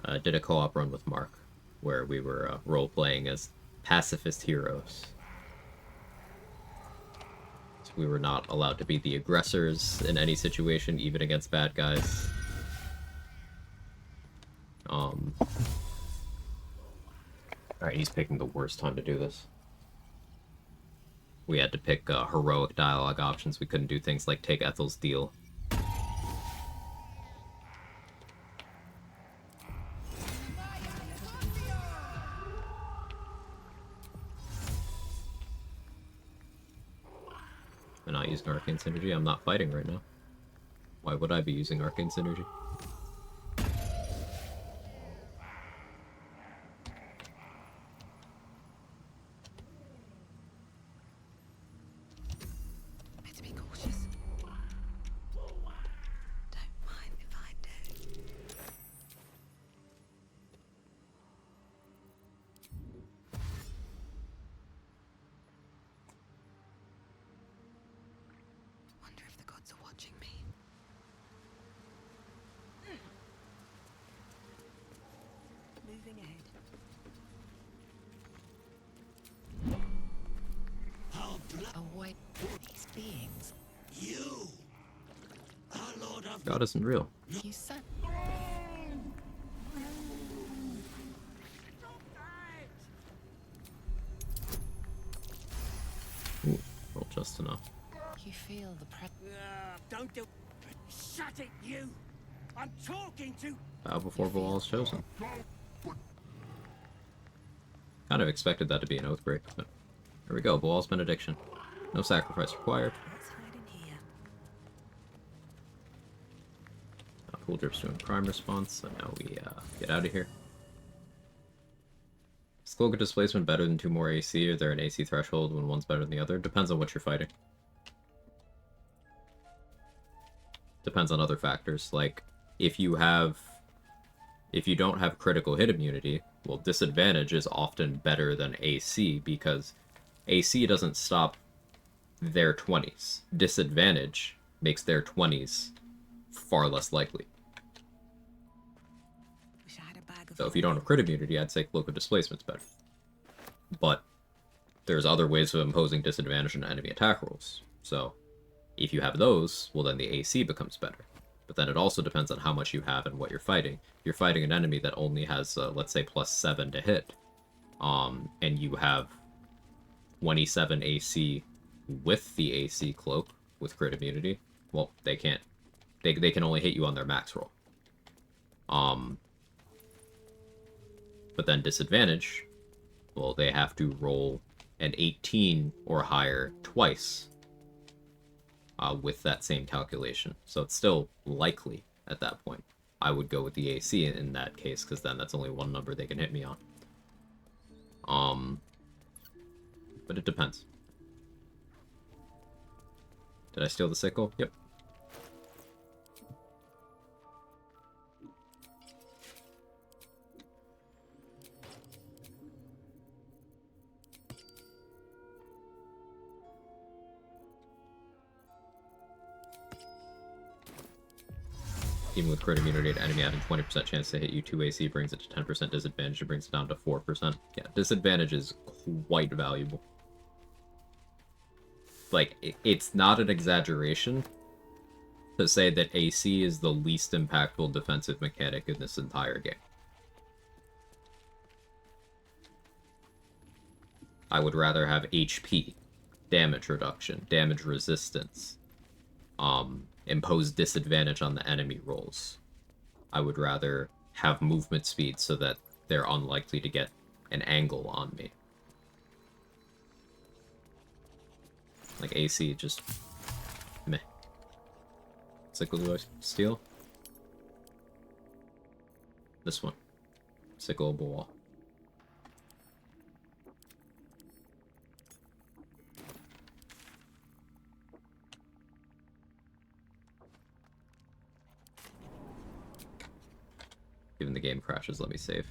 S1: I did a co-op run with Mark, where we were role-playing as pacifist heroes. So we were not allowed to be the aggressors in any situation, even against bad guys. Alright, he's picking the worst time to do this. We had to pick heroic dialogue options. We couldn't do things like take Ethel's deal. I'm not using Arcane Synergy. I'm not fighting right now. Why would I be using Arcane Synergy?
S15: Better be cautious. Don't mind if I do. Wonder if the gods are watching me.
S13: Moving ahead.
S8: Away these beings.
S5: You! Our Lord of
S1: God isn't real.
S8: You said.
S1: Ooh, roll just enough.
S8: You feel the
S9: Don't do. Shut it, you! I'm talking to.
S1: Bow before Valhalla is chosen. Kind of expected that to be an oath break, but here we go. Valhalla's benediction. No sacrifice required.
S13: Let's hide in here.
S1: Pool Drip's doing crime response, so now we get out of here. Is Cloak of Displacement better than 2 more AC? Or is there an AC threshold when one's better than the other? Depends on what you're fighting. Depends on other factors, like if you don't have critical hit immunity, well, disadvantage is often better than AC because AC doesn't stop their 20s. Disadvantage makes their 20s far less likely.
S13: Wish I had a bag of
S1: So if you don't have crit immunity, I'd say Cloak of Displacement's better. But there's other ways of imposing disadvantage on enemy attack rolls. So if you have those, well then the AC becomes better. But then it also depends on how much you have and what you're fighting. If you're fighting an enemy that only has, let's say, +7 to hit, and you have 27 AC with the AC cloak, with crit immunity, well, they can't. They can only hit you on their max roll. But then disadvantage, well, they have to roll an 18 or higher twice with that same calculation. So it's still likely at that point. I would go with the AC in that case, because then that's only one number they can hit me on. But it depends. Did I steal the sickle? Yep. Even with crit immunity, an enemy having 20% chance to hit you, 2 AC brings it to 10% disadvantage. It brings it down to 4%. Yeah, disadvantage is quite valuable. Like, it's not an exaggeration to say that AC is the least impactful defensive mechanic in this entire game. I would rather have HP, damage reduction, damage resistance, impose disadvantage on the enemy rolls. I would rather have movement speed so that they're unlikely to get an angle on me. Like AC, just meh. Sickle, do I steal? This one. Sickle ball. Given the game crashes, let me save.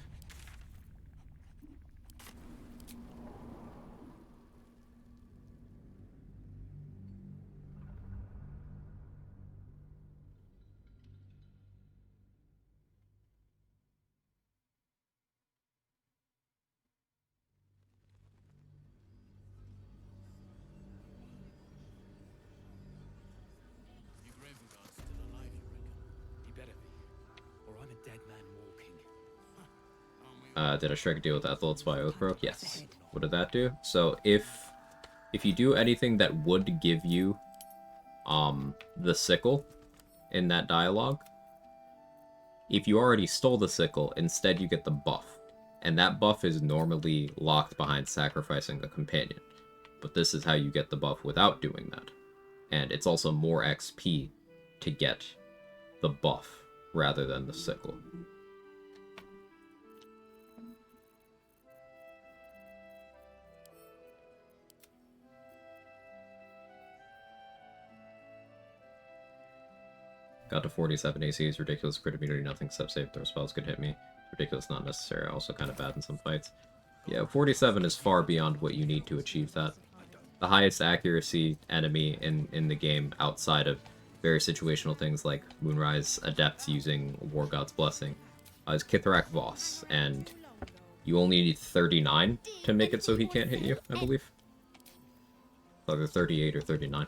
S5: Your Gravenguard's still alive, you reckon? He better be, or I'm a dead man walking.
S1: Did I strike a deal with Ethel? That's why Oath broke? Yes. What did that do? So if you do anything that would give you the sickle in that dialogue, if you already stole the sickle, instead you get the buff. And that buff is normally locked behind sacrificing a companion. But this is how you get the buff without doing that. And it's also more XP to get the buff rather than the sickle. Got to 47 AC is ridiculous. Crit immunity, nothing except save throw spells could hit me. Ridiculous, not necessary. Also kind of bad in some fights. Yeah, 47 is far beyond what you need to achieve that. The highest accuracy enemy in the game outside of very situational things like Moonrise Adepts using War God's Blessing is Kithrak Voss, and you only need 39 to make it so he can't hit you, I believe. Either 38 or 39.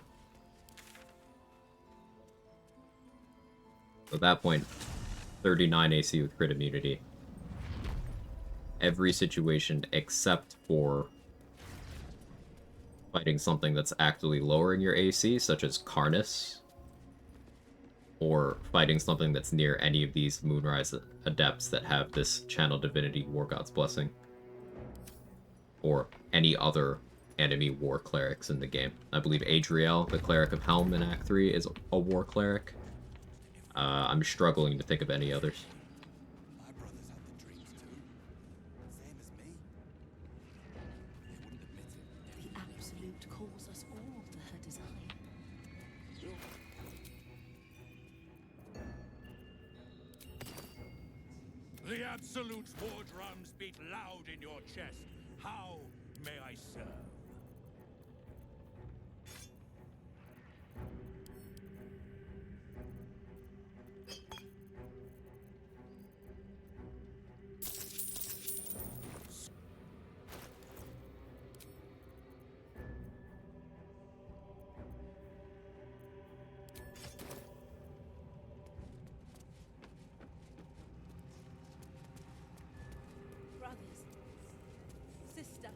S1: At that point, 39 AC with crit immunity. Every situation except for fighting something that's actively lowering your AC, such as Karnus, or fighting something that's near any of these Moonrise Adepts that have this Channel Divinity War God's Blessing, or any other enemy War Clerics in the game. I believe Adriel, the Cleric of Helm in Act 3, is a War Cleric. I'm struggling to think of any others.
S13: The Absolute calls us all to her design.
S5: The Absolute's war drums beat loud in your chest. How may I serve?
S13: Brothers, sister.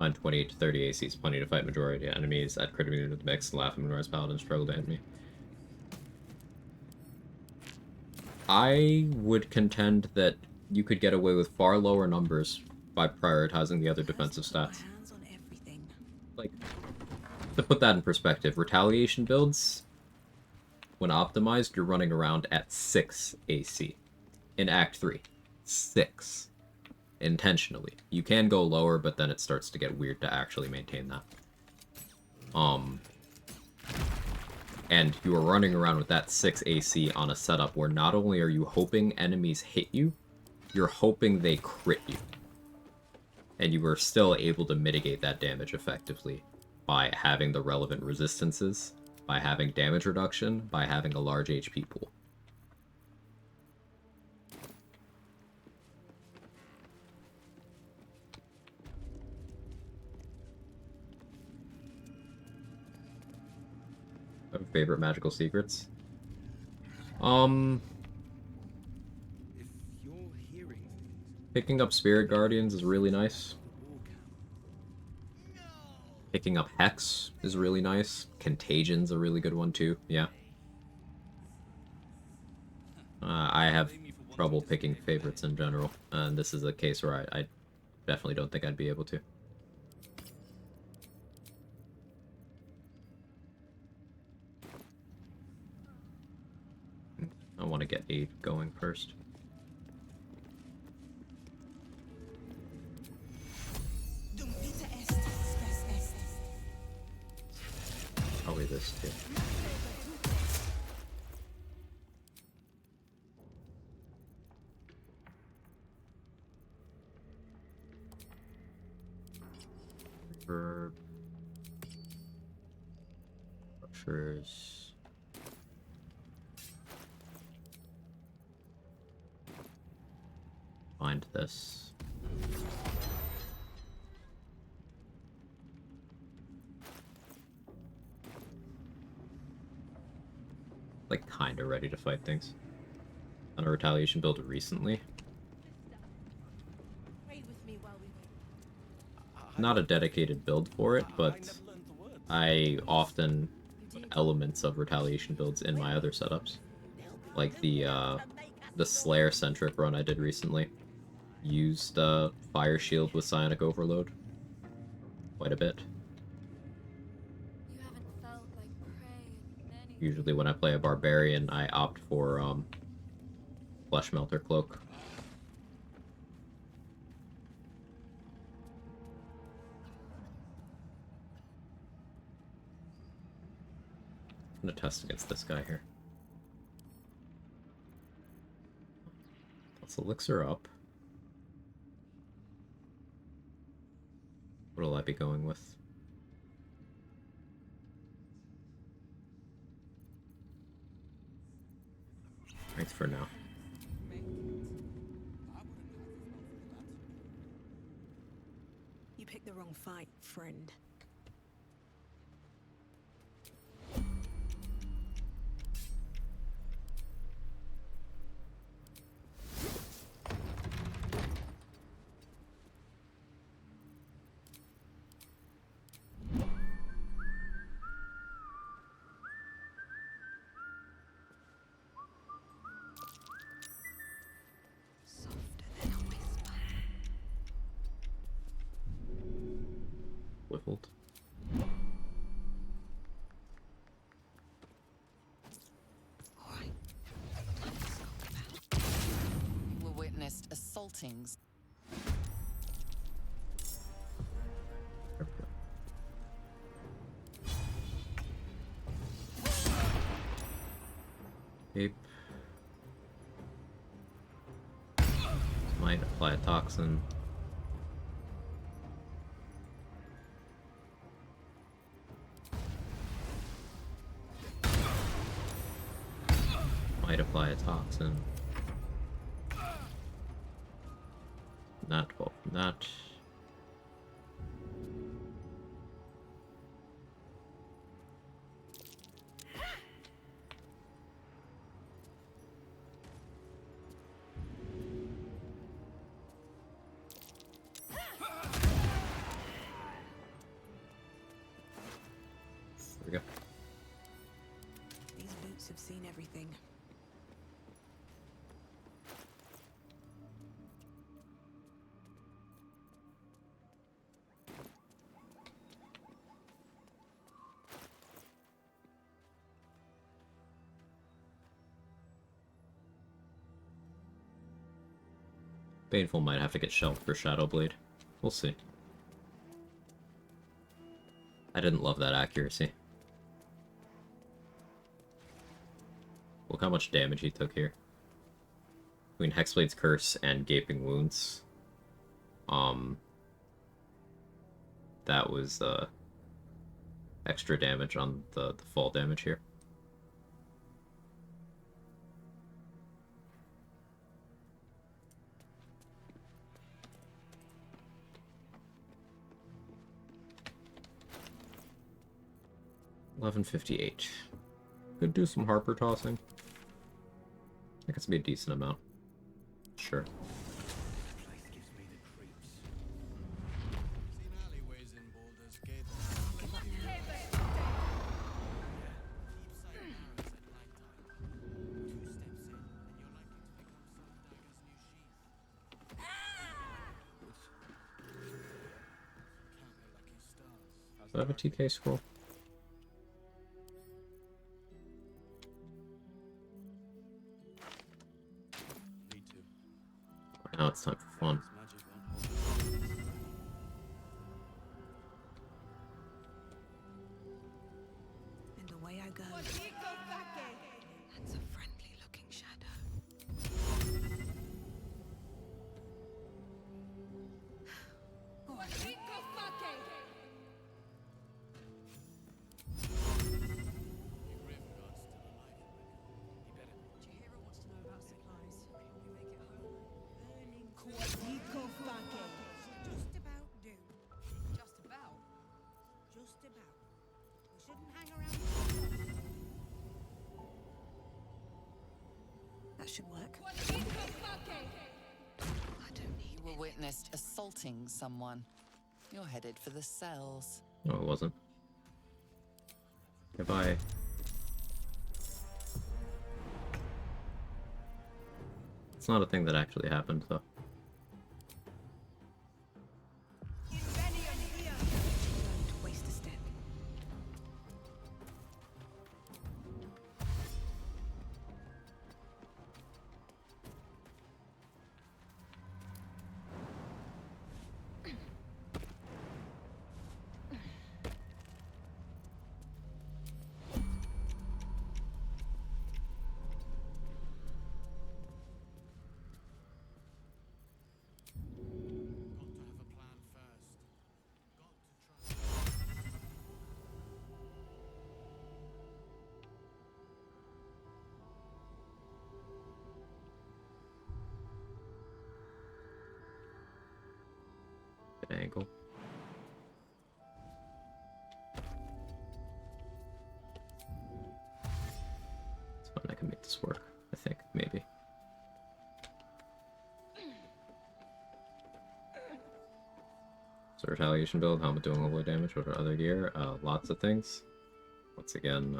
S1: On 28 to 30 AC is plenty to fight majority of enemies. Add crit immunity to the mix and laugh and Moonrise Paladin struggle to hit me. I would contend that you could get away with far lower numbers by prioritizing the other defensive stats. Like, to put that in perspective, retaliation builds, when optimized, you're running around at 6 AC. In Act 3. 6. Intentionally. You can go lower, but then it starts to get weird to actually maintain that. And you are running around with that 6 AC on a setup where not only are you hoping enemies hit you, you're hoping they crit you. And you are still able to mitigate that damage effectively by having the relevant resistances, by having damage reduction, by having a large HP pool. Favorite magical secrets? Picking up Spirit Guardians is really nice. Picking up Hex is really nice. Contagions a really good one too, yeah. I have trouble picking favorites in general, and this is a case where I definitely don't think I'd be able to. I want to get 8 going first. Probably this too. Reverb. Structures. Find this. Like, kinda ready to fight things. On a retaliation build recently. Not a dedicated build for it, but I often put elements of retaliation builds in my other setups. Like the Slayer-centric run I did recently. Used Fire Shield with Psionic Overload. Quite a bit. Usually when I play a Barbarian, I opt for Flesh Melter Cloak. I'm gonna test against this guy here. Let's elixir up. What'll I be going with? Strength for now.
S13: You picked the wrong fight, friend.
S1: Whiffled.
S8: We witnessed assaultings.
S1: Ape. Might apply a toxin. Might apply a toxin. Not 12 from that. There we go.
S13: These boots have seen everything.
S1: Baneful might have to get shelved for Shadowblade. We'll see. I didn't love that accuracy. Look how much damage he took here. Between Hexblade's Curse and Gaping Wounds. That was extra damage on the fall damage here. $11.58. Could do some Harper tossing. That could be a decent amount. Sure.
S12: Seen alleyways in Baldur's Gate.
S1: Do I have a TK scroll? Now it's time for fun.
S15: And away I go. That's a friendly looking shadow.
S13: Just about do. Just about? Just about. We shouldn't hang around.
S15: That should work.
S8: You were witnessed assaulting someone. You're headed for the cells.
S1: No, it wasn't. Goodbye. It's not a thing that actually happened, though.
S15: Don't waste a step.
S1: Good angle. It's fine, I can make this work, I think, maybe. So retaliation build, helmet doing overload damage, what are other gear? Lots of things. Once again,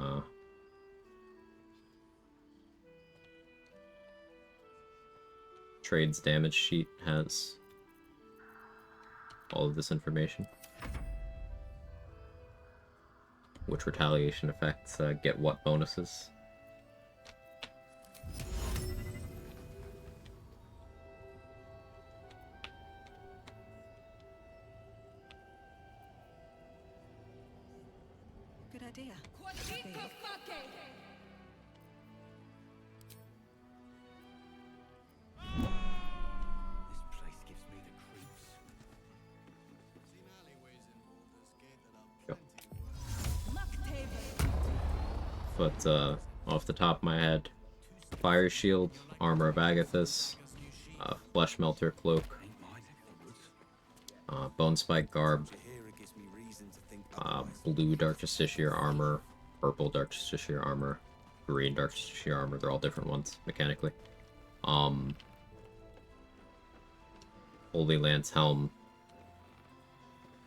S1: Trade's damage sheet has all of this information. Which retaliation effects get what bonuses.
S15: Good idea.
S17: This place gives me the creeps. Seen alleyways in Baldur's Gate that are plenty worse.
S1: But off the top of my head, Fire Shield, Armor of Agathis, Flesh Melter Cloak, Bone Spike Garb, blue Dark Justiciar Armor, purple Dark Justiciar Armor, green Dark Justiciar Armor, they're all different ones, mechanically. Holy Lance Helm,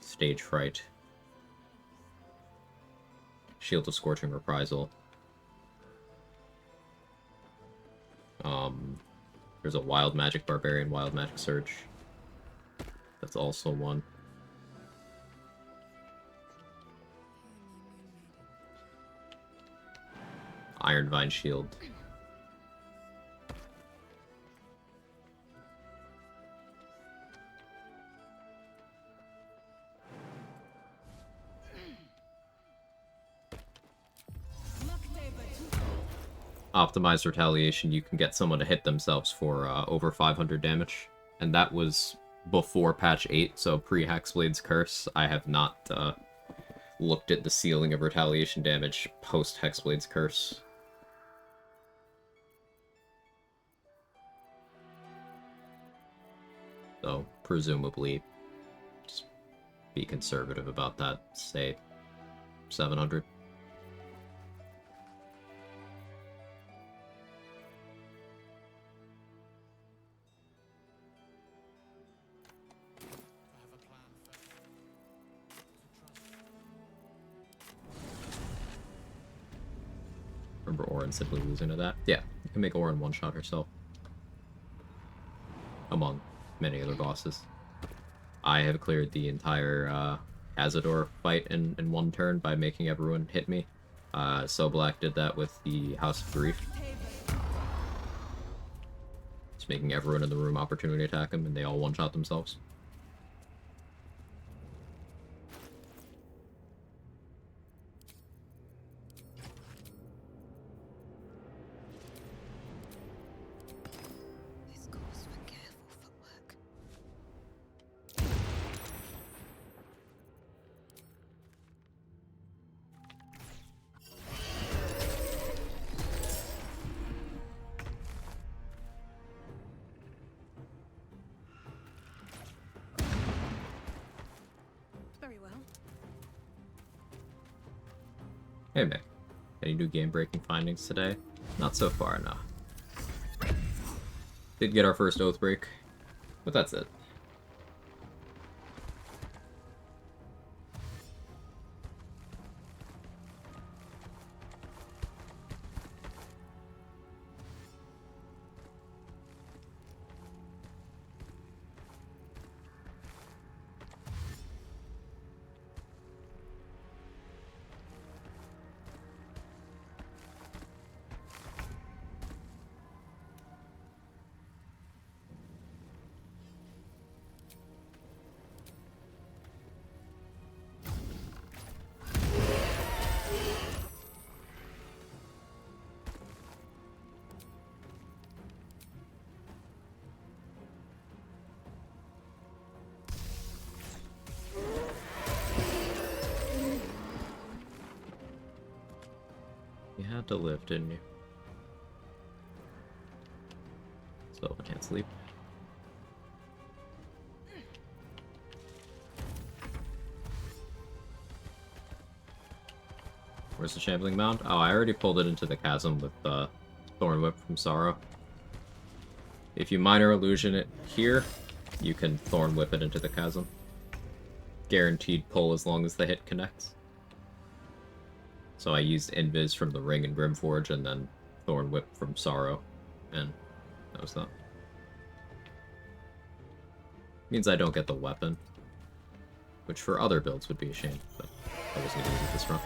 S1: Stage Fright, Shield of Scorching Reprisal. There's a Wild Magic Barbarian, Wild Magic Surge. That's also one. Iron Vine Shield. Optimized retaliation, you can get someone to hit themselves for over 500 damage. And that was before patch 8, so pre-Hexblade's Curse. I have not looked at the ceiling of retaliation damage post-Hexblade's Curse. So, presumably, just be conservative about that, say 700. Remember Orin simply losing to that? Yeah, you can make Orin one-shot herself. Among many other bosses. I have cleared the entire Cazador fight in one turn by making everyone hit me. So Black did that with the House of Grief. Just making everyone in the room opportunity attack him, and they all one-shot themselves.
S15: This calls for careful footwork.
S13: Very well.
S1: Hey Mick, any new game-breaking findings today? Not so far, no. Did get our first oath break, but that's it. You had to live, didn't you? So I can't sleep. Where's the Shambling Mound? Oh, I already pulled it into the chasm with Thorn Whip from Sorrow. If you Minor Illusion it here, you can Thorn Whip it into the chasm. Guaranteed pull as long as the hit connects. So I used Invis from the Ring and Grimforge, and then Thorn Whip from Sorrow, and that was that. Means I don't get the weapon, which for other builds would be a shame, but I wasn't going to use it this run.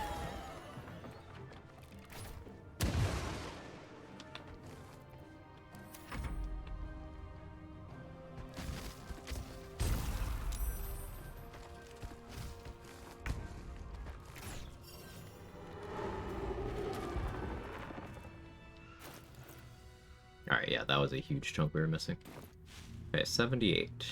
S1: Alright, yeah, that was a huge chunk we were missing. Okay, 78.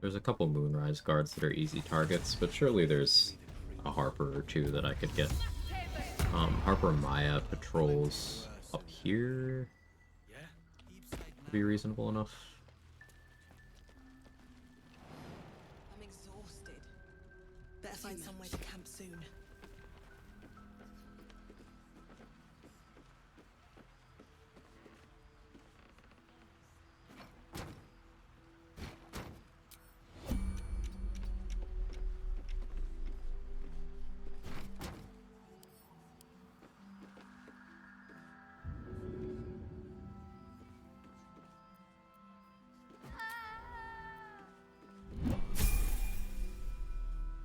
S1: There's a couple Moonrise guards that are easy targets, but surely there's a Harper or two that I could get. Harper Maya patrols up here would be reasonable enough.
S9: I'm exhausted. Better find somewhere to camp soon.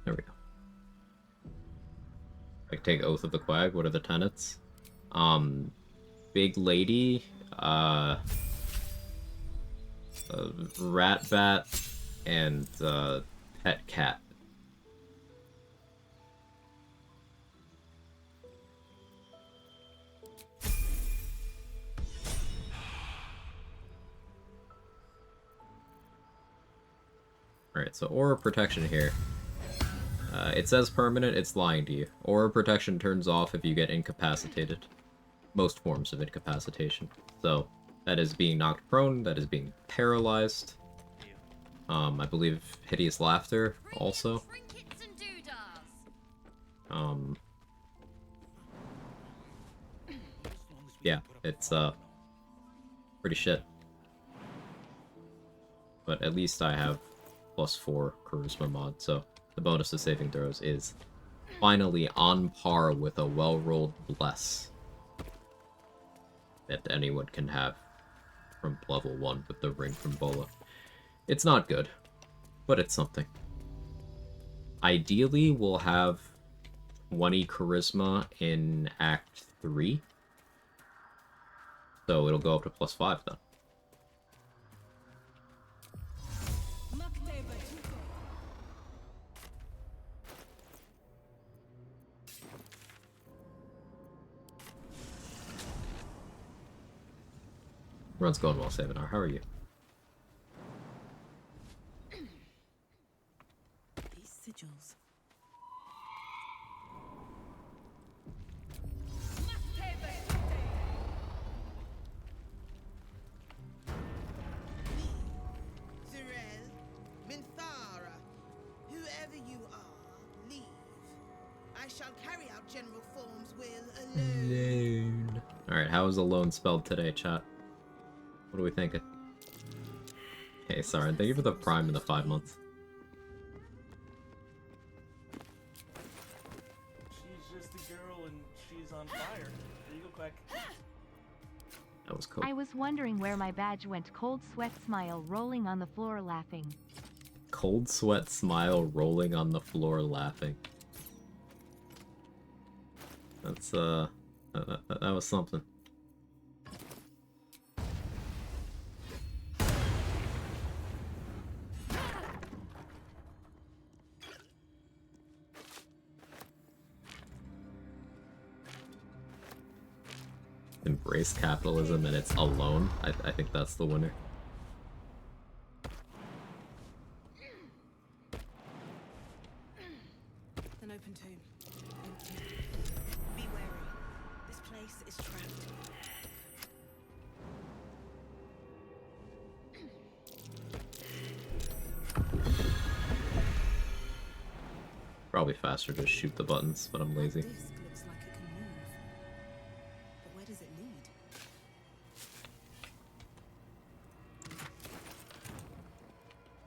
S1: There we go. I take Oath of the Quag. What are the tenets? Big Lady, Rat Bat, and Pet Cat. Alright, so Aura Protection here. It says permanent, it's lying to you. Aura Protection turns off if you get incapacitated. Most forms of incapacitation. So, that is being knocked prone, that is being paralyzed. I believe Hideous Laughter also. Yeah, it's pretty shit. But at least I have +4 charisma mod, so the bonus to saving throws is finally on par with a well-rolled bless that anyone can have from level 1 with the ring from Bola. It's not good, but it's something. Ideally, we'll have 20 charisma in Act 3. So it'll go up to +5 then. Run's going well, Savinar. How are you?
S13: These sigils.
S6: Zirel, Minthara, whoever you are, leave. I shall carry out General Form's will alone.
S1: Alright, how is alone spelled today, chat? What are we thinking? Hey, sorry, thank you for the prime in the 5 months.
S16: She's just a girl and she's on fire. There you go, Quag.
S1: That was cool.
S10: I was wondering where my badge went. Cold sweat smile rolling on the floor laughing.
S1: Cold sweat smile rolling on the floor laughing. That's, that was something. Embrace capitalism and it's alone. I think that's the winner.
S13: An open tomb. Empty. Be wary. This place is trapped.
S1: Probably faster to shoot the buttons, but I'm lazy.
S13: Disc looks like it can move. But where does it lead?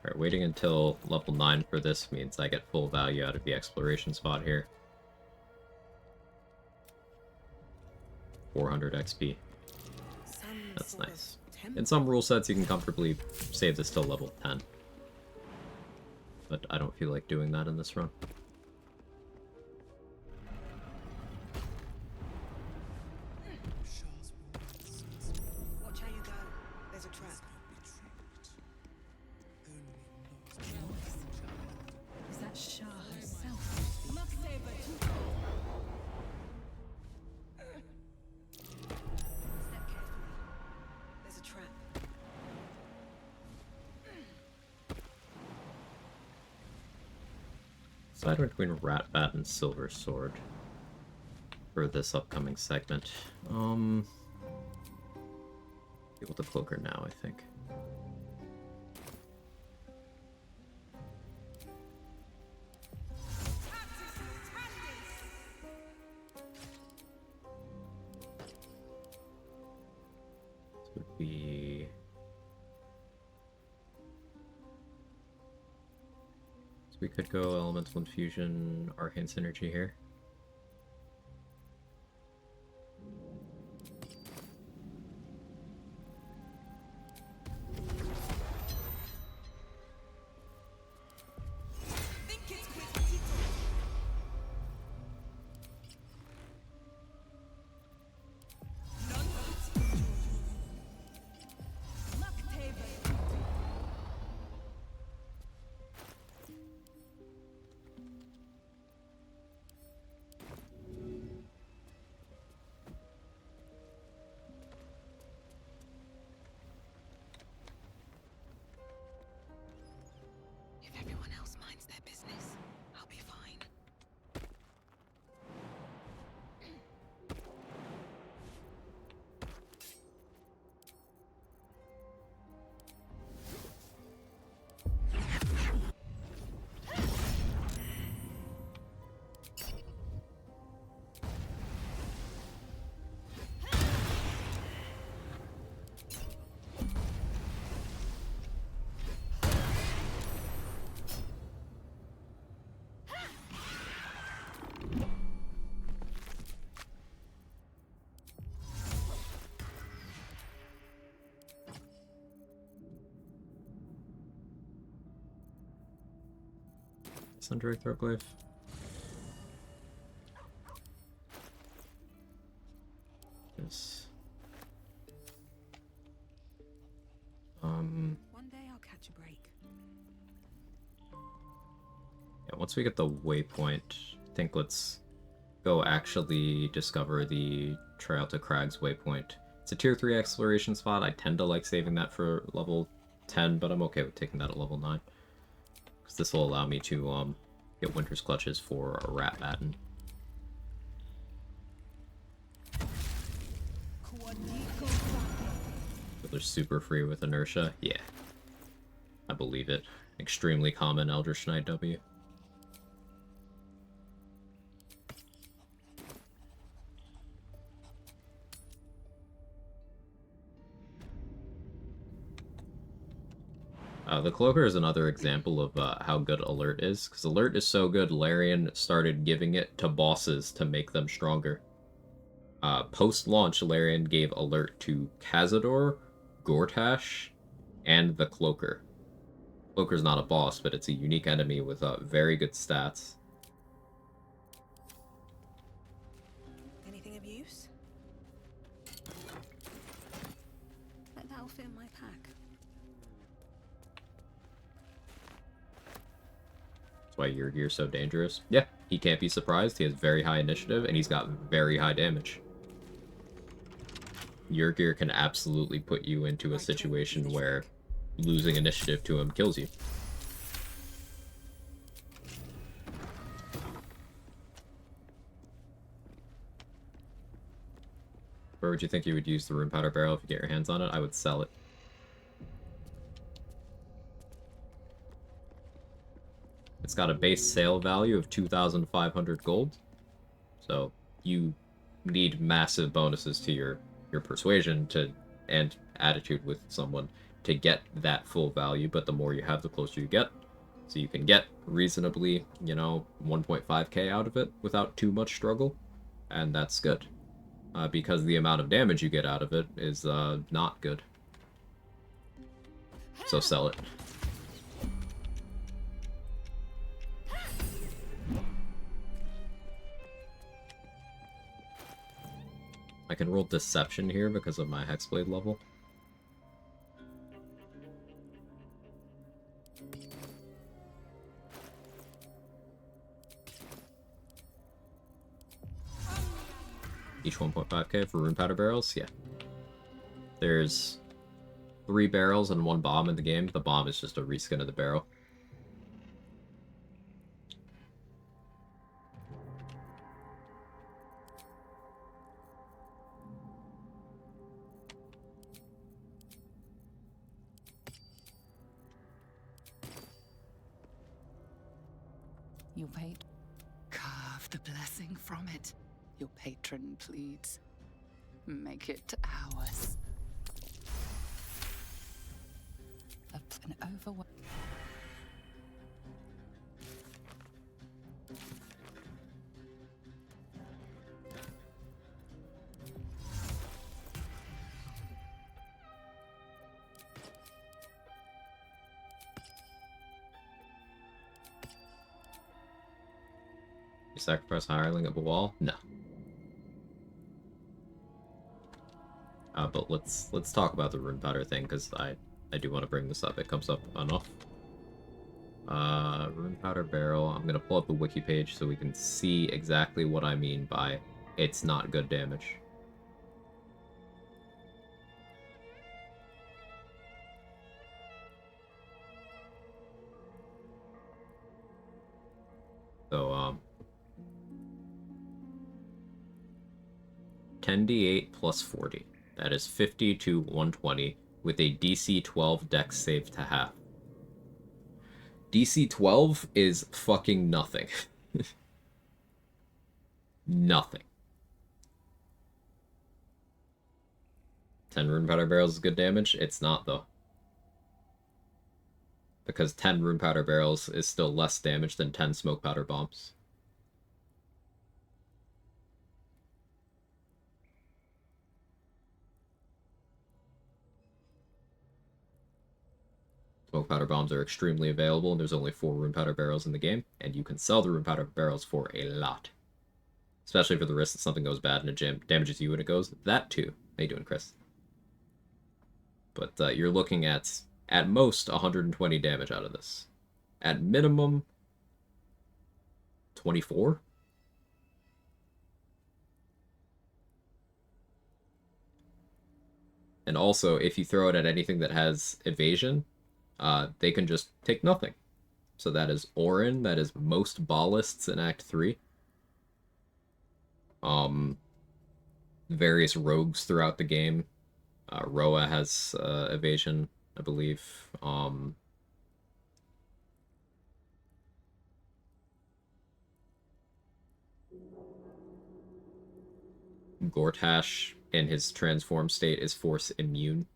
S1: Alright, waiting until level 9 for this means I get full value out of the exploration spot here. 400 XP. That's nice. In some rule sets you can comfortably save this till level 10. But I don't feel like doing that in this run.
S13: Watch how you go. There's a trap. Is that Shah herself? Step carefully. There's a trap.
S1: Decide between Rat Bat and Silver Sword for this upcoming segment. Able to cloak her now, I think. This would be... So we could go Elemental Infusion, Arcane Synergy here. Sundry Throatglaive. Yes.
S15: One day I'll catch a break.
S1: Yeah, once we get the waypoint, I think let's go actually discover the Trail to Crag's waypoint. It's a tier 3 exploration spot. I tend to like saving that for level 10, but I'm okay with taking that at level 9. Because this will allow me to get Winter's Clutches for a Rat Batten. They're super free with inertia. Yeah. I believe it. Extremely common Eldritch Knight W. The Cloaker is another example of how good Alert is, because Alert is so good, Larian started giving it to bosses to make them stronger. Post-launch, Larian gave Alert to Cazador, Gortash, and the Cloaker. Cloaker's not a boss, but it's a unique enemy with very good stats.
S15: Anything of use? That'll fit in my pack.
S1: That's why your gear's so dangerous. Yeah, he can't be surprised. He has very high initiative, and he's got very high damage. Your gear can absolutely put you into a situation where losing initiative to him kills you. Where would you think you would use the Rune Powder Barrel if you get your hands on it? I would sell it. It's got a base sale value of 2,500 gold. So you need massive bonuses to your persuasion and attitude with someone to get that full value, but the more you have, the closer you get. So you can get reasonably, 1.5k out of it without too much struggle, and that's good. Because the amount of damage you get out of it is not good. So sell it. I can roll Deception here because of my Hexblade level. Each 1.5k for Rune Powder Barrels? Yeah. There's 3 barrels and 1 bomb in the game. The bomb is just a reskin of the barrel.
S8: Your fate. Carve the blessing from it. Your patron pleads. Make it ours. An overwhelming.
S1: You sacrifice hireling of a wall? No. But let's talk about the Rune Powder thing, because I do want to bring this up. It comes up enough. Rune Powder Barrel. I'm gonna pull up the wiki page so we can see exactly what I mean by it's not good damage. So, 10d8 plus 40. That is 50 to 120 with a DC 12 dex save to half. DC 12 is fucking nothing. Nothing. 10 Rune Powder Barrels is good damage? It's not, though. Because 10 Rune Powder Barrels is still less damage than 10 Smoke Powder Bombs. Smoke powder bombs are extremely available, and there's only 4 rune powder barrels in the game, and you can sell the rune powder barrels for a lot. Especially for the risk that something goes bad and it damages you when it goes. That too. How you doing, Chris? But you're looking at most, 120 damage out of this. At minimum, 24? And also, if you throw it at anything that has evasion, they can just take nothing. So that is Orin, that is most ballists in Act 3. Various rogues throughout the game. Roa has evasion, I believe. Gortash, in his transform state, is force immune.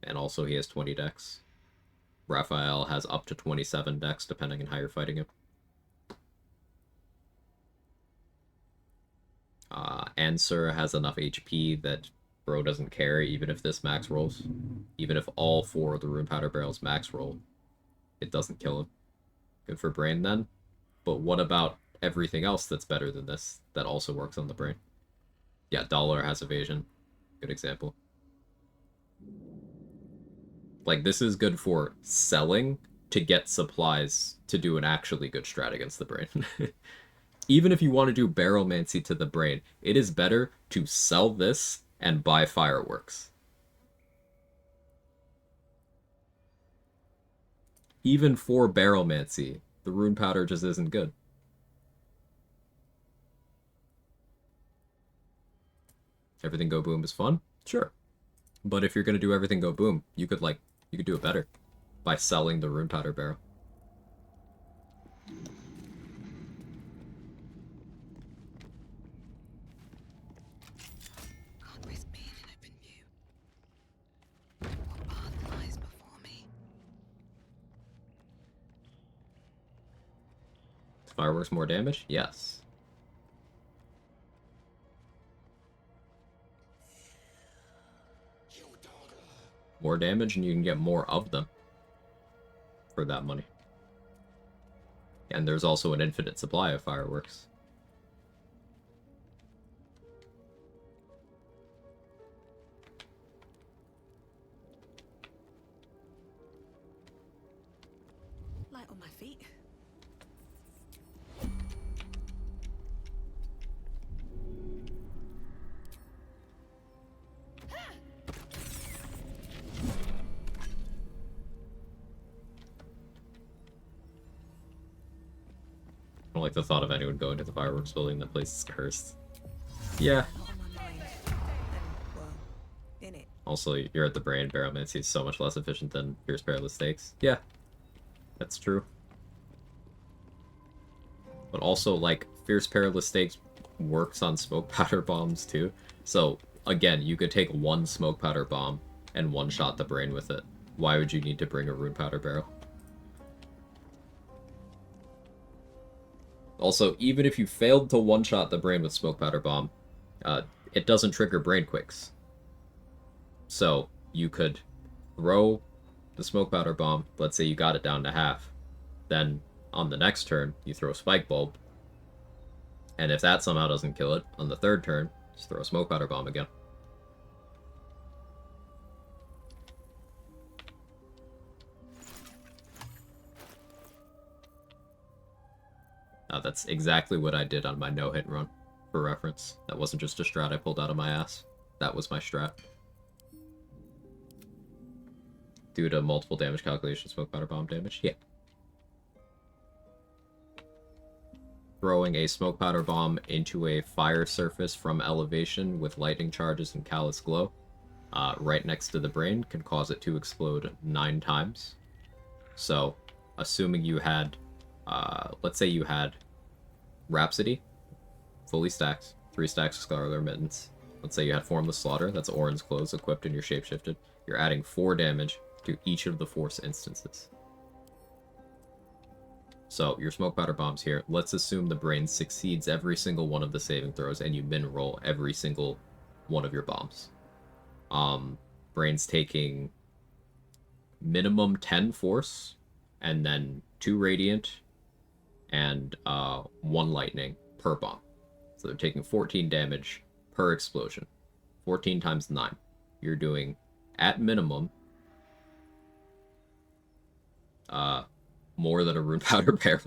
S1: And also he has 20 dex. Raphael has up to 27 dex, depending on how you're fighting him. Answer has enough HP that bro doesn't care, even if this max rolls. Even if all 4 of the rune powder barrels max roll, it doesn't kill him. Good for brain then. But what about everything else that's better than this that also works on the brain? Yeah, Dollar has evasion. Good example. Like, this is good for selling to get supplies to do an actually good strat against the brain. Even if you want to do Barrelmancy to the brain, it is better to sell this and buy fireworks. Even for Barrelmancy, the rune powder just isn't good. Everything go boom is fun? Sure. But if you're gonna do everything go boom, you could do it better by selling the rune powder barrel.
S15: Can't risk being in open view. What path lies before me?
S1: Fireworks more damage? Yes. More damage, and you can get more of them for that money. And there's also an infinite supply of fireworks.
S13: Light on my feet.
S1: I don't like the thought of anyone going to the fireworks building. That place is cursed. Yeah. Also, you're at the brain. Barrelmancy is so much less efficient than Fierce Perilous Stakes. Yeah. That's true. But also, like, Fierce Perilous Stakes works on smoke powder bombs, too. So, again, you could take one smoke powder bomb and one-shot the brain with it. Why would you need to bring a rune powder barrel? Also, even if you failed to one-shot the brain with smoke powder bomb, it doesn't trigger brain quicks. So, you could throw the smoke powder bomb, let's say you got it down to half, then on the next turn, you throw Spike Bulb, and if that somehow doesn't kill it, on the third turn, just throw a smoke powder bomb again. That's exactly what I did on my no-hit run, for reference. That wasn't just a strat I pulled out of my ass. That was my strat. Due to multiple damage calculations, smoke powder bomb damage? Yeah. Throwing a smoke powder bomb into a fire surface from elevation with lightning charges and callous glow, right next to the brain, can cause it to explode 9 times. So, assuming you had, let's say you had Rhapsody, fully stacked, 3 stacks of Scarlet Remittance. Let's say you had Formless Slaughter, that's Orin's clothes equipped and you're shapeshifted. You're adding 4 damage to each of the Force instances. So, your smoke powder bombs here, let's assume the brain succeeds every single one of the saving throws and you min roll every single one of your bombs. Brain's taking minimum 10 force, and then 2 radiant, and 1 lightning per bomb. So they're taking 14 damage per explosion. 14 times 9. You're doing, at minimum, more than a rune powder barrel.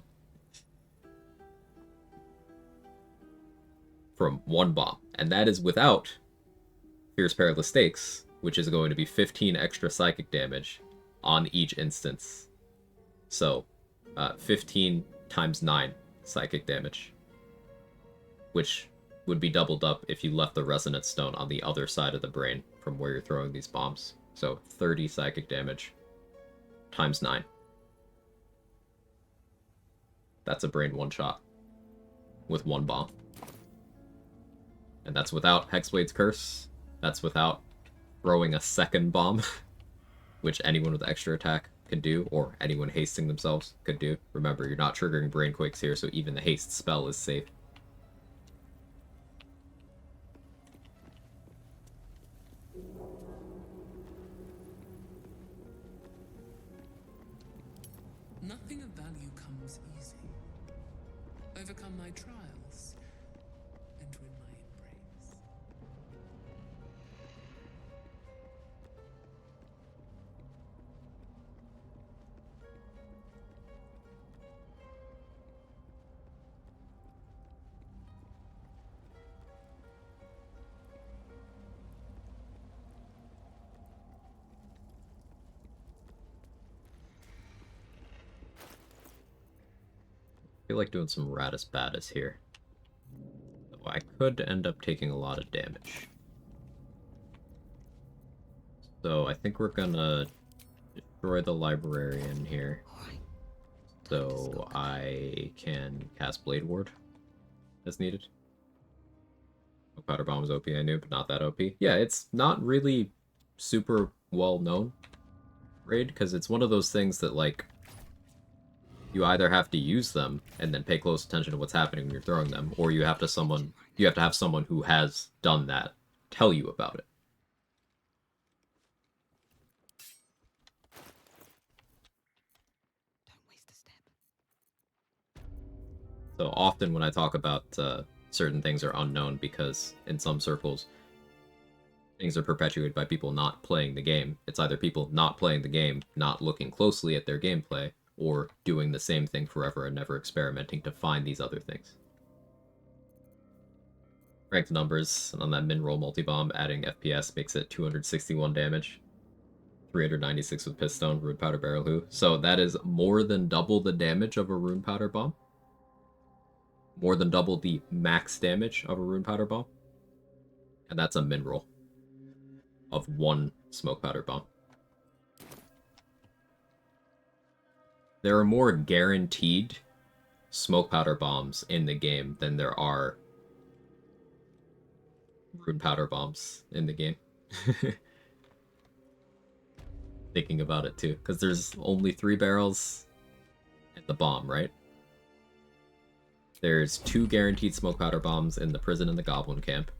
S1: From 1 bomb. And that is without Fierce Perilous Stakes, which is going to be 15 extra psychic damage on each instance. So, 15 times 9 psychic damage. Which would be doubled up if you left the Resonance Stone on the other side of the brain from where you're throwing these bombs. So, 30 psychic damage times 9. That's a brain one-shot with 1 bomb. And that's without Hexblade's Curse. That's without throwing a second bomb, which anyone with extra attack could do, or anyone hasting themselves could do. Remember, you're not triggering Brain Quakes here, so even the haste spell is safe.
S11: Nothing of value comes easy. Overcome my trials and win my embrace.
S1: I feel like doing some Ratus Batus here. Though I could end up taking a lot of damage. So I think we're gonna destroy the Librarian here. So I can cast Blade Ward as needed. Powder Bomb is OP, I knew, but not that OP. Yeah, it's not really super well known raid, because it's one of those things that, like, you either have to use them and then pay close attention to what's happening when you're throwing them, or you have to have someone who has done that tell you about it. So often when I talk about certain things are unknown because in some circles things are perpetuated by people not playing the game. It's either people not playing the game, not looking closely at their gameplay, or doing the same thing forever and never experimenting to find these other things. Ranked numbers on that min-roll multi-bomb, adding FPS makes it 261 damage. 396 with Pistone, Rune Powder Barrel Who. So that is more than double the damage of a Rune Powder Bomb. More than double the max damage of a Rune Powder Bomb. And that's a min-roll of 1 Smoke Powder Bomb. There are more guaranteed Smoke Powder Bombs in the game than there are Rune Powder Bombs in the game. Thinking about it too, because there's only 3 barrels in the bomb, right? There's 2 guaranteed Smoke Powder Bombs in the prison and the Goblin Camp.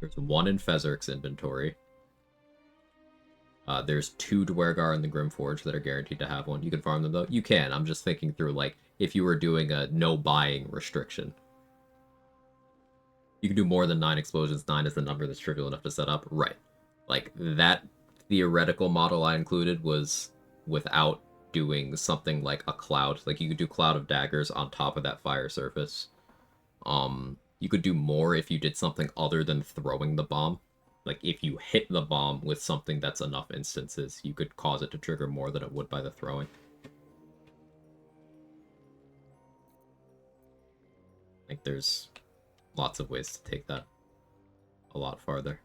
S1: There's 1 in Fezzerk's inventory. There's 2 Dwergar in the Grimforge that are guaranteed to have one. You can farm them though. You can. I'm just thinking through, like, if you were doing a no buying restriction. You can do more than 9 explosions. 9 is the number that's trivial enough to set up. Right. Like, that theoretical model I included was without doing something like a cloud. Like, you could do Cloud of Daggers on top of that fire surface. You could do more if you did something other than throwing the bomb. Like, if you hit the bomb with something that's enough instances, you could cause it to trigger more than it would by the throwing. I think there's lots of ways to take that a lot farther.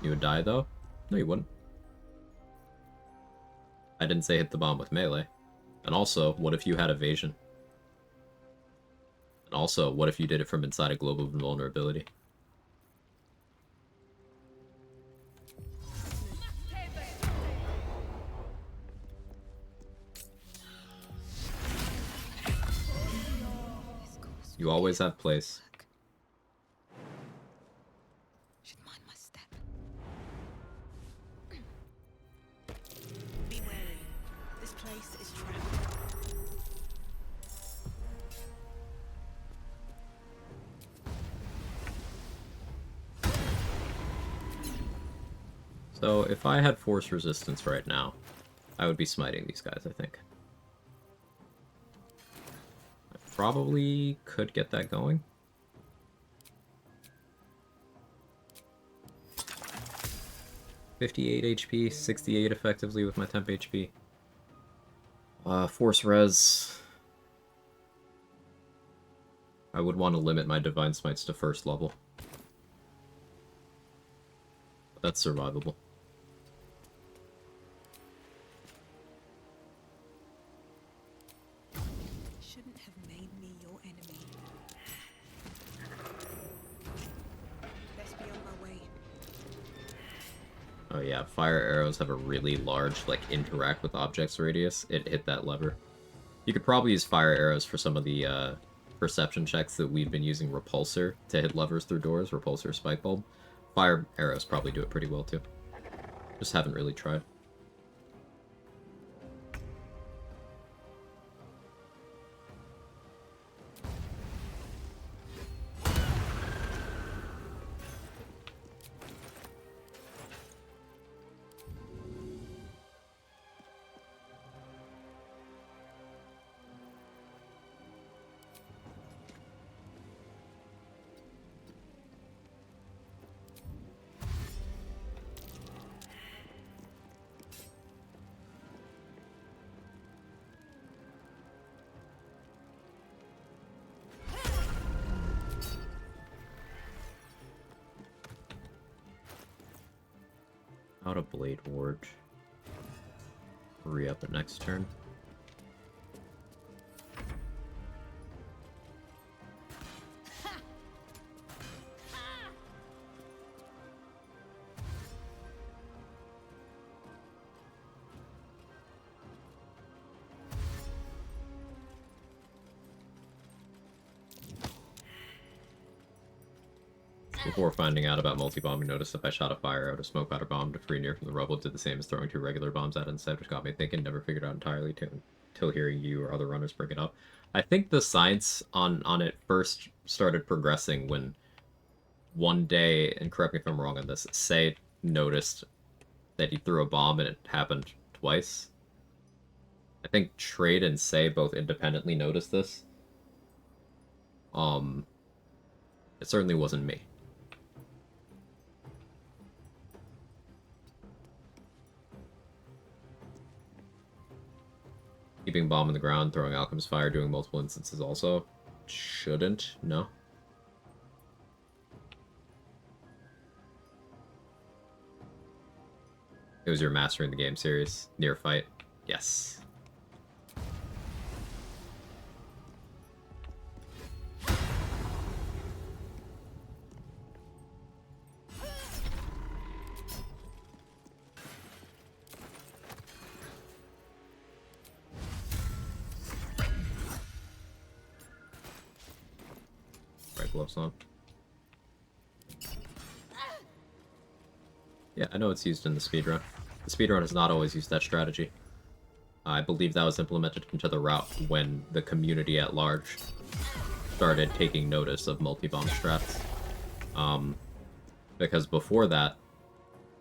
S1: You would die, though? No, you wouldn't. I didn't say hit the bomb with melee. And also, what if you had evasion? And also, what if you did it from inside a globe of invulnerability? You always have place.
S15: Should mind my step.
S9: Be wary. This place is trapped.
S1: So if I had force resistance right now, I would be smiting these guys, I think. I probably could get that going. $58 HP, 68 effectively with my temp HP. Force res. I would want to limit my divine smites to first level. But that's survivable.
S15: Shouldn't have made me your enemy. Best be on my way.
S1: Oh yeah, fire arrows have a really large, like, interact with objects radius. It hit that lever. You could probably use fire arrows for some of the perception checks that we've been using repulsor to hit levers through doors, repulsor spike bulb. Fire arrows probably do it pretty well too. Just haven't really tried. Out of Blade Ward. Re-up it next turn. Before finding out about multi-bomb, we noticed if I shot a fire out, a smoke powder bomb to free near from the rubble did the same as throwing 2 regular bombs at it instead, which got me thinking, never figured out entirely till hearing you or other runners bring it up. I think the science on it first started progressing when one day, and correct me if I'm wrong on this, Say noticed that he threw a bomb and it happened twice. I think Trade and Say both independently noticed this. It certainly wasn't me. Keeping bomb in the ground, throwing Alchemist Fire, doing multiple instances also. Shouldn't, no. It was your Mastering the Game series. Near fight. Yes. Right gloves on. Yeah, I know it's used in the speedrun. The speedrun has not always used that strategy. I believe that was implemented into the route when the community at large started taking notice of multi-bomb strats. Because before that,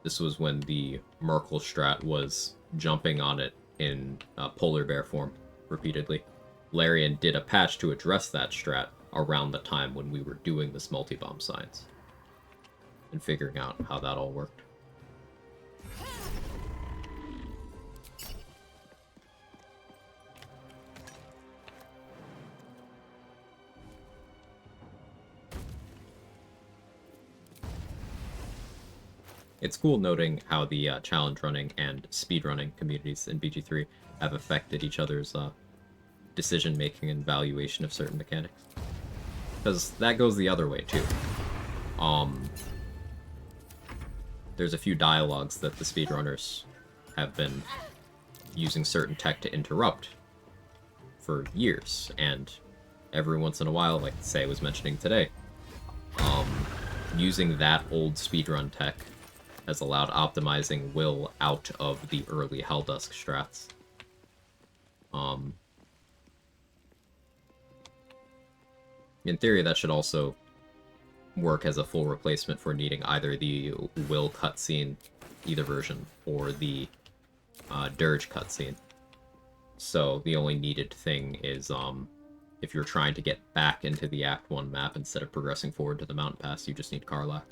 S1: this was when the Merkel strat was jumping on it in polar bear form repeatedly. Larian did a patch to address that strat around the time when we were doing this multi-bomb science and figuring out how that all worked. It's cool noting how the challenge running and speedrunning communities in BG3 have affected each other's decision-making and valuation of certain mechanics. Because that goes the other way, too. There's a few dialogues that the speedrunners have been using certain tech to interrupt for years, and every once in a while, like Say was mentioning today, using that old speedrun tech has allowed optimizing Will out of the early Helldusk strats. In theory, that should also work as a full replacement for needing either the Will cutscene, either version, or the Dirge cutscene. So the only needed thing is, if you're trying to get back into the Act 1 map instead of progressing forward to the Mountain Pass, you just need Karlach.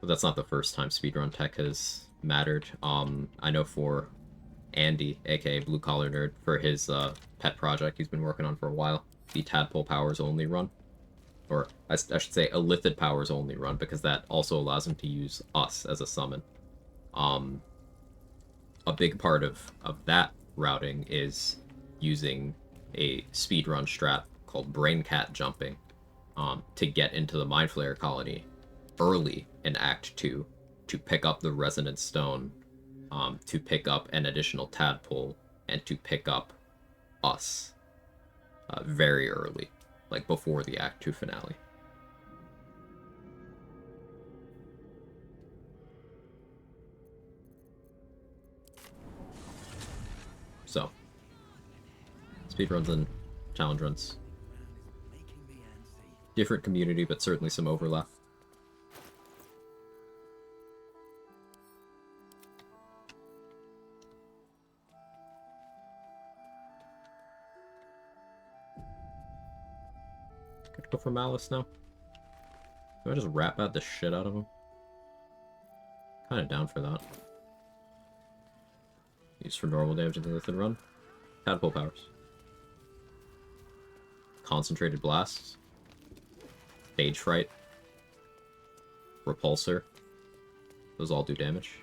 S1: But that's not the first time speedrun tech has mattered. I know for Andy, aka Blue Collar Nerd, for his pet project he's been working on for a while, the Tadpole Powers Only run. Or, I should say, a Lithid Powers Only run, because that also allows him to use us as a summon. A big part of that routing is using a speedrun strat called Brain Cat Jumping to get into the Mind Flayer colony early in Act 2 to pick up the Resonant Stone, to pick up an additional Tadpole, and to pick up us very early, like before the Act 2 finale. So, speedruns and challenge runs. Different community, but certainly some overlap. Could go for Malice now. Do I just rap out the shit out of him? Kinda down for that. Used for normal damage in the Lithid run. Tadpole Powers. Concentrated Blasts. Stage Fright. Repulsor. Those all do damage.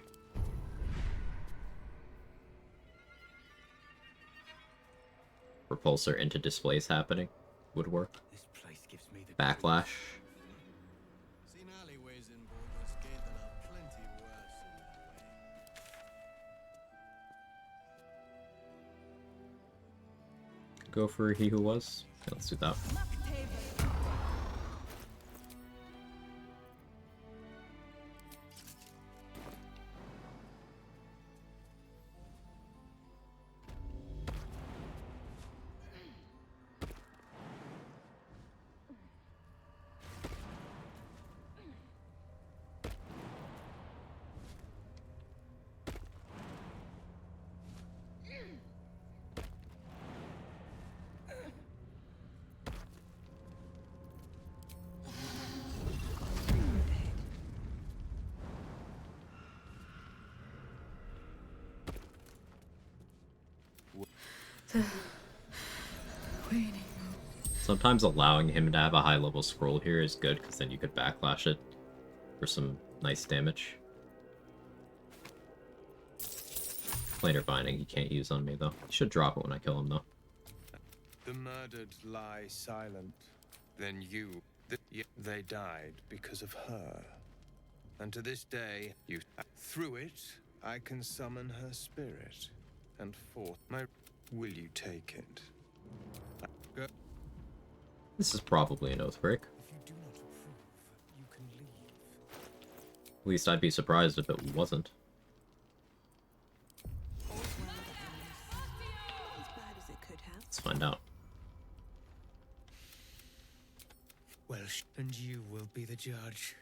S1: Repulsor into Displace happening would work. Backlash.
S17: Seen alleyways in Baldur's Gate that are plenty worse in their way.
S1: Go for He Who Was. Yeah, let's do that. Sometimes allowing him to have a high level scroll here is good, because then you could backlash it for some nice damage. Planar Binding he can't use on me though. He should drop it when I kill him though.
S22: The murdered lie silent. Then you... They died because of her. And to this day, you... Through it, I can summon her spirit. And forth my... Will you take it? Go.
S1: This is probably an Oathbreak.
S22: If you do not approve, you can leave.
S1: At least I'd be surprised if it wasn't. Let's find out.
S22: Well, and you will be the judge.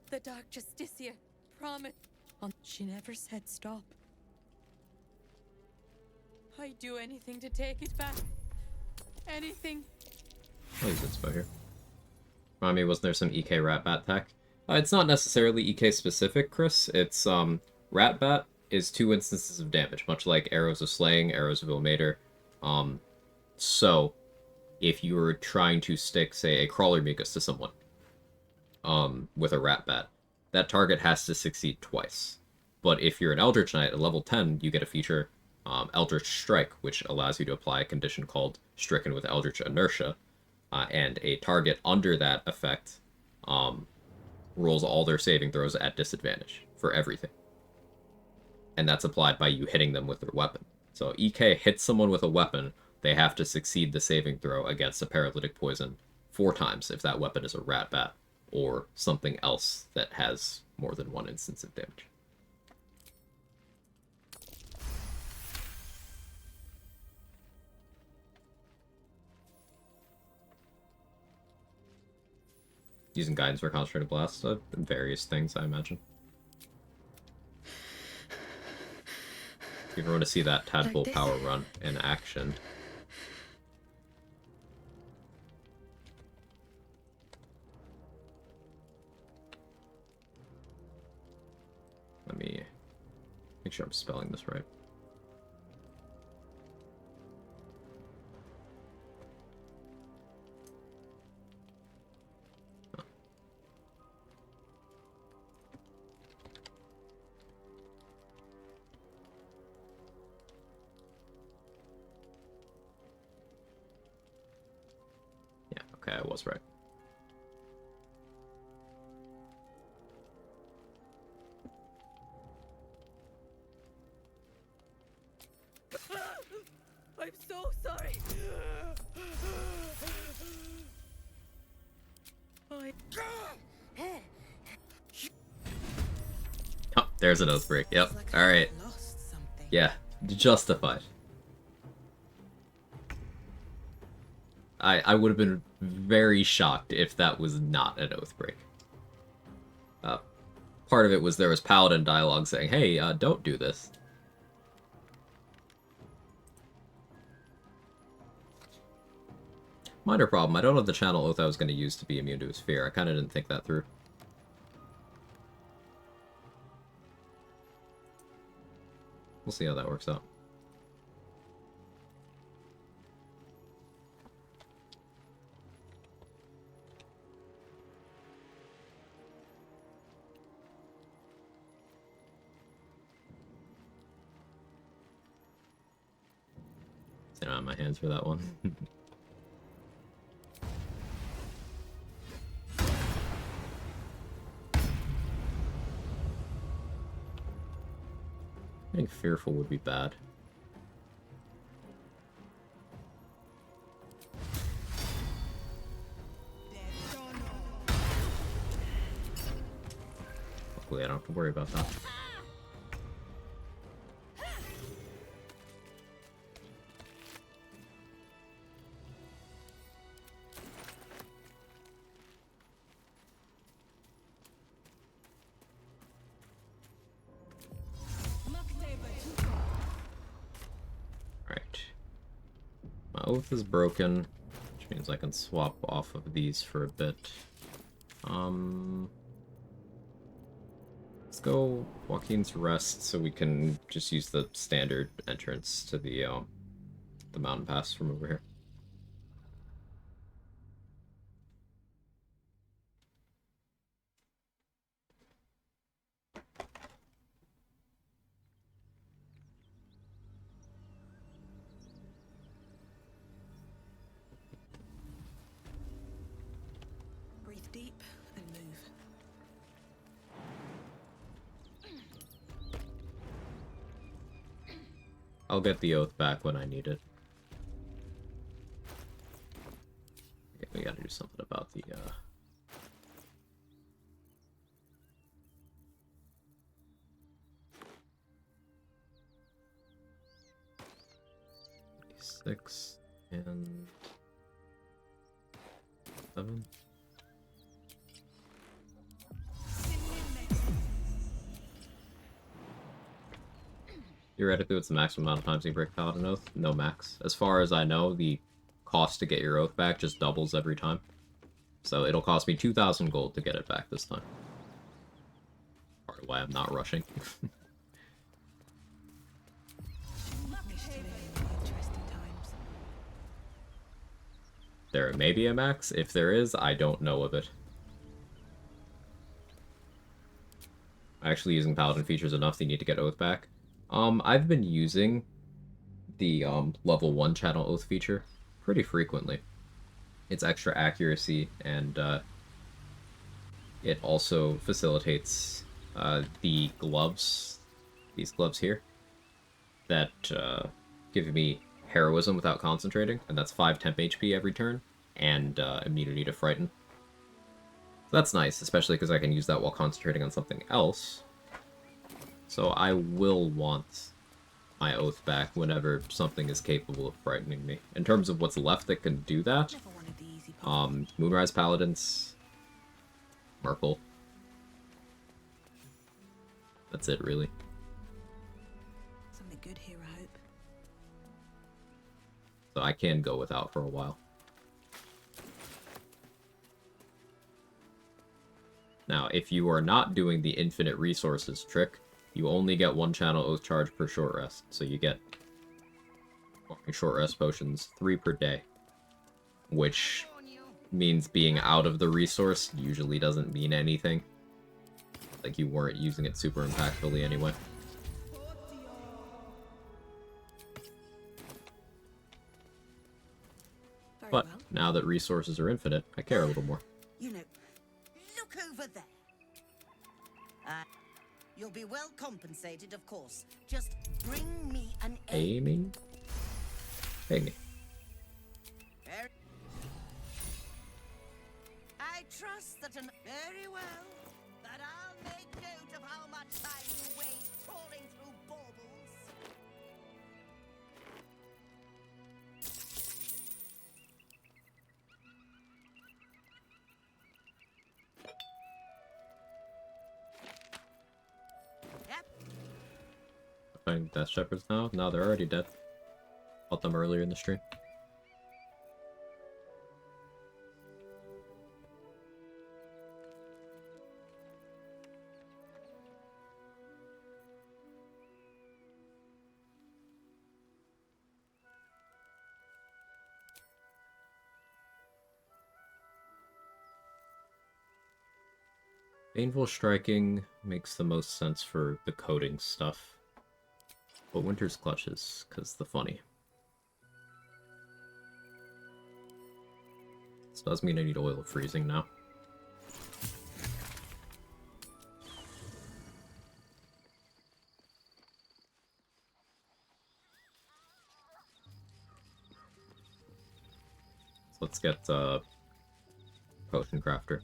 S18: The Dark Justicia promised. She never said stop. I'd do anything to take it back. Anything.
S1: I'll use Inspo here. Remind me, wasn't there some EK Ratbat tech? It's not necessarily EK specific, Chris. It's, Ratbat is 2 instances of damage, much like Arrows of Slaying, Arrows of Ilmater. So, if you were trying to stick, say, a Crawler Mucus to someone, with a Ratbat, that target has to succeed twice. But if you're an Eldritch Knight at level 10, you get a feature, Eldritch Strike, which allows you to apply a condition called Stricken with Eldritch Inertia, and a target under that effect rolls all their saving throws at disadvantage for everything. and that's applied by you hitting them with their weapon. So EK hits someone with a weapon, they have to succeed the saving throw against a paralytic poison 4 times if that weapon is a rat bat or something else that has more than 1 instance of damage. Using guidance for concentrated blast, various things, I imagine. If you ever want to see that tadpole
S15: Like
S1: power run in action. Let me make sure I'm spelling this right. Okay, I was right.
S18: I'm so sorry.
S1: Oh, there's an oath break. Yep. Alright. Yeah, justified. I would have been very shocked if that was not an oath break. Part of it was there was Paladin dialogue saying, hey, don't do this. Minor problem, I don't have the channel oath I was going to use to be immune to his fear. I kind of didn't think that through. We'll see how that works out. Sit on my hands for that one. I think fearful would be bad. Hopefully I don't have to worry about that. Oath is broken, which means I can swap off of these for a bit. Let's go Joaquin's Rest so we can just use the standard entrance to the mountain pass from over here.
S13: Breathe deep and move.
S1: I'll get the oath back when I need it. Okay, we gotta do something about the six and 7. Theoretically, what's the maximum amount of times you break Paladin Oath? No max. As far as I know, the cost to get your oath back just doubles every time. So it'll cost me 2,000 gold to get it back this time. Part of why I'm not rushing. There may be a max. If there is, I don't know of it. Actually, using Paladin features enough, they need to get Oath back. I've been using the level 1 channel Oath feature pretty frequently. It's extra accuracy, and it also facilitates the gloves these gloves here that give me heroism without concentrating, and that's 5 temp HP every turn, and immunity to frighten. So that's nice, especially because I can use that while concentrating on something else. So I will want my oath back whenever something is capable of frightening me. In terms of what's left that can do that, Moonrise Paladins, Merkle. That's it, really.
S9: Something good here, I hope.
S1: So I can go without for a while. Now, if you are not doing the infinite resources trick, you only get 1 channel oath charge per short rest. So you get short rest potions 3 per day. Which means being out of the resource usually doesn't mean anything. Like you weren't using it super impactfully anyway. But now that resources are infinite, I care a little more.
S4: You know, look over there. You'll be well compensated, of course. Just bring me an egg.
S1: Amy? Amy.
S4: I trust that very well. But I'll make note of how much time you waste trawling through baubles.
S1: Fighting Death Shepherds now? No, they're already dead. Fought them earlier in the stream. Painful Striking makes the most sense for the coding stuff. But Winter's Clutches, because the funny. This does mean I need Oil of Freezing now. So let's get Potion Crafter.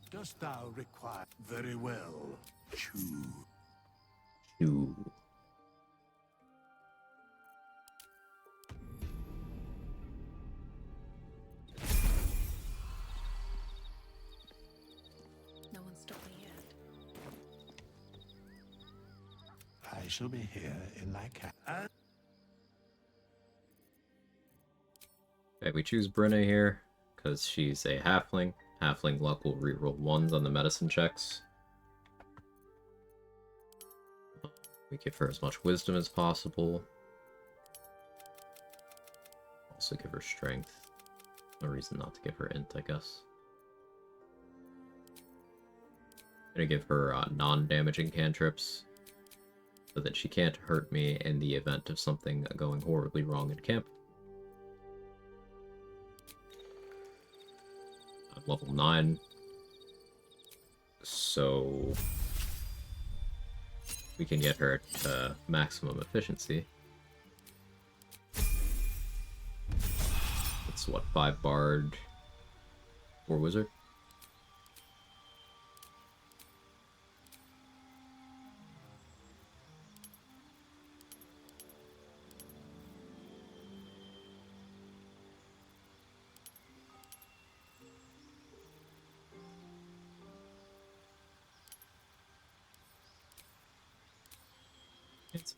S5: Dost thou require? Very well. Choose.
S1: Ooh.
S9: No one stopped me yet.
S5: I shall be here in my cat.
S1: Okay, we choose Brynna here, because she's a halfling. Halfling luck will reroll 1s on the medicine checks. We give her as much wisdom as possible. Also give her strength. No reason not to give her int, I guess. Gonna give her non-damaging cantrips, so that she can't hurt me in the event of something going horribly wrong in camp. I'm level 9, so we can get her to maximum efficiency. It's what, 5 bard, 4 wizard?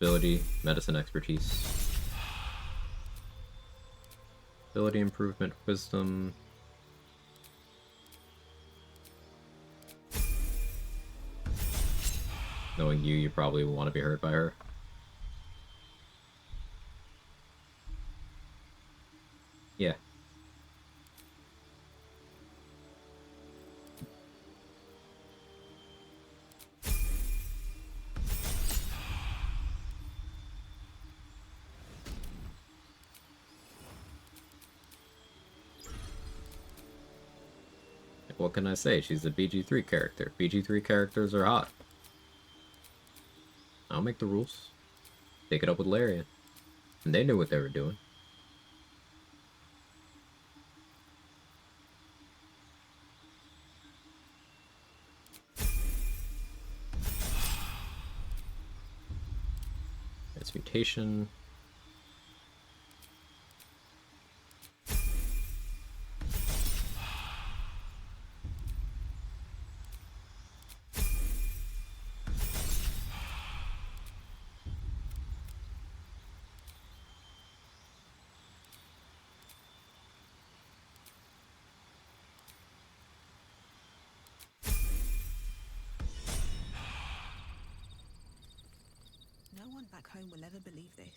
S1: Ability, medicine expertise. Ability improvement, wisdom. Knowing you, you probably want to be hurt by her. Yeah. What can I say? She's a BG3 character. BG3 characters are hot. I'll make the rules. Take it up with Larian. And they knew what they were doing. Transmutation.
S13: No one back home will ever believe this.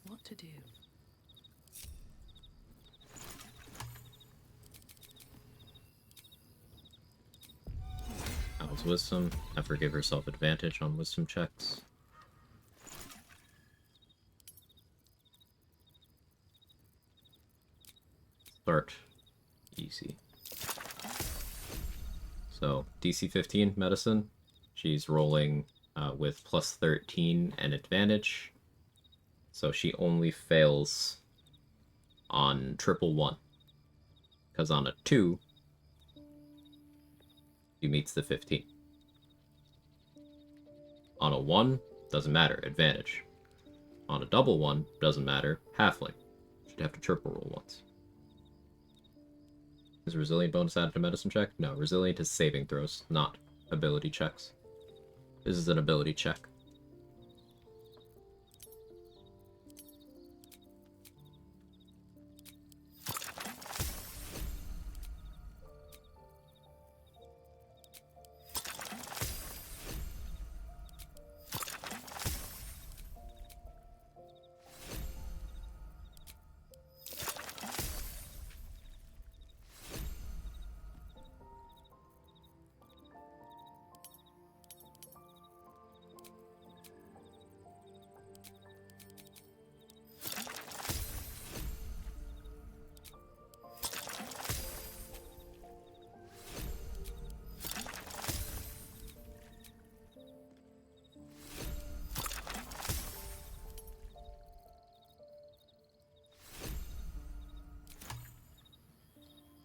S13: What to do?
S1: Owl's Wisdom. Never give herself advantage on wisdom checks. Start. Easy. So, DC 15 medicine. She's rolling with plus 13 and advantage. So she only fails on triple 1. Because on a 2, she meets the 15. On a 1, doesn't matter, advantage. On a double 1, doesn't matter, halfling. She'd have to triple roll once. Is resilient bonus added to medicine check? No, resilient is saving throws, not ability checks. This is an ability check.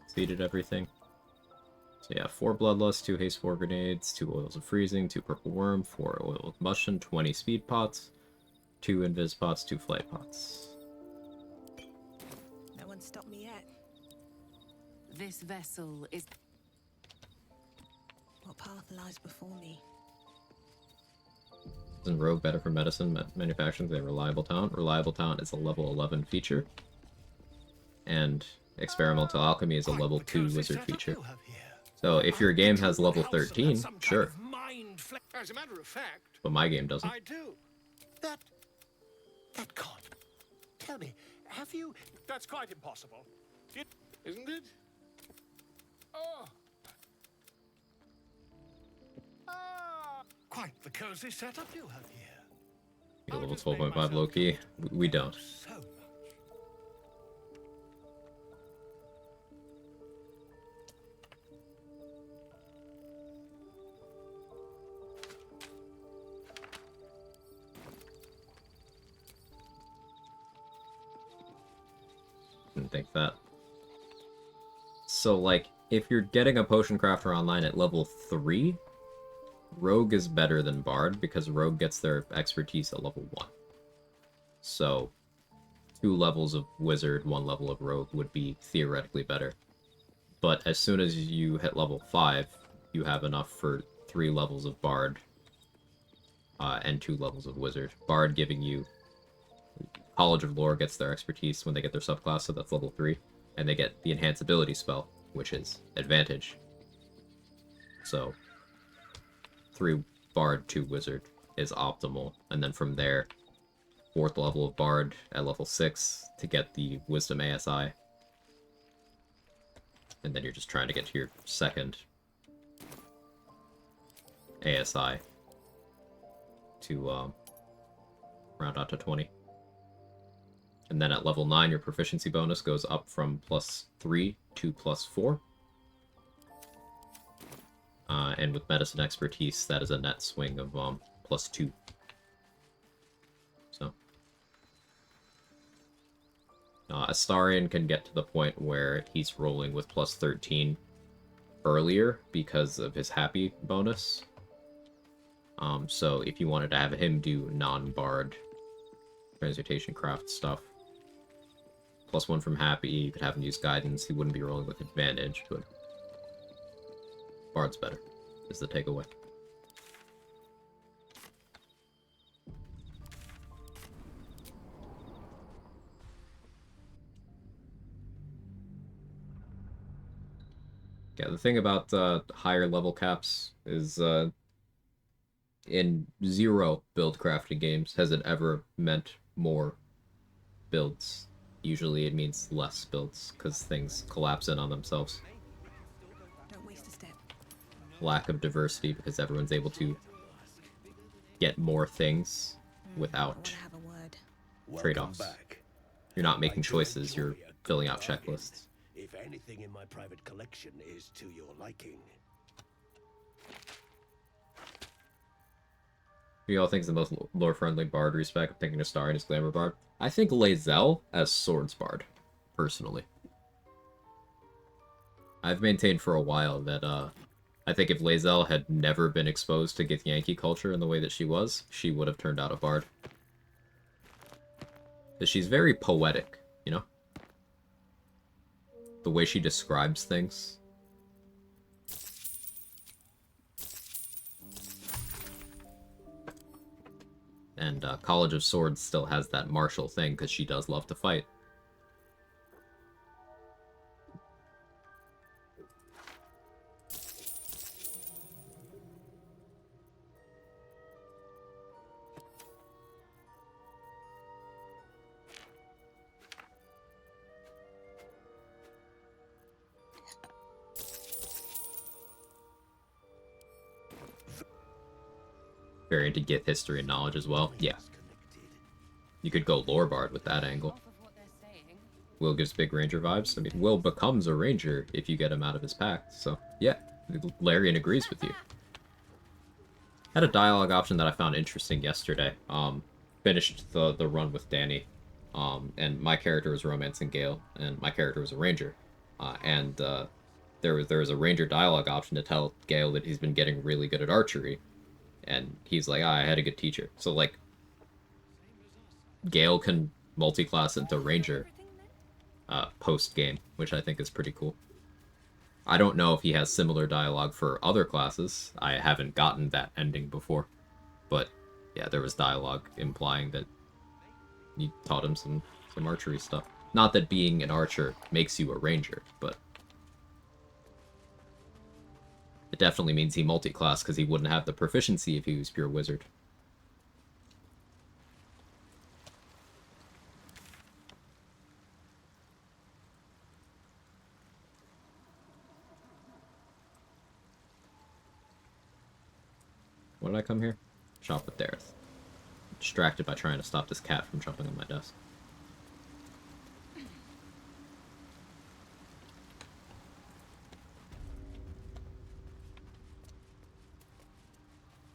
S1: Defeated everything. So yeah, 4 Bloodlust, 2 Haste 4 Grenades, 2 Oils of Freezing, 2 Purple Worm, 4 Oil of Combustion, 20 Speed Pots, 2 Invis Pots, 2 Flight Pots.
S13: No one stopped me yet.
S20: This vessel is...
S13: What path lies before me?
S1: Isn't Rogue better for medicine manufacturing than Reliable Talent? Reliable Talent is a level 11 feature. And Experimental Alchemy is a level 2 wizard feature. So if your game has level 13, sure.
S5: As a matter of fact,
S1: But my game doesn't.
S5: I do. That can't. Tell me, have you? That's quite impossible, isn't it? Oh. Quite the cozy setup you have here.
S1: You level 12.5 Loki? We don't. Didn't think that. So, like, if you're getting a potion crafter online at level 3, Rogue is better than Bard because Rogue gets their expertise at level 1. So, 2 levels of Wizard, 1 level of Rogue would be theoretically better. But as soon as you hit level 5, you have enough for 3 levels of Bard and 2 levels of Wizard. Bard giving you... College of Lore gets their expertise when they get their subclass, so that's level 3. And they get the Enhance Ability spell, which is Advantage. So, 3 Bard, 2 Wizard is optimal. And then from there, 4th level of Bard at level 6 to get the Wisdom ASI. And then you're just trying to get to your 2nd ASI to round out to 20. And then at level 9, your proficiency bonus goes up from +3 to +4. And with medicine expertise, that is a net swing of +2. So Astarion can get to the point where he's rolling with +13 earlier because of his happy bonus. So if you wanted to have him do non-bard transmutation craft stuff, +1 from happy, you could have him use guidance. He wouldn't be rolling with advantage, but bard's better, is the takeaway. Yeah, the thing about higher level caps is in 0 build crafting games has it ever meant more builds. Usually it means less builds, because things collapse in on themselves.
S15: Don't waste a step.
S1: Lack of diversity, because everyone's able to get more things without trade-offs. You're not making choices, you're filling out checklists.
S14: If anything in my private collection is to your liking.
S1: Who y'all think is the most lore-friendly bard respec? I'm thinking Astarion as Glamour Bard. I think Lae'zel as Swords Bard, personally. I've maintained for a while that I think if Lae'zel had never been exposed to Githyanki culture in the way that she was, she would have turned out a bard. Because she's very poetic, you know? The way she describes things. And College of Swords still has that martial thing, because she does love to fight. Very into Gith history and knowledge as well. Yeah. You could go Lore Bard with that angle. Will gives big ranger vibes. I mean, Will becomes a ranger if you get him out of his pack. So, yeah. Larian agrees with you. Had a dialogue option that I found interesting yesterday. Finished the run with Danny. And my character was romancing Gale, and my character was a ranger. There was a ranger dialogue option to tell Gale that he's been getting really good at archery. And he's like, I had a good teacher. So, like, Gale can multi-class into Ranger post-game, which I think is pretty cool. I don't know if he has similar dialogue for other classes. I haven't gotten that ending before. But, yeah, there was dialogue implying that you taught him some archery stuff. Not that being an archer makes you a Ranger, but it definitely means he multi-class because he wouldn't have the proficiency if he was pure wizard. What did I come here? Shop with Dareth. Distracted by trying to stop this cat from jumping on my desk.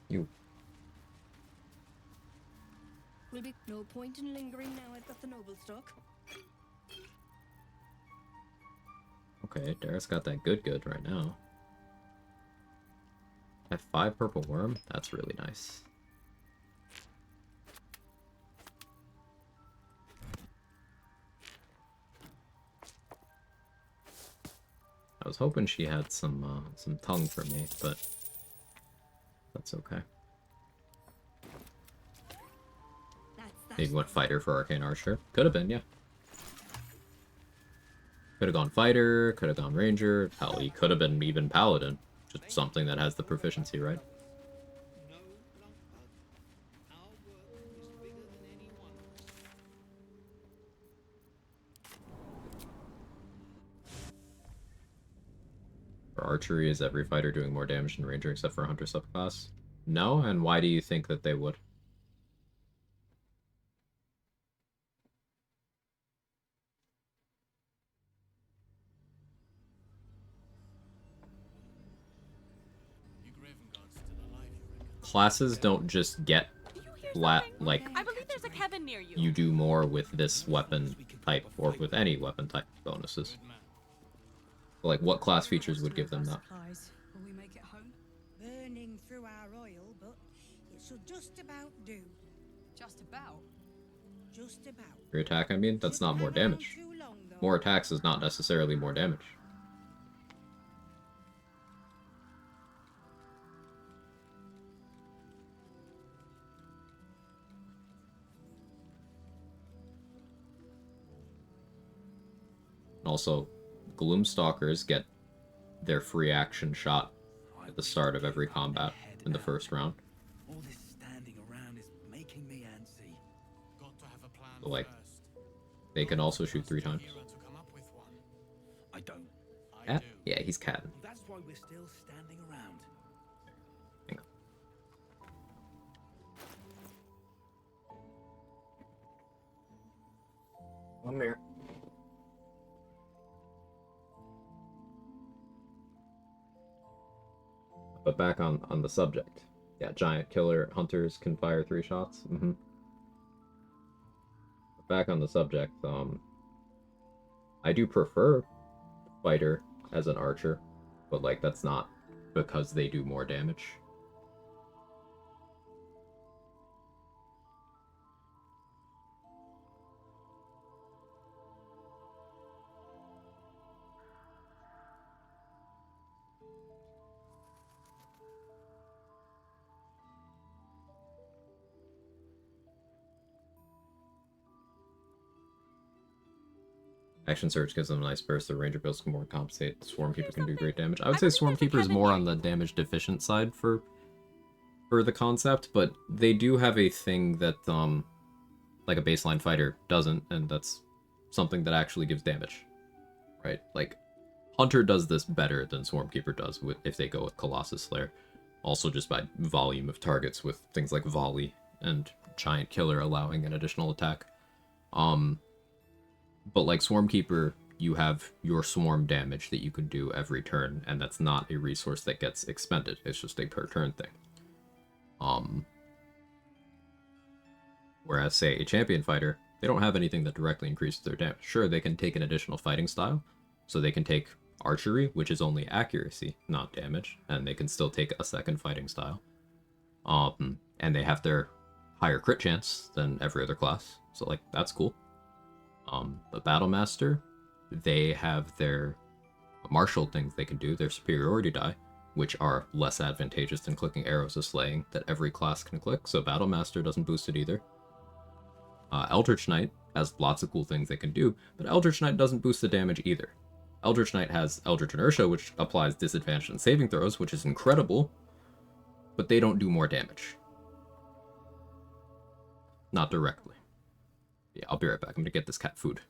S1: You.
S19: Will be no point in lingering now I've got the noble stock.
S1: Okay, Dareth's got that good right now. I have 5 purple worm? That's really nice. I was hoping she had some tongue for me, but that's okay. Maybe went fighter for arcane archer. Could have been, yeah. Could have gone fighter, could have gone ranger. Hell, he could have been even paladin. Just something that has the proficiency, right? For archery, is every fighter doing more damage than ranger except for hunter subclass? No? And why do you think that they would? Classes don't just get flat, like,
S18: I believe there's a cabin near you.
S1: you do more with this weapon type, or with any weapon type bonuses. Like, what class features would give them that?
S19: Will we make it home? Burning through our oil, but it should just about do. Just about? Just about.
S1: Your attack, I mean? That's not more damage. More attacks is not necessarily more damage. Also, Gloomstalkers get their free action shot at the start of every combat in the first round.
S17: All this standing around is making me antsy.
S12: Got to have a plan
S1: So, like,
S12: first.
S1: they can also shoot 3 times.
S17: I don't.
S1: Cat? Yeah, he's catting.
S17: That's why we're still standing around.
S1: Hang on. One minute. But back on the subject. Yeah, giant killer hunters can fire 3 shots. Back on the subject, I do prefer fighter as an archer, but like that's not because they do more damage. Action Surge gives them a nice burst. The Ranger builds can more compensate. Swarmkeeper can do great damage. I would say Swarmkeeper is more on the damage deficient side for the concept, but they do have a thing that like a baseline fighter doesn't, and that's something that actually gives damage. Right? Like Hunter does this better than Swarmkeeper does if they go with Colossus Slayer. Also just by volume of targets with things like Volley and Giant Killer allowing an additional attack. But like Swarmkeeper, you have your swarm damage that you can do every turn, and that's not a resource that gets expended. It's just a per turn thing. Whereas, say, a champion fighter, they don't have anything that directly increases their damage. Sure, they can take an additional fighting style, so they can take archery, which is only accuracy, not damage, and they can still take a second fighting style. And they have their higher crit chance than every other class, so like that's cool. The Battlemaster, they have their martial things they can do, their superiority die, which are less advantageous than clicking arrows of slaying that every class can click, so Battlemaster doesn't boost it either. Eldritch Knight has lots of cool things they can do, but Eldritch Knight doesn't boost the damage either. Eldritch Knight has Eldritch Inertia, which applies disadvantage in saving throws, which is incredible, but they don't do more damage. Not directly. Yeah, I'll be right back. I'm gonna get this cat food.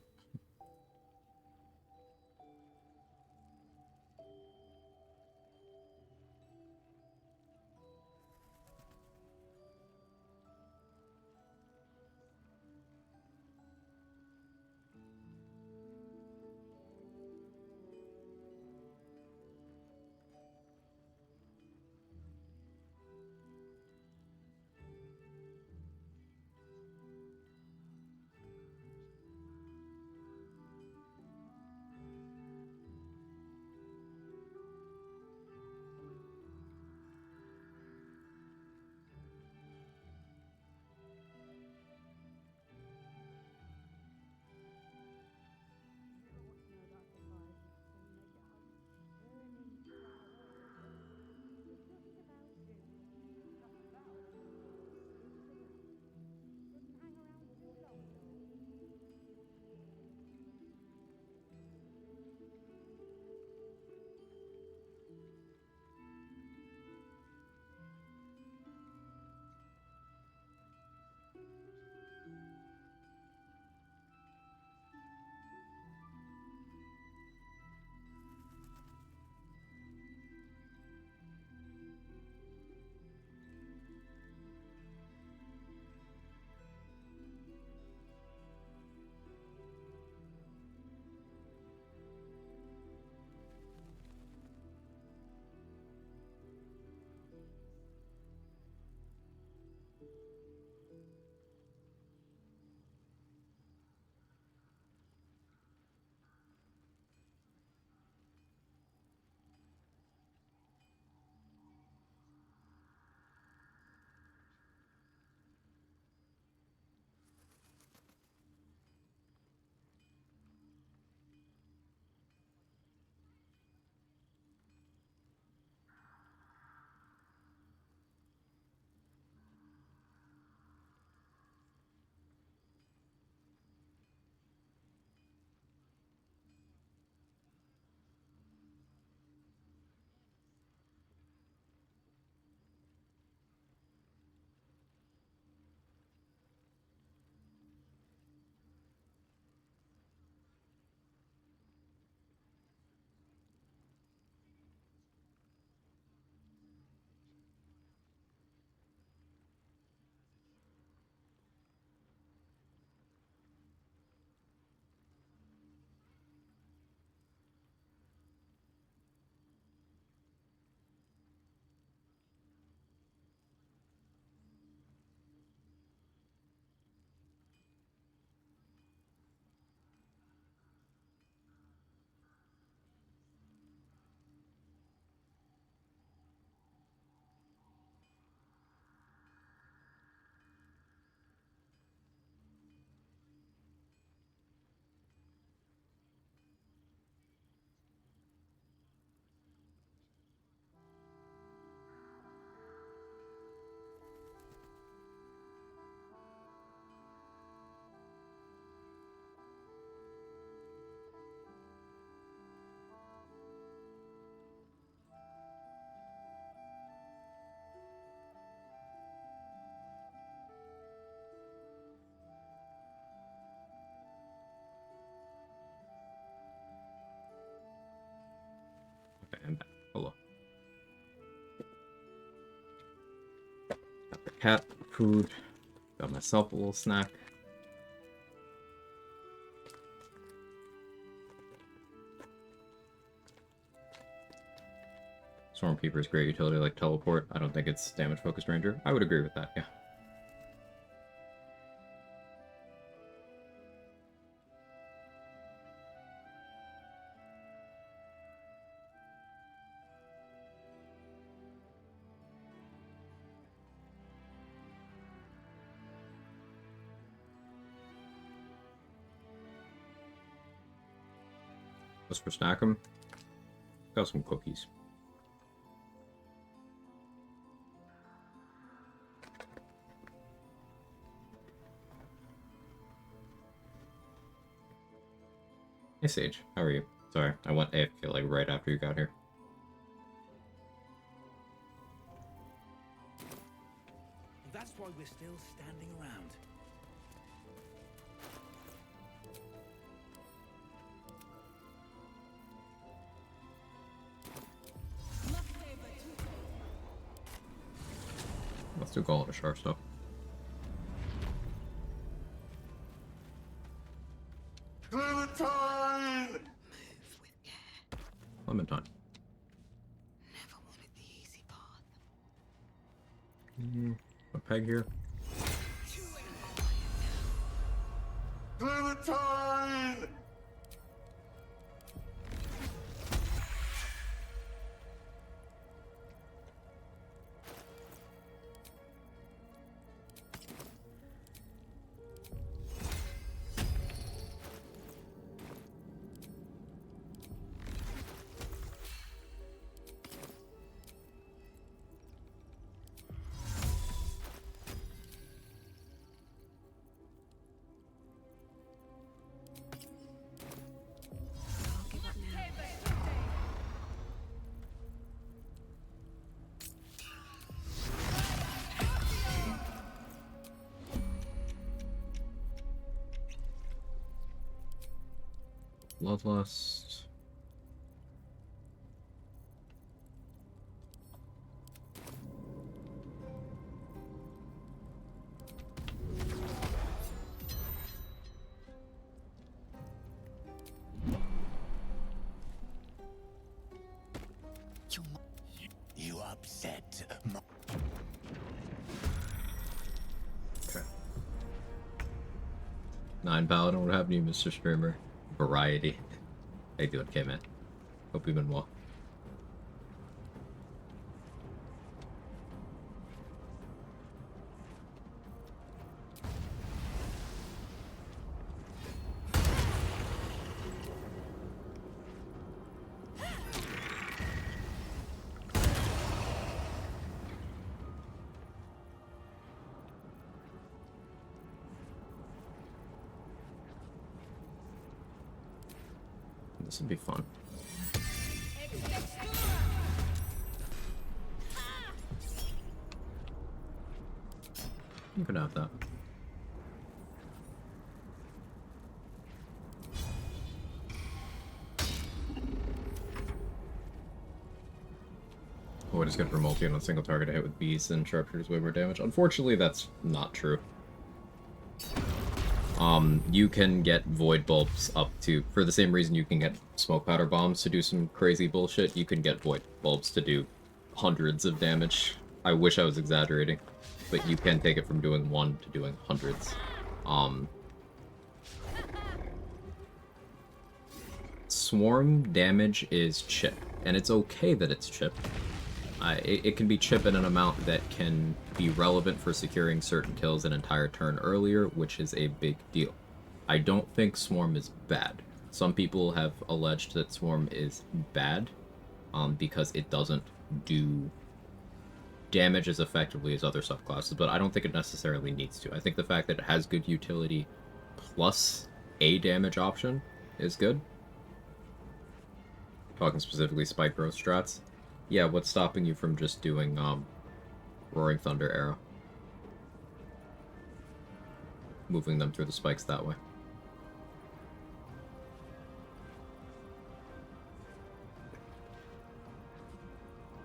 S1: Okay, I'm back. Hello. Got the cat food. Got myself a little snack. Stormkeeper is great utility like teleport. I don't think it's damage focused ranger. I would agree with that, yeah. Just for snack 'em. Got some cookies. Hey Sage, how are you? Sorry, I went AFK like right after you got here.
S14: That's why we're still standing around.
S1: Let's do call it a shark stuff.
S5: Clementine!
S1: Clementine.
S15: Never wanted the easy path.
S1: A peg here.
S5: Clementine!
S1: Bloodlust.
S14: You upset my...
S1: Okay. 9 Paladin, what happened to you, Mr. Streamer? Variety. How you doing, K-Man? Hope you've been well. This would be fun. You can have that. Void is good for multi on a single target to hit with beasts and sharpshooters way more damage. Unfortunately, that's not true. You can get void bulbs up to, for the same reason you can get smoke powder bombs to do some crazy bullshit, you can get void bulbs to do hundreds of damage. I wish I was exaggerating, but you can take it from doing 1 to doing hundreds. Swarm damage is chip, and it's okay that it's chip. It can be chip in an amount that can be relevant for securing certain kills an entire turn earlier, which is a big deal. I don't think Swarm is bad. Some people have alleged that Swarm is bad because it doesn't do damage as effectively as other subclasses, but I don't think it necessarily needs to. I think the fact that it has good utility plus a damage option is good. Talking specifically spike growth strats. Yeah, what's stopping you from just doing Roaring Thunder Arrow? Moving them through the spikes that way.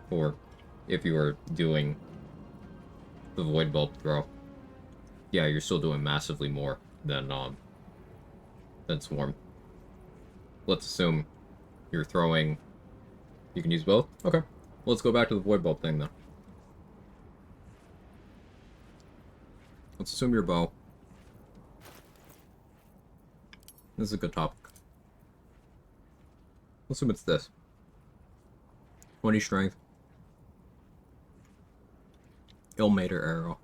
S1: Or if you were doing the Void Bulb throw, yeah, you're still doing massively more than Swarm. Let's assume you're throwing... You can use both? Okay. Let's go back to the Void Bulb thing, then. Let's assume your bow. This is a good topic. Let's assume it's this. 20 strength. Ill-mater arrow.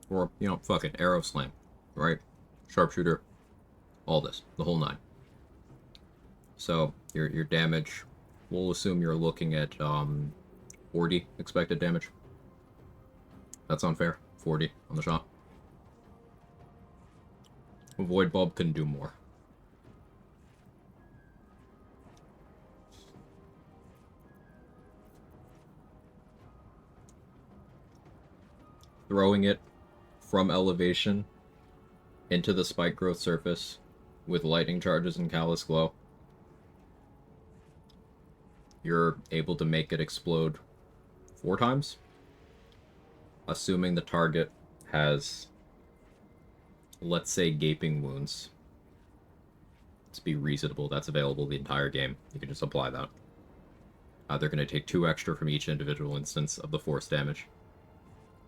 S1: Or, you know, fuck it, arrow slam. Right? Sharpshooter. All this. The whole 9. So, your damage, we'll assume you're looking at 40 expected damage. That's unfair. 40 on the shot. Void Bulb can do more. Throwing it from elevation into the spike growth surface with lightning charges and callous glow. You're able to make it explode 4 times, assuming the target has, let's say, gaping wounds. Let's be reasonable, that's available the entire game. You can just apply that. They're going to take 2 extra from each individual instance of the force damage.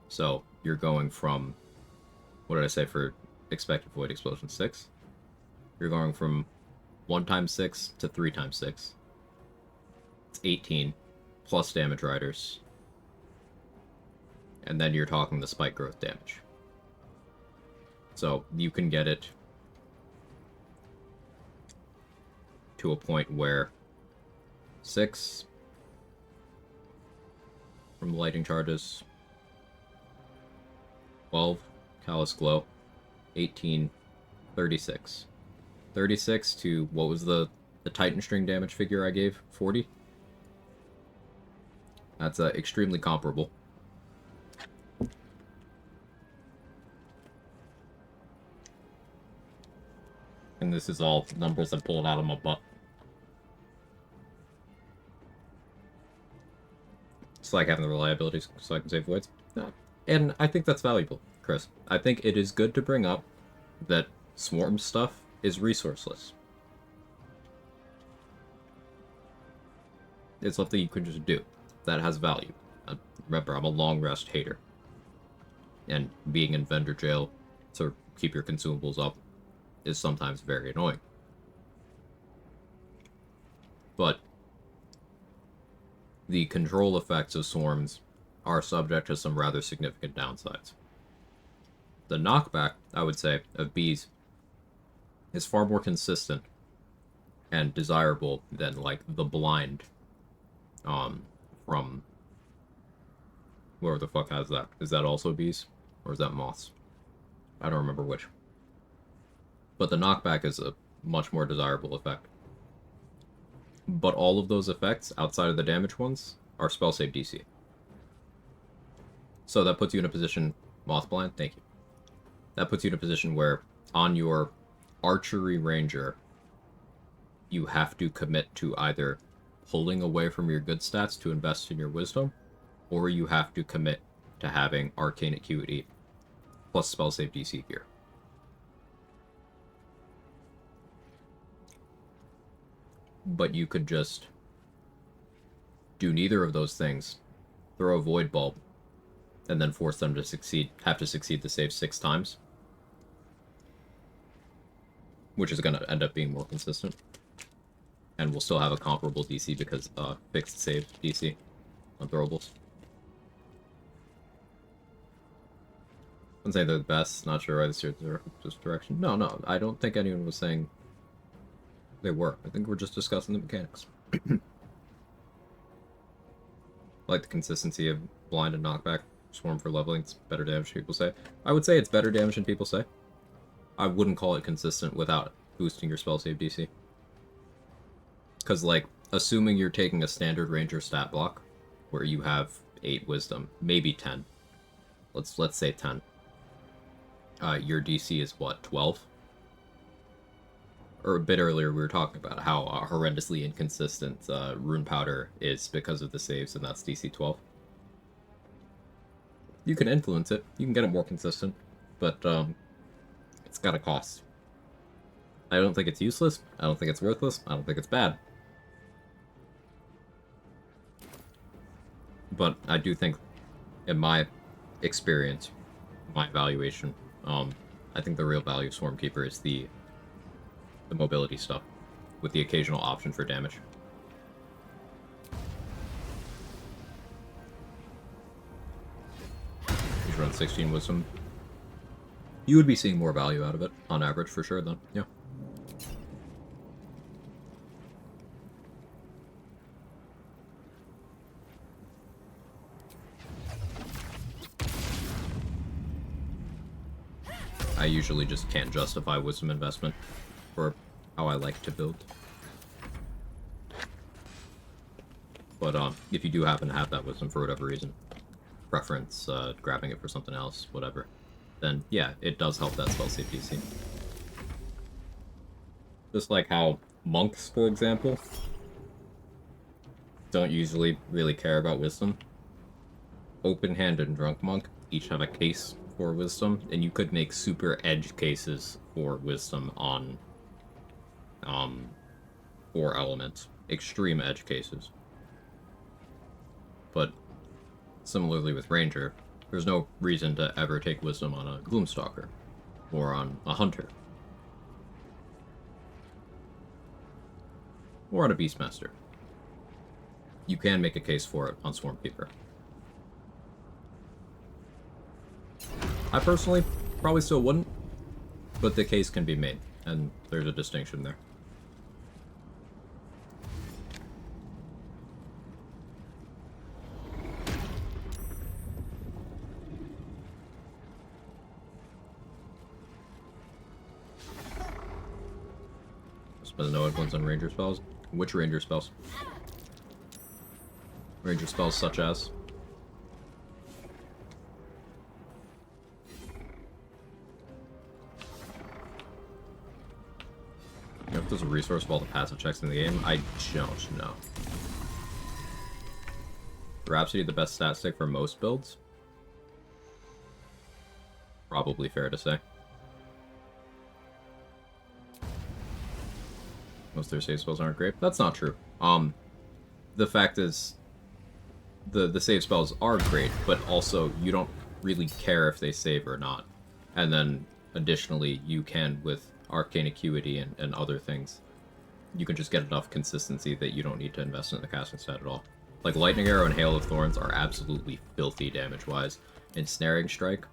S1: So, you're going from, what did I say for expected void explosion? 6? You're going from 1 times 6 to 3 times 6. It's 18, plus damage riders. And then you're talking the spike growth damage. So, you can get it to a point where 6 from lightning charges, 12 callous glow, 18, 36. 36 to, what was the Titan string damage figure I gave? 40? That's extremely comparable. And this is all numbers I pulled out of my butt. It's like having the reliability so I can save voids. Yeah. And I think that's valuable, Chris. I think it is good to bring up that Swarm stuff is resourceless. It's something you can just do. That has value. Remember, I'm a long rest hater. And being in vendor jail to keep your consumables up is sometimes very annoying. But the control effects of swarms are subject to some rather significant downsides. The knockback, I would say, of bees is far more consistent and desirable than, like, the blind from... Where the fuck has that? Is that also bees? Or is that moths? I don't remember which. But the knockback is a much more desirable effect. But all of those effects, outside of the damage ones, are spell save DC. So that puts you in a position... Mothblind, thank you. That puts you in a position where, on your archery ranger, you have to commit to either pulling away from your good stats to invest in your wisdom, or you have to commit to having arcane acuity plus spell save DC here. But you could just do neither of those things, throw a void bulb, and then force them to succeed, have to succeed the save 6 times. Which is going to end up being more consistent. And we'll still have a comparable DC because fixed save DC on throwables. I wouldn't say they're the best, not sure why this direction. No, I don't think anyone was saying they were. I think we're just discussing the mechanics. Like the consistency of blind and knockback. Swarm for leveling, it's better damage, people say. I would say it's better damage than people say. I wouldn't call it consistent without boosting your spell save DC. Because, like, assuming you're taking a standard ranger stat block, where you have 8 wisdom, maybe 10. Let's say 10. Your DC is what, 12? or a bit earlier, we were talking about how horrendously inconsistent Rune Powder is because of the saves, and that's DC 12. You can influence it. You can get it more consistent, but it's got a cost. I don't think it's useless. I don't think it's worthless. I don't think it's bad. But I do think, in my experience, my evaluation, I think the real value of Swarmkeeper is the mobility stuff, with the occasional option for damage. He's run 16 Wisdom. You would be seeing more value out of it, on average, for sure, then. Yeah. I usually just can't justify Wisdom investment for how I like to build. But if you do happen to have that Wisdom for whatever reason, preference, grabbing it for something else, whatever, then yeah, it does help that spell save DC. Just like how monks, for example, don't usually really care about Wisdom. Open Hand and Drunk Monk each have a case for Wisdom, and you could make super edge cases for Wisdom on 4 elements. Extreme edge cases. But similarly with Ranger, there's no reason to ever take Wisdom on a Gloomstalker or on a Hunter or on a Beastmaster. You can make a case for it on Swarmkeeper. I personally probably still wouldn't, but the case can be made, and there's a distinction there. Spend no ones on Ranger spells. Which Ranger spells? Ranger spells such as? You know if there's a resource of all the passive checks in the game? I don't know. Rhapsody the best stat stick for most builds? Probably fair to say. Most of their save spells aren't great. That's not true. The fact is, the save spells are great, but also you don't really care if they save or not. And then, additionally, you can, with Arcane Acuity and other things, you can just get enough consistency that you don't need to invest in the casting stat at all. Like, Lightning Arrow and Hail of Thorns are absolutely filthy damage-wise. Ensnaring Strike,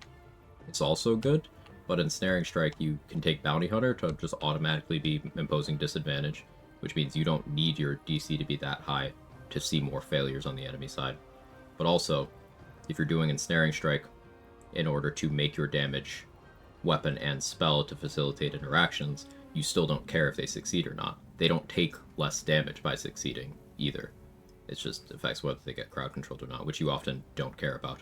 S1: it's also good, but Ensnaring Strike, you can take Bounty Hunter to just automatically be imposing disadvantage, which means you don't need your DC to be that high to see more failures on the enemy side. But also, if you're doing Ensnaring Strike in order to make your damage weapon and spell to facilitate interactions, you still don't care if they succeed or not. They don't take less damage by succeeding either. It just affects whether they get crowd controlled or not, which you often don't care about.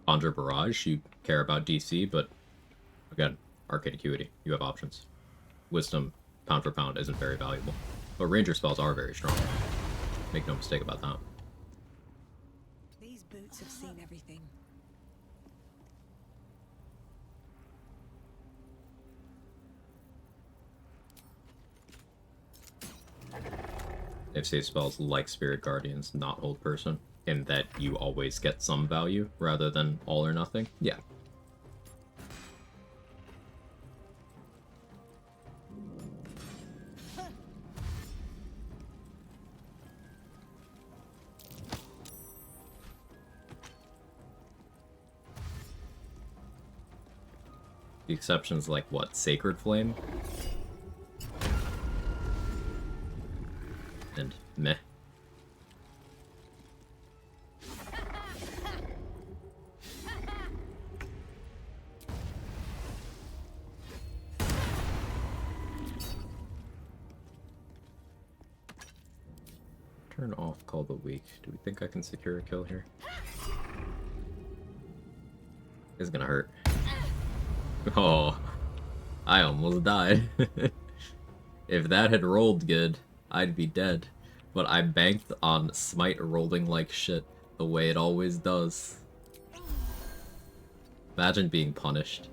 S1: Conjure Barrage, you care about DC, but again, Arcane Acuity, you have options. Wisdom, pound for pound, isn't very valuable. But Ranger spells are very strong. Make no mistake about that.
S13: These boots have seen everything.
S1: If save spells like Spirit Guardians, not Hold Person, in that you always get some value rather than all or nothing, yeah. The exceptions like what? Sacred Flame? And meh. Turn off Call the Weak. Do we think I can secure a kill here? It's gonna hurt. Oh. I almost died. If that had rolled good, I'd be dead. But I banked on Smite rolling like shit, the way it always does. Imagine being punished.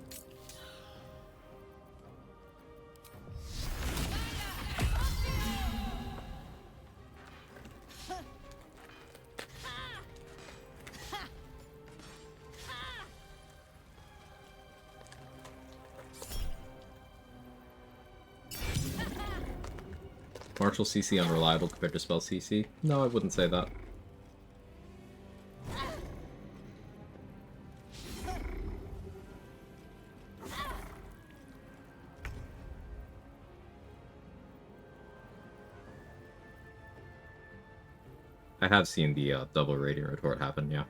S1: Martial CC unreliable compared to spell CC? No, I wouldn't say that. I have seen the double radiant retort happen, yeah.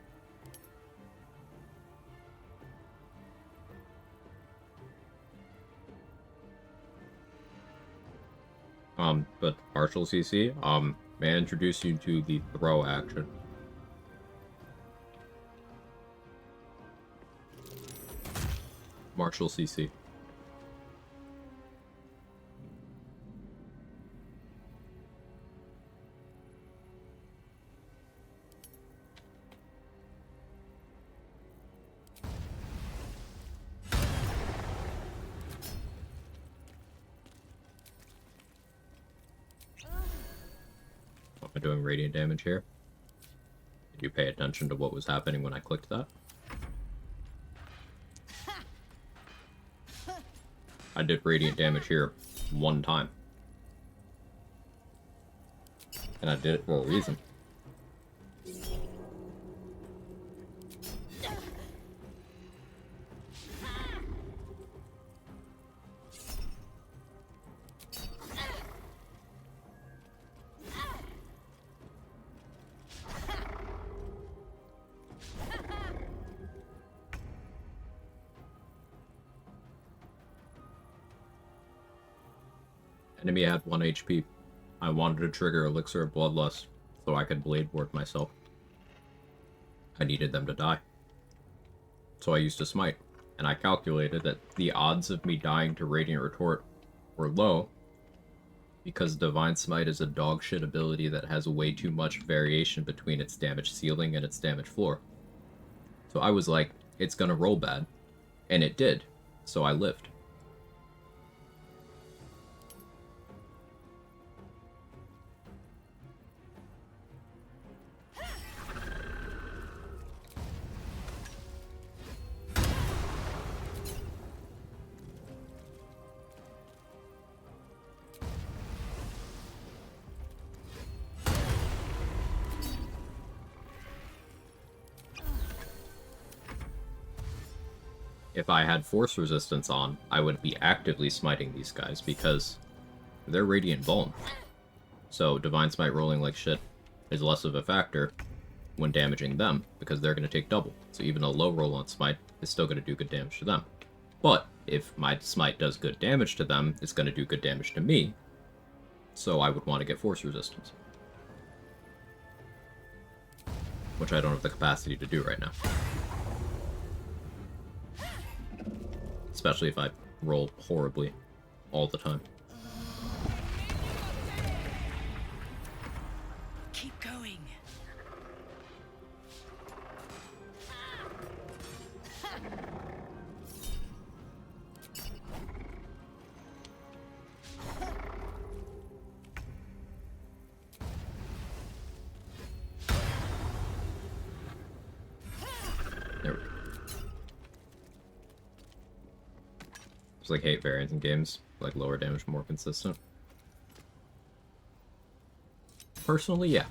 S1: But partial CC, may I introduce you to the throw action. Martial CC. Am I doing radiant damage here? Did you pay attention to what was happening when I clicked that? I did radiant damage here one time. And I did it for a reason. Enemy had 1 HP. I wanted to trigger Elixir of Bloodlust so I could Blade Ward myself. I needed them to die. So I used a Smite, and I calculated that the odds of me dying to Radiant Retort were low because Divine Smite is a dogshit ability that has way too much variation between its damage ceiling and its damage floor. So I was like, it's gonna roll bad. And it did. So I lived. If I had Force Resistance on, I would be actively smiting these guys because they're Radiant Vuln. So Divine Smite rolling like shit is less of a factor when damaging them because they're going to take double. So even a low roll on Smite is still going to do good damage to them. But if my Smite does good damage to them, it's going to do good damage to me. So I would want to get Force Resistance. Which I don't have the capacity to do right now. Especially if I roll horribly all the time.
S9: Keep going.
S1: There we go. Just like hate variants in games, like lower damage, more consistent. Personally, yeah.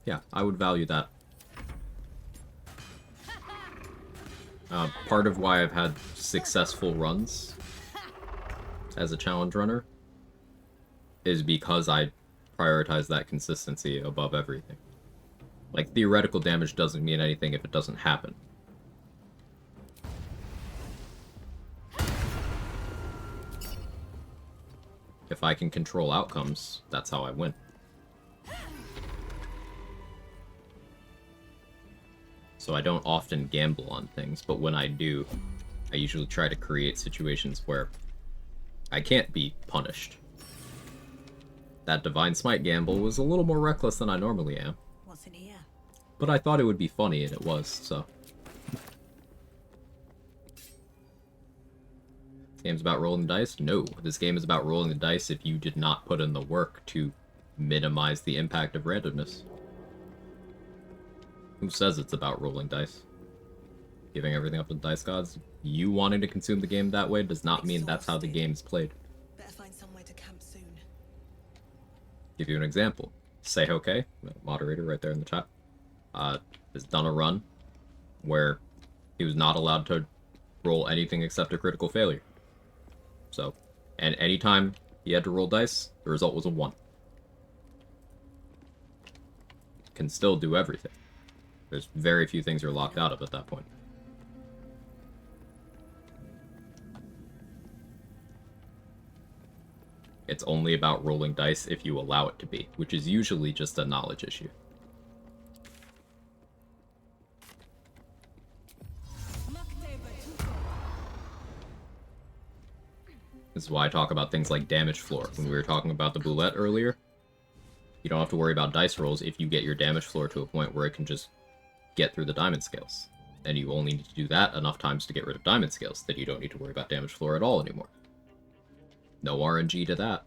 S1: Yeah, I would value that. Part of why I've had successful runs as a challenge runner is because I prioritize that consistency above everything. Like, theoretical damage doesn't mean anything if it doesn't happen. If I can control outcomes, that's how I win. So I don't often gamble on things, but when I do, I usually try to create situations where I can't be punished. That Divine Smite gamble was a little more reckless than I normally am.
S9: What's in here?
S1: But I thought it would be funny, and it was, so. This game's about rolling the dice? No. This game is about rolling the dice if you did not put in the work to minimize the impact of randomness. Who says it's about rolling dice? Giving everything up to the dice gods? You wanting to consume the game that way does not mean that's how the game's played.
S9: Better find somewhere to camp soon.
S1: Give you an example. Seihoke, moderator right there in the chat, has done a run where he was not allowed to roll anything except a critical failure. So, and anytime he had to roll dice, the result was a 1. Can still do everything. There's very few things you're locked out of at that point. It's only about rolling dice if you allow it to be, which is usually just a knowledge issue. This is why I talk about things like damage floor. When we were talking about the boulette earlier, you don't have to worry about dice rolls if you get your damage floor to a point where it can just get through the diamond scales. And you only need to do that enough times to get rid of diamond scales, then you don't need to worry about damage floor at all anymore. No RNG to that.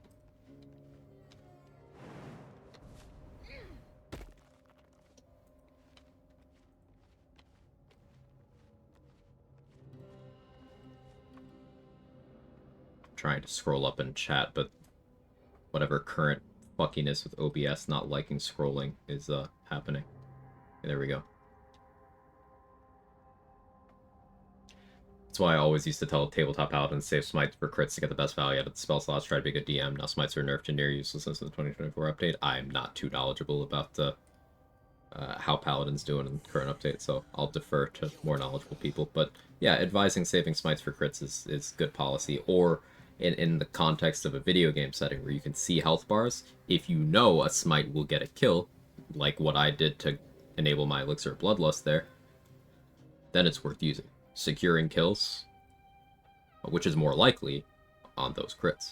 S1: Trying to scroll up in chat, but whatever current fuckiness with OBS not liking scrolling is happening. Okay, there we go. That's why I always used to tell tabletop paladins save smites for crits to get the best value out of the spell slots, try to be a good DM. Now smites are nerfed to near uselessness in the 2024 update. I'm not too knowledgeable about how paladins do in the current update, so I'll defer to more knowledgeable people. But yeah, advising saving smites for crits is good policy, or in the context of a video game setting where you can see health bars, if you know a smite will get a kill, like what I did to enable my Elixir of Bloodlust there, then it's worth using. Securing kills, which is more likely on those crits.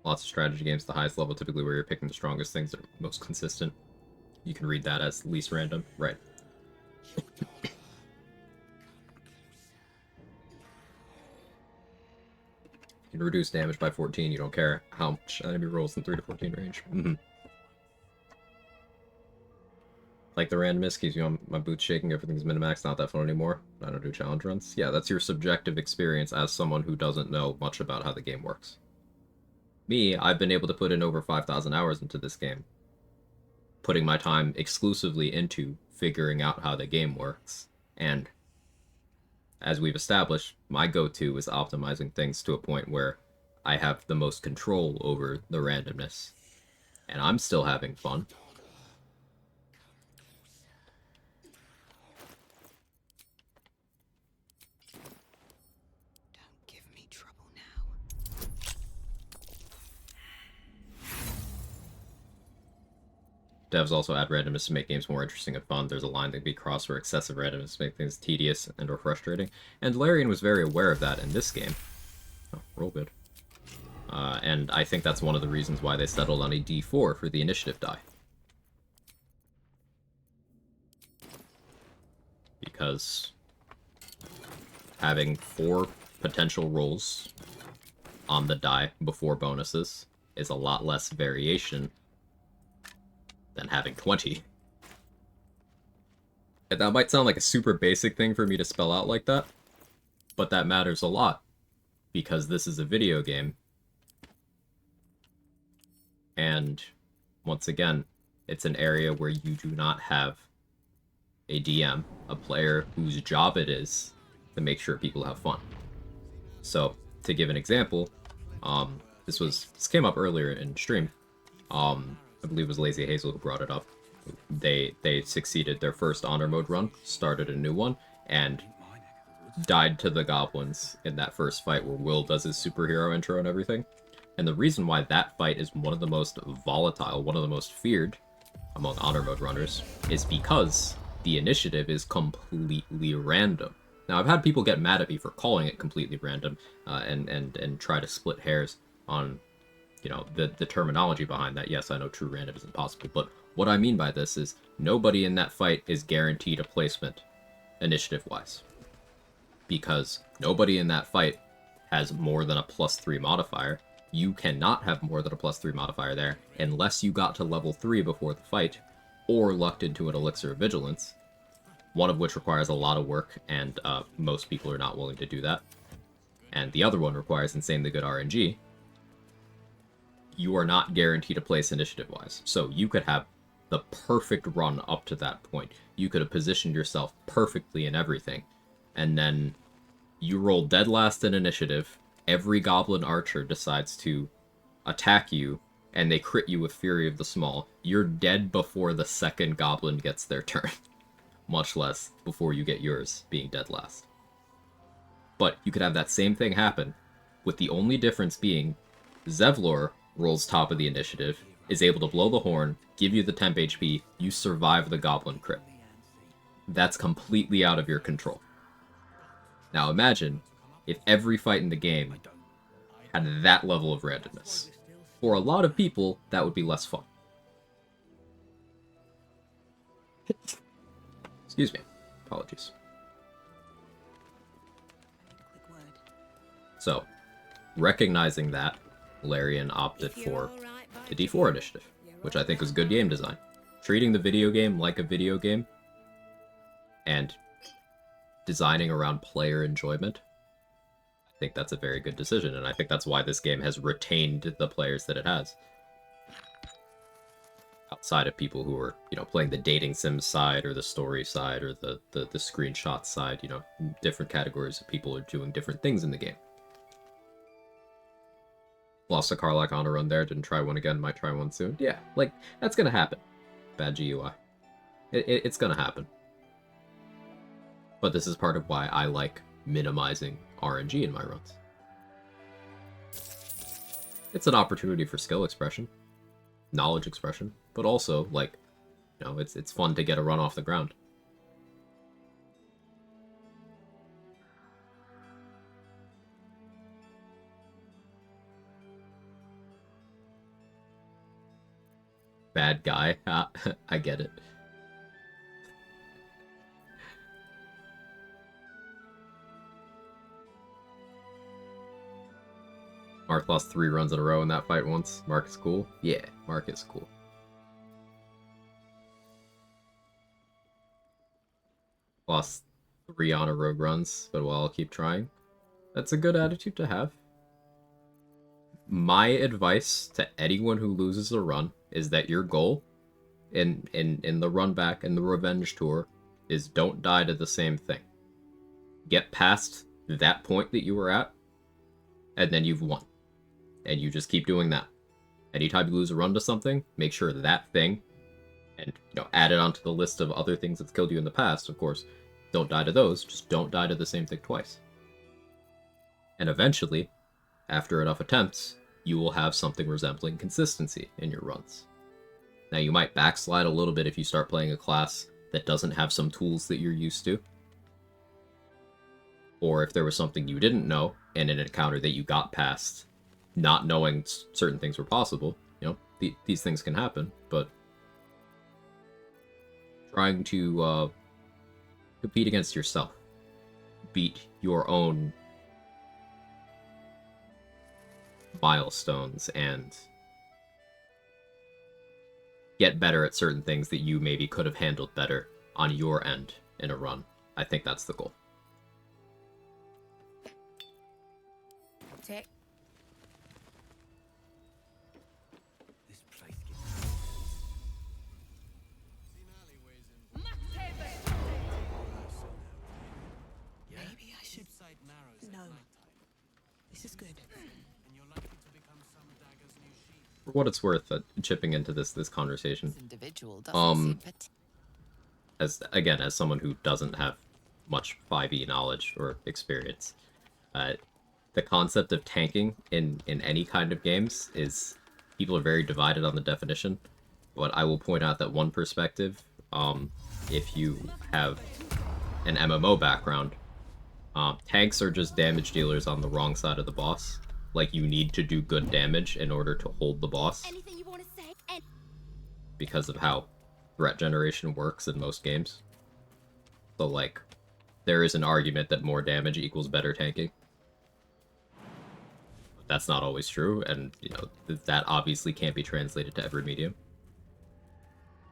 S1: Lots of strategy games, the highest level typically where you're picking the strongest things that are most consistent. You can read that as least random, right? You can reduce damage by 14, you don't care how much enemy rolls in 3 to 14 range. Like the randomness keeps you on my boots shaking, everything's min-max, not that fun anymore. I don't do challenge runs. Yeah, that's your subjective experience as someone who doesn't know much about how the game works. Me, I've been able to put in over 5,000 hours into this game, putting my time exclusively into figuring out how the game works, and as we've established, my go-to is optimizing things to a point where I have the most control over the randomness, and I'm still having fun.
S15: Don't give me trouble now.
S1: Devs also add randomness to make games more interesting and fun. There's a line that can be crossed where excessive randomness to make things tedious and or frustrating. And Larian was very aware of that in this game. Oh, roll good. And I think that's one of the reasons why they settled on a D4 for the initiative die. Because having 4 potential rolls on the die before bonuses is a lot less variation than having 20. And that might sound like a super basic thing for me to spell out like that, but that matters a lot, because this is a video game. And, once again, it's an area where you do not have a DM, a player whose job it is to make sure people have fun. So, to give an example, this came up earlier in stream, I believe it was Lazy Hazel who brought it up. They succeeded their first honor mode run, started a new one, and died to the goblins in that first fight where Will does his superhero intro and everything. And the reason why that fight is one of the most volatile, one of the most feared among honor mode runners, is because the initiative is completely random. Now, I've had people get mad at me for calling it completely random, and try to split hairs on, you know, the terminology behind that. Yes, I know true random isn't possible, but what I mean by this is nobody in that fight is guaranteed a placement initiative-wise, because nobody in that fight has more than a +3 modifier. You cannot have more than a +3 modifier there unless you got to level 3 before the fight, or lucked into an Elixir of Vigilance, one of which requires a lot of work, and most people are not willing to do that. And the other one requires insanely good RNG. You are not guaranteed a place initiative-wise. So you could have the perfect run up to that point. You could have positioned yourself perfectly in everything, and then you roll dead last in initiative, every goblin archer decides to attack you, and they crit you with Fury of the Small. You're dead before the second goblin gets their turn. Much less before you get yours, being dead last. But you could have that same thing happen, with the only difference being Zevlor rolls top of the initiative, is able to blow the horn, give you the temp HP, you survive the goblin crit. That's completely out of your control. Now imagine if every fight in the game had that level of randomness. For a lot of people, that would be less fun. Excuse me. Apologies. So, recognizing that, Larian opted for the D4 initiative, which I think was good game design. Treating the video game like a video game, and designing around player enjoyment, I think that's a very good decision, and I think that's why this game has retained the players that it has. Outside of people who are, you know, playing the dating sim side, or the story side, or the screenshot side, you know, different categories of people are doing different things in the game. Lost a Karlach on a run there, didn't try one again, might try one soon. Yeah, like, that's gonna happen. Bad GUI. It's gonna happen. But this is part of why I like minimizing RNG in my runs. It's an opportunity for skill expression, knowledge expression, but also, like, you know, it's fun to get a run off the ground. Bad guy. I get it. Mark lost 3 runs in a row in that fight once. Mark is cool? Yeah, Mark is cool. Lost 3 on a road runs, but well, I'll keep trying. That's a good attitude to have. My advice to anyone who loses a run is that your goal in the run back and the revenge tour is don't die to the same thing. Get past that point that you were at, and then you've won. And you just keep doing that. Anytime you lose a run to something, make sure that thing, and, you know, add it onto the list of other things that's killed you in the past, of course. Don't die to those, just don't die to the same thing twice. And eventually, after enough attempts, you will have something resembling consistency in your runs. Now, you might backslide a little bit if you start playing a class that doesn't have some tools that you're used to. Or if there was something you didn't know in an encounter that you got past, not knowing certain things were possible. You know, these things can happen, but trying to compete against yourself, beat your own milestones, and get better at certain things that you maybe could have handled better on your end in a run. I think that's the goal.
S9: Maybe I should. No. This is good.
S1: For what it's worth, chipping into this conversation,
S8: Individual doesn't seem
S1: as someone who doesn't have much 5e knowledge or experience, the concept of tanking in any kind of games is people are very divided on the definition. But I will point out that one perspective, if you have an MMO background, tanks are just damage dealers on the wrong side of the boss. Like, you need to do good damage in order to hold the boss.
S3: Anything you want to say?
S1: Because of how threat generation works in most games. So, like, there is an argument that more damage equals better tanking. But that's not always true, and, you know, that obviously can't be translated to every medium.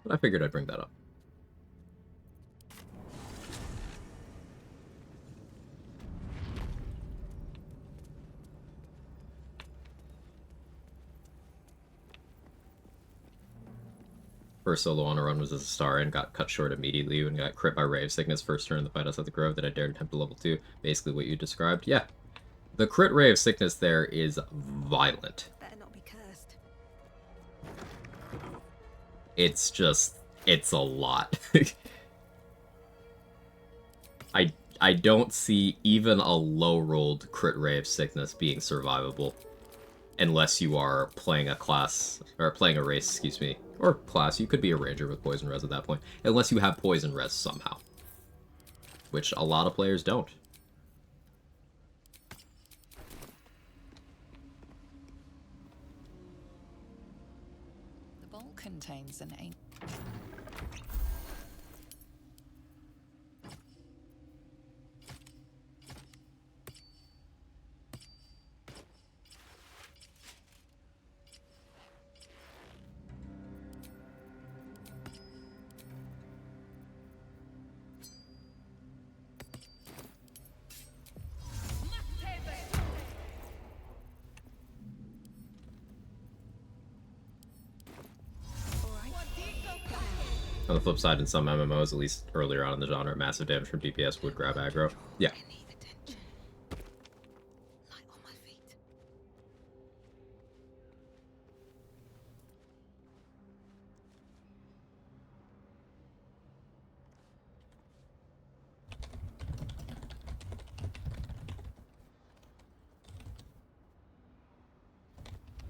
S1: But I figured I'd bring that up. First solo on a run was as a star and got cut short immediately and got crit by Ray of Sickness first turn in the fight outside the Grove that I dared attempt to level 2. Basically what you described. Yeah. The crit Ray of Sickness there is violent.
S15: Better not be cursed.
S1: It's just... it's a lot. I don't see even a low-rolled crit Ray of Sickness being survivable. Unless you are playing a class, or playing a race, excuse me, or class. You could be a ranger with poison res at that point. Unless you have poison res somehow. Which a lot of players don't.
S8: The bowl contains an ancient...
S1: On the flip side, in some MMOs, at least earlier on in the genre, massive damage from DPS would grab aggro. Yeah.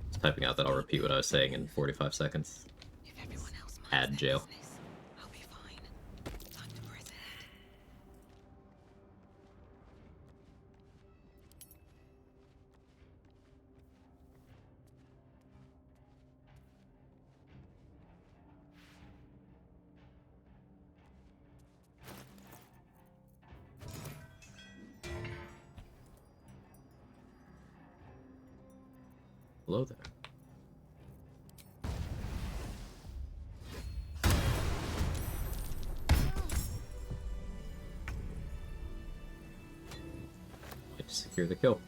S1: Just typing out that I'll repeat what I was saying in 45 seconds. Add jail. Hello there. Get to secure the kill.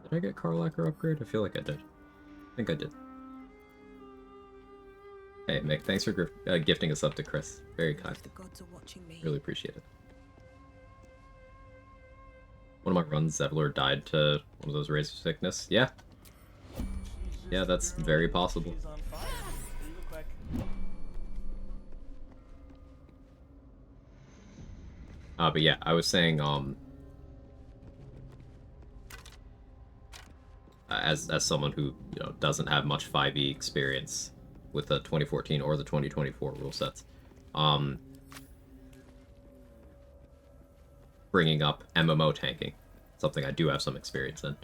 S1: Did I get Carlacker upgrade? I feel like I did. I think I did. Hey, Mick, thanks for gifting us up to Chris. Very kind. Really appreciate it. One of my runs, Zevlor died to one of those rays of sickness. Yeah. Yeah, that's very possible. But yeah, I was saying, as someone who, you know, doesn't have much 5e experience with the 2014 or the 2024 rule sets, bringing up MMO tanking, something I do have some experience in.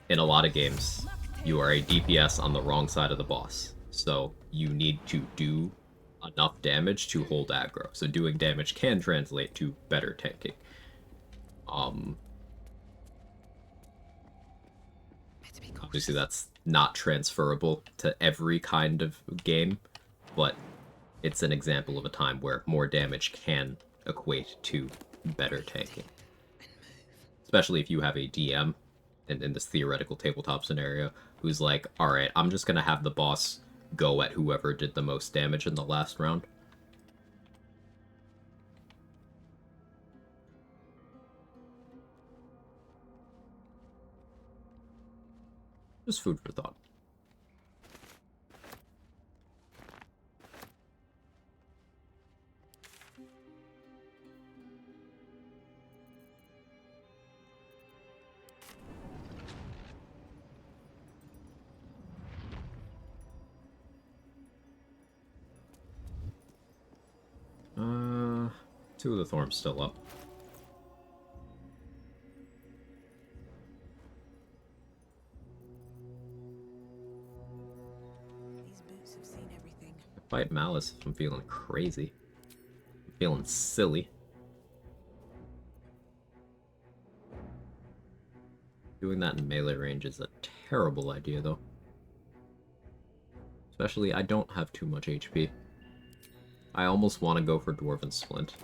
S1: In a lot of games, you are a DPS on the wrong side of the boss, so you need to do enough damage to hold aggro. So doing damage can translate to better tanking. Obviously that's not transferable to every kind of game, but it's an example of a time where more damage can equate to better tanking. Especially if you have a DM in this theoretical tabletop scenario who's like, alright, I'm just gonna have the boss go at whoever did the most damage in the last round. Just food for thought. Two of the Thorns still up.
S13: These boots have seen everything.
S1: Fight Malice if I'm feeling crazy. I'm feeling silly. Doing that in melee range is a terrible idea, though. Especially, I don't have too much HP. I almost want to go for Dwarven Splint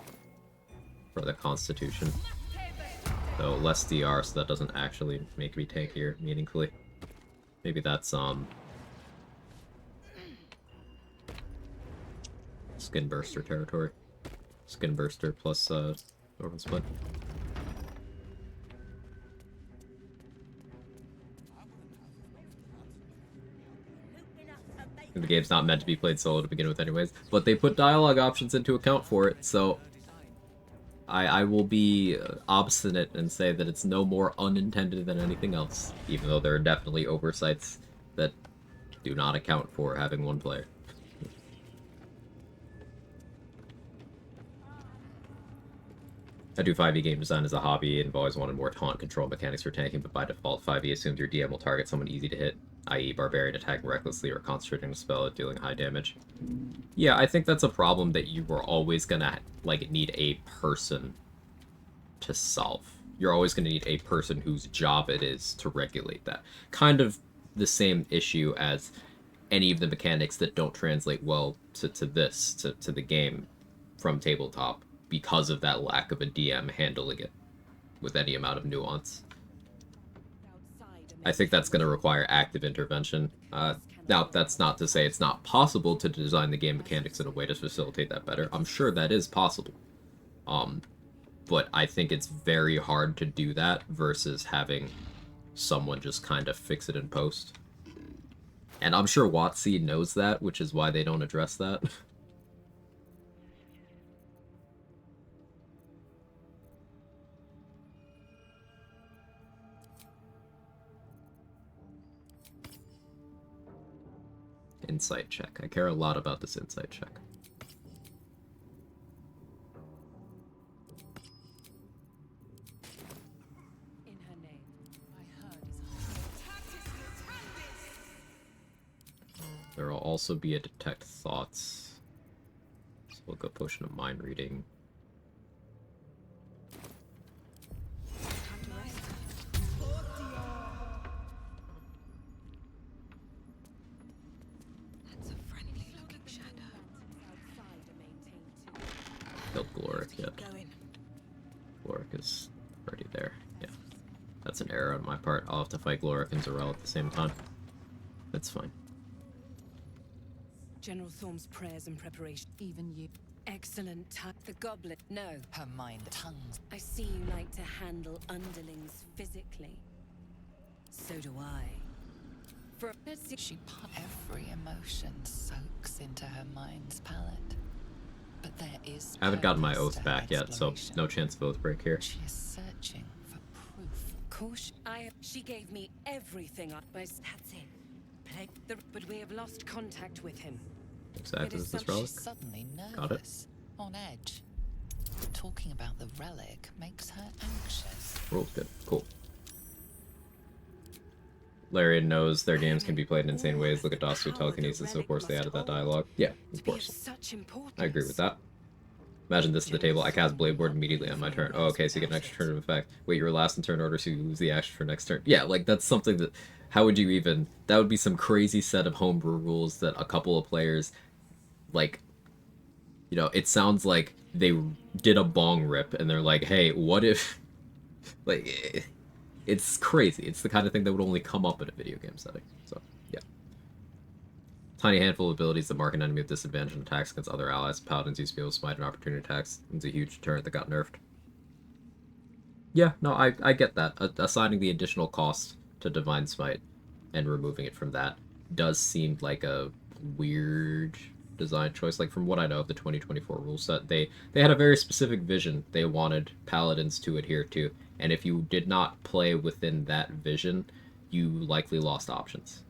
S1: for the Constitution. Though less DR, so that doesn't actually make me tankier meaningfully. Maybe that's, Skin Burster territory. Skin Burster plus, Dwarven Splint. The game's not meant to be played solo to begin with anyways, but they put dialogue options into account for it, so I will be obstinate and say that it's no more unintended than anything else, even though there are definitely oversights that do not account for having one player. I do 5e game design as a hobby and have always wanted more taunt control mechanics for tanking, but by default 5e assumes your DM will target someone easy to hit, i.e. barbarian attacking recklessly or concentrating a spell at dealing high damage. Yeah, I think that's a problem that you were always gonna, like, need a person to solve. You're always gonna need a person whose job it is to regulate that. Kind of the same issue as any of the mechanics that don't translate well to the game from tabletop because of that lack of a DM handling it with any amount of nuance. I think that's going to require active intervention. Now, that's not to say it's not possible to design the game mechanics in a way to facilitate that better. I'm sure that is possible. But I think it's very hard to do that versus having someone just kind of fix it in post. And I'm sure WotC knows that, which is why they don't address that. Insight check. I care a lot about this insight check.
S7: In her name, I heard
S1: There will also be a detect thoughts. So we'll go potion of mind reading. Killed Gloric yet. Gloric is already there. Yeah. That's an error on my part. I'll have to fight Gloric and Zarel at the same time. That's fine.
S7: General Thorm's prayers and preparation. Even you. Excellent. The goblet. No.
S8: Her mind tongues.
S7: I see you like to handle underlings physically. So do I. For
S8: She every emotion soaks into her mind's palette. But there is
S1: I haven't gotten my oath back yet, so no chance of oath break here.
S8: She is searching for proof.
S7: Course, she gave me everything. That's it. But we have lost contact with him.
S1: Exactly as this relic.
S8: She's suddenly
S1: Got it.
S8: nervous, on edge. Talking about the relic makes her anxious.
S1: Rolled good. Cool. Larian knows their games can be played in insane ways. Look at Dostu telekinesis, so of course they added that dialogue. Yeah, of course. I agree with that. Imagine this at the table. I cast Blade Ward immediately on my turn. Oh, okay, so you get an extra turn of effect. Wait, you were last in turn order, so you lose the action for next turn. Yeah, like, that's something that... How would you even... That would be some crazy set of homebrew rules that a couple of players, like... You know, it sounds like they did a bong rip, and they're like, hey, what if... Like... It's crazy. It's the kind of thing that would only come up in a video game setting. So, yeah. Tiny handful of abilities that mark an enemy with disadvantage and attacks against other allies. Paladins used to be able to smite and opportunity attacks. It's a huge deterrent that got nerfed. Yeah, no, I get that. Assigning the additional cost to Divine Smite and removing it from that does seem like a weird design choice. Like, from what I know of the 2024 rule set, they had a very specific vision they wanted paladins to adhere to, and if you did not play within that vision, you likely lost options.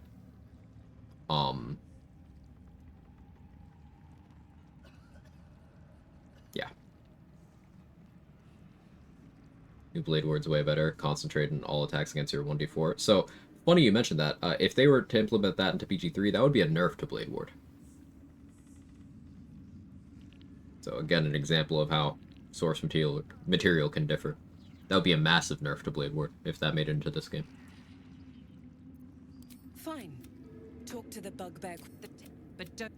S1: Yeah. New Blade Ward's way better. Concentrate on all attacks against your 1d4. So, funny you mentioned that. If they were to implement that into PG3, that would be a nerf to Blade Ward. So, again, an example of how source material can differ. That would be a massive nerf to Blade Ward if that made it into this game.
S7: Fine. Talk to the bugbear, but don't.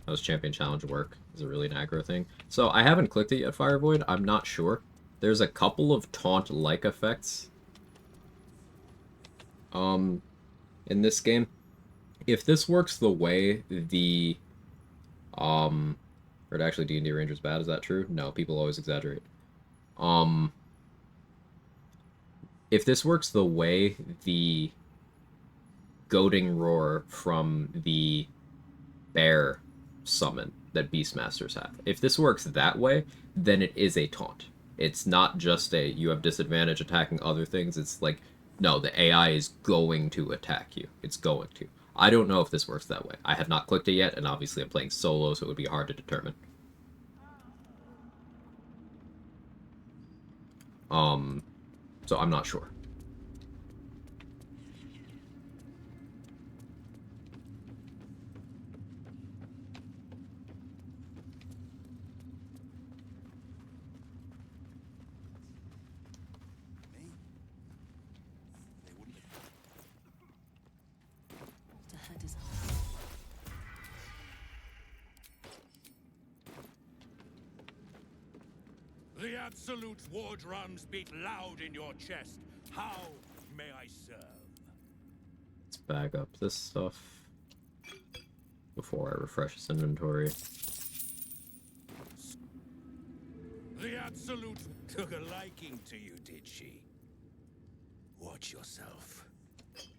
S1: How does Champion Challenge work? Is it really an aggro thing? So I haven't clicked it yet, Fire Void. I'm not sure. There's a couple of taunt-like effects in this game. If this works the way the or actually D&D Ranger's bad, is that true? No, people always exaggerate. If this works the way the goading roar from the bear summon that Beastmasters have, if this works that way, then it is a taunt. It's not just a you have disadvantage attacking other things. It's like, no, the AI is going to attack you. It's going to. I don't know if this works that way. I have not clicked it yet, and obviously I'm playing solo, so it would be hard to determine. So I'm not sure.
S5: The Absolute war drums beat loud in your chest. How may I serve?
S1: Let's back up this stuff before I refresh this inventory.
S5: The Absolute took a liking to you, did she? Watch yourself.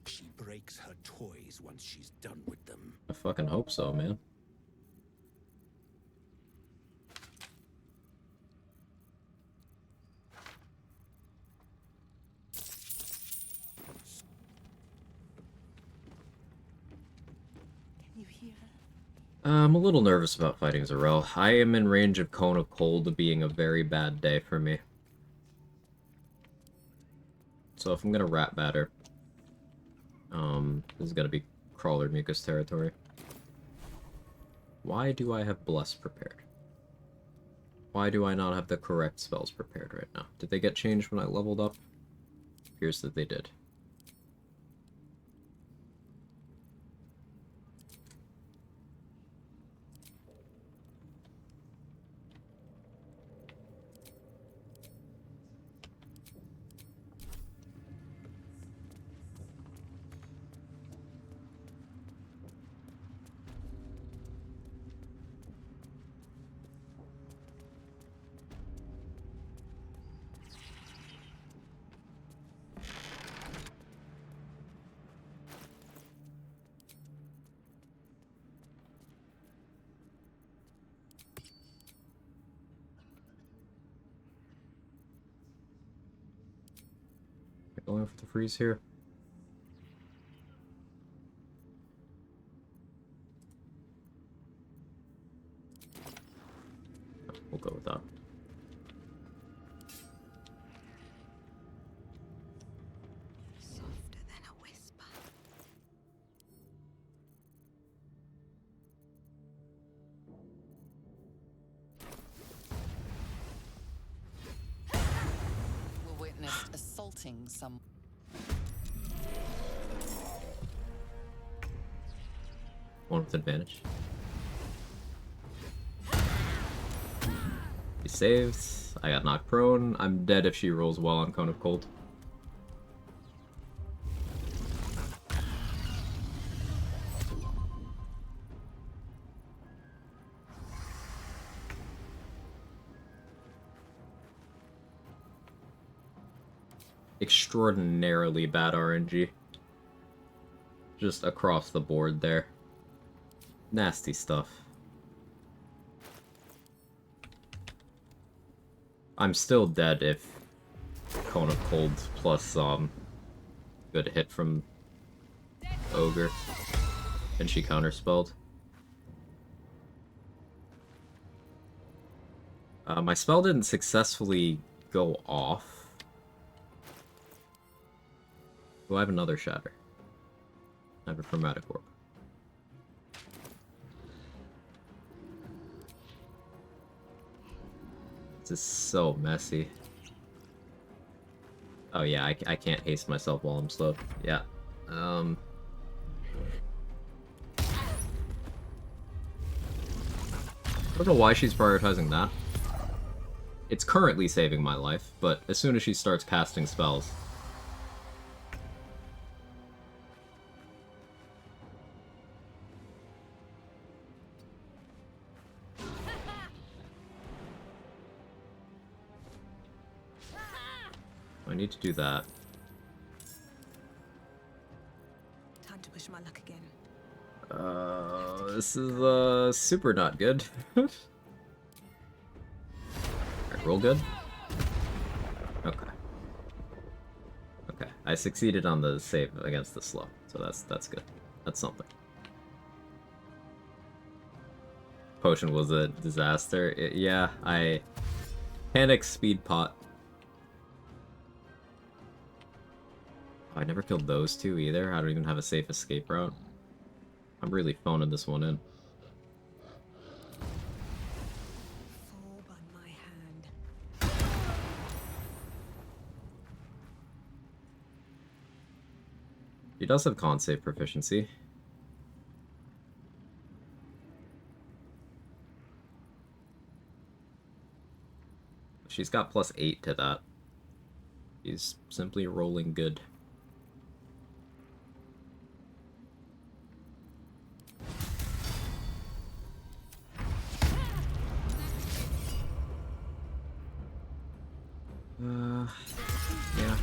S5: She breaks her toys once she's done with them.
S1: I fucking hope so, man. I'm a little nervous about fighting Zarel. I am in range of Cone of Cold being a very bad day for me. So if I'm gonna Rat Batter, this is gonna be Crawler Mucus territory. Why do I have Bless prepared? Why do I not have the correct spells prepared right now? Did they get changed when I leveled up? Appears that they did. Going for the freeze here. We'll go with that.
S15: Softer than a whisper.
S8: Were witnessed assaulting some.
S1: One with advantage. He saves. I got knocked prone. I'm dead if she rolls well on Cone of Cold. extraordinarily bad RNG. Just across the board there. Nasty stuff. I'm still dead if Cone of Cold plus good hit from Ogre and she counterspelled. My spell didn't successfully go off. Do I have another shatter? I have a Chromatic Orb. This is so messy. Oh yeah, I can't haste myself while I'm slowed. Yeah. I don't know why she's prioritizing that. It's currently saving my life, but as soon as she starts casting spells... I need to do that.
S15: Time to push my luck again.
S1: This is, super not good. Alright, roll good? Okay. Okay, I succeeded on the save against the slow, so that's good. That's something. Potion was a disaster. Yeah, I... Panic speed pot. I never killed those two either. I don't even have a safe escape route. I'm really phoning this one in.
S15: Fall by my hand.
S1: She does have con save proficiency. She's got +8 to that. She's simply rolling good. Yeah.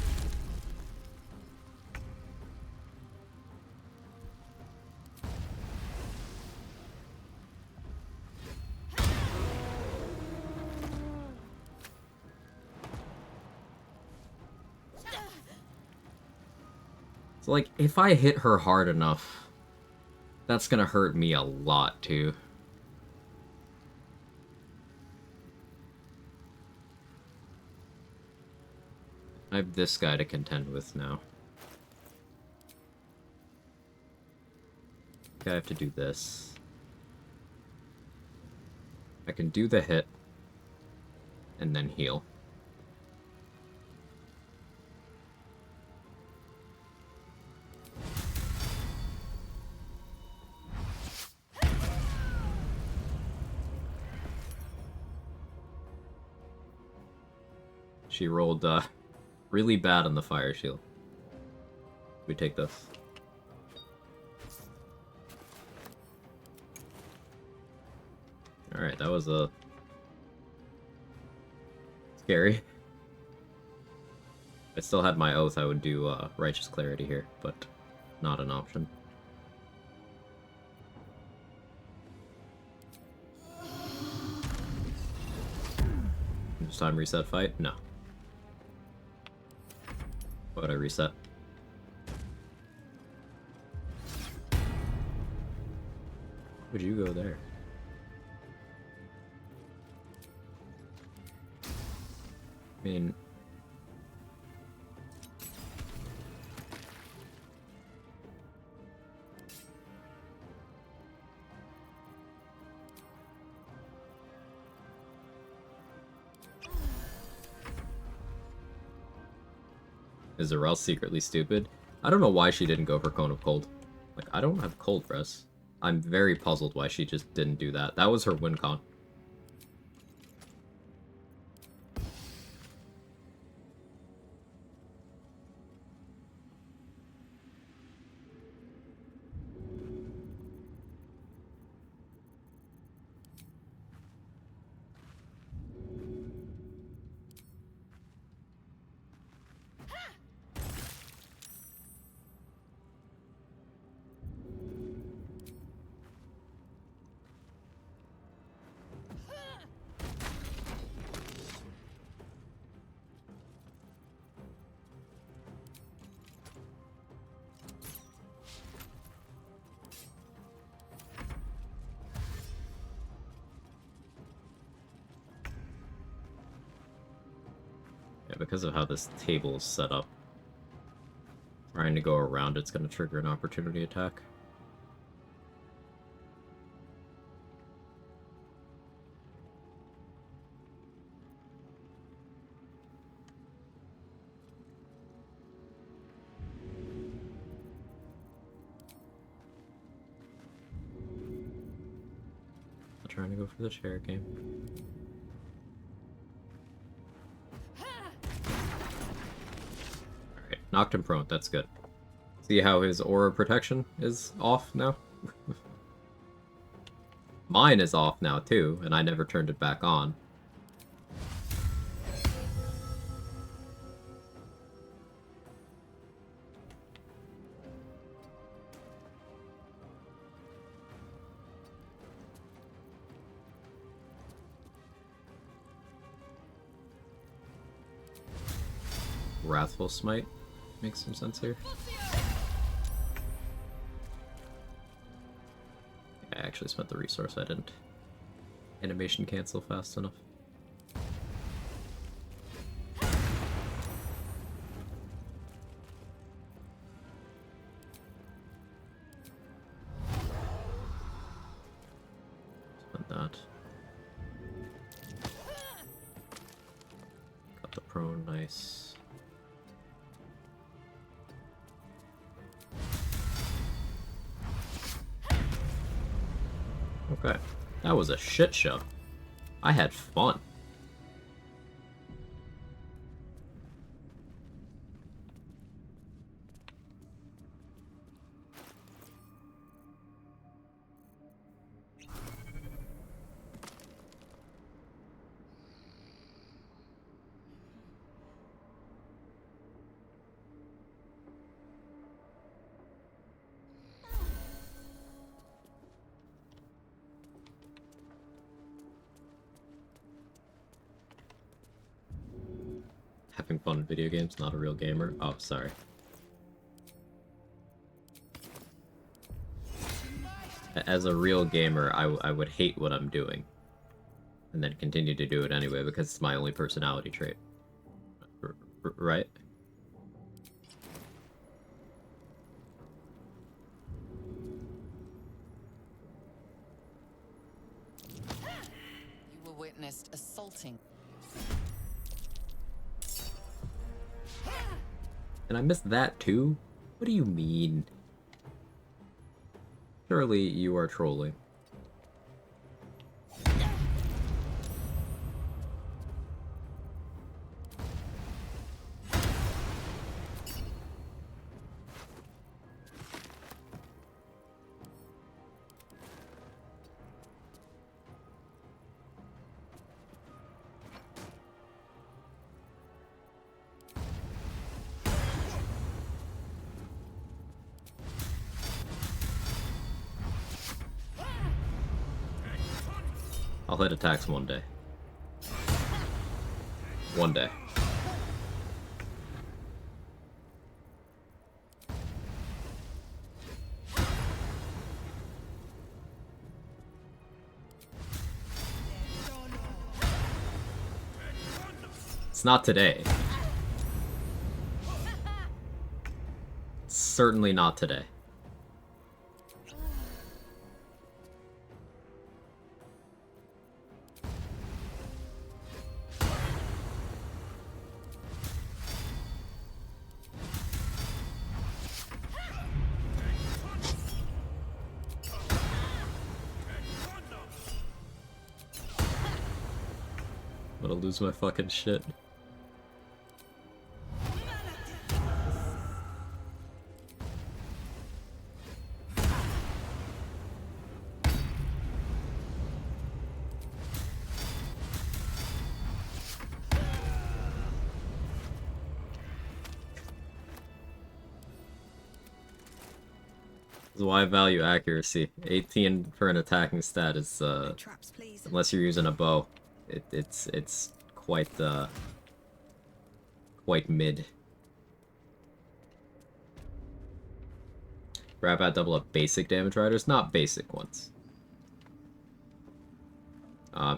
S1: So, like, if I hit her hard enough, that's gonna hurt me a lot, too. I have this guy to contend with now. Okay, I have to do this. I can do the hit, and then heal. She rolled, really bad on the fire shield. We take this. Alright, that was, scary. I still had my oath I would do, Righteous Clarity here, but not an option. This time reset fight? No. Why would I reset? Would you go there? I mean... Is Zarel secretly stupid? I don't know why she didn't go for Cone of Cold. Like, I don't have Cold Press. I'm very puzzled why she just didn't do that. That was her win con. Yeah, because of how this table is set up, trying to go around it's going to trigger an opportunity attack. Trying to go for the chair game. Alright, knocked him prone, that's good. See how his aura protection is off now? Mine is off now too, and I never turned it back on. Wrathful Smite makes some sense here. I actually spent the resource, I didn't animation cancel fast enough. Spent that. Got the prone, nice. Okay, that was a shit show. I had fun. Having fun in video games, not a real gamer. Oh, sorry. As a real gamer, I would hate what I'm doing. And then continue to do it anyway, because it's my only personality trait. Right?
S8: You were witnessed assaulting.
S1: And I missed that too? What do you mean? Surely you are trolling. I'll hit attacks one day. One day. It's not today. It's certainly not today. I'm gonna lose my fucking shit. This is why I value accuracy. 18 for an attacking stat is unless you're using a bow. It's quite quite mid. Grab at double up basic damage riders, not basic ones.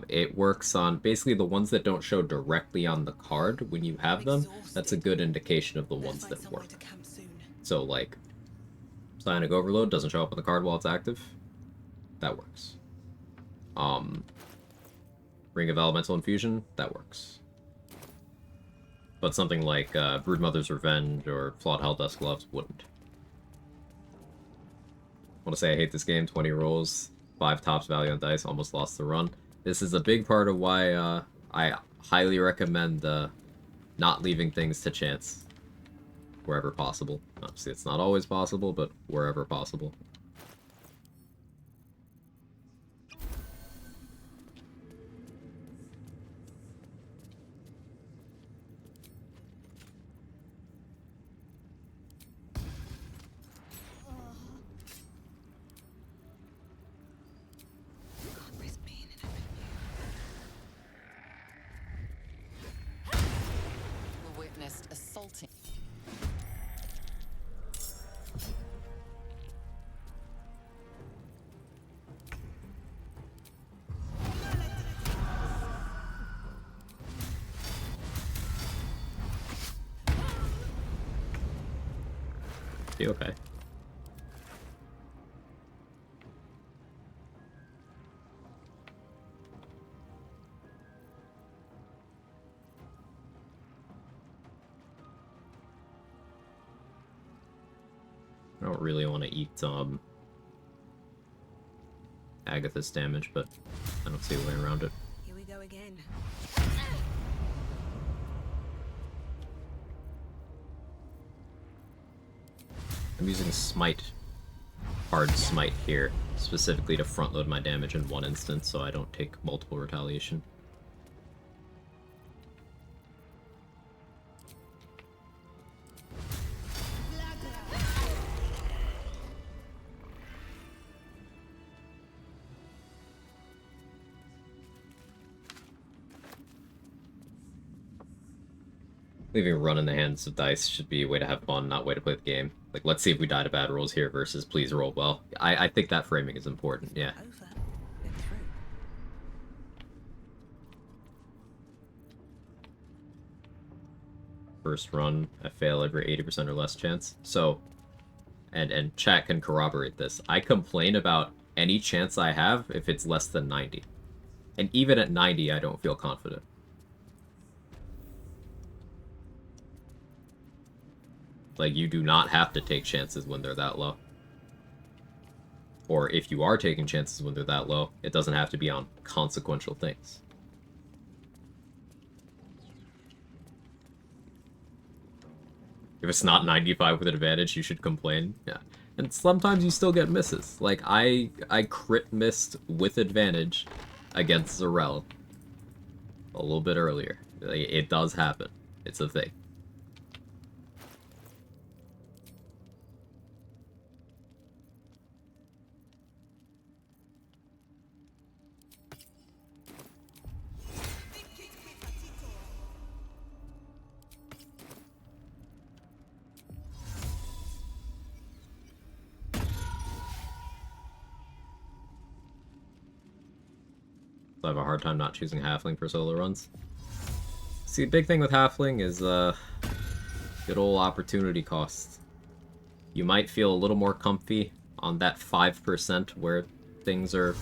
S1: It works on basically the ones that don't show directly on the card when you have them. That's a good indication of the ones that work. So, like, Psionic Overload doesn't show up on the card while it's active. That works. Ring of Elemental Infusion, that works. But something like Broodmother's Revenge or Flawed Helldusk Gloves wouldn't. I want to say I hate this game. 20 rolls, 5 tops value on dice, almost lost the run. This is a big part of why I highly recommend not leaving things to chance wherever possible. Obviously, it's not always possible, but wherever possible.
S8: Witnessed assaulting.
S1: Be okay. I don't really want to eat Agatha's damage, but I don't see a way around it.
S15: Here we go again.
S1: I'm using Smite, hard Smite here, specifically to front load my damage in one instance so I don't take multiple retaliation. Leaving a run in the hands of dice should be a way to have fun, not a way to play the game. Like, let's see if we die to bad rolls here versus please roll well. I think that framing is important, yeah. First run, I fail every 80% or less chance. So, and chat can corroborate this. I complain about any chance I have if it's less than 90. And even at 90, I don't feel confident. Like, you do not have to take chances when they're that low. Or if you are taking chances when they're that low, it doesn't have to be on consequential things. If it's not 95 with an advantage, you should complain. Yeah. And sometimes you still get misses. Like, I crit missed with advantage against Zarel a little bit earlier. Like, it does happen. It's a thing. I have a hard time not choosing Halfling for solo runs. See, the big thing with Halfling is good old opportunity cost. You might feel a little more comfy on that 5% where things are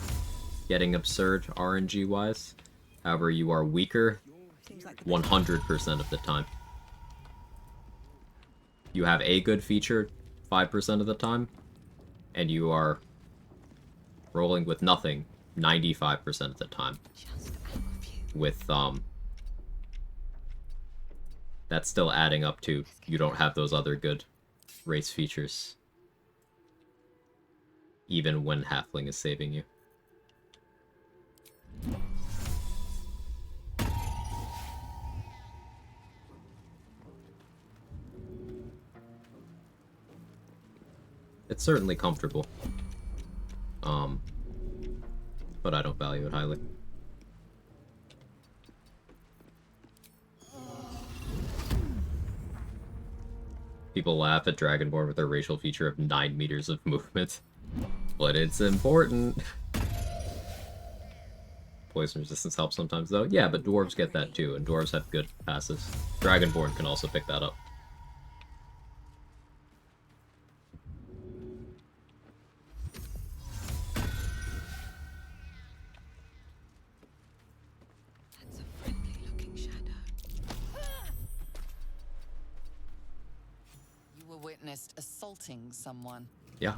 S1: getting absurd RNG-wise. However, you are weaker 100% of the time. You have a good feature 5% of the time, and you are rolling with nothing 95% of the time. With, that's still adding up to you don't have those other good race features. Even when Halfling is saving you. It's certainly comfortable. But I don't value it highly. People laugh at Dragonborn with their racial feature of 9 meters of movement. But it's important. poison resistance helps sometimes, though. Yeah, but dwarves get that too, and dwarves have good passes. Dragonborn can also pick that up.
S15: That's a friendly-looking shadow.
S8: You were witnessed assaulting someone.
S1: Yeah.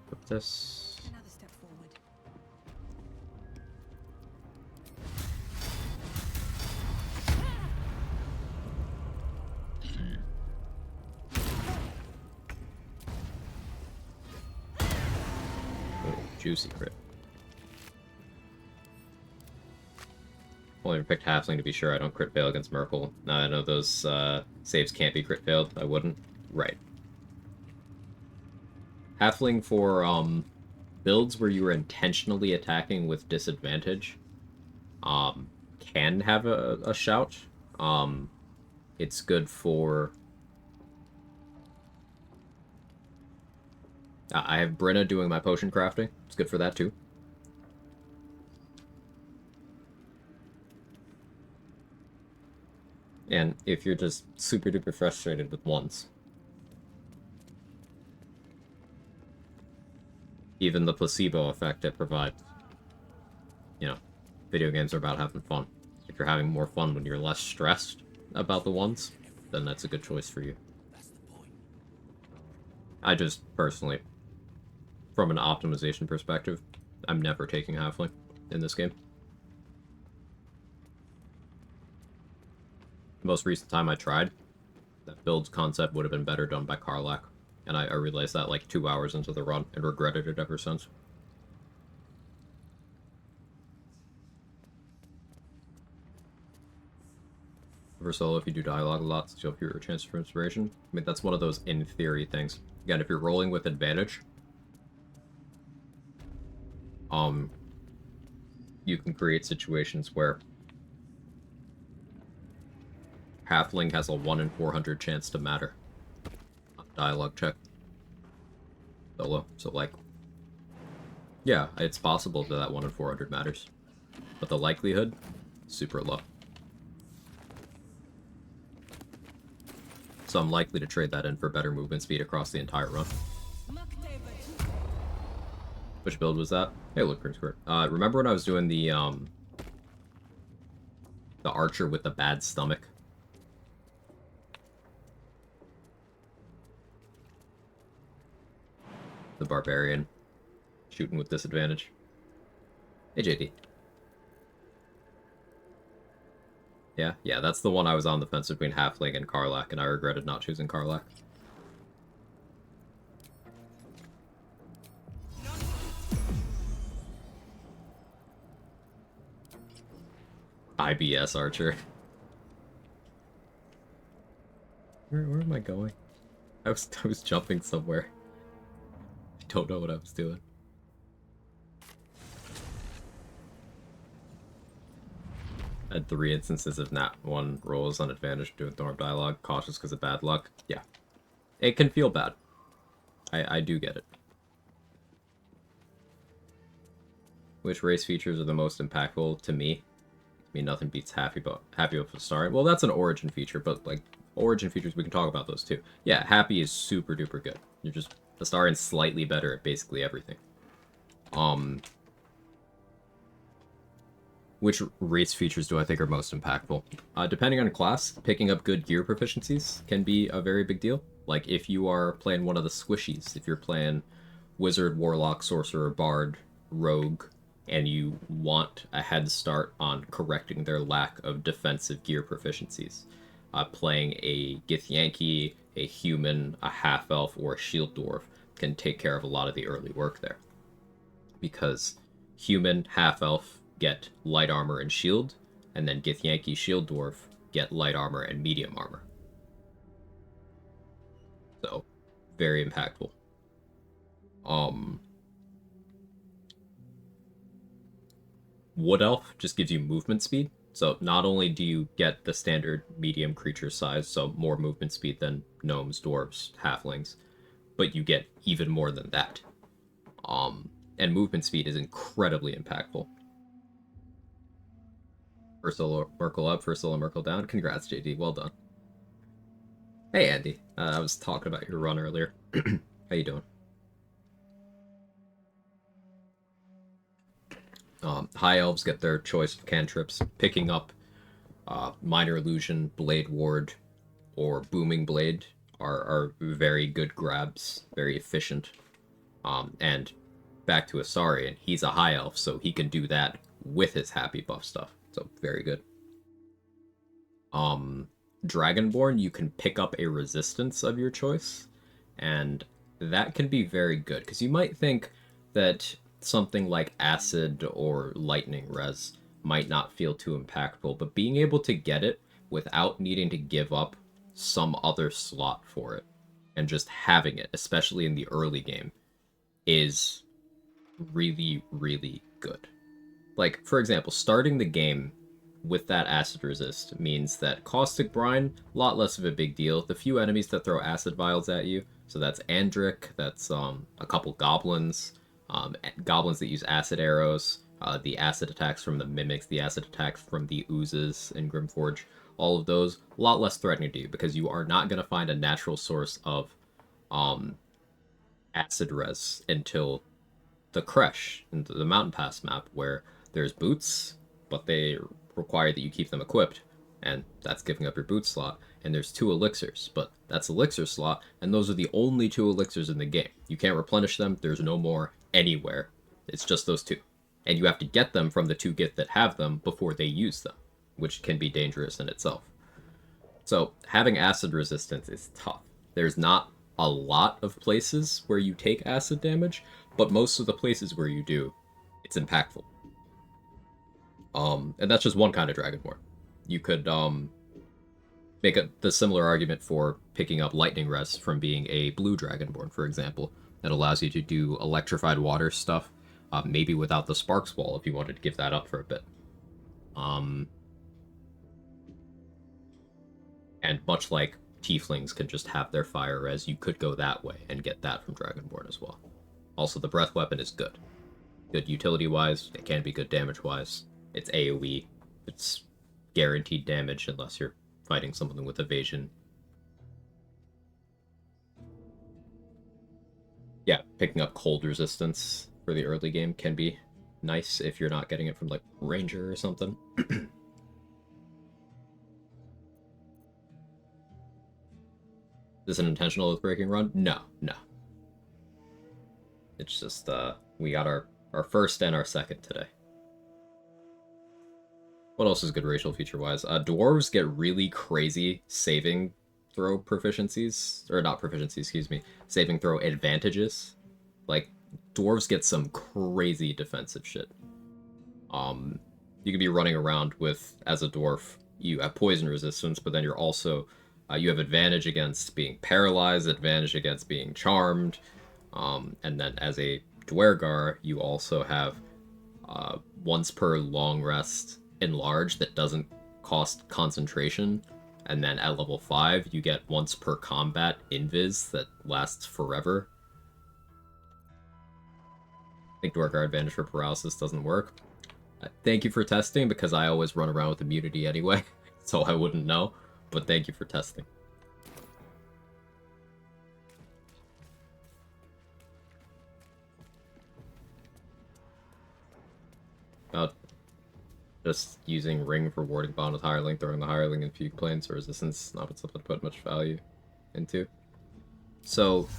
S1: Put this.
S19: Another step forward.
S1: Oh, juicy crit. Only picked halfling to be sure I don't crit fail against Merkel. Now I know those saves can't be crit failed. I wouldn't. Right. Halfling for builds where you are intentionally attacking with disadvantage can have a shout. It's good for... I have Brenna doing my potion crafting. It's good for that too. And if you're just super duper frustrated with ones, even the placebo effect it provides. You know, video games are about having fun. If you're having more fun when you're less stressed about the ones, then that's a good choice for you. I just, personally, from an optimization perspective, I'm never taking halfling in this game. The most recent time I tried, that build concept would have been better done by Karlach, and I realized that like 2 hours into the run and regretted it ever since. For solo, if you do dialogue a lot, you'll have fewer chances for inspiration. I mean, that's one of those in theory things. Again, if you're rolling with advantage, you can create situations where halfling has a 1 in 400 chance to matter on a dialogue check. Solo. So, like, yeah, it's possible that 1 in 400 matters. But the likelihood, super low. So I'm likely to trade that in for better movement speed across the entire run. Which build was that? Hey, look, green square. Remember when I was doing the archer with the bad stomach? The barbarian. Shooting with disadvantage. Hey, JD. Yeah, that's the one I was on the fence between Halfling and Karlach, and I regretted not choosing Karlach. IBS Archer. Where am I going? I was jumping somewhere. I don't know what I was doing. I had 3 instances of nat 1 rolls on advantage doing Thorn dialogue, cautious because of bad luck. Yeah. It can feel bad. I do get it. Which race features are the most impactful to me? I mean, nothing beats happy with Astarion. Well, that's an origin feature, but like origin features, we can talk about those too. Yeah, happy is super duper good. You're just Astarion's slightly better at basically everything. Which race features do I think are most impactful? Depending on class, picking up good gear proficiencies can be a very big deal. Like if you are playing one of the squishies, if you're playing Wizard, Warlock, Sorcerer, Bard, Rogue, and you want a head start on correcting their lack of defensive gear proficiencies, playing a Githyanki, a human, a half-elf, or a shield dwarf can take care of a lot of the early work there. Because human, half-elf get light armor and shield, and then Githyanki, shield dwarf get light armor and medium armor. So, very impactful. Wood Elf just gives you movement speed. So not only do you get the standard medium creature size, so more movement speed than gnomes, dwarves, halflings, but you get even more than that. And movement speed is incredibly impactful. Ursula Merkel up, Ursula Merkel down. Congrats, JD. Well done. Hey, Andy. I was talking about your run earlier. How you doing? High elves get their choice of cantrips. Picking up Minor Illusion, Blade Ward, or Booming Blade are very good grabs, very efficient. And back to Asarian, he's a high elf, so he can do that with his happy buff stuff. So very good. Dragonborn, you can pick up a resistance of your choice, and that can be very good, because you might think that something like acid or lightning res might not feel too impactful, but being able to get it without needing to give up some other slot for it, and just having it, especially in the early game, is really, really good. Like, for example, starting the game with that acid resist means that Caustic Brine, a lot less of a big deal. The few enemies that throw acid vials at you, so that's Andric, that's a couple goblins, goblins that use acid arrows, the acid attacks from the mimics, the acid attacks from the oozes in Grimforge, all of those, a lot less threatening to you, because you are not going to find a natural source of acid res until the Kresh, into the Mountain Pass map, where there's boots, but they require that you keep them equipped, and that's giving up your boot slot. And there's 2 elixirs, but that's elixir slot, and those are the only 2 elixirs in the game. You can't replenish them, there's no more anywhere. It's just those 2. And you have to get them from the 2 git that have them before they use them, which can be dangerous in itself. So having acid resistance is tough. There's not a lot of places where you take acid damage, but most of the places where you do, it's impactful. And that's just one kind of Dragonborn. You could make the similar argument for picking up Lightning Res from being a blue Dragonborn, for example. That allows you to do electrified water stuff, maybe without the Sparks Wall if you wanted to give that up for a bit. And much like Tieflings can just have their fire res, you could go that way and get that from Dragonborn as well. Also, the Breath Weapon is good. Good utility-wise, it can be good damage-wise. It's AoE. It's guaranteed damage unless you're fighting something with evasion. Yeah, picking up cold resistance for the early game can be nice if you're not getting it from, like, Ranger or something. Is this an intentional Oathbreaking run? No. It's just, we got our first and our second today. What else is good racial feature-wise? Dwarves get really crazy saving throw proficiencies. Or not proficiencies, excuse me. Saving throw advantages. Like, dwarves get some crazy defensive shit. You could be running around with, as a dwarf, you have poison resistance, but then you're also, you have advantage against being paralyzed, advantage against being charmed, and then as a Dwergar, you also have once per long rest enlarge that doesn't cost concentration, and then at level 5 you get once per combat invis that lasts forever. I think Dwergar advantage for paralysis doesn't work. Thank you for testing, because I always run around with immunity anyway, so I wouldn't know, but thank you for testing. About just using Ring for warding bond with Hireling, throwing the Hireling in Fugue Planes for resistance, not something to put much value into. So,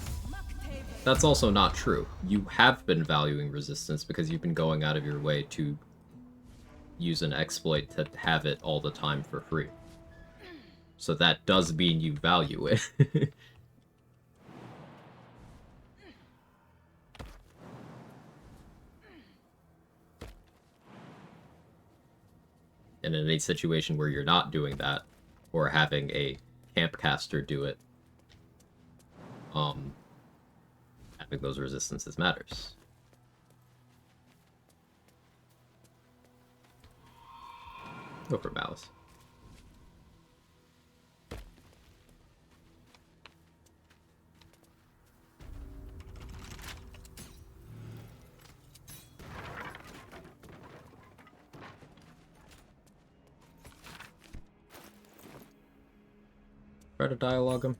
S1: that's also not true. You have been valuing resistance because you've been going out of your way to use an exploit to have it all the time for free. So that does mean you value it. And in a situation where you're not doing that, or having a campcaster do it, having those resistances matters. Go for Malice. Try to dialogue him.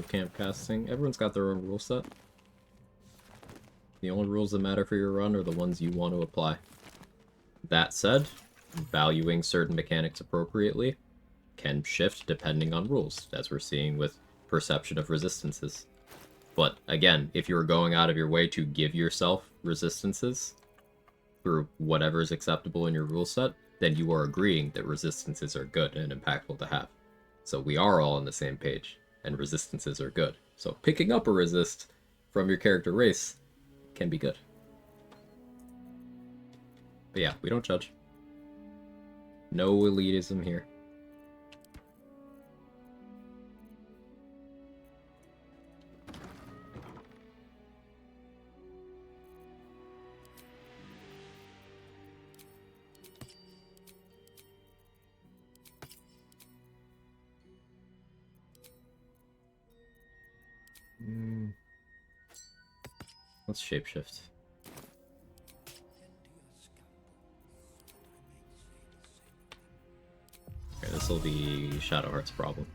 S1: Camp casting. Everyone's got their own rule set. The only rules that matter for your run are the ones you want to apply. That said, valuing certain mechanics appropriately can shift depending on rules, as we're seeing with perception of resistances. But again, if you're going out of your way to give yourself resistances through whatever is acceptable in your rule set, then you are agreeing that resistances are good and impactful to have. So we are all on the same page, and resistances are good. So picking up a resist from your character race can be good. But yeah, we don't judge. No elitism here. Let's shapeshift. Okay, this will be Shadowheart's problem.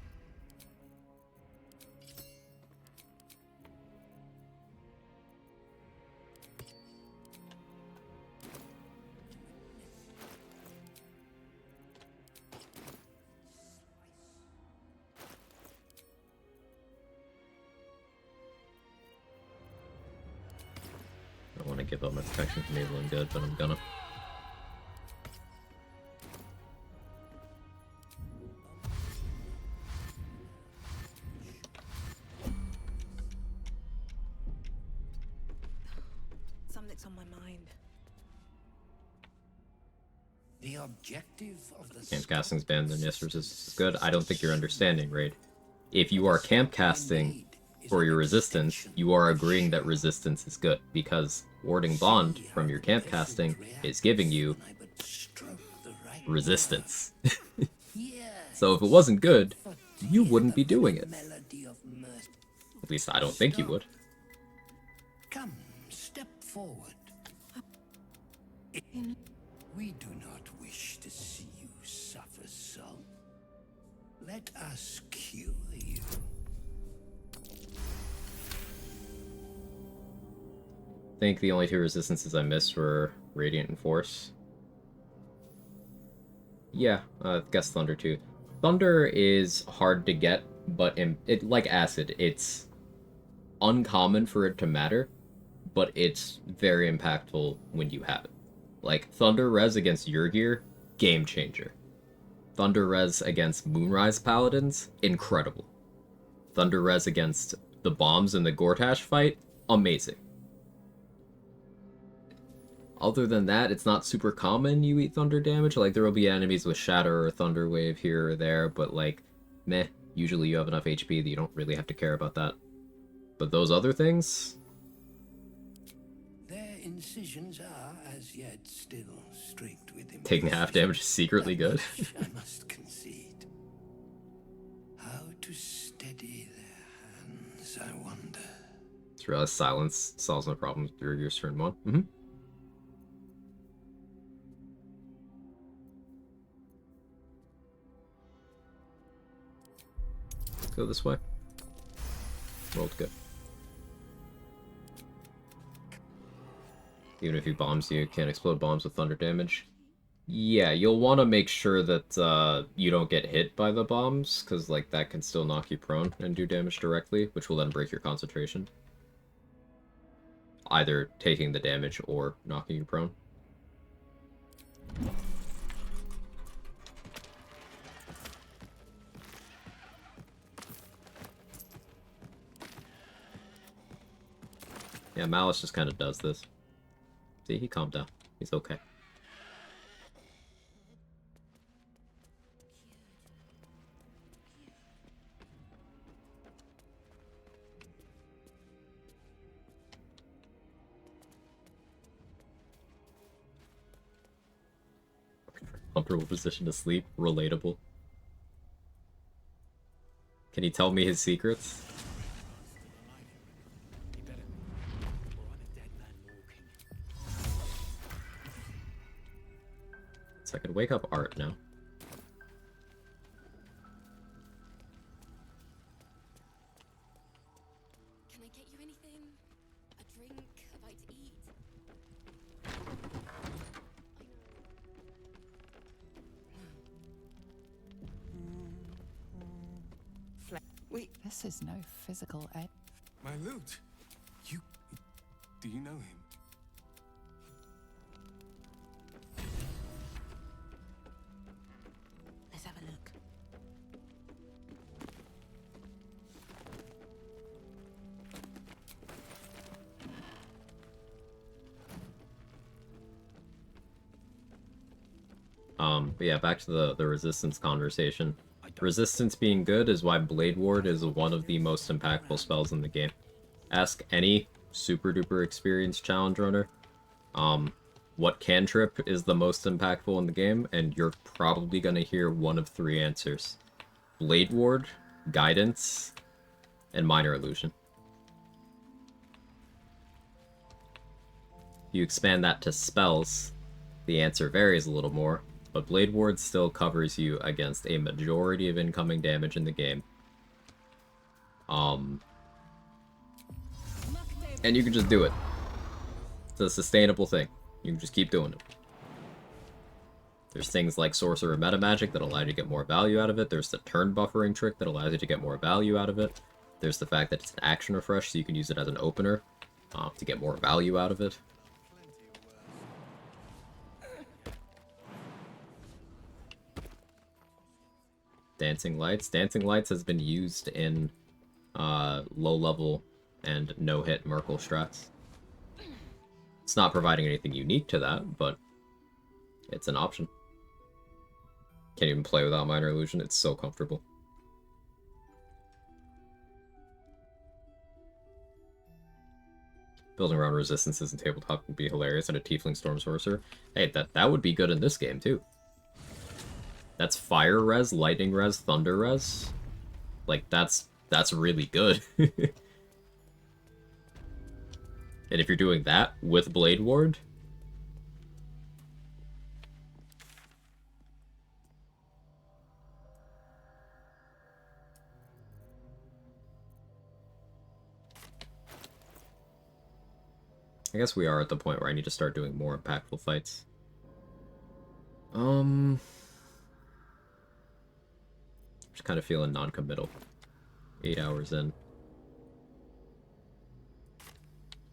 S1: I don't want to give up my protection from evil and good, but I'm gonna.
S19: Something's on my mind.
S14: The objective of the
S1: Camp casting's banned, then yes, resistance is good. I don't think you're understanding, Raid. If you are camp casting for your resistance, you are agreeing that resistance is good, because warding bond from your camp casting is giving you resistance. So if it wasn't good, you wouldn't be doing it. At least I don't think you would.
S14: Come, step forward. We do not wish to see you suffer so. Let us cure you.
S1: I think the only two resistances I missed were Radiant and Force. Yeah, I guess Thunder too. Thunder is hard to get, but like Acid, it's uncommon for it to matter, but it's very impactful when you have it. Like, Thunder Res against Yurgir, game changer. Thunder Res against Moonrise Paladins, incredible. Thunder Res against the bombs in the Gortash fight, amazing. Other than that, it's not super common you eat thunder damage. Like, there will be enemies with Shatter or Thunder Wave here or there, but like, meh. Usually you have enough HP that you don't really have to care about that. But those other things...
S14: Their incisions are, as yet, still streaked with impressive.
S1: Taking half damage is secretly good.
S14: I must concede. How to steady their hands, I wonder.
S1: Just realized silence solves no problems through your turn 1. Mm-hmm. Go this way. Rolled good. Even if he bombs you, can't explode bombs with thunder damage. Yeah, you'll want to make sure that you don't get hit by the bombs, because like that can still knock you prone and do damage directly, which will then break your concentration. Either taking the damage or knocking you prone. Yeah, Malice just kind of does this. See, he calmed down. He's okay. Comfortable position to sleep. Relatable. Can he tell me his secrets? So I could wake up Art now.
S7: Can I get you anything? A drink? A bite to eat?
S9: Wait.
S8: This is no physical aid.
S5: My lute. You... Do you know him?
S9: Let's have a look.
S1: But yeah, back to the resistance conversation. Resistance being good is why Blade Ward is one of the most impactful spells in the game. Ask any super duper experienced challenge runner, what cantrip is the most impactful in the game, and you're probably gonna hear one of three answers. Blade Ward, Guidance, and Minor Illusion. You expand that to spells, the answer varies a little more, but Blade Ward still covers you against a majority of incoming damage in the game. And you can just do it. It's a sustainable thing. You can just keep doing it. There's things like Sorcerer Meta Magic that allow you to get more value out of it. There's the turn buffering trick that allows you to get more value out of it. There's the fact that it's an action refresh, so you can use it as an opener to get more value out of it. Dancing Lights. Dancing Lights has been used in low-level and no-hit Merkle strats. It's not providing anything unique to that, but it's an option. Can't even play without Minor Illusion, it's so comfortable. Building around resistances in tabletop would be hilarious, and a Tiefling Storm Sorcerer. Hey, that would be good in this game, too. That's Fire Res, Lightning Res, Thunder Res. Like, that's really good. And if you're doing that with Blade Ward... I guess we are at the point where I need to start doing more impactful fights. Just kind of feeling non-committal. 8 hours in.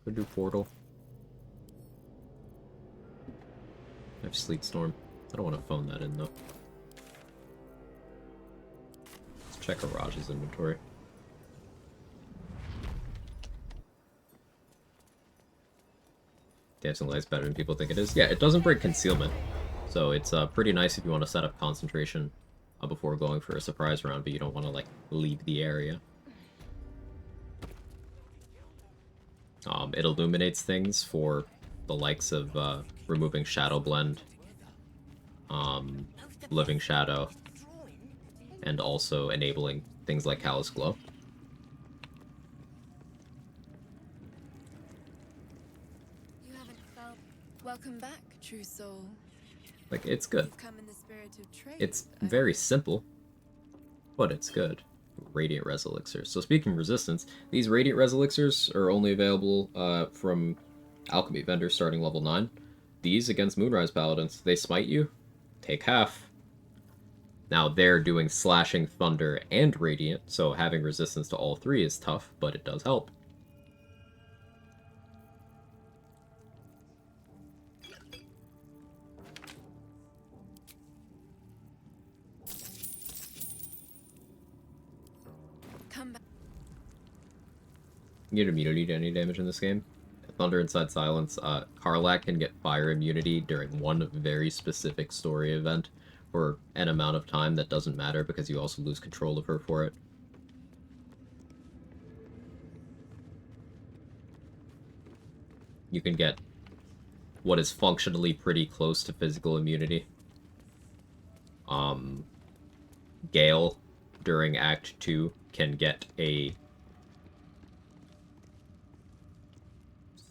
S1: Could do Portal. I have Sleet Storm. I don't want to phone that in, though. Let's check Arage's inventory. Dancing Light's better than people think it is. Yeah, it doesn't break concealment. So it's pretty nice if you want to set up concentration before going for a surprise round, but you don't want to, like, leave the area. It illuminates things for the likes of removing Shadow Blend, Living Shadow, and also enabling things like Callous Glow.
S7: You haven't felt welcome back, true soul.
S1: Like, it's good.
S7: Come in the spirit of trade.
S1: It's very simple, but it's good. Radiant Res Elixirs. So speaking of resistance, these Radiant Res Elixirs are only available from alchemy vendors starting level 9. These against Moonrise Paladins, they smite you, take half. Now they're doing slashing, thunder, and radiant, so having resistance to all three is tough, but it does help. You get immunity to any damage in this game. Thunder Inside Silence. Karlach can get fire immunity during one very specific story event for an amount of time that doesn't matter because you also lose control of her for it. You can get what is functionally pretty close to physical immunity Gale during Act 2 can get a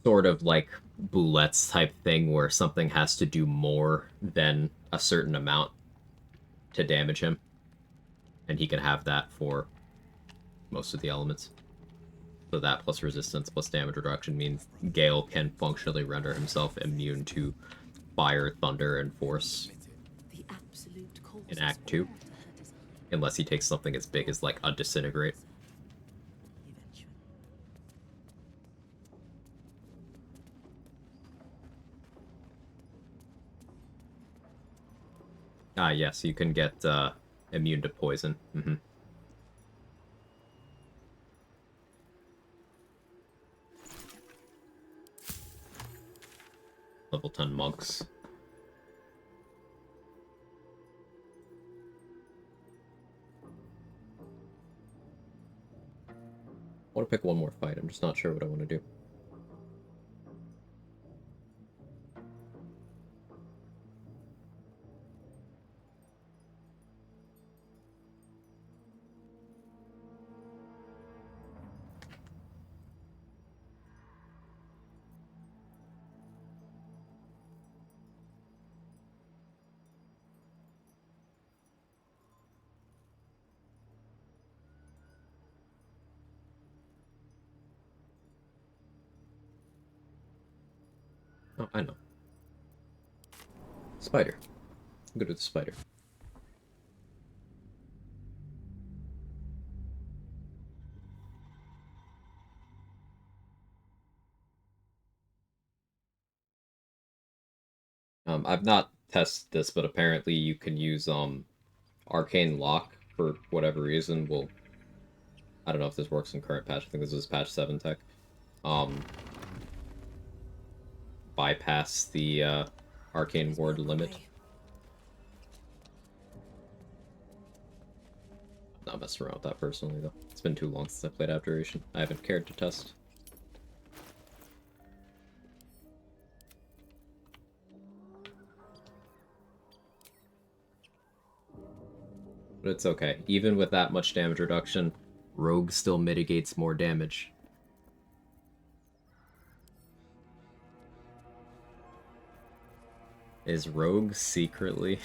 S1: sort of like boulettes type thing where something has to do more than a certain amount to damage him. And he can have that for most of the elements. So that plus resistance plus damage reduction means Gale can functionally render himself immune to fire, thunder, and force in Act 2. Unless he takes something as big as like a disintegrate. Ah, yes, you can get immune to poison. Mm-hmm. Level 10 monks. I want to pick one more fight. I'm just not sure what I want to do. Oh, I know. Spider. I'm good with the spider. I've not tested this, but apparently you can use Arcane Lock for whatever reason. Well, I don't know if this works in current patch. I think this is patch 7 tech. Bypass the Arcane Ward limit. Not messing around with that personally, though. It's been too long since I played Abjuration. I haven't cared to test. But it's okay. Even with that much damage reduction, Rogue still mitigates more damage. Is Rogue secretly...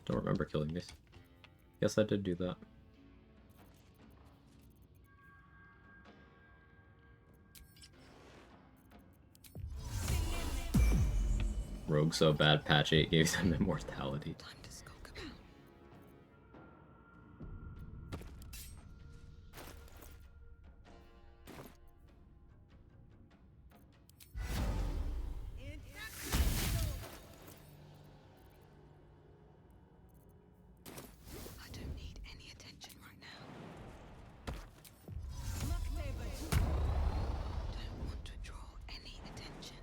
S1: Don't remember killing these. Guess I did do that. Rogue so bad, patch 8 gave them immortality.
S15: I don't need any attention right now. Don't want to draw any attention.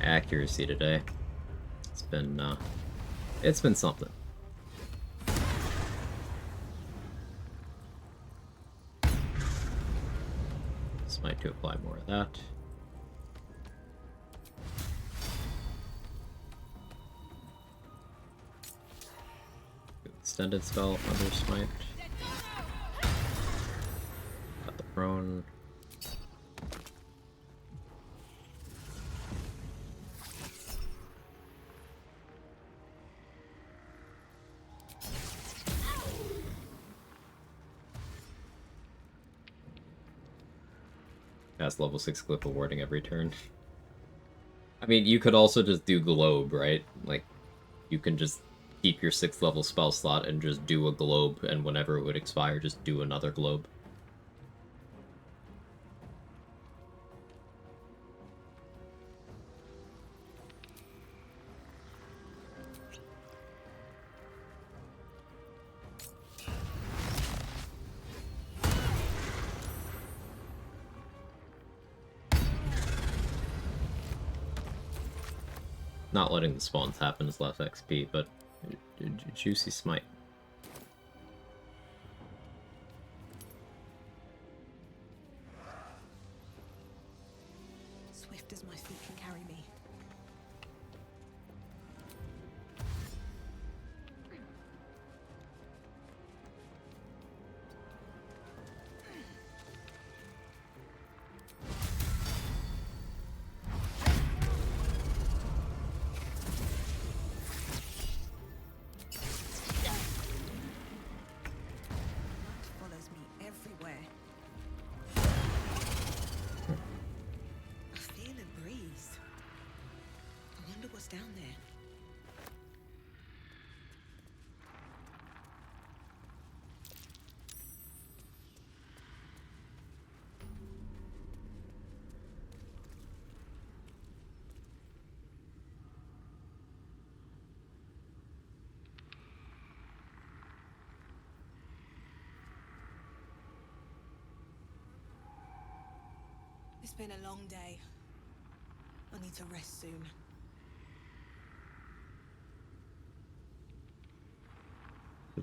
S1: Accuracy today. It's been something. Smite to apply more of that. Extended spell, Thunder Smite. Got the prone. Cast level 6 Glyph of Warding every turn. I mean, you could also just do Globe, right? Like, you can just keep your 6th level spell slot and just do a globe, and whenever it would expire, just do another globe. Not letting the spawns happen is less XP, but juicy smite.
S13: Swift as my feet can carry me. Follows me everywhere. I feel a breeze. I wonder what's down there. It's been a long day. I need to rest soon.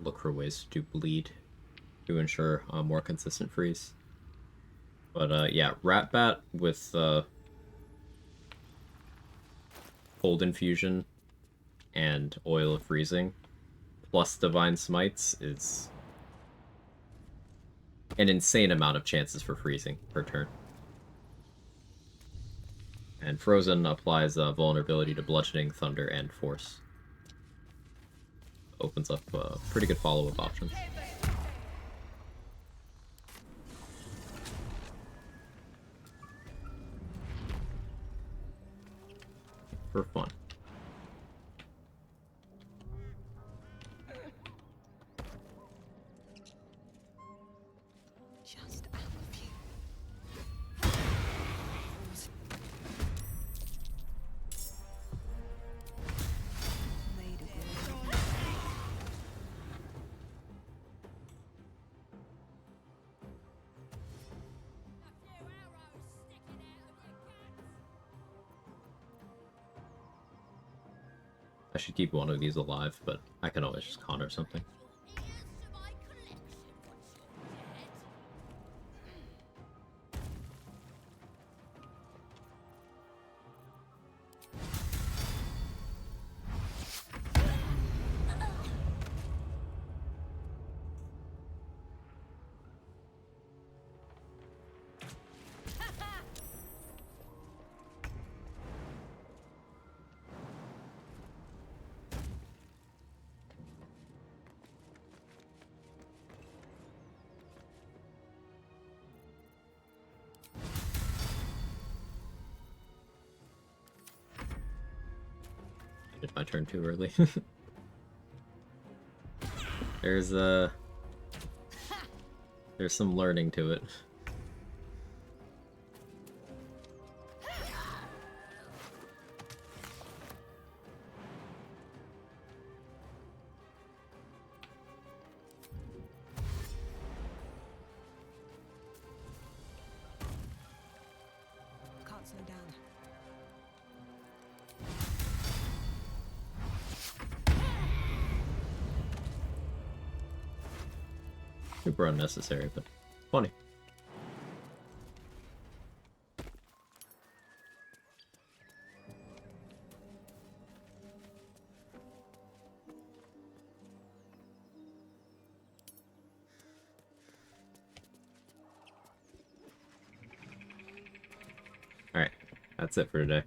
S1: Look for ways to bleed to ensure a more consistent freeze. But yeah, Rat Bat with Cold Infusion and Oil of Freezing plus Divine Smites is an insane amount of chances for freezing per turn. And Frozen applies vulnerability to Bludgeoning, Thunder, and Force. Opens up pretty good follow-up options. For fun.
S13: Just out of view. Made it.
S1: I should keep one of these alive, but I can always just con or something. Did my turn too early. There's some learning to it.
S13: Can't slow down.
S1: Super unnecessary, but funny. Alright, that's it for today.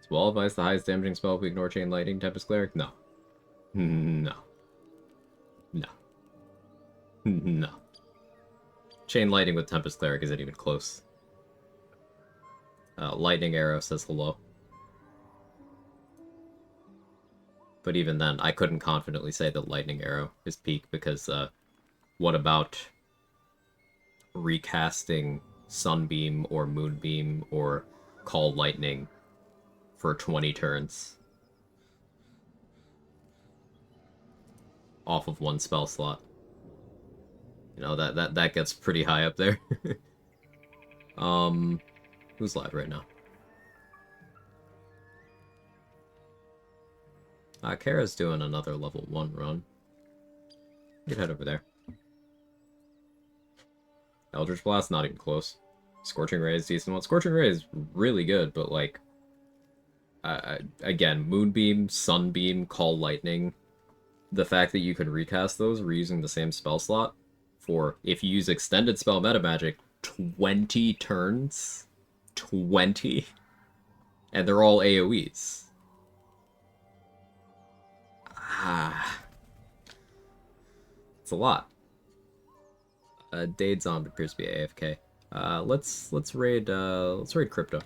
S1: Wall of Ice the highest damaging spell if we ignore Chain Lightning, Tempest Cleric? No. No. No. No. Chain Lightning with Tempest Cleric isn't even close. Lightning Arrow says hello. But even then, I couldn't confidently say that Lightning Arrow is peak, because what about recasting Sunbeam or Moonbeam or Call Lightning for 20 turns off of one spell slot? You know, that gets pretty high up there. Who's live right now? Kara's doing another level 1 run. You can head over there. Eldritch Blast, not even close. Scorching Ray is decent one. Scorching Ray is really good, but like... again, Moonbeam, Sunbeam, Call Lightning. The fact that you can recast those reusing the same spell slot for, if you use Extended Spell Meta Magic, 20 turns? 20? And they're all AoEs. It's a lot. Dade Zombie appears to be AFK. Let's raid Crypto.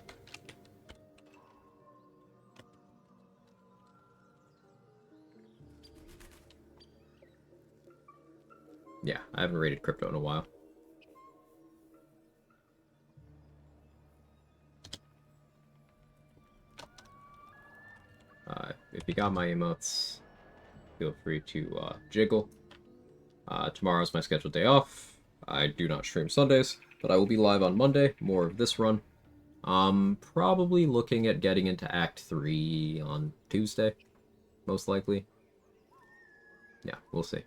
S1: Yeah, I haven't raided Crypto in a while. If you got my emotes, feel free to jiggle. Tomorrow's my scheduled day off. I do not stream Sundays, but I will be live on Monday, more of this run. Probably looking at getting into Act 3 on Tuesday, most likely. Yeah, we'll see.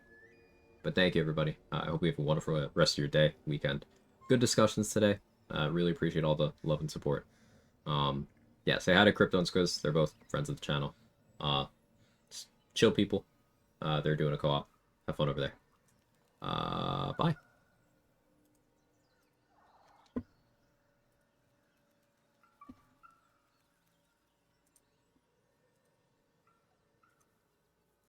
S1: But thank you, everybody. I hope you have a wonderful rest of your day, weekend. Good discussions today. Really appreciate all the love and support. Yeah, say hi to Crypto and Squiz. They're both friends of the channel. Chill people. They're doing a co-op. Have fun over there. Bye.